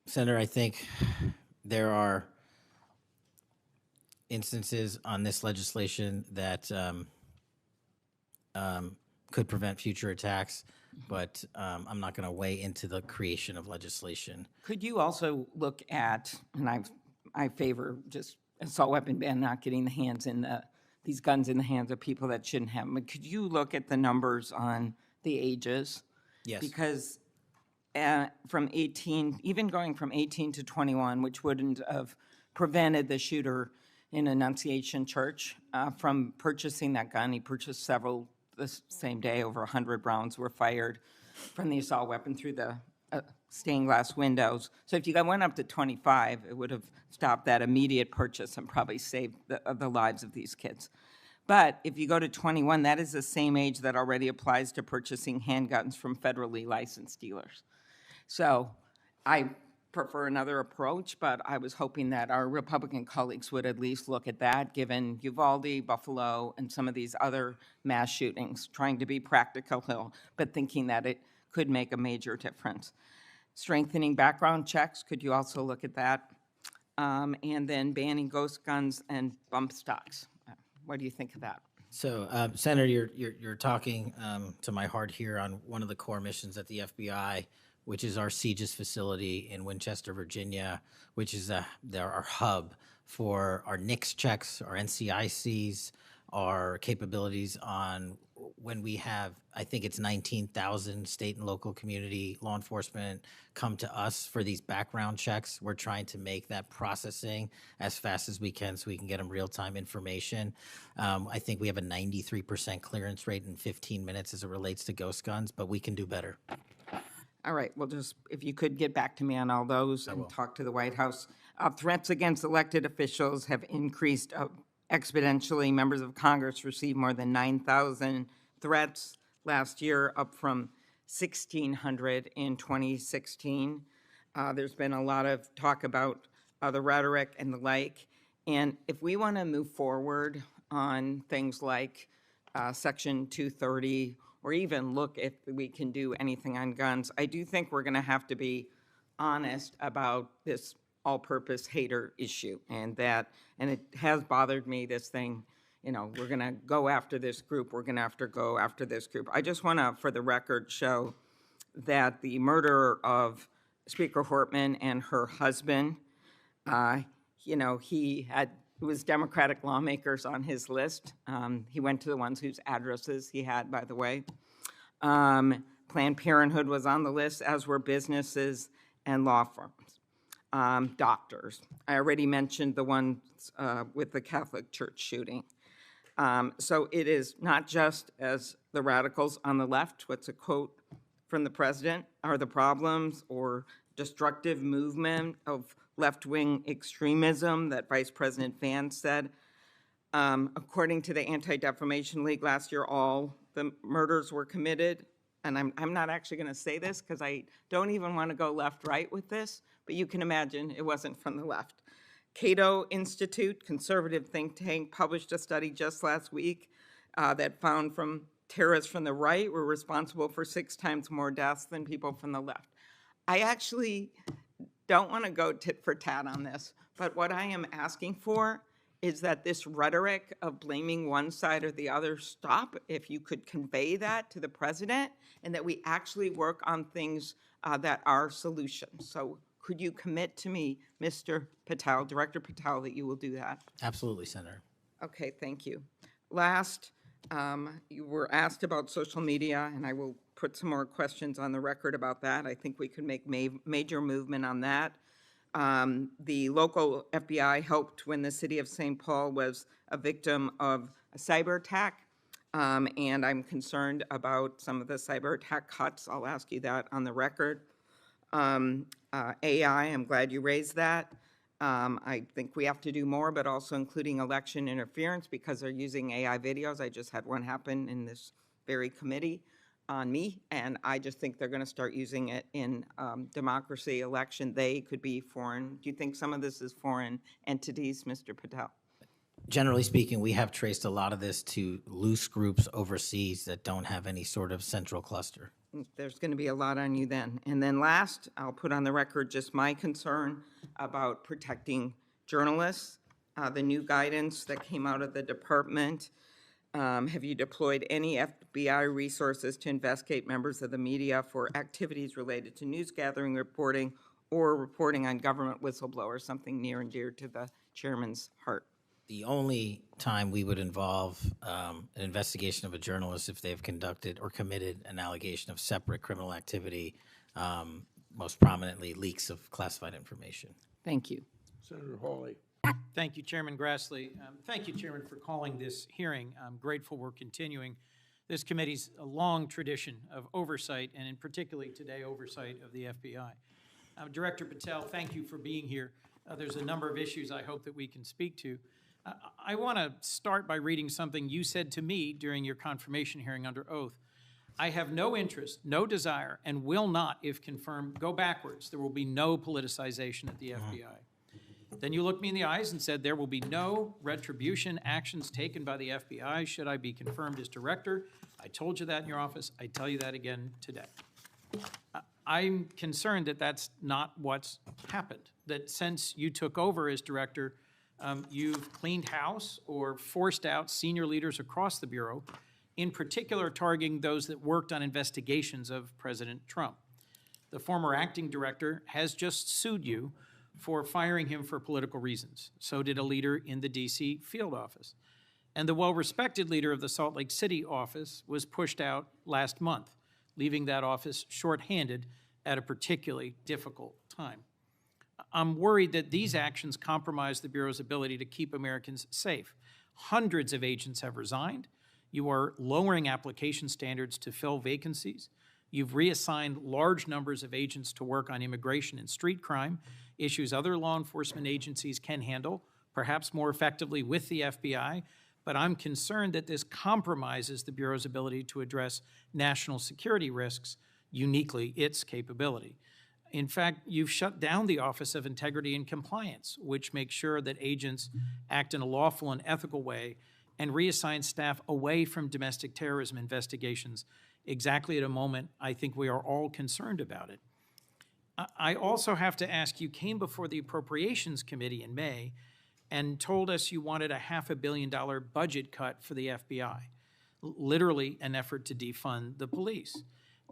B: Senator, I think there are instances on this legislation that could prevent future attacks, but I'm not going to weigh into the creation of legislation.
O: Could you also look at, and I favor just assault weapon ban, not getting these guns in the hands of people that shouldn't have them, but could you look at the numbers on the ages?
B: Yes.
O: Because from 18, even going from 18 to 21, which wouldn't have prevented the shooter in Annunciation Church from purchasing that gun. He purchased several the same day. Over 100 rounds were fired from the assault weapon through the stained glass windows. So if you went up to 25, it would have stopped that immediate purchase and probably saved the lives of these kids. But if you go to 21, that is the same age that already applies to purchasing handguns from federally licensed dealers. So I prefer another approach, but I was hoping that our Republican colleagues would at least look at that, given Uvalde, Buffalo, and some of these other mass shootings, trying to be practical, but thinking that it could make a major difference. Strengthening background checks, could you also look at that? And then banning ghost guns and bump stocks. What do you think of that?
B: So, Senator, you're talking to my heart here on one of the core missions at the FBI, which is our CJIS facility in Winchester, Virginia, which is our hub for our NICS checks, our NCICs, our capabilities on when we have, I think it's 19,000 state and local community law enforcement come to us for these background checks. We're trying to make that processing as fast as we can so we can get them real-time information. I think we have a 93% clearance rate in 15 minutes as it relates to ghost guns, but we can do better.
O: All right, well, just if you could get back to me on all those and talk to the White House. Threats against elected officials have increased exponentially. Members of Congress received more than 9,000 threats last year, up from 1,600 in 2016. There's been a lot of talk about the rhetoric and the like. And if we want to move forward on things like Section 230, or even look if we can do anything on guns, I do think we're going to have to be honest about this all-purpose hater issue, and it has bothered me, this thing, we're going to go after this group, we're going to have to go after this group. I just want to, for the record, show that the murder of Speaker Hortman and her husband, it was Democratic lawmakers on his list. He went to the ones whose addresses he had, by the way. Planned Parenthood was on the list, as were businesses and law firms. Doctors. I already mentioned the ones with the Catholic Church shooting. So it is not just as the radicals on the left, what's a quote from the president, are the problems or destructive movement of left-wing extremism that Vice President Vance said. According to the Anti-Defamation League last year, all the murders were committed, and I'm not actually going to say this because I don't even want to go left-right with this, but you can imagine it wasn't from the left. Cato Institute, conservative think tank, published a study just last week that found terrorists from the right were responsible for 6 times more deaths than people from the left. I actually don't want to go tit for tat on this, but what I am asking for is that this rhetoric of blaming one side or the other stop, if you could convey that to the president, and that we actually work on things that are solutions. So could you commit to me, Mr. Patel, Director Patel, that you will do that?
B: Absolutely, Senator.
O: Okay, thank you. Last, you were asked about social media, and I will put some more questions on the record about that. I think we could make major movement on that. The local FBI helped when the city of St. Paul was a victim of a cyber attack, and I'm concerned about some of the cyber attack cuts. I'll ask you that on the record. AI, I'm glad you raised that. I think we have to do more, but also including election interference because they're using AI videos. I just had one happen in this very committee on me, and I just think they're going to start using it in democracy, election. They could be foreign. Do you think some of this is foreign entities, Mr. Patel?
E: Generally speaking, we have traced a lot of this to loose groups overseas that don't have any sort of central cluster.
O: There's going to be a lot on you then. And then last, I'll put on the record just my concern about protecting journalists, the new guidance that came out of the department. Have you deployed any FBI resources to investigate members of the media for activities related to news gathering, reporting, or reporting on government whistleblowers, something near and dear to the chairman's heart?
E: The only time we would involve an investigation of a journalist if they've conducted or committed an allegation of separate criminal activity, most prominently leaks of classified information.
O: Thank you.
M: Senator Hawley.
S: Thank you, Chairman Grassley. Thank you, Chairman, for calling this hearing. I'm grateful we're continuing this committee's long tradition of oversight, and in particularly today, oversight of the FBI. Director Patel, thank you for being here. There's a number of issues I hope that we can speak to. I want to start by reading something you said to me during your confirmation hearing under oath. I have no interest, no desire, and will not, if confirmed, go backwards. There will be no politicization at the FBI. Then you looked me in the eyes and said there will be no retribution actions taken by the FBI should I be confirmed as director. I told you that in your office. I tell you that again today. I'm concerned that that's not what's happened, that since you took over as director, you've cleaned house or forced out senior leaders across the Bureau, in particular targeting those that worked on investigations of President Trump. The former acting director has just sued you for firing him for political reasons. So did a leader in the DC field office. And the well-respected leader of the Salt Lake City office was pushed out last month, leaving that office shorthanded at a particularly difficult time. I'm worried that these actions compromise the Bureau's ability to keep Americans safe. Hundreds of agents have resigned. You are lowering application standards to fill vacancies. You've reassigned large numbers of agents to work on immigration and street crime, issues other law enforcement agencies can handle, perhaps more effectively with the FBI, but I'm concerned that this compromises the Bureau's ability to address national security risks, uniquely its capability. In fact, you've shut down the Office of Integrity and Compliance, which makes sure that agents act in a lawful and ethical way, and reassign staff away from domestic terrorism investigations exactly at a moment I think we are all concerned about it. I also have to ask, you came before the Appropriations Committee in May and told us you wanted a $500 million budget cut for the FBI, literally an effort to defund the police.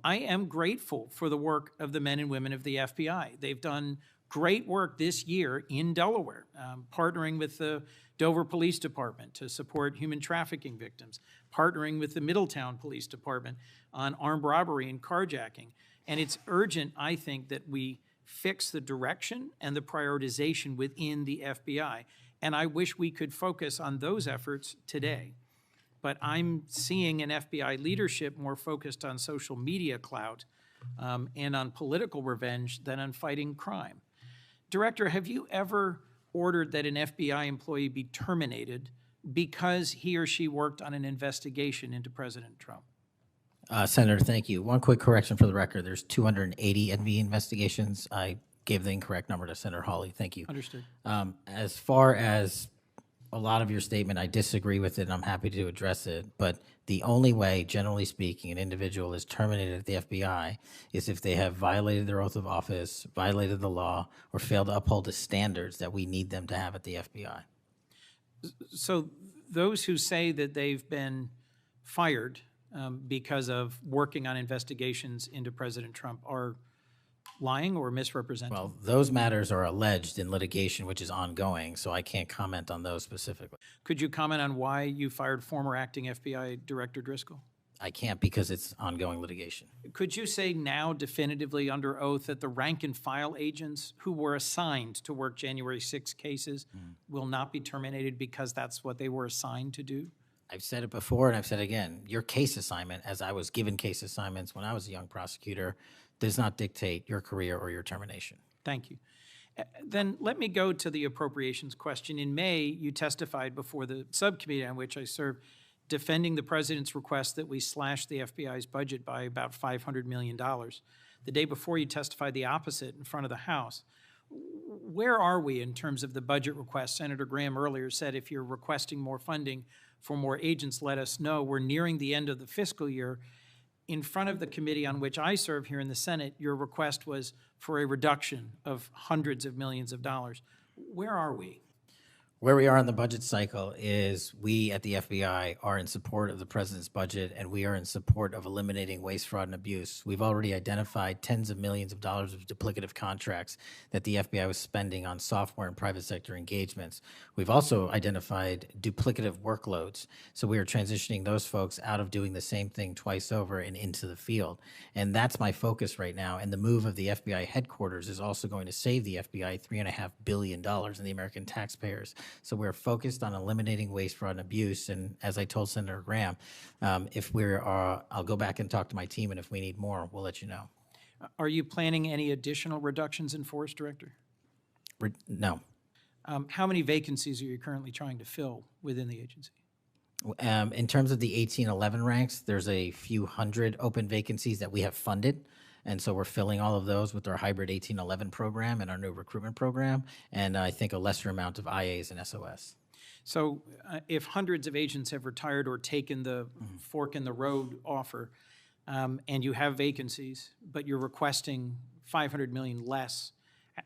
S: I am grateful for the work of the men and women of the FBI. They've done great work this year in Delaware, partnering with the Dover Police Department to support human trafficking victims, partnering with the Middletown Police Department on armed robbery and carjacking. And it's urgent, I think, that we fix the direction and the prioritization within the FBI. And I wish we could focus on those efforts today. But I'm seeing an FBI leadership more focused on social media clout and on political revenge than on fighting crime. Director, have you ever ordered that an FBI employee be terminated because he or she worked on an investigation into President Trump?
E: Senator, thank you. One quick correction for the record. There's 280 NV investigations. I gave the incorrect number to Senator Hawley. Thank you.
S: Understood.
E: As far as a lot of your statement, I disagree with it, and I'm happy to address it. But the only way, generally speaking, an individual is terminated at the FBI is if they have violated their oath of office, violated the law, or failed to uphold the standards that we need them to have at the FBI.
S: So those who say that they've been fired because of working on investigations into President Trump are lying or misrepresenting?
E: Well, those matters are alleged in litigation, which is ongoing, so I can't comment on those specifically.
S: Could you comment on why you fired former acting FBI Director Driscoll?
E: I can't because it's ongoing litigation.
S: Could you say now definitively under oath that the rank and file agents who were assigned to work January 6 cases will not be terminated because that's what they were assigned to do?
E: I've said it before and I've said it again. Your case assignment, as I was given case assignments when I was a young prosecutor, does not dictate your career or your termination.
S: Thank you. Then let me go to the appropriations question. In May, you testified before the subcommittee on which I serve, defending the president's request that we slash the FBI's budget by about $500 million. The day before, you testified the opposite in front of the House. where are we in terms of the budget request? Senator Graham earlier said if you're requesting more funding for more agents, let us know. We're nearing the end of the fiscal year. In front of the committee on which I serve here in the Senate, your request was for a reduction of hundreds of millions of dollars. Where are we?
B: Where we are in the budget cycle is we at the FBI are in support of the president's budget, and we are in support of eliminating waste, fraud, and abuse. We've already identified tens of millions of dollars of duplicative contracts that the FBI was spending on software and private sector engagements. We've also identified duplicative workloads. So we are transitioning those folks out of doing the same thing twice over and into the field. And that's my focus right now. And the move of the FBI headquarters is also going to save the FBI $3.5 billion in the American taxpayers. So we're focused on eliminating waste, fraud, and abuse. And as I told Senator Graham, I'll go back and talk to my team, and if we need more, we'll let you know.
S: Are you planning any additional reductions in force, Director?
B: No.
S: How many vacancies are you currently trying to fill within the agency?
B: In terms of the 1811 ranks, there's a few hundred open vacancies that we have funded. And so we're filling all of those with our hybrid 1811 program and our new recruitment program, and I think a lesser amount of IAs and SOS.
S: So if hundreds of agents have retired or taken the fork in the road offer, and you have vacancies, but you're requesting $500 million less,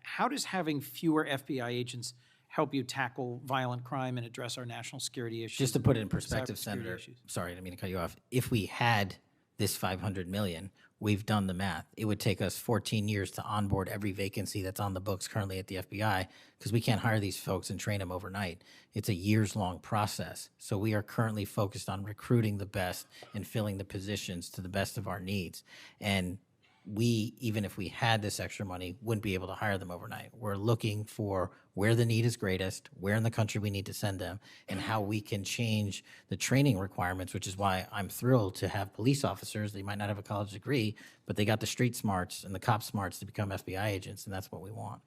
S: how does having fewer FBI agents help you tackle violent crime and address our national security issues?
B: Just to put it in perspective,
S: cybersecurity
B: Senator,
S: issues?
B: sorry, I didn't mean to cut you off. If we had this $500 million, we've done the math. It would take us 14 years to onboard every vacancy that's on the books currently at the FBI, because we can't hire these folks and train them overnight. It's a years-long process. So we are currently focused on recruiting the best and filling the positions to the best of our needs. And we, even if we had this extra money, wouldn't be able to hire them overnight. We're looking for where the need is greatest, where in the country we need to send them, and how we can change the training requirements, which is why I'm thrilled to have police officers. They might not have a college degree, but they got the street smarts and the cop smarts to become FBI agents, and that's what we want.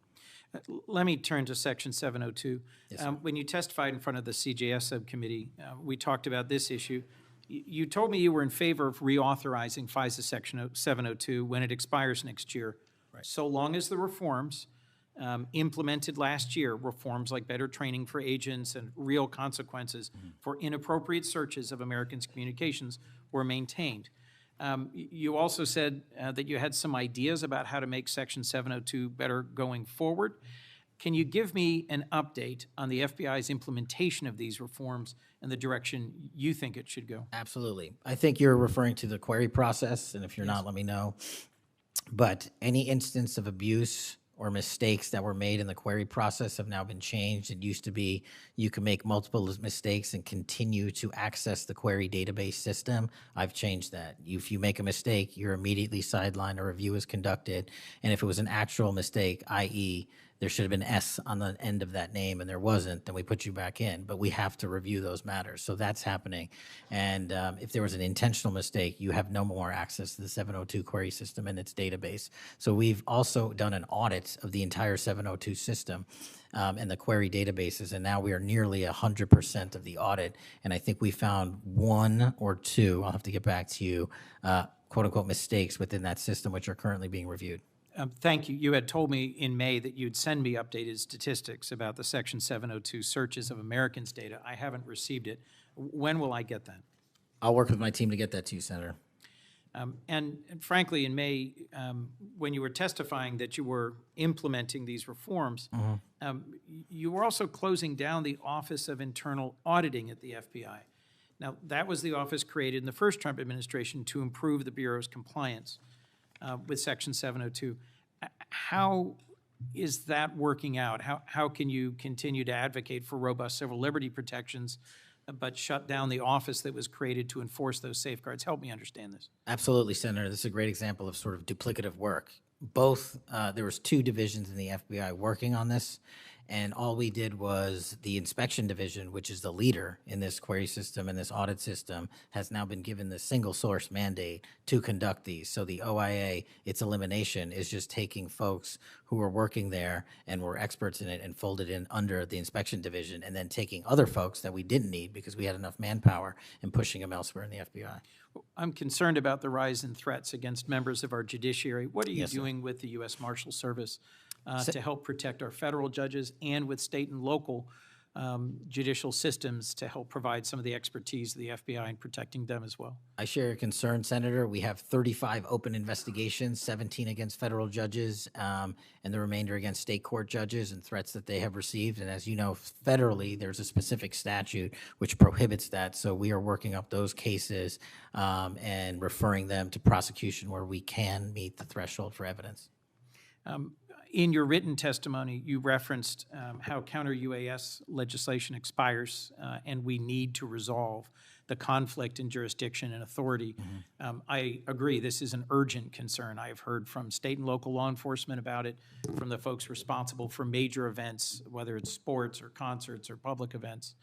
S: Let me turn to Section 702.
B: Yes, sir.
S: When you testified in front of the CJS subcommittee, we talked about this issue. You told me you were in favor of reauthorizing FISA Section 702 when it expires next year, so long as the reforms implemented last year, reforms like better training for agents and real consequences for inappropriate searches of Americans' communications, were maintained. You also said that you had some ideas about how to make Section 702 better going forward. Can you give me an update on the FBI's implementation of these reforms and the direction you think it should go?
B: Absolutely. I think you're referring to the query process, and if you're not, let me know. But any instance of abuse or mistakes that were made in the query process have now been changed. It used to be you can make multiple mistakes and continue to access the query database system. I've changed that. If you make a mistake, you're immediately sidelined, a review is conducted, and if it was an actual mistake, i.e., there should have been S on the end of that name and there wasn't, then we put you back in. But we have to review those matters. So that's happening. And if there was an intentional mistake, you have no more access to the 702 query system and its database. So we've also done an audit of the entire 702 system and the query databases, and now we are nearly 100% of the audit. And I think we found one or two, I'll have to get back to you, quote unquote mistakes within that system, which are currently being reviewed.
S: Thank you. You had told me in May that you'd send me updated statistics about the Section 702 searches of Americans' data. I haven't received it. When will I get that?
B: I'll work with my team to get that to you, Senator.
S: And frankly, in May, when you were testifying that you were implementing these reforms, you were also closing down the Office of Internal Auditing at the FBI. Now, that was the office created in the first Trump administration to improve the Bureau's compliance with Section 702. How is that working out? How can you continue to advocate for robust civil liberty protections but shut down the office that was created to enforce those safeguards? Help me understand this.
B: Absolutely, Senator. This is a great example of sort of duplicative work. There was two divisions in the FBI working on this, and all we did was the inspection division, which is the leader in this query system and this audit system, has now been given the single source mandate to conduct these. So the OIA, its elimination, is just taking folks who were working there and were experts in it and folded in under the inspection division, and then taking other folks that we didn't need because we had enough manpower and pushing them elsewhere in the FBI.
S: I'm concerned about the rise in threats against members of our judiciary. What are you
B: Yes, sir.
S: doing with the U.S. Marshal Service to help protect our federal judges and with state and local judicial systems to help provide some of the expertise of the FBI in protecting them as well.
E: I share your concern, Senator. We have 35 open investigations, 17 against federal judges, and the remainder against state court judges and threats that they have received. And as you know, federally, there's a specific statute which prohibits that. So we are working up those cases and referring them to prosecution where we can meet the threshold for evidence.
S: In your written testimony, you referenced how counter-UAS legislation expires and we need to resolve the conflict in jurisdiction and authority. I agree, this is an urgent concern. I have heard from state and local law enforcement about it, from the folks responsible for major events, whether it's sports or concerts or public events.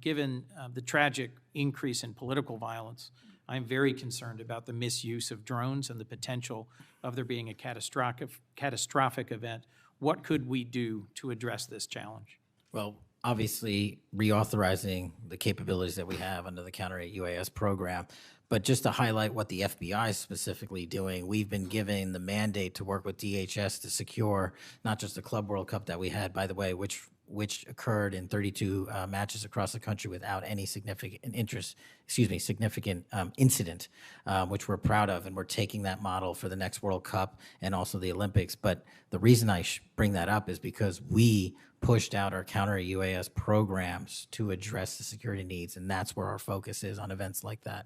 S: Given the tragic increase in political violence, I'm very concerned about the misuse of drones and the potential of there being a catastrophic event. What could we do to address this challenge?
E: Well, obviously, reauthorizing the capabilities that we have under the Counter-UAS program. But just to highlight what the FBI is specifically doing, we've been given the mandate to work with DHS to secure not just the Club World Cup that we had, by the way, which occurred in 32 matches across the country without any significant incident, which we're proud of, and we're taking that model for the next World Cup and also the Olympics. But the reason I bring that up is because we pushed out our counter-UAS programs to address the security needs, and that's where our focus is on events like that.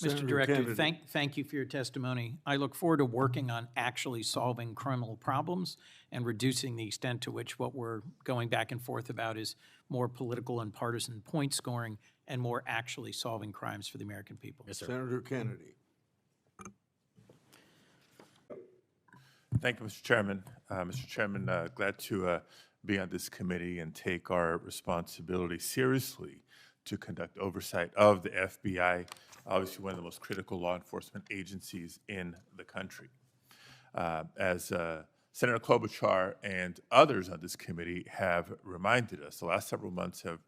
S: Mr. Director, thank you for your testimony. I look forward to working on actually solving criminal problems and reducing the extent to which what we're going back and forth about is more political and partisan point scoring and more actually solving crimes for the American people.
E: Yes, sir.
M: Senator Kennedy.
Q: Thank you, Mr. Chairman. Mr. Chairman, glad to be on this committee and take our responsibility seriously to conduct oversight of the FBI, obviously one of the most critical law enforcement agencies in the country. As Senator Klobuchar and others on this committee have reminded us, the last several months have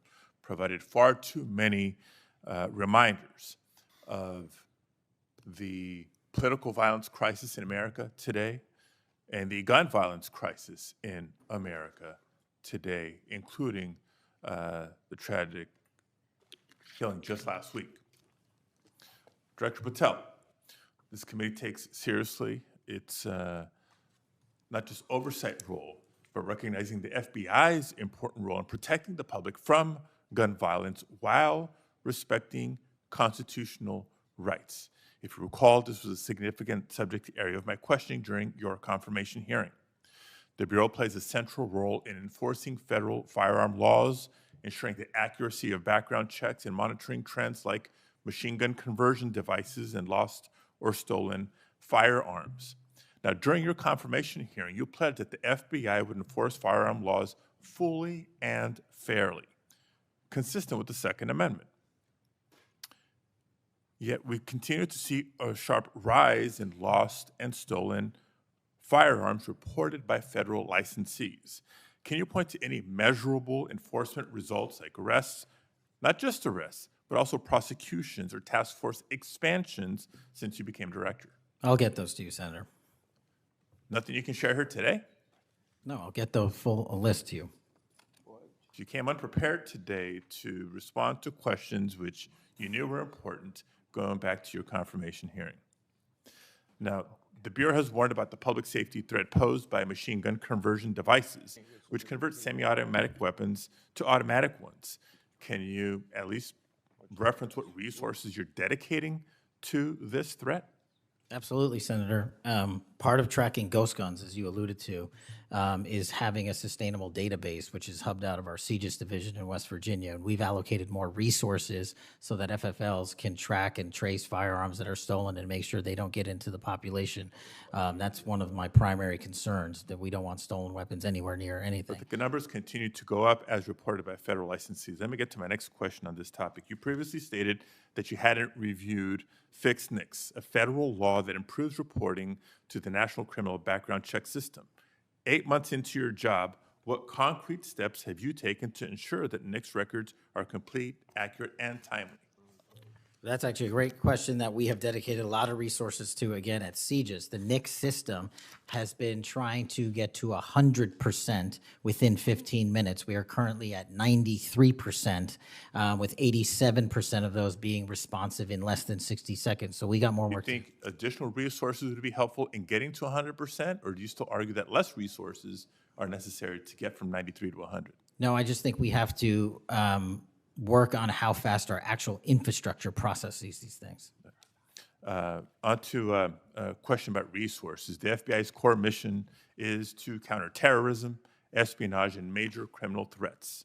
Q: provided far too many reminders of the political violence crisis in America today and the gun violence crisis in America today, including the tragic killing just last week. Director Patel, this committee takes seriously its not just oversight role, but recognizing the FBI's important role in protecting the public from gun violence while respecting constitutional rights. If you recall, this was a significant subject area of my questioning during your confirmation hearing. The Bureau plays a central role in enforcing federal firearm laws, ensuring the accuracy of background checks and monitoring trends like machine gun conversion devices and lost or stolen firearms. Now, during your confirmation hearing, you pledged that the FBI would enforce firearm laws fully and fairly, consistent with the Second Amendment. Yet we continue to see a sharp rise in lost and stolen firearms reported by federal licensees. Can you point to any measurable enforcement results like arrests, not just arrests, but also prosecutions or task force expansions since you became director?
E: I'll get those to you, Senator.
Q: Nothing you can share here today?
E: No, I'll get the full list to you.
Q: You came unprepared today to respond to questions which you knew were important going back to your confirmation hearing. Now, the Bureau has warned about the public safety threat posed by machine gun conversion devices, which convert semi-automatic weapons to automatic ones. Can you at least reference what resources you're dedicating to this threat?
E: Absolutely, Senator. Part of tracking ghost guns, as you alluded to, is having a sustainable database, which is hubbed out of our CJIS division in West Virginia. And we've allocated more resources so that FFLs can track and trace firearms that are stolen and make sure they don't get into the population. That's one of my primary concerns, that we don't want stolen weapons anywhere near anything.
Q: But the numbers continue to go up as reported by federal licensees. Let me get to my next question on this topic. You previously stated that you hadn't reviewed FISA, a federal law that improves reporting to the National Criminal Background Check System. 8 months into your job, what concrete steps have you taken to ensure that NICS records are complete, accurate, and timely?
E: That's actually a great question that we have dedicated a lot of resources to, again, at CJIS. The NICS system has been trying to get to 100% within 15 minutes. We are currently at 93%, with 87% of those being responsive in less than 60 seconds. So we got more
Q: Do you
E: work to do.
Q: think additional resources would be helpful in getting to 100%, or do you still argue that less resources are necessary to get from 93 to 100?
E: No, I just think we have to work on how fast our actual infrastructure processes these things.
Q: On to a question about resources. The FBI's core mission is to counter terrorism, espionage, and major criminal threats.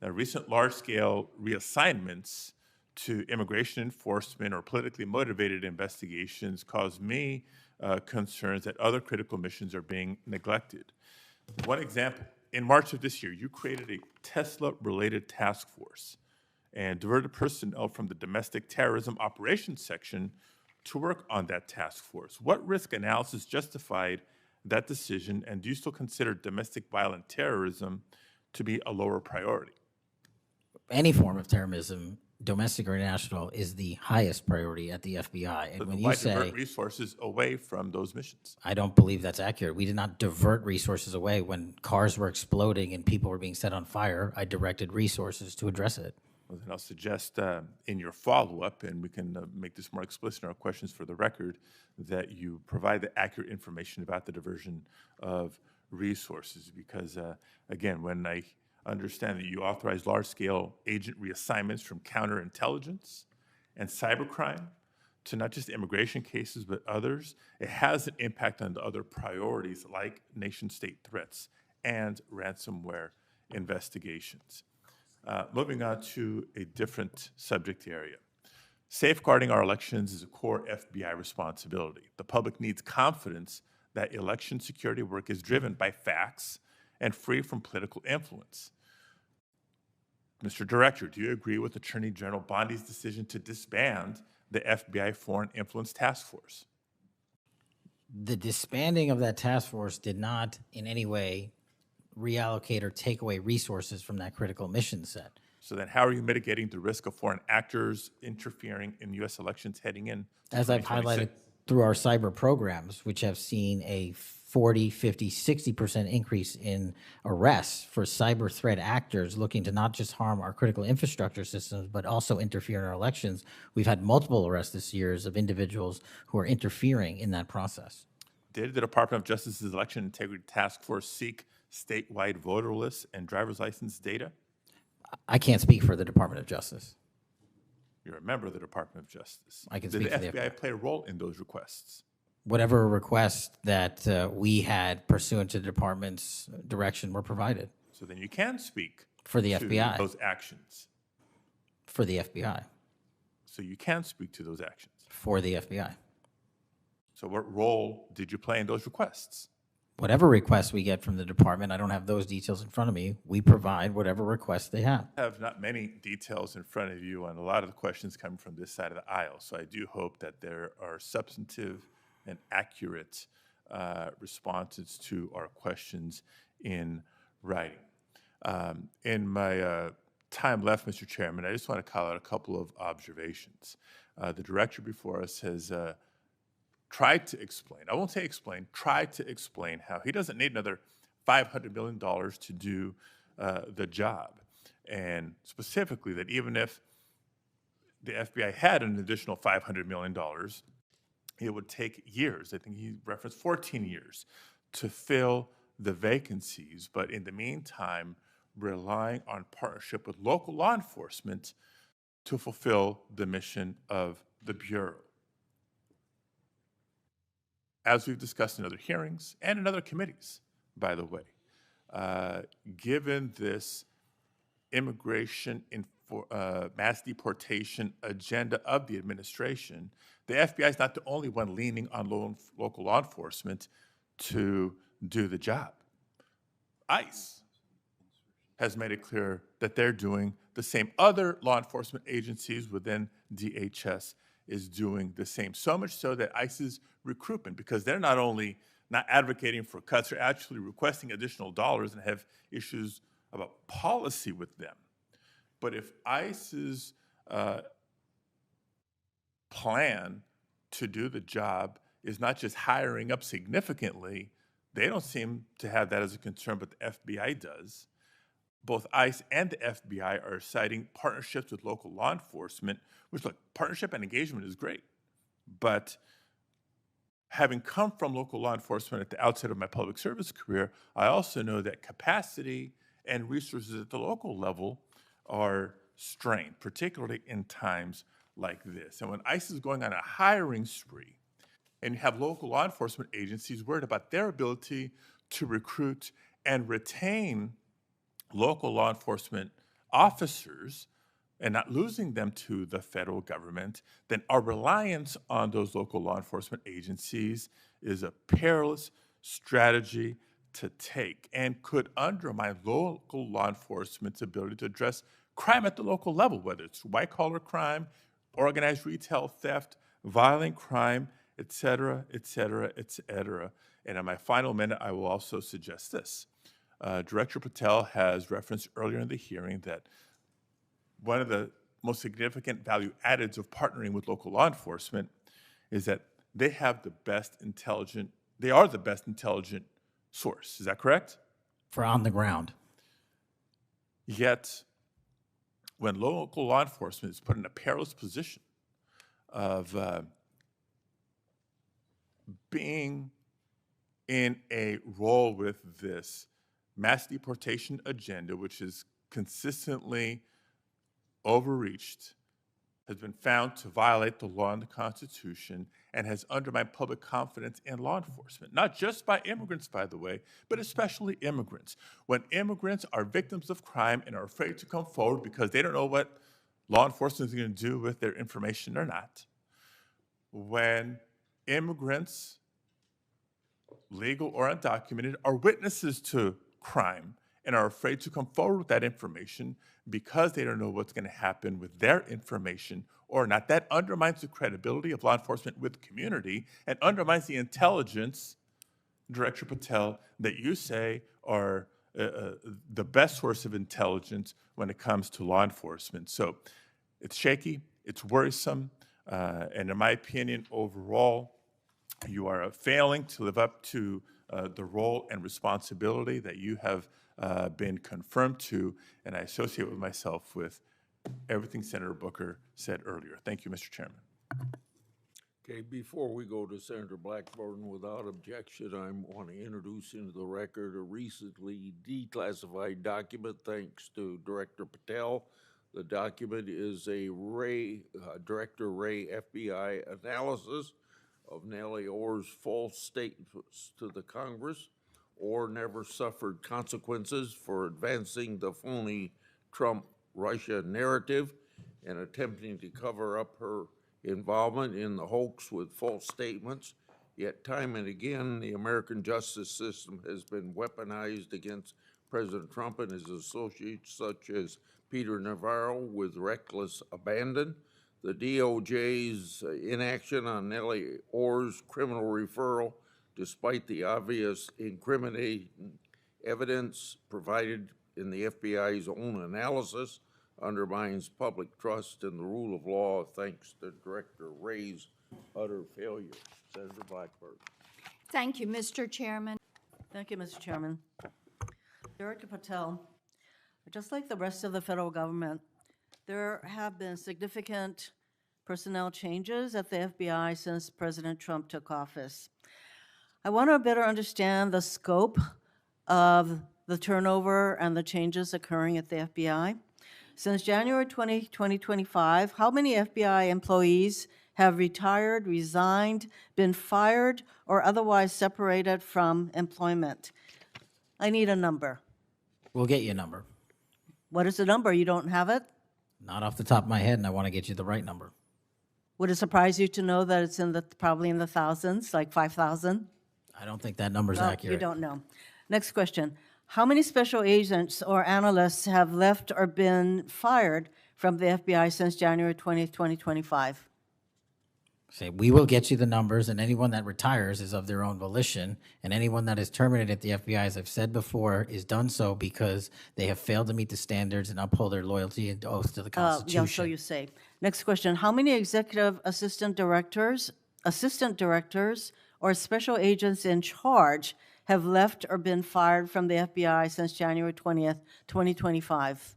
Q: Now, recent large-scale reassignments to immigration enforcement or politically motivated investigations cause me concerns that other critical missions are being neglected. One example, in March of this year, you created a Tesla-related task force and diverted personnel from the domestic terrorism operations section to work on that task force. What risk analysis justified that decision, and do you still consider domestic violent terrorism to be a lower priority?
E: Any form of terrorism, domestic or national, is the highest priority at the FBI. And
Q: But
E: when
Q: why
E: you say,
Q: divert resources away from those missions?
E: I don't believe that's accurate. We did not divert resources away. When cars were exploding and people were being set on fire, I directed resources to address it.
Q: Well, then I'll suggest in your follow-up, and we can make this more explicit in our questions for the record, that you provide the accurate information about the diversion of resources. Because, again, when I understand that you authorize large-scale agent reassignments from counterintelligence and cybercrime to not just immigration cases, but others, it has an impact on the other priorities like nation-state threats and ransomware investigations. Moving on to a different subject area. Safeguarding our elections is a core FBI responsibility. The public needs confidence that election security work is driven by facts and free from political influence. Mr. Director, do you agree with Attorney General Bondi's decision to disband the FBI Foreign Influence Task Force?
E: The disbanding of that task force did not in any way reallocate or take away resources from that critical mission set.
Q: So then how are you mitigating the risk of foreign actors interfering in U.S. elections heading in?
E: As I've highlighted through our cyber programs, which have seen a 40, 50, 60% increase in arrests for cyber threat actors looking to not just harm our critical infrastructure systems, but also interfere in our elections. We've had multiple arrests this year of individuals who are interfering in that process.
Q: Did the Department of Justice's Election Integrity Task Force seek statewide voter lists and driver's license data?
E: I can't speak for the Department of Justice.
Q: You're a member of the Department of Justice.
E: I can
Q: Did
E: speak
Q: the
E: for the
Q: FBI play a role in those requests?
E: Whatever request that we had pursuant to the department's direction were provided.
Q: So then you can speak
E: for the
Q: to
E: FBI.
Q: Those actions.
E: For the FBI.
Q: So you can speak to those actions.
E: For the FBI.
Q: So what role did you play in those requests?
E: Whatever requests we get from the department, I don't have those details in front of me. We provide whatever requests they have.
Q: I have not many details in front of you on a lot of the questions coming from this side of the aisle. So I do hope that there are substantive and accurate responses to our questions in writing. In my time left, Mr. Chairman, I just want to call out a couple of observations. The director before us has tried to explain, I won't say explain, tried to explain how he doesn't need another $500 million to do the job. And specifically that even if the FBI had an additional $500 million, it would take years. I think he referenced 14 years to fill the vacancies. But in the meantime, relying on partnership with local law enforcement to fulfill the mission of the Bureau. As we've discussed in other hearings and in other committees, by the way, given this immigration mass deportation agenda of the administration, the FBI is not the only one leaning on local law enforcement to do the job. ICE has made it clear that they're doing the same. Other law enforcement agencies within DHS is doing the same. So much so that ICE's recruitment, because they're not only not advocating for cuts, they're actually requesting additional dollars and have issues about policy with them. But if ICE's plan to do the job is not just hiring up significantly. They don't seem to have that as a concern, but the FBI does. Both ICE and the FBI are citing partnerships with local law enforcement, which, look, partnership and engagement is great. But having come from local law enforcement at the outset of my public service career, I also know that capacity and resources at the local level are strained, particularly in times like this. And when ICE is going on a hiring spree, and you have local law enforcement agencies worried about their ability to recruit and retain local law enforcement officers and not losing them to the federal government, then our reliance on those local law enforcement agencies is a perilous strategy to take and could undermine local law enforcement's ability to address crime at the local level, whether it's white-collar crime, organized retail theft, violent crime, et cetera, et cetera, et cetera. And in my final minute, I will also suggest this. Director Patel has referenced earlier in the hearing that one of the most significant value addeds of partnering with local law enforcement is that they are the best intelligent source. Is that correct?
B: For on the ground.
Q: Yet, when local law enforcement is put in a perilous position of being in a role with this mass deportation agenda, which is consistently overreached, has been found to violate the law and the Constitution, and has undermined public confidence in law enforcement, not just by immigrants, by the way, but especially immigrants. When immigrants are victims of crime and are afraid to come forward because they don't know what law enforcement is going to do with their information or not, when immigrants, legal or undocumented, are witnesses to crime and are afraid to come forward with that information because they don't know what's going to happen with their information or not, that undermines the credibility of law enforcement with the community and undermines the intelligence, Director Patel, that you say are the best source of intelligence when it comes to law enforcement. So it's shaky, it's worrisome, and in my opinion, overall, you are failing to live up to the role and responsibility that you have been confirmed to, and I associate with myself with everything Senator Booker said earlier. Thank you, Mr. Chairman.
M: Okay, before we go to Senator Blackburn, without objection, I want to introduce into the record a recently declassified document thanks to Director Patel. The document is a Director Wray FBI analysis of Nellie Ohr's false statements to the Congress. Ohr never suffered consequences for advancing the phony Trump-Russia narrative and attempting to cover up her involvement in the hoax with false statements. Yet time and again, the American justice system has been weaponized against President Trump and his associates, such as Peter Navarro, with reckless abandon. The DOJ's inaction on Nellie Ohr's criminal referral, despite the obvious incriminating evidence provided in the FBI's own analysis, undermines public trust in the rule of law thanks to Director Wray's utter failure. Senator Blackburn.
S: Thank you, Mr. Chairman.
U: Thank you, Mr. Chairman. Director Patel, just like the rest of the federal government, there have been significant personnel changes at the FBI since President Trump took office. I want to better understand the scope of the turnover and the changes occurring at the FBI. Since January 2025, how many FBI employees have retired, resigned, been fired, or otherwise separated from employment? I need a number.
B: We'll get you a number.
U: What is the number? You don't have it?
B: Not off the top of my head, and I want to get you the right number.
U: Would it surprise you to know that it's probably in the thousands, like 5,000?
B: I don't think that number's
U: No,
B: accurate.
U: you don't know. Next question. How many special agents or analysts have left or been fired from the FBI since January 20th, 2025?
B: Say, we will get you the numbers, and anyone that retires is of their own volition, and anyone that is terminated at the FBI, as I've said before, is done so because they have failed to meet the standards and uphold their loyalty and oath to the Constitution.
U: Yeah, so you say. Next question. How many executive assistant directors, or special agents in charge have left or been fired from the FBI since January 20th, 2025?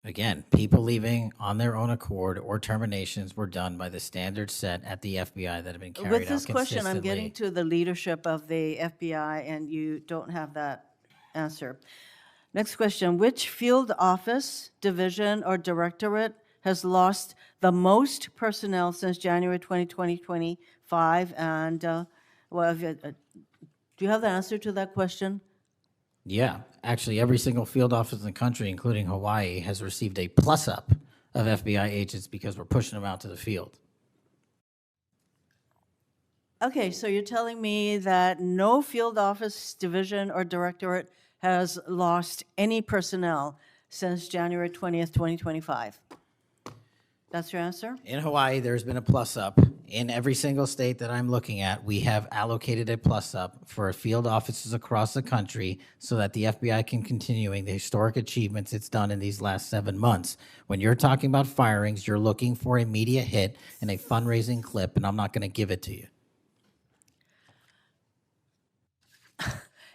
B: Again, people leaving on their own accord or terminations were done by the standards set at the FBI that have been carried out
U: With this question, I'm getting
B: consistently.
U: to the leadership of the FBI, and you don't have that answer. Next question. Which field office, division, or directorate has lost the most personnel since January 2025? And, do you have the answer to that question?
B: Yeah, actually, every single field office in the country, including Hawaii, has received a plus-up of FBI agents because we're pushing them out to the field.
U: Okay, so you're telling me that no field office, division, or directorate has lost any personnel since January 20th, 2025? That's your answer?
B: In Hawaii, there's been a plus-up. In every single state that I'm looking at, we have allocated a plus-up for field offices across the country so that the FBI can continuing the historic achievements it's done in these last 7 months. When you're talking about firings, you're looking for a media hit and a fundraising clip, and I'm not going to give it to you.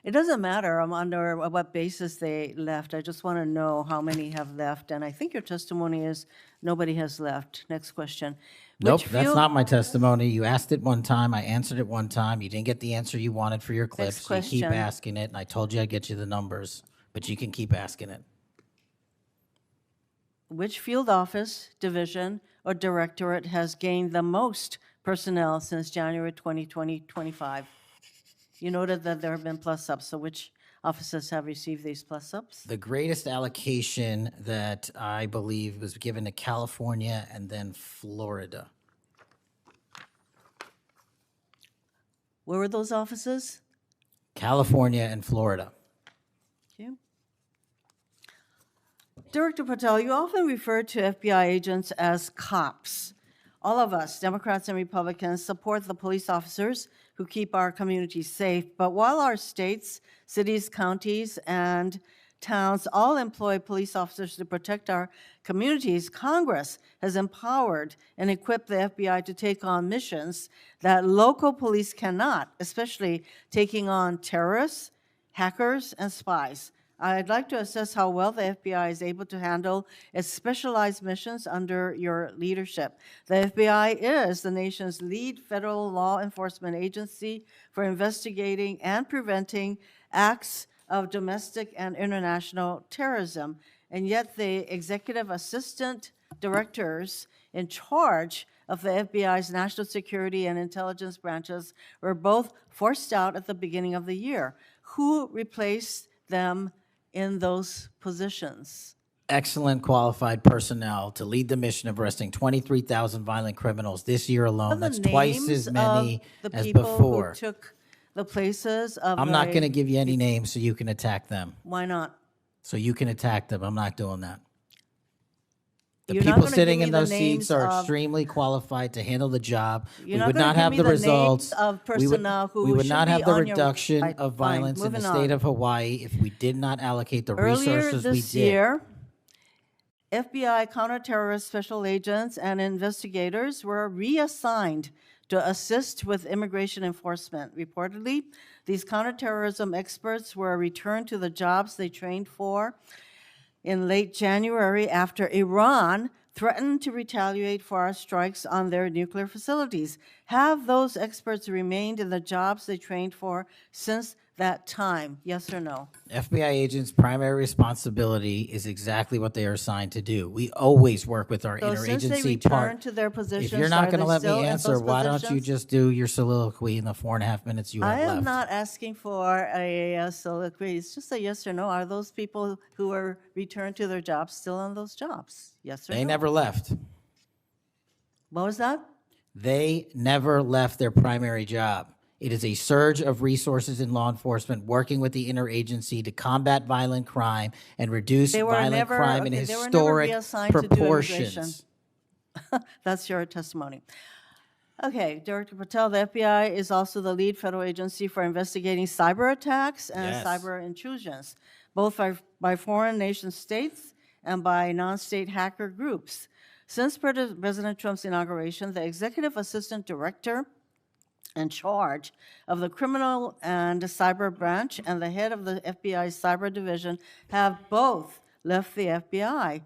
U: It doesn't matter under what basis they left. I just want to know how many have left. And I think your testimony is nobody has left. Next question.
B: Nope,
U: Which
B: that's
U: field-
B: not my testimony. You asked it one time, I answered it one time. You didn't get the answer you wanted for your clip, so you keep
U: question.
B: asking it, and I told you I'd get you the numbers, but you can keep asking it.
U: Which field office, division, or directorate has gained the most personnel since January 2025? You noted that there have been plus-ups, so which offices have received these plus-ups?
B: The greatest allocation that I believe was given to California and then Florida.
U: Where were those offices?
B: California and Florida.
U: Thank you. Director Patel, you often refer to FBI agents as cops. All of us, Democrats and Republicans, support the police officers who keep our communities safe. But while our states, cities, counties, and towns all employ police officers to protect our communities, Congress has empowered and equipped the FBI to take on missions that local police cannot, especially taking on terrorists, hackers, and spies. I'd like to assess how well the FBI is able to handle its specialized missions under your leadership. The FBI is the nation's lead federal law enforcement agency for investigating and preventing acts of domestic and international terrorism. And yet the executive assistant directors in charge of the FBI's national security and intelligence branches were both forced out at the beginning of the year. Who replaced them in those positions?
B: Excellent qualified personnel to lead the mission of arresting 23,000 violent criminals this year alone. That's twice as many as before.
U: Who took the places of
B: I'm not going to give you any names so you can attack them.
U: Why not?
B: So you can attack them. I'm not doing that. The
U: You're not
B: people
U: gonna
B: sitting
U: give
B: in
U: me the
B: those seats
U: names
B: are
U: of-
B: extremely qualified to handle the job.
U: You're
B: We
U: not
B: would
U: gonna
B: not
U: give
B: have
U: me
B: the
U: the names
B: results.
U: of
B: We would-
U: personnel who
B: We would
U: should
B: not
U: be
B: have the
U: on your-
B: reduction
U: Right,
B: of
U: fine,
B: violence in the
U: moving
B: state
U: on.
B: of Hawaii if we did not allocate the
U: Earlier
B: resources we
U: this
B: did.
U: year, FBI counterterrorist special agents and investigators were reassigned to assist with immigration enforcement. Reportedly, these counterterrorism experts were returned to the jobs they trained for in late January after Iran threatened to retaliate for our strikes on their nuclear facilities. Have those experts remained in the jobs they trained for since that time? Yes or no?
B: FBI agents' primary responsibility is exactly what they are assigned to do. We always work with our
U: So since they
B: interagency
U: returned
B: part.
U: to their positions,
B: If you're not
U: are
B: going to
U: they
B: let me
U: still in
B: answer,
U: those
B: why don't you
U: positions?
B: just do your soliloquy in the 4.5 minutes you have
U: I
B: left?
U: am not asking for a soliloquy. It's just a yes or no. Are those people who were returned to their jobs still on those jobs? Yes or no?
B: They never left.
U: What was that?
B: They never left their primary job. It is a surge of resources in law enforcement working with the interagency to combat violent crime and reduce
U: They were
B: violent
U: never-
B: crime in
U: okay, they were never
B: historic
U: reassigned to do immigration.
B: proportions.
U: That's your testimony. Okay, Director Patel, the FBI is also the lead federal agency for investigating cyber attacks and
B: Yes.
U: cyber intrusions, both by foreign nation states and by non-state hacker groups. Since President Trump's inauguration, the executive assistant director in charge of the criminal and cyber branch and the head of the FBI's cyber division have both left the FBI.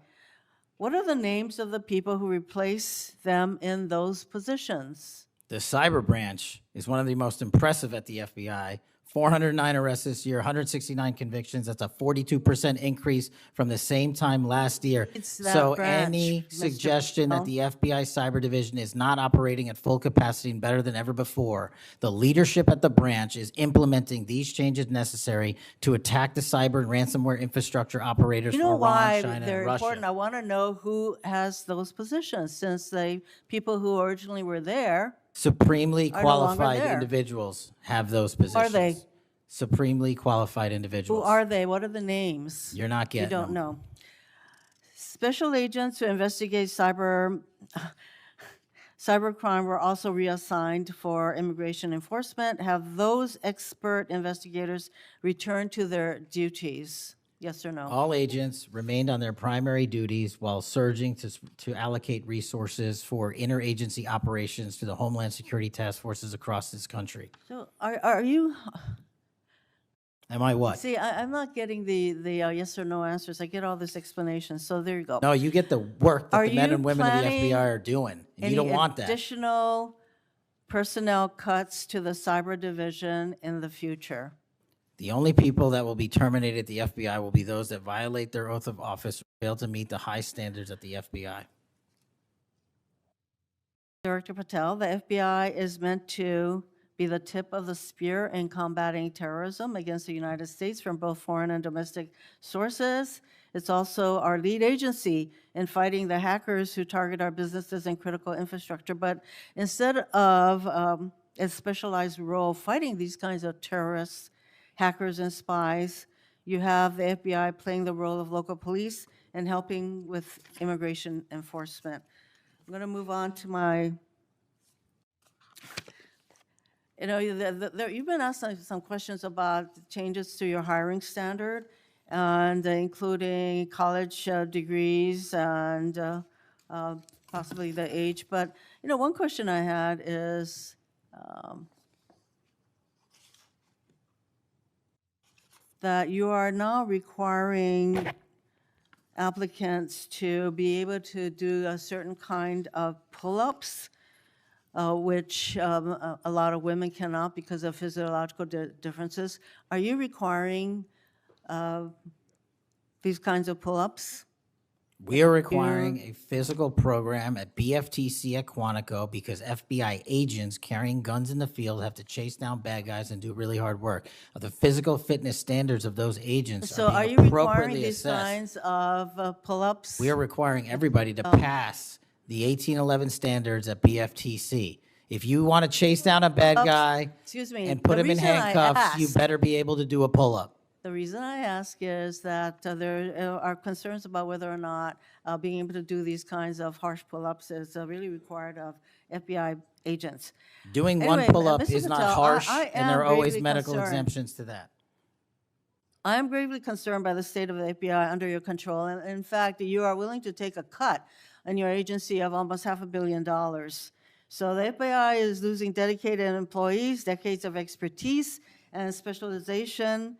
U: What are the names of the people who replace them in those positions?
B: The cyber branch is one of the most impressive at the FBI. 409 arrests this year, 169 convictions. That's a 42% increase from the same time last year.
U: It's that
B: So
U: branch,
B: any
U: Mr.
B: suggestion that
U: Patel.
B: the FBI cyber division is not operating at full capacity and better than ever before, the leadership at the branch is implementing these changes necessary to attack the cyber and ransomware infrastructure operators
U: You
B: for
U: know
B: Iran,
U: why
B: China,
U: they're
B: and Russia.
U: important? I want to know who has those positions, since the people who originally were there.
B: Supremely
U: are no longer
B: qualified
U: there.
B: individuals have those positions.
U: Are they?
B: Supremely qualified
U: Who
B: individuals.
U: are they? What are the names?
B: You're not
U: You
B: getting
U: don't
B: them.
U: know. Special agents who investigate cybercrime were also reassigned for immigration enforcement. Have those expert investigators returned to their duties? Yes or no?
B: All agents remained on their primary duties while surging to allocate resources for interagency operations to the Homeland Security task forces across this country.
U: So are you,
B: Am I what?
U: see, I'm not getting the yes or no answers. I get all this explanation, so there you go.
B: No, you get the work that
U: Are
B: the men
U: you
B: and women of the
U: planning
B: FBI are doing, and you don't want that.
U: additional personnel cuts to the cyber division in the future?
B: The only people that will be terminated at the FBI will be those that violate their oath of office or fail to meet the high standards at the FBI.
U: Director Patel, the FBI is meant to be the tip of the spear in combating terrorism against the United States from both foreign and domestic sources. It's also our lead agency in fighting the hackers who target our businesses and critical infrastructure. But instead of a specialized role fighting these kinds of terrorists, hackers, and spies, you have the FBI playing the role of local police and helping with immigration enforcement. I'm going to move on to my, you've been asked some questions about changes to your hiring standard, and including college degrees and possibly the age. But, one question I had is, that you are now requiring applicants to be able to do a certain kind of pull-ups, which a lot of women cannot because of physiological differences. Are you requiring these kinds of pull-ups?
B: We are requiring a physical program at BFTC at Quantico because FBI agents carrying guns in the field have to chase down bad guys and do really hard work. The physical fitness standards of those agents
U: So
B: are
U: are
B: being
U: you requiring
B: appropriately
U: these
B: assessed.
U: kinds of pull-ups?
B: We are requiring everybody to pass the 1811 standards at BFTC. If you want to chase down a bad guy
U: Excuse me,
B: and put
U: the
B: him in
U: reason I
B: handcuffs, you
U: ask-
B: better be able to do a pull-up.
U: The reason I ask is that there are concerns about whether or not being able to do these kinds of harsh pull-ups is really required of FBI agents.
B: Doing one
U: Anyway,
B: pull-up
U: Mr.
B: is not
U: Patel,
B: harsh,
U: I
B: and there are
U: am
B: always
U: gravely
B: medical
U: concerned.
B: exemptions to that.
U: I am gravely concerned by the state of the FBI under your control. And in fact, you are willing to take a cut on your agency of almost $500 million. So the FBI is losing dedicated employees, decades of expertise and specialization,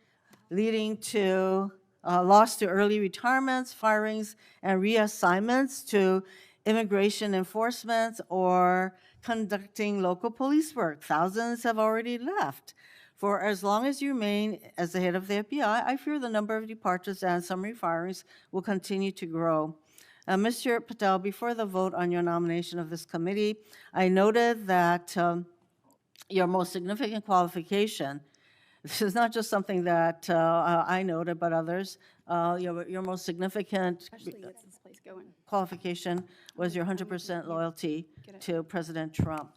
U: leading to loss to early retirements, firings, and reassignments to immigration enforcement or conducting local police work. Thousands have already left. For as long as you remain as the head of the FBI, I fear the number of departures and summary firings will continue to grow. Mr. Patel, before the vote on your nomination of this committee, I noted that your most significant qualification, this is not just something that I noted, but others, your most significant qualification was your 100% loyalty to President Trump.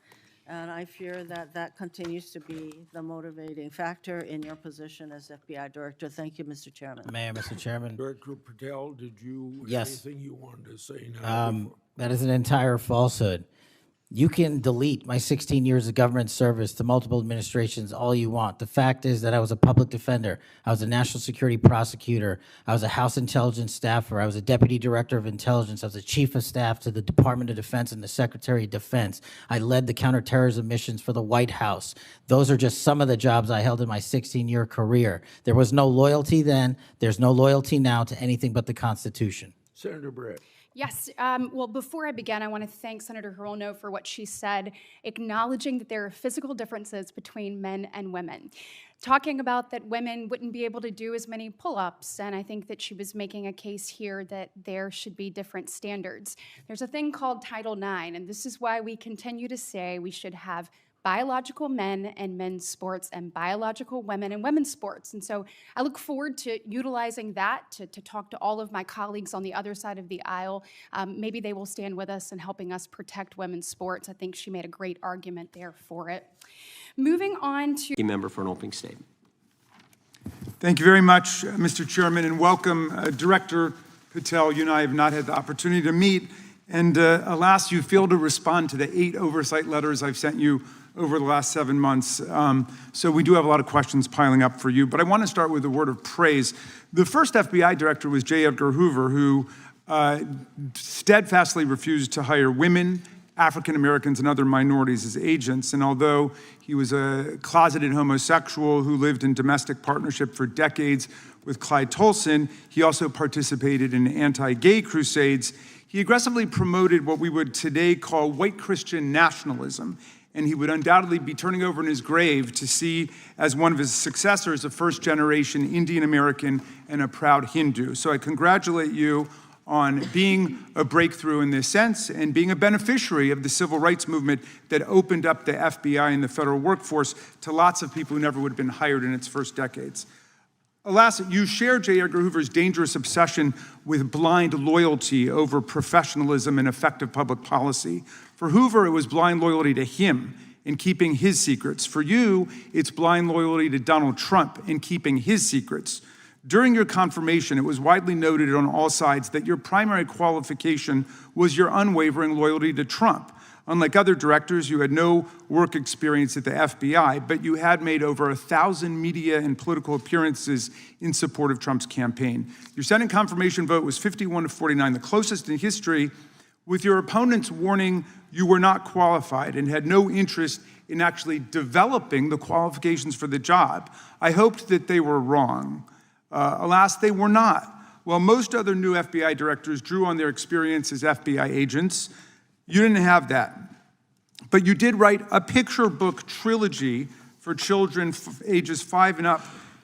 U: And I fear that that continues to be the motivating factor in your position as FBI director. Thank you, Mr. Chairman.
B: Mayor, Mr. Chairman.
M: Director Patel, did you have
B: Yes.
M: anything you wanted to say now?
B: That is an entire falsehood.
E: You can delete my 16 years of government service to multiple administrations all you want. The fact is that I was a public defender. I was a national security prosecutor. I was a House intelligence staffer. I was a deputy director of intelligence. I was a chief of staff to the Department of Defense and the Secretary of Defense. I led the counterterrorism missions for the White House. Those are just some of the jobs I held in my 16-year career. There was no loyalty then. There's no loyalty now to anything but the Constitution.
M: Senator Brett.
T: Yes. Well, before I begin, I want to thank Senator Hirono for what she said, acknowledging that there are physical differences between men and women. Talking about that women wouldn't be able to do as many pull-ups, and I think that she was making a case here that there should be different standards. There's a thing called Title IX, and this is why we continue to say we should have biological men and men's sports and biological women and women's sports. And so I look forward to utilizing that to talk to all of my colleagues on the other side of the aisle. Maybe they will stand with us in helping us protect women's sports. I think she made a great argument there for it. Moving on to...
N: Member for an opening statement.
F: Thank you very much, Mr. Chairman, and welcome, Director Patel. You and I have not had the opportunity to meet, and alas, you failed to respond to the 8 oversight letters I've sent you over the last 7 months. So we do have a lot of questions piling up for you, but I want to start with a word of praise. The first FBI director was J. Edgar Hoover, who steadfastly refused to hire women, African Americans, and other minorities as agents. And although he was a closeted homosexual who lived in domestic partnership for decades with Clyde Tolson, he also participated in anti-gay crusades. He aggressively promoted what we would today call white Christian nationalism, and he would undoubtedly be turning over in his grave to see as one of his successors a first-generation Indian American and a proud Hindu. So I congratulate you on being a breakthrough in this sense and being a beneficiary of the civil rights movement that opened up the FBI and the federal workforce to lots of people who never would have been hired in its first decades. Alas, you share J. Edgar Hoover's dangerous obsession with blind loyalty over professionalism and effective public policy. For Hoover, it was blind loyalty to him in keeping his secrets. For you, it's blind loyalty to Donald Trump in keeping his secrets. During your confirmation, it was widely noted on all sides that your primary qualification was your unwavering loyalty to Trump. Unlike other directors, you had no work experience at the FBI, but you had made over 1,000 media and political appearances in support of Trump's campaign. Your Senate confirmation vote was 51-49, the closest in history, with your opponents warning you were not qualified and had no interest in actually developing the qualifications for the job. I hoped that they were wrong. Alas, they were not. While most other new FBI directors drew on their experience as FBI agents, you didn't have that. But you did write a picture book trilogy for children ages 5 and up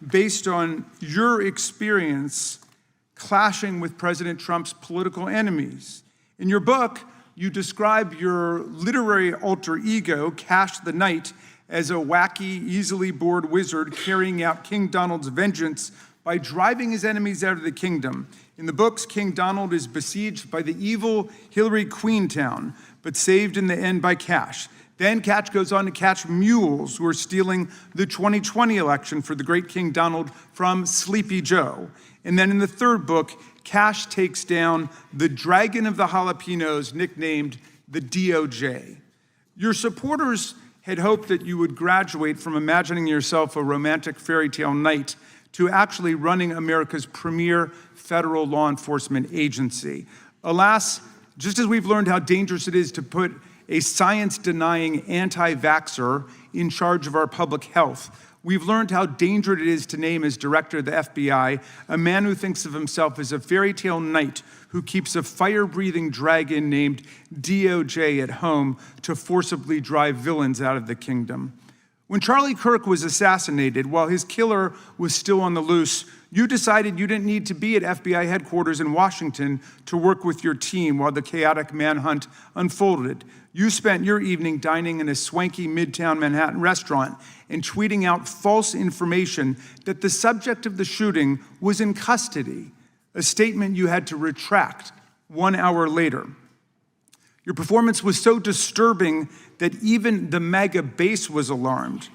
F: based on your experience clashing with President Trump's political enemies. In your book, you describe your literary alter ego, Kash the Knight, as a wacky, easily bored wizard carrying out King Donald's vengeance by driving his enemies out of the kingdom. In the books, King Donald is besieged by the evil Hillary Queentown, but saved in the end by Kash. Then Kash goes on to catch mules who are stealing the 2020 election for the great King Donald from Sleepy Joe. And then in the third book, Kash takes down the dragon of the jalapenos, nicknamed the DOJ. Your supporters had hoped that you would graduate from imagining yourself a romantic fairy tale knight to actually running America's premier federal law enforcement agency. Alas, just as we've learned how dangerous it is to put a science-denying anti-vaxxer in charge of our public health, we've learned how dangerous it is to name as director of the FBI a man who thinks of himself as a fairy tale knight who keeps a fire-breathing dragon named DOJ at home to forcibly drive villains out of the kingdom. When Charlie Kirk was assassinated, while his killer was still on the loose, you decided you didn't need to be at FBI headquarters in Washington to work with your team while the chaotic manhunt unfolded. You spent your evening dining in a swanky Midtown Manhattan restaurant and tweeting out false information that the subject of the shooting was in custody, a statement you had to retract 1 hour later. Your performance was so disturbing that even the MAGA base was alarmed.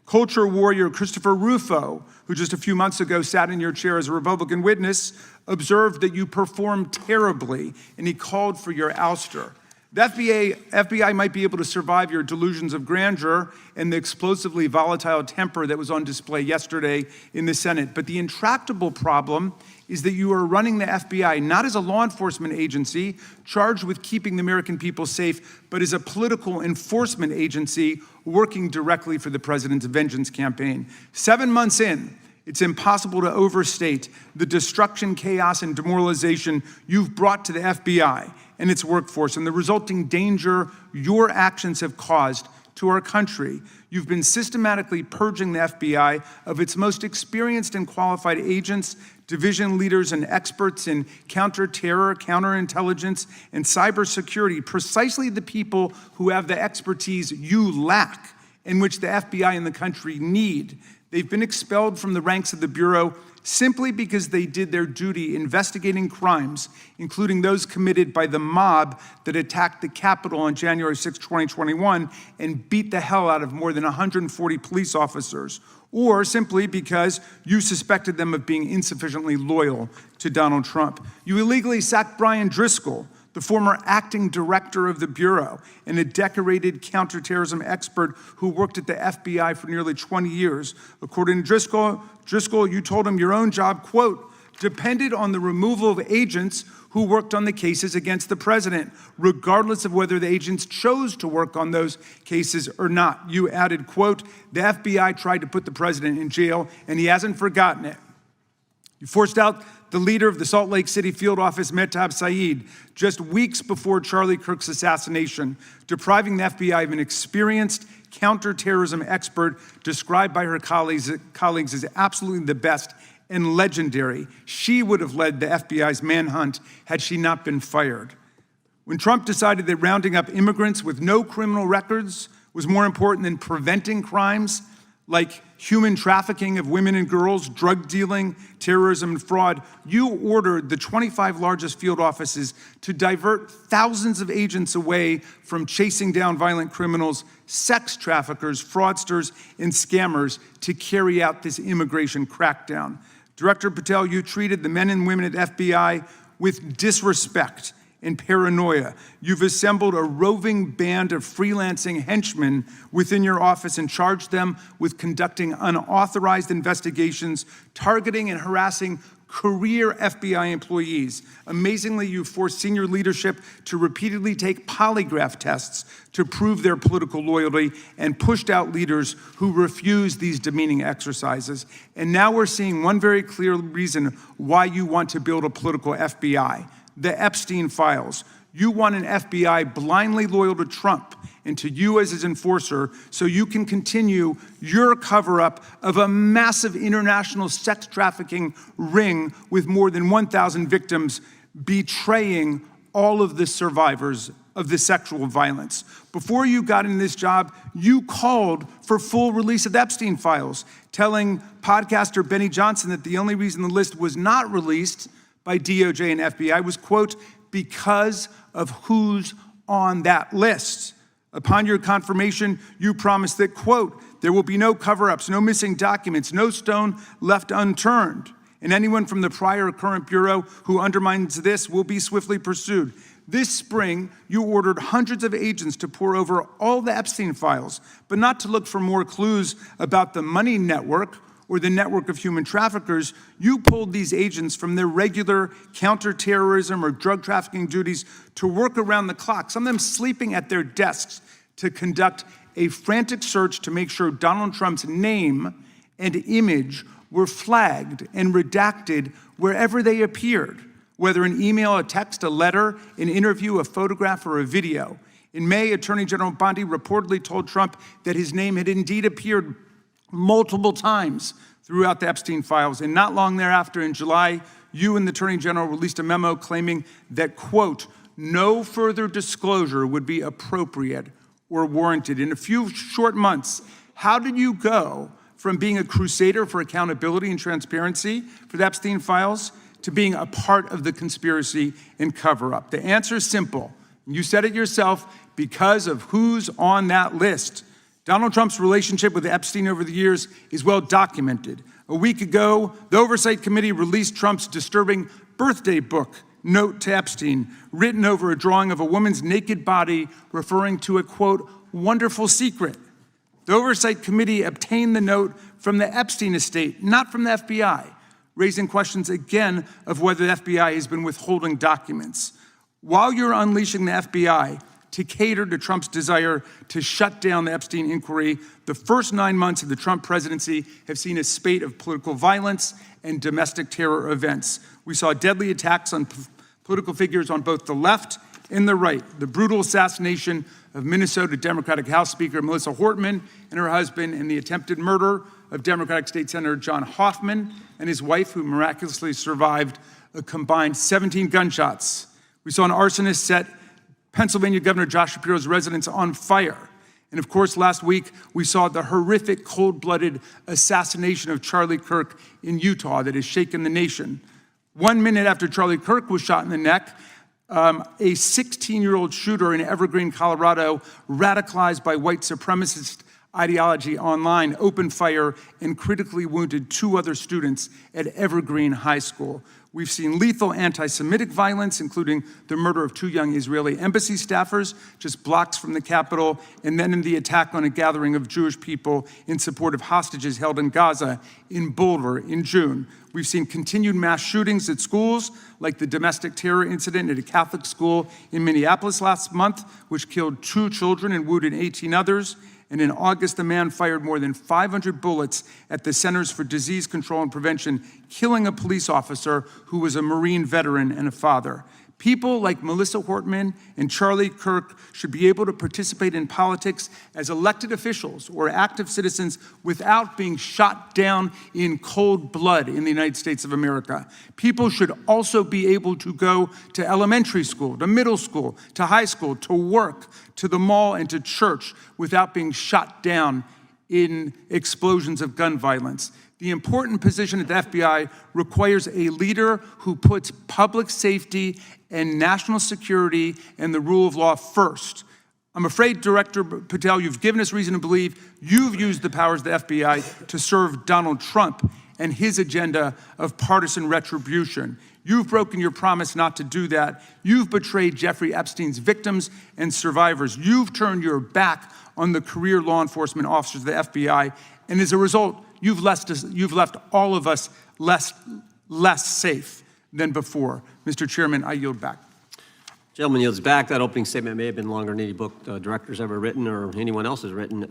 F: Culture warrior Christopher Rufo, who just a few months ago sat in your chair as a Republican witness, observed that you performed terribly, and he called for your ouster. The FBI might be able to survive your delusions of grandeur and the explosively volatile temper that was on display yesterday in the Senate. But the intractable problem is that you are running the FBI not as a law enforcement agency charged with keeping the American people safe, but as a political enforcement agency working directly for the president's vengeance campaign. 7 months in, it's impossible to overstate the destruction, chaos, and demoralization you've brought to the FBI and its workforce and the resulting danger your actions have caused to our country. You've been systematically purging the FBI of its most experienced and qualified agents, division leaders, and experts in counterterror, counterintelligence, and cybersecurity, precisely the people who have the expertise you lack and which the FBI and the country need. They've been expelled from the ranks of the Bureau simply because they did their duty investigating crimes, including those committed by the mob that attacked the Capitol on January 6, 2021, and beat the hell out of more than 140 police officers, or simply because you suspected them of being insufficiently loyal to Donald Trump. You illegally sacked Brian Driscoll, the former acting director of the Bureau and a decorated counterterrorism expert who worked at the FBI for nearly 20 years. According to Driscoll, you told him your own job, quote, depended on the removal of agents who worked on the cases against the president, regardless of whether the agents chose to work on those cases or not. You added, quote, the FBI tried to put the president in jail and he hasn't forgotten it. You forced out the leader of the Salt Lake City field office, Mehtab Saeed, just weeks before Charlie Kirk's assassination, depriving the FBI of an experienced counterterrorism expert described by her colleagues as absolutely the best and legendary. She would have led the FBI's manhunt had she not been fired. When Trump decided that rounding up immigrants with no criminal records was more important than preventing crimes like human trafficking of women and girls, drug dealing, terrorism, and fraud, you ordered the 25 largest field offices to divert thousands of agents away from chasing down violent criminals, sex traffickers, fraudsters, and scammers to carry out this immigration crackdown. Director Patel, you treated the men and women at FBI with disrespect and paranoia. You've assembled a roving band of freelancing henchmen within your office and charged them with conducting unauthorized investigations, targeting and harassing career FBI employees. Amazingly, you forced senior leadership to repeatedly take polygraph tests to prove their political loyalty and pushed out leaders who refused these demeaning exercises. And now we're seeing one very clear reason why you want to build a political FBI. The Epstein files. You want an FBI blindly loyal to Trump and to you as his enforcer so you can continue your cover-up of a massive international sex trafficking ring with more than 1,000 victims betraying all of the survivors of the sexual violence. Before you got in this job, you called for full release of the Epstein files, telling podcaster Benny Johnson that the only reason the list was not released by DOJ and FBI was, quote, because of who's on that list. Upon your confirmation, you promised that, quote, there will be no cover-ups, no missing documents, no stone left unturned, and anyone from the prior or current Bureau who undermines this will be swiftly pursued. This spring, you ordered hundreds of agents to pore over all the Epstein files, but not to look for more clues about the money network or the network of human traffickers. You pulled these agents from their regular counterterrorism or drug trafficking duties to work around the clock, some of them sleeping at their desks, to conduct a frantic search to make sure Donald Trump's name and image were flagged and redacted wherever they appeared, whether an email, a text, a letter, an interview, a photograph, or a video. In May, Attorney General Bondi reportedly told Trump that his name had indeed appeared multiple times throughout the Epstein files. And not long thereafter, in July, you and the Attorney General released a memo claiming that, quote, no further disclosure would be appropriate or warranted. In a few short months, how did you go from being a crusader for accountability and transparency for the Epstein files to being a part of the conspiracy and cover-up? The answer is simple. You said it yourself, because of who's on that list. Donald Trump's relationship with Epstein over the years is well documented. A week ago, the Oversight Committee released Trump's disturbing birthday book note to Epstein, written over a drawing of a woman's naked body, referring to a, quote, wonderful secret. The Oversight Committee obtained the note from the Epstein estate, not from the FBI, raising questions again of whether the FBI has been withholding documents. While you're unleashing the FBI to cater to Trump's desire to shut down the Epstein inquiry, the first 9 months of the Trump presidency have seen a spate of political violence and domestic terror events. We saw deadly attacks on political figures on both the left and the right. The brutal assassination of Minnesota Democratic House Speaker Melissa Hortman and her husband, and the attempted murder of Democratic State Senator John Hoffman and his wife, who miraculously survived a combined 17 gunshots. We saw an arsonist set Pennsylvania Governor Josh Shapiro's residence on fire. And of course, last week, we saw the horrific, cold-blooded assassination of Charlie Kirk in Utah that has shaken the nation. 1 minute after Charlie Kirk was shot in the neck, a 16-year-old shooter in Evergreen, Colorado, radicalized by white supremacist ideology online, opened fire and critically wounded 2 other students at Evergreen High School. We've seen lethal anti-Semitic violence, including the murder of 2 young Israeli embassy staffers just blocks from the Capitol, and then in the attack on a gathering of Jewish people in support of hostages held in Gaza in Boulder in June. We've seen continued mass shootings at schools, like the domestic terror incident at a Catholic school in Minneapolis last month, which killed 2 children and wounded 18 others. And in August, a man fired more than 500 bullets at the Centers for Disease Control and Prevention, killing a police officer who was a Marine veteran and a father. People like Melissa Hortman and Charlie Kirk should be able to participate in politics as elected officials or active citizens without being shot down in cold blood in the United States of America. People should also be able to go to elementary school, to middle school, to high school, to work, to the mall, and to church without being shot down in explosions of gun violence. The important position at the FBI requires a leader who puts public safety and national security and the rule of law first. I'm afraid, Director Patel, you've given us reason to believe you've used the powers of the FBI to serve Donald Trump and his agenda of partisan retribution. You've broken your promise not to do that. You've betrayed Jeffrey Epstein's victims and survivors. You've turned your back on the career law enforcement officers of the FBI, and as a result, you've left all of us less safe than before. Mr. Chairman, I yield back.
N: Gentleman yields back. That opening statement may have been longer than any book director's ever written or anyone else has written.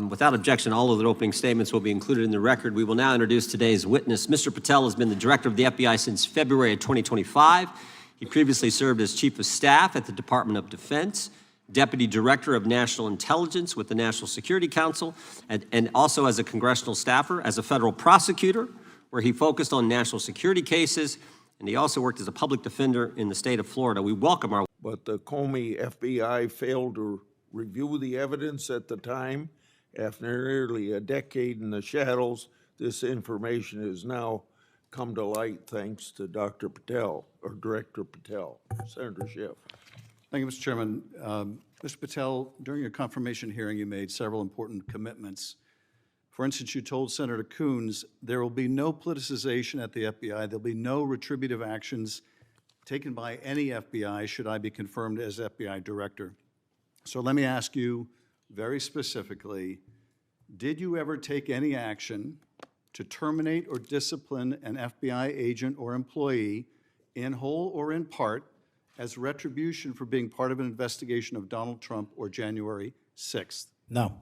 N: Without objection, all of the opening statements will be included in the record. We will now introduce today's witness. Mr. Patel has been the director of the FBI since February of 2025. He previously served as Chief of Staff at the Department of Defense, Deputy Director of National Intelligence with the National Security Council, and also as a congressional staffer, as a federal prosecutor, where he focused on national security cases, and he also worked as a public defender in the state of Florida. We welcome our...
M: But the Comey FBI failed to review the evidence at the time. After nearly a decade in the shadows, this information has now come to light thanks to Dr. Patel, or Director Patel. Senator Schiff.
P: Thank you, Mr. Chairman. Mr. Patel, during your confirmation hearing, you made several important commitments. For instance, you told Senator Coons there will be no politicization at the FBI. There'll be no retributive actions taken by any FBI should I be confirmed as FBI director. So let me ask you very specifically, did you ever take any action to terminate or discipline an FBI agent or employee in whole or in part as retribution for being part of an investigation of Donald Trump or January 6th?
E: No.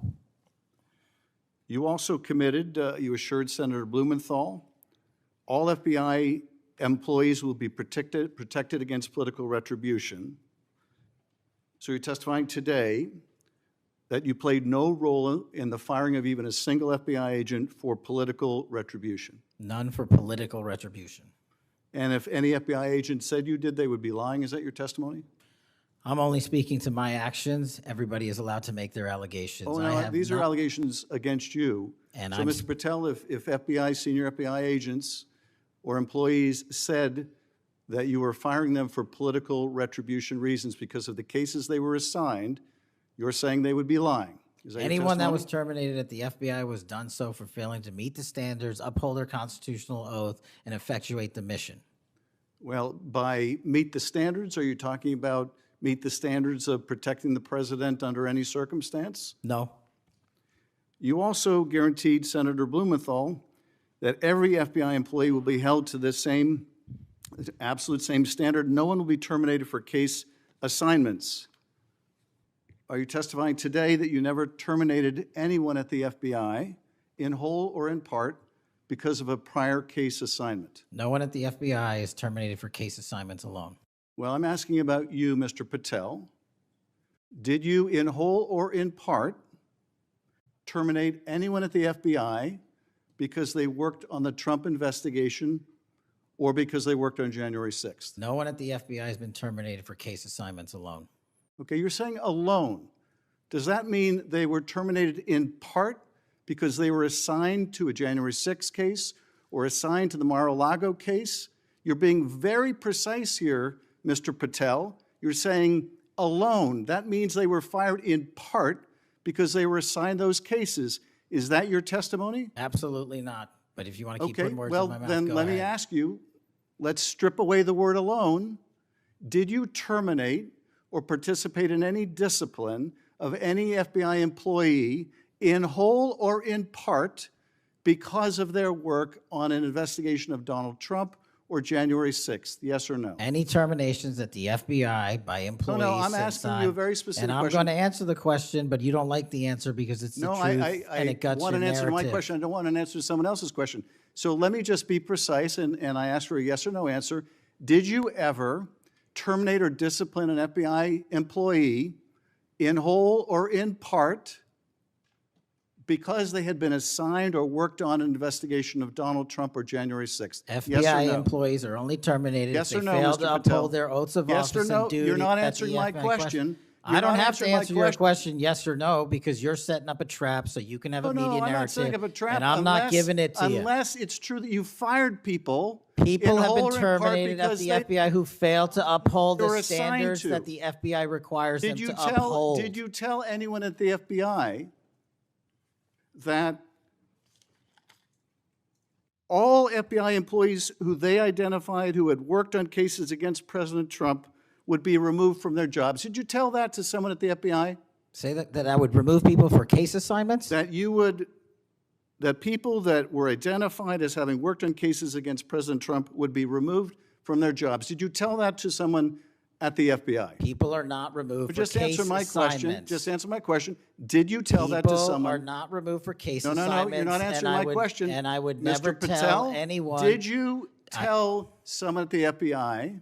P: You also committed, you assured Senator Blumenthal, all FBI employees will be protected against political retribution. So you're testifying today that you played no role in the firing of even a single FBI agent for political retribution.
E: None for political retribution.
P: And if any FBI agent said you did, they would be lying. Is that your testimony?
E: I'm only speaking to my actions. Everybody is allowed to make their allegations.
P: Oh, no, these are allegations against you.
E: And
P: so, Mr. Patel, if FBI, senior FBI agents or employees said that you were firing them for political retribution reasons because of the cases they were assigned, you're saying they would be lying. Is that
E: anyone that was terminated at the FBI was done so for failing to meet the standards, uphold their constitutional oath, and effectuate the mission.
P: Well, by meet the standards, are you talking about meet the standards of protecting the president under any circumstance?
E: No.
P: You also guaranteed Senator Blumenthal that every FBI employee will be held to the same, absolute same standard. No one will be terminated for case assignments. Are you testifying today that you never terminated anyone at the FBI, in whole or in part, because of a prior case assignment?
E: No one at the FBI is terminated for case assignments alone.
P: Well, I'm asking about you, Mr. Patel. Did you, in whole or in part, terminate anyone at the FBI because they worked on the Trump investigation or because they worked on January 6th?
E: No one at the FBI has been terminated for case assignments alone.
P: Okay, you're saying alone. Does that mean they were terminated in part because they were assigned to a January 6th case or assigned to the Mar-a-Lago case? You're being very precise here, Mr. Patel. You're saying alone. That means they were fired in part because they were assigned those cases. Is that your testimony?
E: Absolutely not. But if you want to keep
P: Okay,
E: putting words
P: well,
E: in my mouth,
P: then
E: go
P: let me
E: ahead.
P: ask you, let's strip away the word alone. Did you terminate or participate in any discipline of any FBI employee in whole or in part because of their work on an investigation of Donald Trump or January 6th? Yes or no?
E: Any terminations at the FBI by employees.
P: No, I'm
E: since
P: asking you a very specific
E: And I'm
P: question.
E: going to answer the question, but you don't like the answer because it's the
P: No,
E: truth
P: I
E: and it guts
P: want
E: your
P: an answer to my
E: narrative.
P: question. I don't want an answer to someone else's question. So let me just be precise, and I ask for a yes or no answer. Did you ever terminate or discipline an FBI employee in whole or in part because they had been assigned or worked on an investigation of Donald Trump or January 6th?
E: FBI
P: Yes or no?
E: employees are only terminated
P: Yes
E: if
P: or
E: they
P: no,
E: fail
P: Mr.
E: to
P: Patel?
E: uphold their oaths of
P: Yes or
E: office
P: no?
E: and duty.
P: You're not
E: at the
P: answering my
E: FBI
P: question.
E: I
P: You're
E: don't
P: not
E: have to
P: answering my
E: answer your question yes or no because you're setting up a trap so you can have a media
P: I'm
E: narrative.
P: not setting up a trap.
E: And I'm not giving it to you.
P: Unless it's true that you fired people.
E: People
P: in
E: have
P: whole
E: been
P: or in part
E: terminated at
P: because
E: the
P: they-
E: FBI who fail to uphold
P: They were
E: the
P: assigned
E: standards
P: to.
E: that the FBI requires them to
P: Did
E: uphold.
P: you tell anyone at the FBI that all FBI employees who they identified who had worked on cases against President Trump would be removed from their jobs? Did you tell that to someone at the FBI?
E: Say that I would remove people for case assignments?
P: That you would, that people that were identified as having worked on cases against President Trump would be removed from their jobs. Did you tell that to someone at the FBI?
E: People are not removed
P: But
E: for
P: just
E: case
P: answer my question.
E: assignments.
P: Just answer my question. Did you tell that to
E: People
P: someone?
E: are not removed for case
P: No,
E: assignments.
P: you're not
E: and
P: answering
E: I
P: my
E: would-
P: question.
E: And I would
P: Mr.
E: never
P: Patel,
E: tell anyone.
P: Did you tell someone at the FBI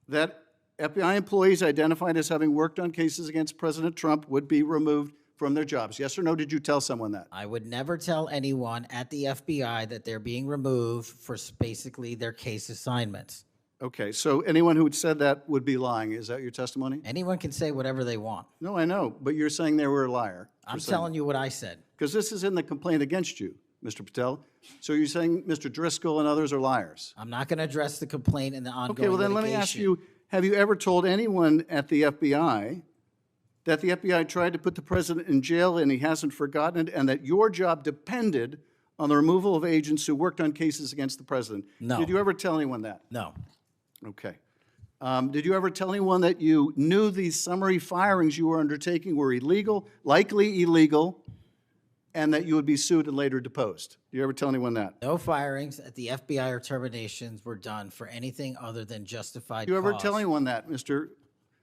P: that FBI employees identified as having worked on cases against President Trump would be removed from their jobs? Yes or no, did you tell someone that?
E: I would never tell anyone at the FBI that they're being removed for basically their case assignments.
P: Okay, so anyone who had said that would be lying. Is that your testimony?
E: Anyone can say whatever they want.
P: No, I know, but you're saying they were a liar.
E: I'm telling you what I said.
P: Because this is in the complaint against you, Mr. Patel. So you're saying Mr. Driscoll and others are liars?
E: I'm not going to address the complaint in the ongoing
P: Okay, well then let me ask
E: litigation.
P: you, have you ever told anyone at the FBI that the FBI tried to put the president in jail and he hasn't forgotten it, and that your job depended on the removal of agents who worked on cases against the president?
E: No.
P: Did you ever tell anyone that?
E: No.
P: Okay. Did you ever tell anyone that you knew these summary firings you were undertaking were illegal, likely illegal, and that you would be sued and later deposed? Did you ever tell anyone that?
E: No firings at the FBI or terminations were done for anything other than justified
P: Did you ever
E: cause.
P: tell anyone that, Mr.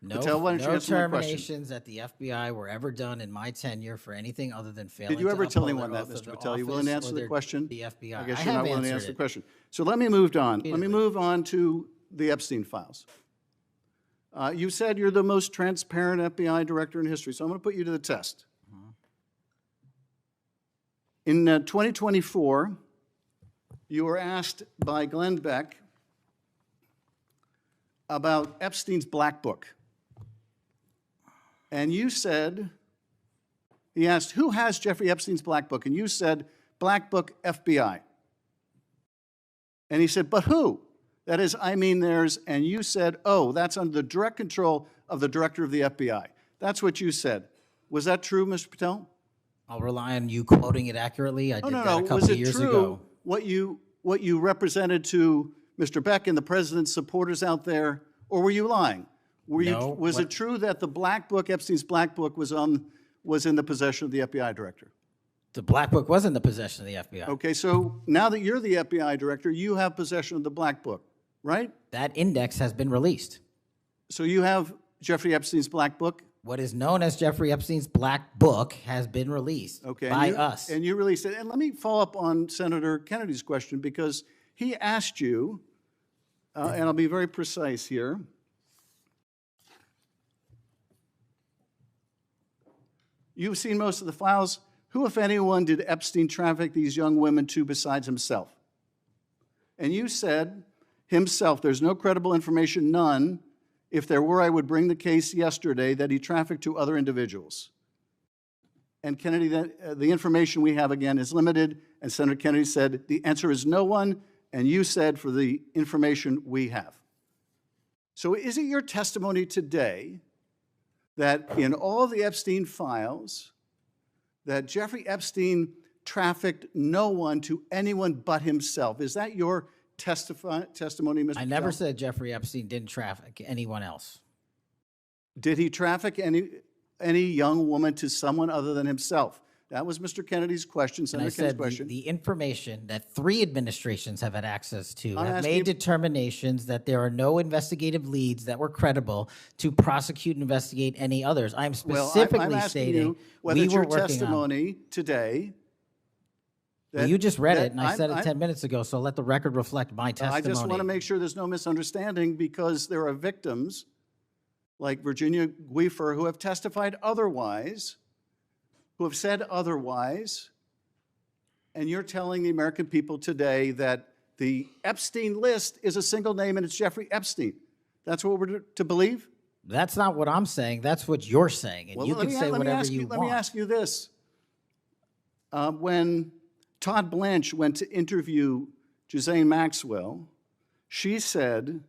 E: No,
P: Patel? Why don't you
E: no
P: answer my question?
E: terminations at the FBI were ever done in my tenure for anything other than failing
P: Did you
E: to
P: ever tell
E: uphold
P: anyone
E: their
P: that,
E: oath of
P: Mr. Patel? You willing to
E: office
P: answer
E: or
P: the question?
E: The FBI.
P: I guess
E: I
P: you're
E: have
P: not willing to
E: answered
P: answer the
E: it.
P: question. So let me move on. Let me
E: Repeatedly.
P: move on to the Epstein files. You said you're the most transparent FBI director in history, so I'm going to put you to the test. In 2024, you were asked by Glenn Beck about Epstein's Black Book. And you said, he asked, who has Jeffrey Epstein's Black Book? And you said, Black Book FBI. And he said, but who? That is, I mean theirs. And you said, oh, that's under the direct control of the director of the FBI. That's what you said. Was that true, Mr. Patel?
E: I'll rely on you quoting it accurately. I did that a couple
P: Was
E: of
P: it
E: years
P: true
E: ago.
P: what you represented to Mr. Beck and the president's supporters out there, or were you lying?
B: No,
P: Was it true that the black book, Epstein's black book, was in the possession of the FBI director?
B: The black book was in the possession of the FBI.
P: Okay, so now that you're the FBI director, you have possession of the black book, right?
B: That index has been released.
P: So you have Jeffrey Epstein's black book?
B: What is known as Jeffrey Epstein's black book has been released by us.
P: And you released it. And let me follow up on Senator Kennedy's question, because he asked you, and I'll be very precise here. You've seen most of the files. Who, if anyone, did Epstein traffic these young women to besides himself? And you said, himself, there's no credible information, none. If there were, I would bring the case yesterday that he trafficked to other individuals. And Kennedy, the information we have, again, is limited. And Senator Kennedy said, the answer is no one. And you said, for the information we have. So is it your testimony today that in all the Epstein files, that Jeffrey Epstein trafficked no one to anyone but himself? Is that your testimony, Mr.
B: I never
P: Patel?
B: said Jeffrey Epstein didn't traffic anyone else.
P: Did he traffic any young woman to someone other than himself? That was Mr. Kennedy's question,
B: And
P: Senator
B: I
P: Kennedy's
B: said
P: question.
B: the information that 3 administrations have had access to
P: I'm
B: have
P: asking
B: made
P: you-
B: determinations that there are no investigative leads that were credible to prosecute and investigate any others. I'm
P: Well,
B: specifically
P: I'm asking
B: stating
P: you whether
B: we
P: it's
B: were
P: your
B: working on.
P: testimony today.
B: Well, you just read
P: that
B: it, and I said it 10 minutes ago, so let the record reflect my
P: I
B: testimony.
P: just want to make sure there's no misunderstanding, because there are victims like Virginia Guifer who have testified otherwise, who have said otherwise, and you're telling the American people today that the Epstein list is a single name and it's Jeffrey Epstein. That's what we're to believe?
B: That's not what I'm saying. That's what you're saying, and
P: Well,
B: you
P: let
B: can
P: me-
B: say
P: let me
B: whatever
P: ask
B: you
P: Let
B: want.
P: me ask you this. When Todd Blanche went to interview Ghislaine Maxwell, she said,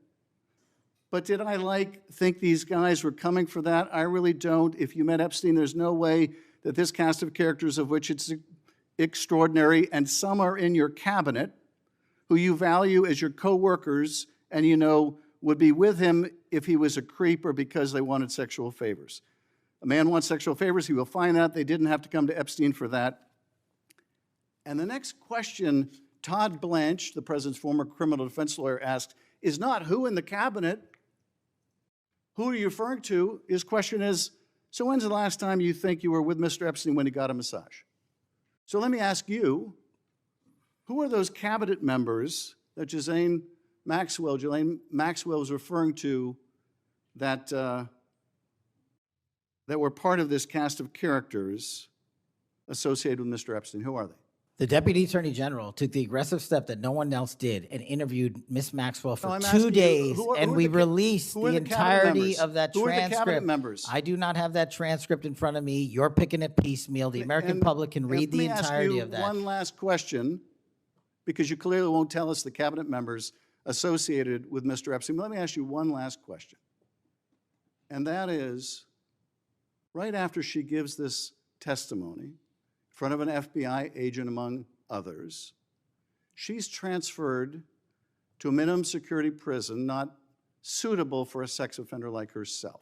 P: but did I think these guys were coming for that? I really don't. If you met Epstein, there's no way that this cast of characters, of which it's extraordinary, and some are in your cabinet, who you value as your co-workers, and you know would be with him if he was a creep or because they wanted sexual favors. A man wants sexual favors, he will find that. They didn't have to come to Epstein for that. And the next question Todd Blanche, the president's former criminal defense lawyer, asked is not who in the cabinet, who are you referring to? His question is, so when's the last time you think you were with Mr. Epstein when he got a massage? So let me ask you, who are those cabinet members that Ghislaine Maxwell was referring to that, that were part of this cast of characters associated with Mr. Epstein? Who are they?
B: The Deputy Attorney General took the aggressive step that no one else did and interviewed Ms. Maxwell for
P: I'm
B: 2
P: asking you,
B: days,
P: who are
B: and
P: the
B: we
P: ca-
B: released
P: who
B: the
P: are the cabinet
B: entirety
P: members?
B: of that
P: Who are the cabinet
B: transcript.
P: members?
B: I do not have that transcript in front of me. You're picking it piecemeal. The American
P: And-
B: public can read the entirety of
P: Let me ask you
B: that.
P: one last question, because you clearly won't tell us the cabinet members associated with Mr. Epstein. Let me ask you one last question. And that is, right after she gives this testimony in front of an FBI agent, among others, she's transferred to a minimum security prison not suitable for a sex offender like herself.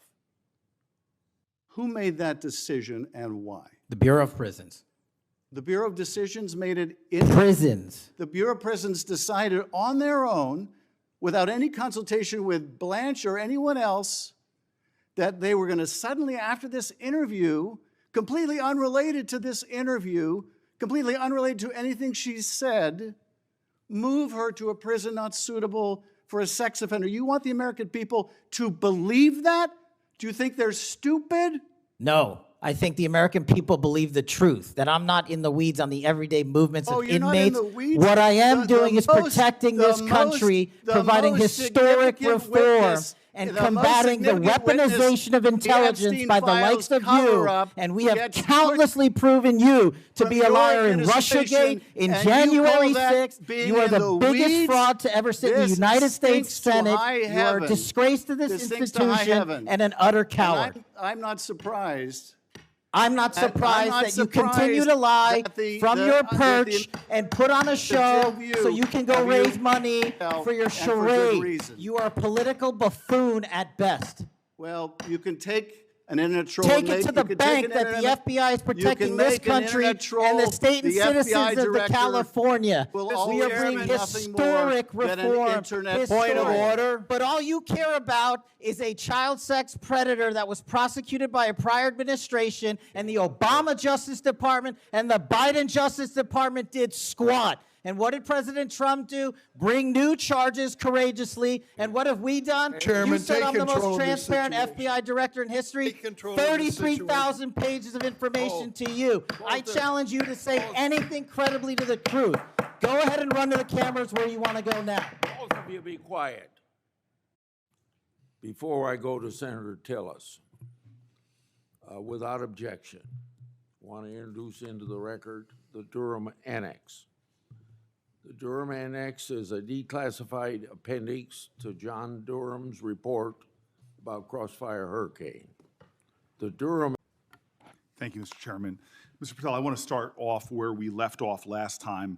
P: Who made that decision and why?
B: The Bureau of Prisons.
P: The Bureau of Decisions made it in
B: Prisons.
P: The Bureau of Prisons decided on their own, without any consultation with Blanche or anyone else, that they were going to suddenly, after this interview, completely unrelated to this interview, completely unrelated to anything she said, move her to a prison not suitable for a sex offender. You want the American people to believe that? Do you think they're stupid?
B: No. I think the American people believe the truth, that I'm not in the weeds on the everyday movements of
P: you're not in
B: inmates.
P: the weeds?
B: What I am
P: The
B: doing is
P: most-
B: protecting
P: the
B: this country,
P: most- the
B: providing
P: most
B: historic
P: significant
B: reform,
P: witness,
B: and
P: the most
B: combating the
P: significant witness,
B: weaponization of
P: the
B: intelligence
P: Epstein
B: by the likes
P: files
B: of you.
P: cover-up
B: And we have
P: gets
B: countlessly proven you to
P: from
B: be a
P: your
B: liar in
P: administration,
B: Russiagate, in
P: and you
B: January
P: call that
B: 6th.
P: being
B: You are
P: in
B: the
P: the
B: biggest
P: weeds?
B: fraud to ever sit in the
P: This
B: United States
P: stinks to
B: Senate.
P: high
B: You are a
P: heaven.
B: disgrace to this
P: This stinks to high
B: institution
P: heaven.
B: and an utter
P: And
B: coward.
P: I'm not surprised
E: I'm not
P: And I'm
E: surprised
P: not
E: that you continue
P: surprised
E: to lie
P: that
E: from your perch and put on a show
P: two of you
E: so you can go
P: have
E: raise
P: you-
E: money
P: Well,
E: for your
P: and for good
E: charade.
P: reason.
E: You are a political buffoon at best.
P: Well, you can take an internet troll.
E: Take
P: and
E: it
P: make-
E: to
P: you
E: the
P: can take
E: bank
P: an
E: that the
P: internet-
E: FBI is
P: you
E: protecting
P: can
E: this
P: make an
E: country
P: internet troll,
E: and the state and
P: the
E: citizens
P: FBI
E: of the
P: director
E: California.
P: will
E: We
P: always
E: are
P: be
E: bringing
P: nothing more
E: historic
P: than an
E: reform.
P: internet
E: Point of
P: troll.
E: order. But all you care about is a child sex predator that was prosecuted by a prior administration, and the Obama Justice Department and the Biden Justice Department did squat. And what did President Trump do? Bring new charges courageously. And what have we done?
R: Chairman,
E: You said
R: take
E: I'm the
R: control
E: most
R: of this
E: transparent
R: situation.
E: FBI director in history.
R: Take control of this
E: 33,000 pages of information to you. I challenge you to say anything credibly to the truth. Go ahead and run to the cameras where you want to go now.
M: Both of you be quiet. Before I go to Senator Tillis, without objection, want to introduce into the record the Durham Annex. The Durham Annex is a declassified appendix to John Durham's report about Crossfire Hurricane. The Durham.
G: Thank you, Mr. Chairman. Mr. Patel, I want to start off where we left off last time.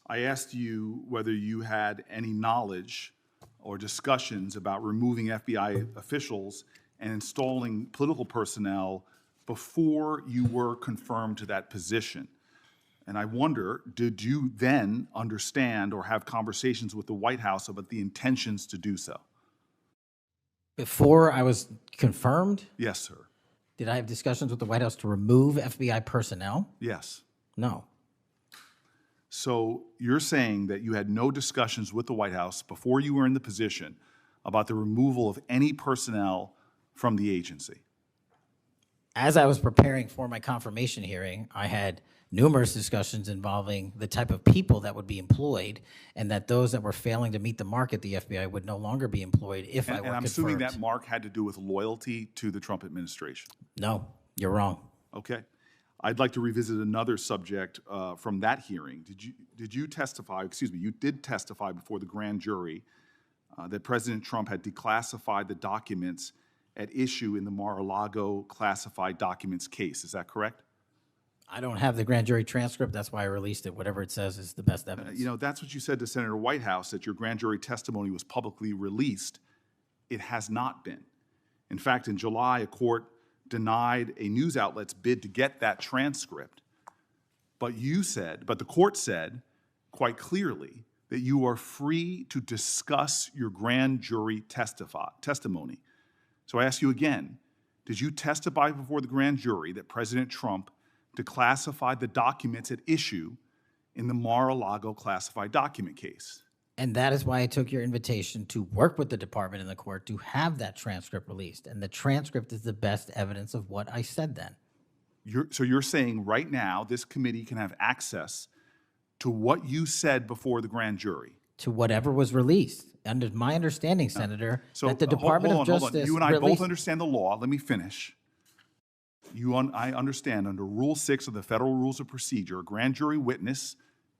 G: I asked you whether you had any knowledge or discussions about removing FBI officials and installing political personnel before you were confirmed to that position. And I wonder, did you then understand or have conversations with the White House about the intentions to do so?
E: Before I was confirmed,
G: Yes, sir.
E: did I have discussions with the White House to remove FBI personnel?
G: Yes.
E: No.
G: So you're saying that you had no discussions with the White House before you were in the position about the removal of any personnel from the agency?
E: As I was preparing for my confirmation hearing, I had numerous discussions involving the type of people that would be employed, and that those that were failing to meet the mark at the FBI would no longer be employed if I were
G: And I'm
E: confirmed.
G: assuming that mark had to do with loyalty to the Trump administration.
E: No, you're wrong.
G: Okay. I'd like to revisit another subject from that hearing. Did you testify, excuse me, you did testify before the grand jury that President Trump had declassified the documents at issue in the Mar-a-Lago classified documents case. Is that correct?
E: I don't have the grand jury transcript. That's why I released it. Whatever it says is the best evidence.
G: You know, that's what you said to Senator Whitehouse, that your grand jury testimony was publicly released. It has not been. In fact, in July, a court denied a news outlet's bid to get that transcript. But the court said quite clearly that you are free to discuss your grand jury testimony. So I ask you again, did you testify before the grand jury that President Trump declassified the documents at issue in the Mar-a-Lago classified document case?
E: And that is why I took your invitation to work with the department and the court to have that transcript released. And the transcript is the best evidence of what I said then.
G: So you're saying right now this committee can have access to what you said before the grand jury?
E: To whatever was released. Under my understanding, Senator,
G: So
E: that the
G: hold
E: Department of
G: on.
E: Justice
G: You and I
E: released...
G: both understand the law. Let me finish. I understand under Rule 6 of the Federal Rules of Procedure, a grand jury witness,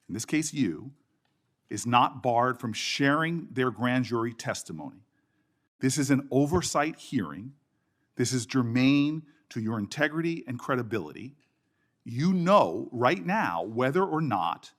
G: in this case you, is not barred from sharing their grand jury testimony. This is an oversight hearing. This is germane to your integrity and credibility. You know right now whether or not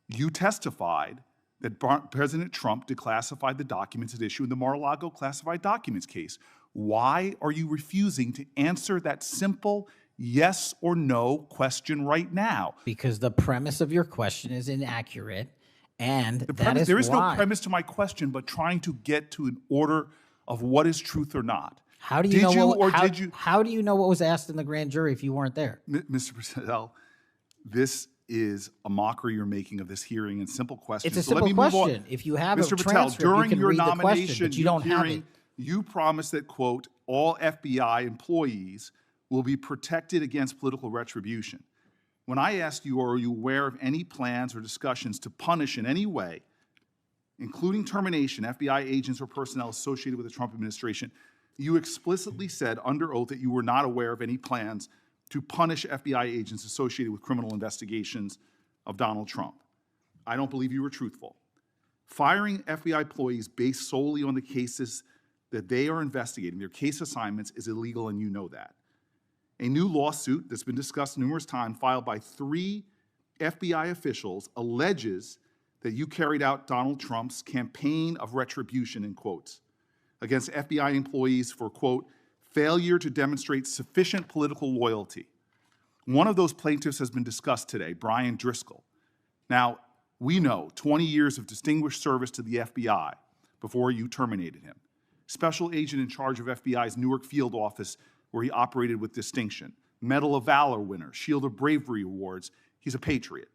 G: you testified that President Trump declassified the documents at issue in the Mar-a-Lago classified documents case. Why are you refusing to answer that simple yes or no question right now?
E: Because the premise of your question is inaccurate, and that is
G: there is
E: why.
G: no premise to my question, but trying to get to an order of what is truth or not.
E: How do you
G: Did
E: know
G: you
E: what,
G: or
E: how,
G: did you?
E: how do you know what was asked in the grand jury if you weren't there?
G: Mr. Patel, this is a mockery you're making of this hearing and simple questions.
E: It's a
G: So let
E: simple
G: me move on.
E: question. If you have a
G: Mr. Patel,
E: transcript, you
G: during
E: can
G: your
E: read the question,
G: nomination,
E: but you don't have it.
G: You promised that, quote, all FBI employees will be protected against political retribution. When I asked you, are you aware of any plans or discussions to punish in any way, including termination, FBI agents or personnel associated with the Trump administration, you explicitly said under oath that you were not aware of any plans to punish FBI agents associated with criminal investigations of Donald Trump. I don't believe you were truthful. Firing FBI employees based solely on the cases that they are investigating, their case assignments, is illegal, and you know that. A new lawsuit that's been discussed numerous times, filed by 3 FBI officials, alleges that you carried out Donald Trump's campaign of retribution, in quotes, against FBI employees for, quote, failure to demonstrate sufficient political loyalty. One of those plaintiffs has been discussed today, Brian Driscoll. Now, we know 20 years of distinguished service to the FBI before you terminated him. Special agent in charge of FBI's Newark field office, where he operated with distinction. Medal of Valor winner, Shield of Bravery awards. He's a patriot.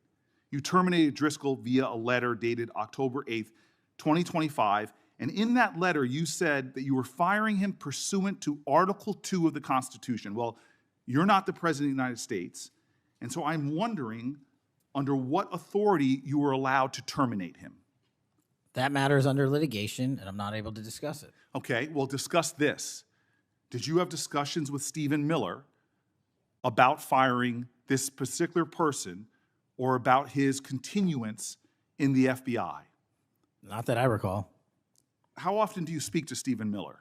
G: You terminated Driscoll via a letter dated October 8th, 2025, and in that letter you said that you were firing him pursuant to Article 2 of the Constitution. Well, you're not the President of the United States, and so I'm wondering under what authority you were allowed to terminate him.
E: That matter is under litigation, and I'm not able to discuss it.
G: Okay, well, discuss this. Did you have discussions with Stephen Miller about firing this particular person or about his continuance in the FBI?
E: Not that I recall.
G: How often do you speak to Stephen Miller?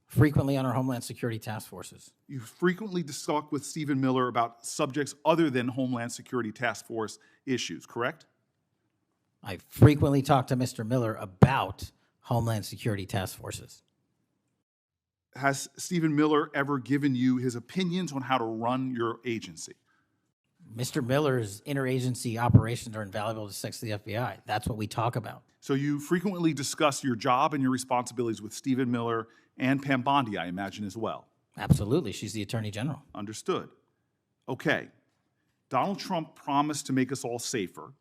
E: Frequently on our Homeland Security task forces.
G: You frequently talk with Stephen Miller about subjects other than Homeland Security task force issues, correct?
E: I frequently talk to Mr. Miller about Homeland Security task forces.
G: Has Stephen Miller ever given you his opinions on how to run your agency?
E: Mr. Miller's interagency operations are invaluable to success of the FBI. That's what we talk about.
G: So you frequently discuss your job and your responsibilities with Stephen Miller and Pam Bondi, I imagine, as well.
E: Absolutely. She's the Attorney General.
G: Understood. Okay. Donald Trump promised to make us all safer.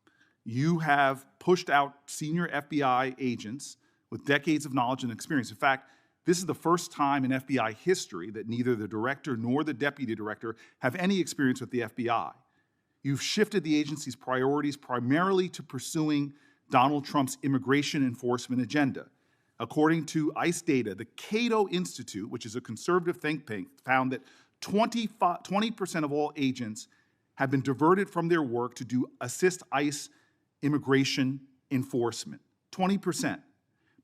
G: You have pushed out senior FBI agents with decades of knowledge and experience. In fact, this is the first time in FBI history that neither the director nor the deputy director have any experience with the FBI. You've shifted the agency's priorities primarily to pursuing Donald Trump's immigration enforcement agenda. According to ICE data, the Cato Institute, which is a conservative think tank, found that 20% of all agents have been diverted from their work to assist ICE immigration enforcement. 20%.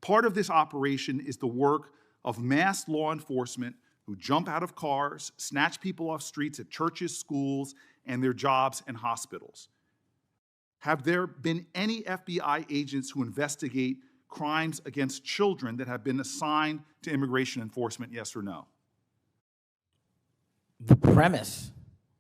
G: Part of this operation is the work of mass law enforcement who jump out of cars, snatch people off streets at churches, schools, and their jobs and hospitals. Have there been any FBI agents who investigate crimes against children that have been assigned to immigration enforcement, yes or no?
E: The premise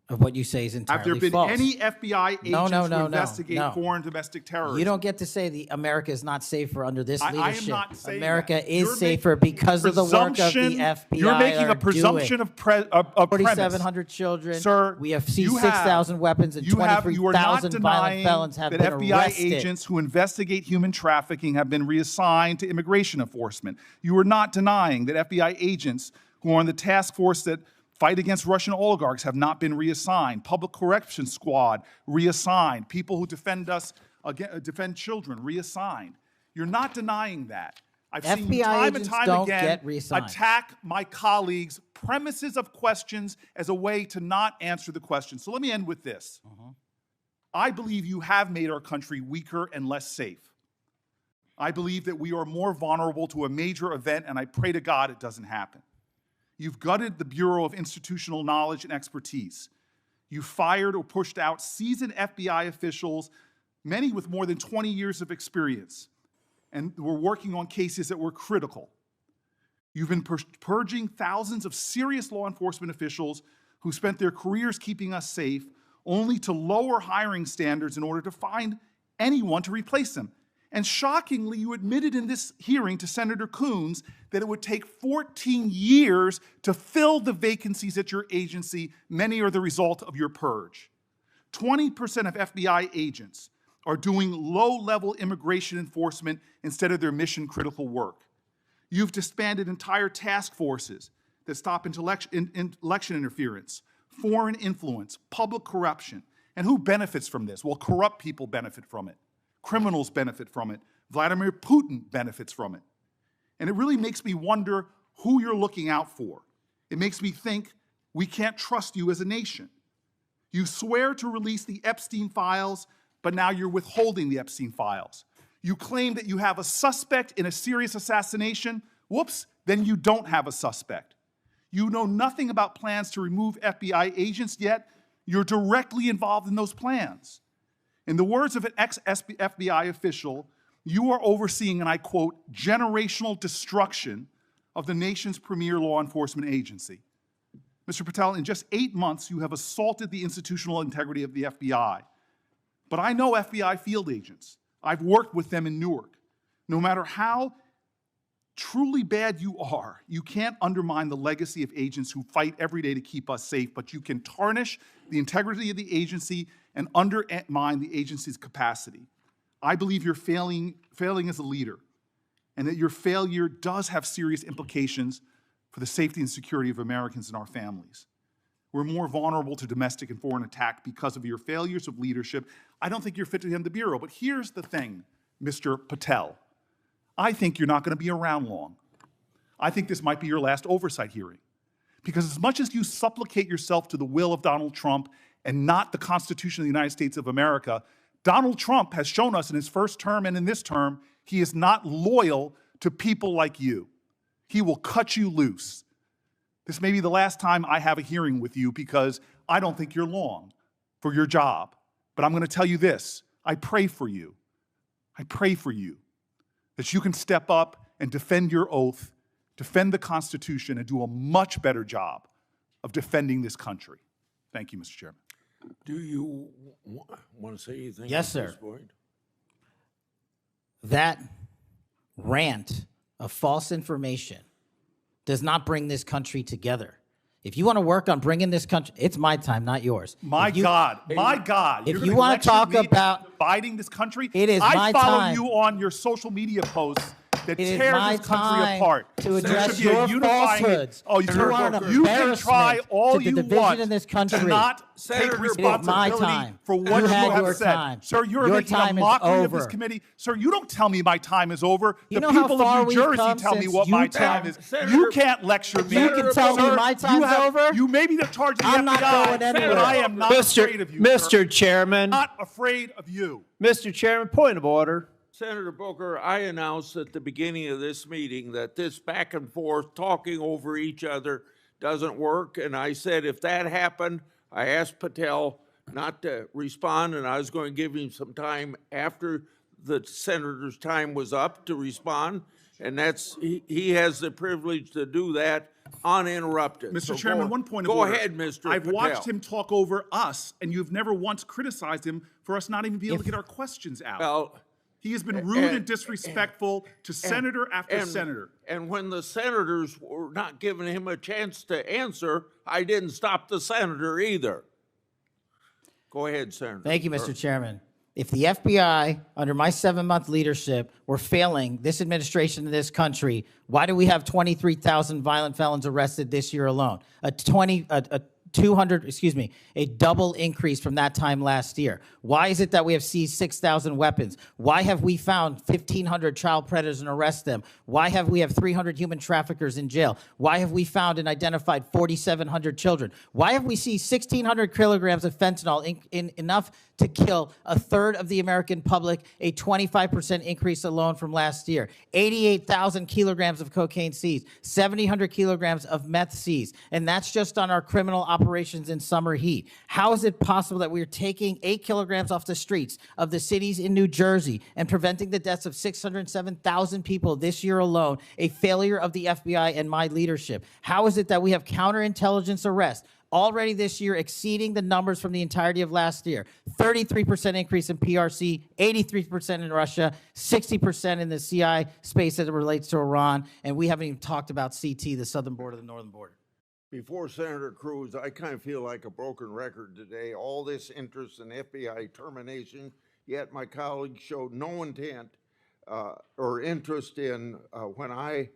E: of what you say is entirely
G: Have there been
E: false.
G: any FBI agents who investigate
E: no.
G: foreign domestic terrorism?
E: You don't get to say America is not safer under this leadership.
G: I am not saying
E: America
G: that.
E: is
G: You're
E: safer because of the work of the FBI.
G: You're making a presumption of premise.
E: 4,700 children.
G: Sir,
E: we have seized 6,000 weapons and 23,000 violent felons have
G: that
E: been
G: FBI
E: arrested.
G: agents who investigate human trafficking have been reassigned to immigration enforcement. You are not denying that FBI agents who are on the task force that fight against Russian oligarchs have not been reassigned. Public Correction Squad reassigned. People who defend children reassigned. You're not denying that. I've seen you
E: FBI
G: time and
E: agents
G: time
E: don't
G: again
E: get reassigned.
G: attack my colleagues' premises of questions as a way to not answer the question. So let me end with this. I believe you have made our country weaker and less safe. I believe that we are more vulnerable to a major event, and I pray to God it doesn't happen. You've gutted the Bureau of Institutional Knowledge and Expertise. You fired or pushed out seasoned FBI officials, many with more than 20 years of experience, and were working on cases that were critical. You've been purging thousands of serious law enforcement officials who spent their careers keeping us safe, only to lower hiring standards in order to find anyone to replace them. And shockingly, you admitted in this hearing to Senator Coons that it would take 14 years to fill the vacancies at your agency. Many are the result of your purge. 20% of FBI agents are doing low-level immigration enforcement instead of their mission-critical work. You've disbanded entire task forces that stop election interference, foreign influence, public corruption. And who benefits from this? Well, corrupt people benefit from it. Criminals benefit from it. Vladimir Putin benefits from it. And it really makes me wonder who you're looking out for. It makes me think we can't trust you as a nation. You swear to release the Epstein files, but now you're withholding the Epstein files. You claim that you have a suspect in a serious assassination. Whoops, then you don't have a suspect. You know nothing about plans to remove FBI agents, yet you're directly involved in those plans. In the words of an ex-FBI official, you are overseeing, and I quote, generational destruction of the nation's premier law enforcement agency. Mr. Patel, in just 8 months, you have assaulted the institutional integrity of the FBI. But I know FBI field agents. I've worked with them in Newark. No matter how truly bad you are, you can't undermine the legacy of agents who fight every day to keep us safe, but you can tarnish the integrity of the agency and undermine the agency's capacity. I believe you're failing as a leader, and that your failure does have serious implications for the safety and security of Americans and our families. We're more vulnerable to domestic and foreign attack because of your failures of leadership. I don't think you're fit to hand the Bureau, but here's the thing, Mr. Patel. I think you're not going to be around long. I think this might be your last oversight hearing. Because as much as you supplicate yourself to the will of Donald Trump and not the Constitution of the United States of America, Donald Trump has shown us in his first term and in this term, he is not loyal to people like you. He will cut you loose. This may be the last time I have a hearing with you because I don't think you're long for your job. But I'm going to tell you this, I pray for you. I pray for you that you can step up and defend your oath, defend the Constitution, and do a much better job of defending this country. Thank you, Mr. Chairman.
M: Do you want to say anything?
E: Yes,
M: at this
E: sir.
M: point?
E: That rant of false information does not bring this country together. If you want to work on bringing this country, it's my time, not yours.
G: My God.
E: If
G: You're
E: you
G: gonna
E: want to
G: lecture
E: talk
G: me
E: about
G: dividing this country,
E: it is
G: I
E: my
G: follow
E: time.
G: you on your social media posts that
E: It is
G: tear
E: my
G: this country
E: time
G: apart.
E: to
G: There
E: address
G: should be a
E: your
G: unifying-
E: falsehoods.
G: Oh,
E: You are an
G: you can
E: embarrassment
G: try all
E: to the
G: you
E: division
G: want
E: in this
G: to
E: country.
G: not
M: Senator,
G: take
M: it is
G: responsibility
E: my time.
G: for what
E: You
G: you
E: had
G: have
E: your
G: said.
E: time.
G: Sir, you're
E: Your
G: making
E: time
G: a
E: is
G: mockery of this
E: over.
G: committee. Sir, you don't tell me my time is over.
E: You
G: The
E: know how
G: people
E: far
G: of New
E: we've
G: Jersey
E: come
G: tell me
E: since
G: what
E: you
G: my
E: tell-
G: time is.
M: Senator-
G: You can't lecture me.
E: You can tell me
G: Sir,
E: my time's over?
G: You may be the charge of the
E: I'm not
G: FBI,
E: going anywhere.
G: but I am not afraid of you, sir.
H: Mr. Chairman,
G: Not afraid of you.
H: Mr. Chairman, point of order.
M: Senator Booker, I announced at the beginning of this meeting that this back and forth, talking over each other, doesn't work. And I said if that happened, I asked Patel not to respond, and I was going to give him some time after the senator's time was up to respond. And he has the privilege to do that uninterrupted.
G: Mr.
M: So
G: Chairman,
M: go-
G: one point of
M: Go
G: order.
M: ahead, Mr.
G: I've
M: Patel.
G: watched him talk over us, and you've never once criticized him for us not even being able to get our questions out.
M: Well,
G: He has been rude and disrespectful to senator after senator.
M: And when the senators were not giving him a chance to answer, I didn't stop the senator either. Go ahead, Senator.
E: Thank you, Mr. Chairman. If the FBI, under my 7-month leadership, were failing this administration in this country, why do we have 23,000 violent felons arrested this year alone? A double increase from that time last year. Why is it that we have seized 6,000 weapons? Why have we found 1,500 child predators and arrested them? Why have we have 300 human traffickers in jail? Why have we found and identified 4,700 children? Why have we seized 1,600 kilograms of fentanyl, enough to kill a third of the American public, a 25% increase alone from last year? 88,000 kilograms of cocaine seized, 7,000 kilograms of meth seized, and that's just on our criminal operations in summer heat. How is it possible that we're taking 8 kilograms off the streets of the cities in New Jersey and preventing the deaths of 607,000 people this year alone, a failure of the FBI and my leadership? How is it that we have counterintelligence arrests already this year exceeding the numbers from the entirety of last year? 33% increase in PRC, 83% in Russia, 60% in the CI space as it relates to Iran, and we haven't even talked about CT, the southern border, the northern border.
M: Before Senator Cruz, I kind of feel like a broken record today. All this interest in FBI termination, yet my colleagues showed no intent or interest in when my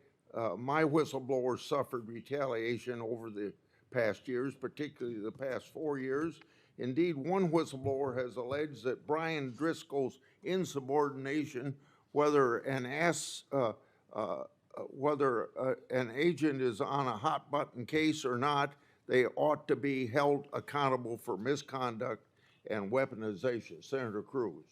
M: whistleblowers suffered retaliation over the past years, particularly the past 4 years. Indeed, one whistleblower has alleged that Brian Driscoll's insubordination, whether an agent is on a hot button case or not, they ought to be held accountable for misconduct and weaponization. Senator Cruz.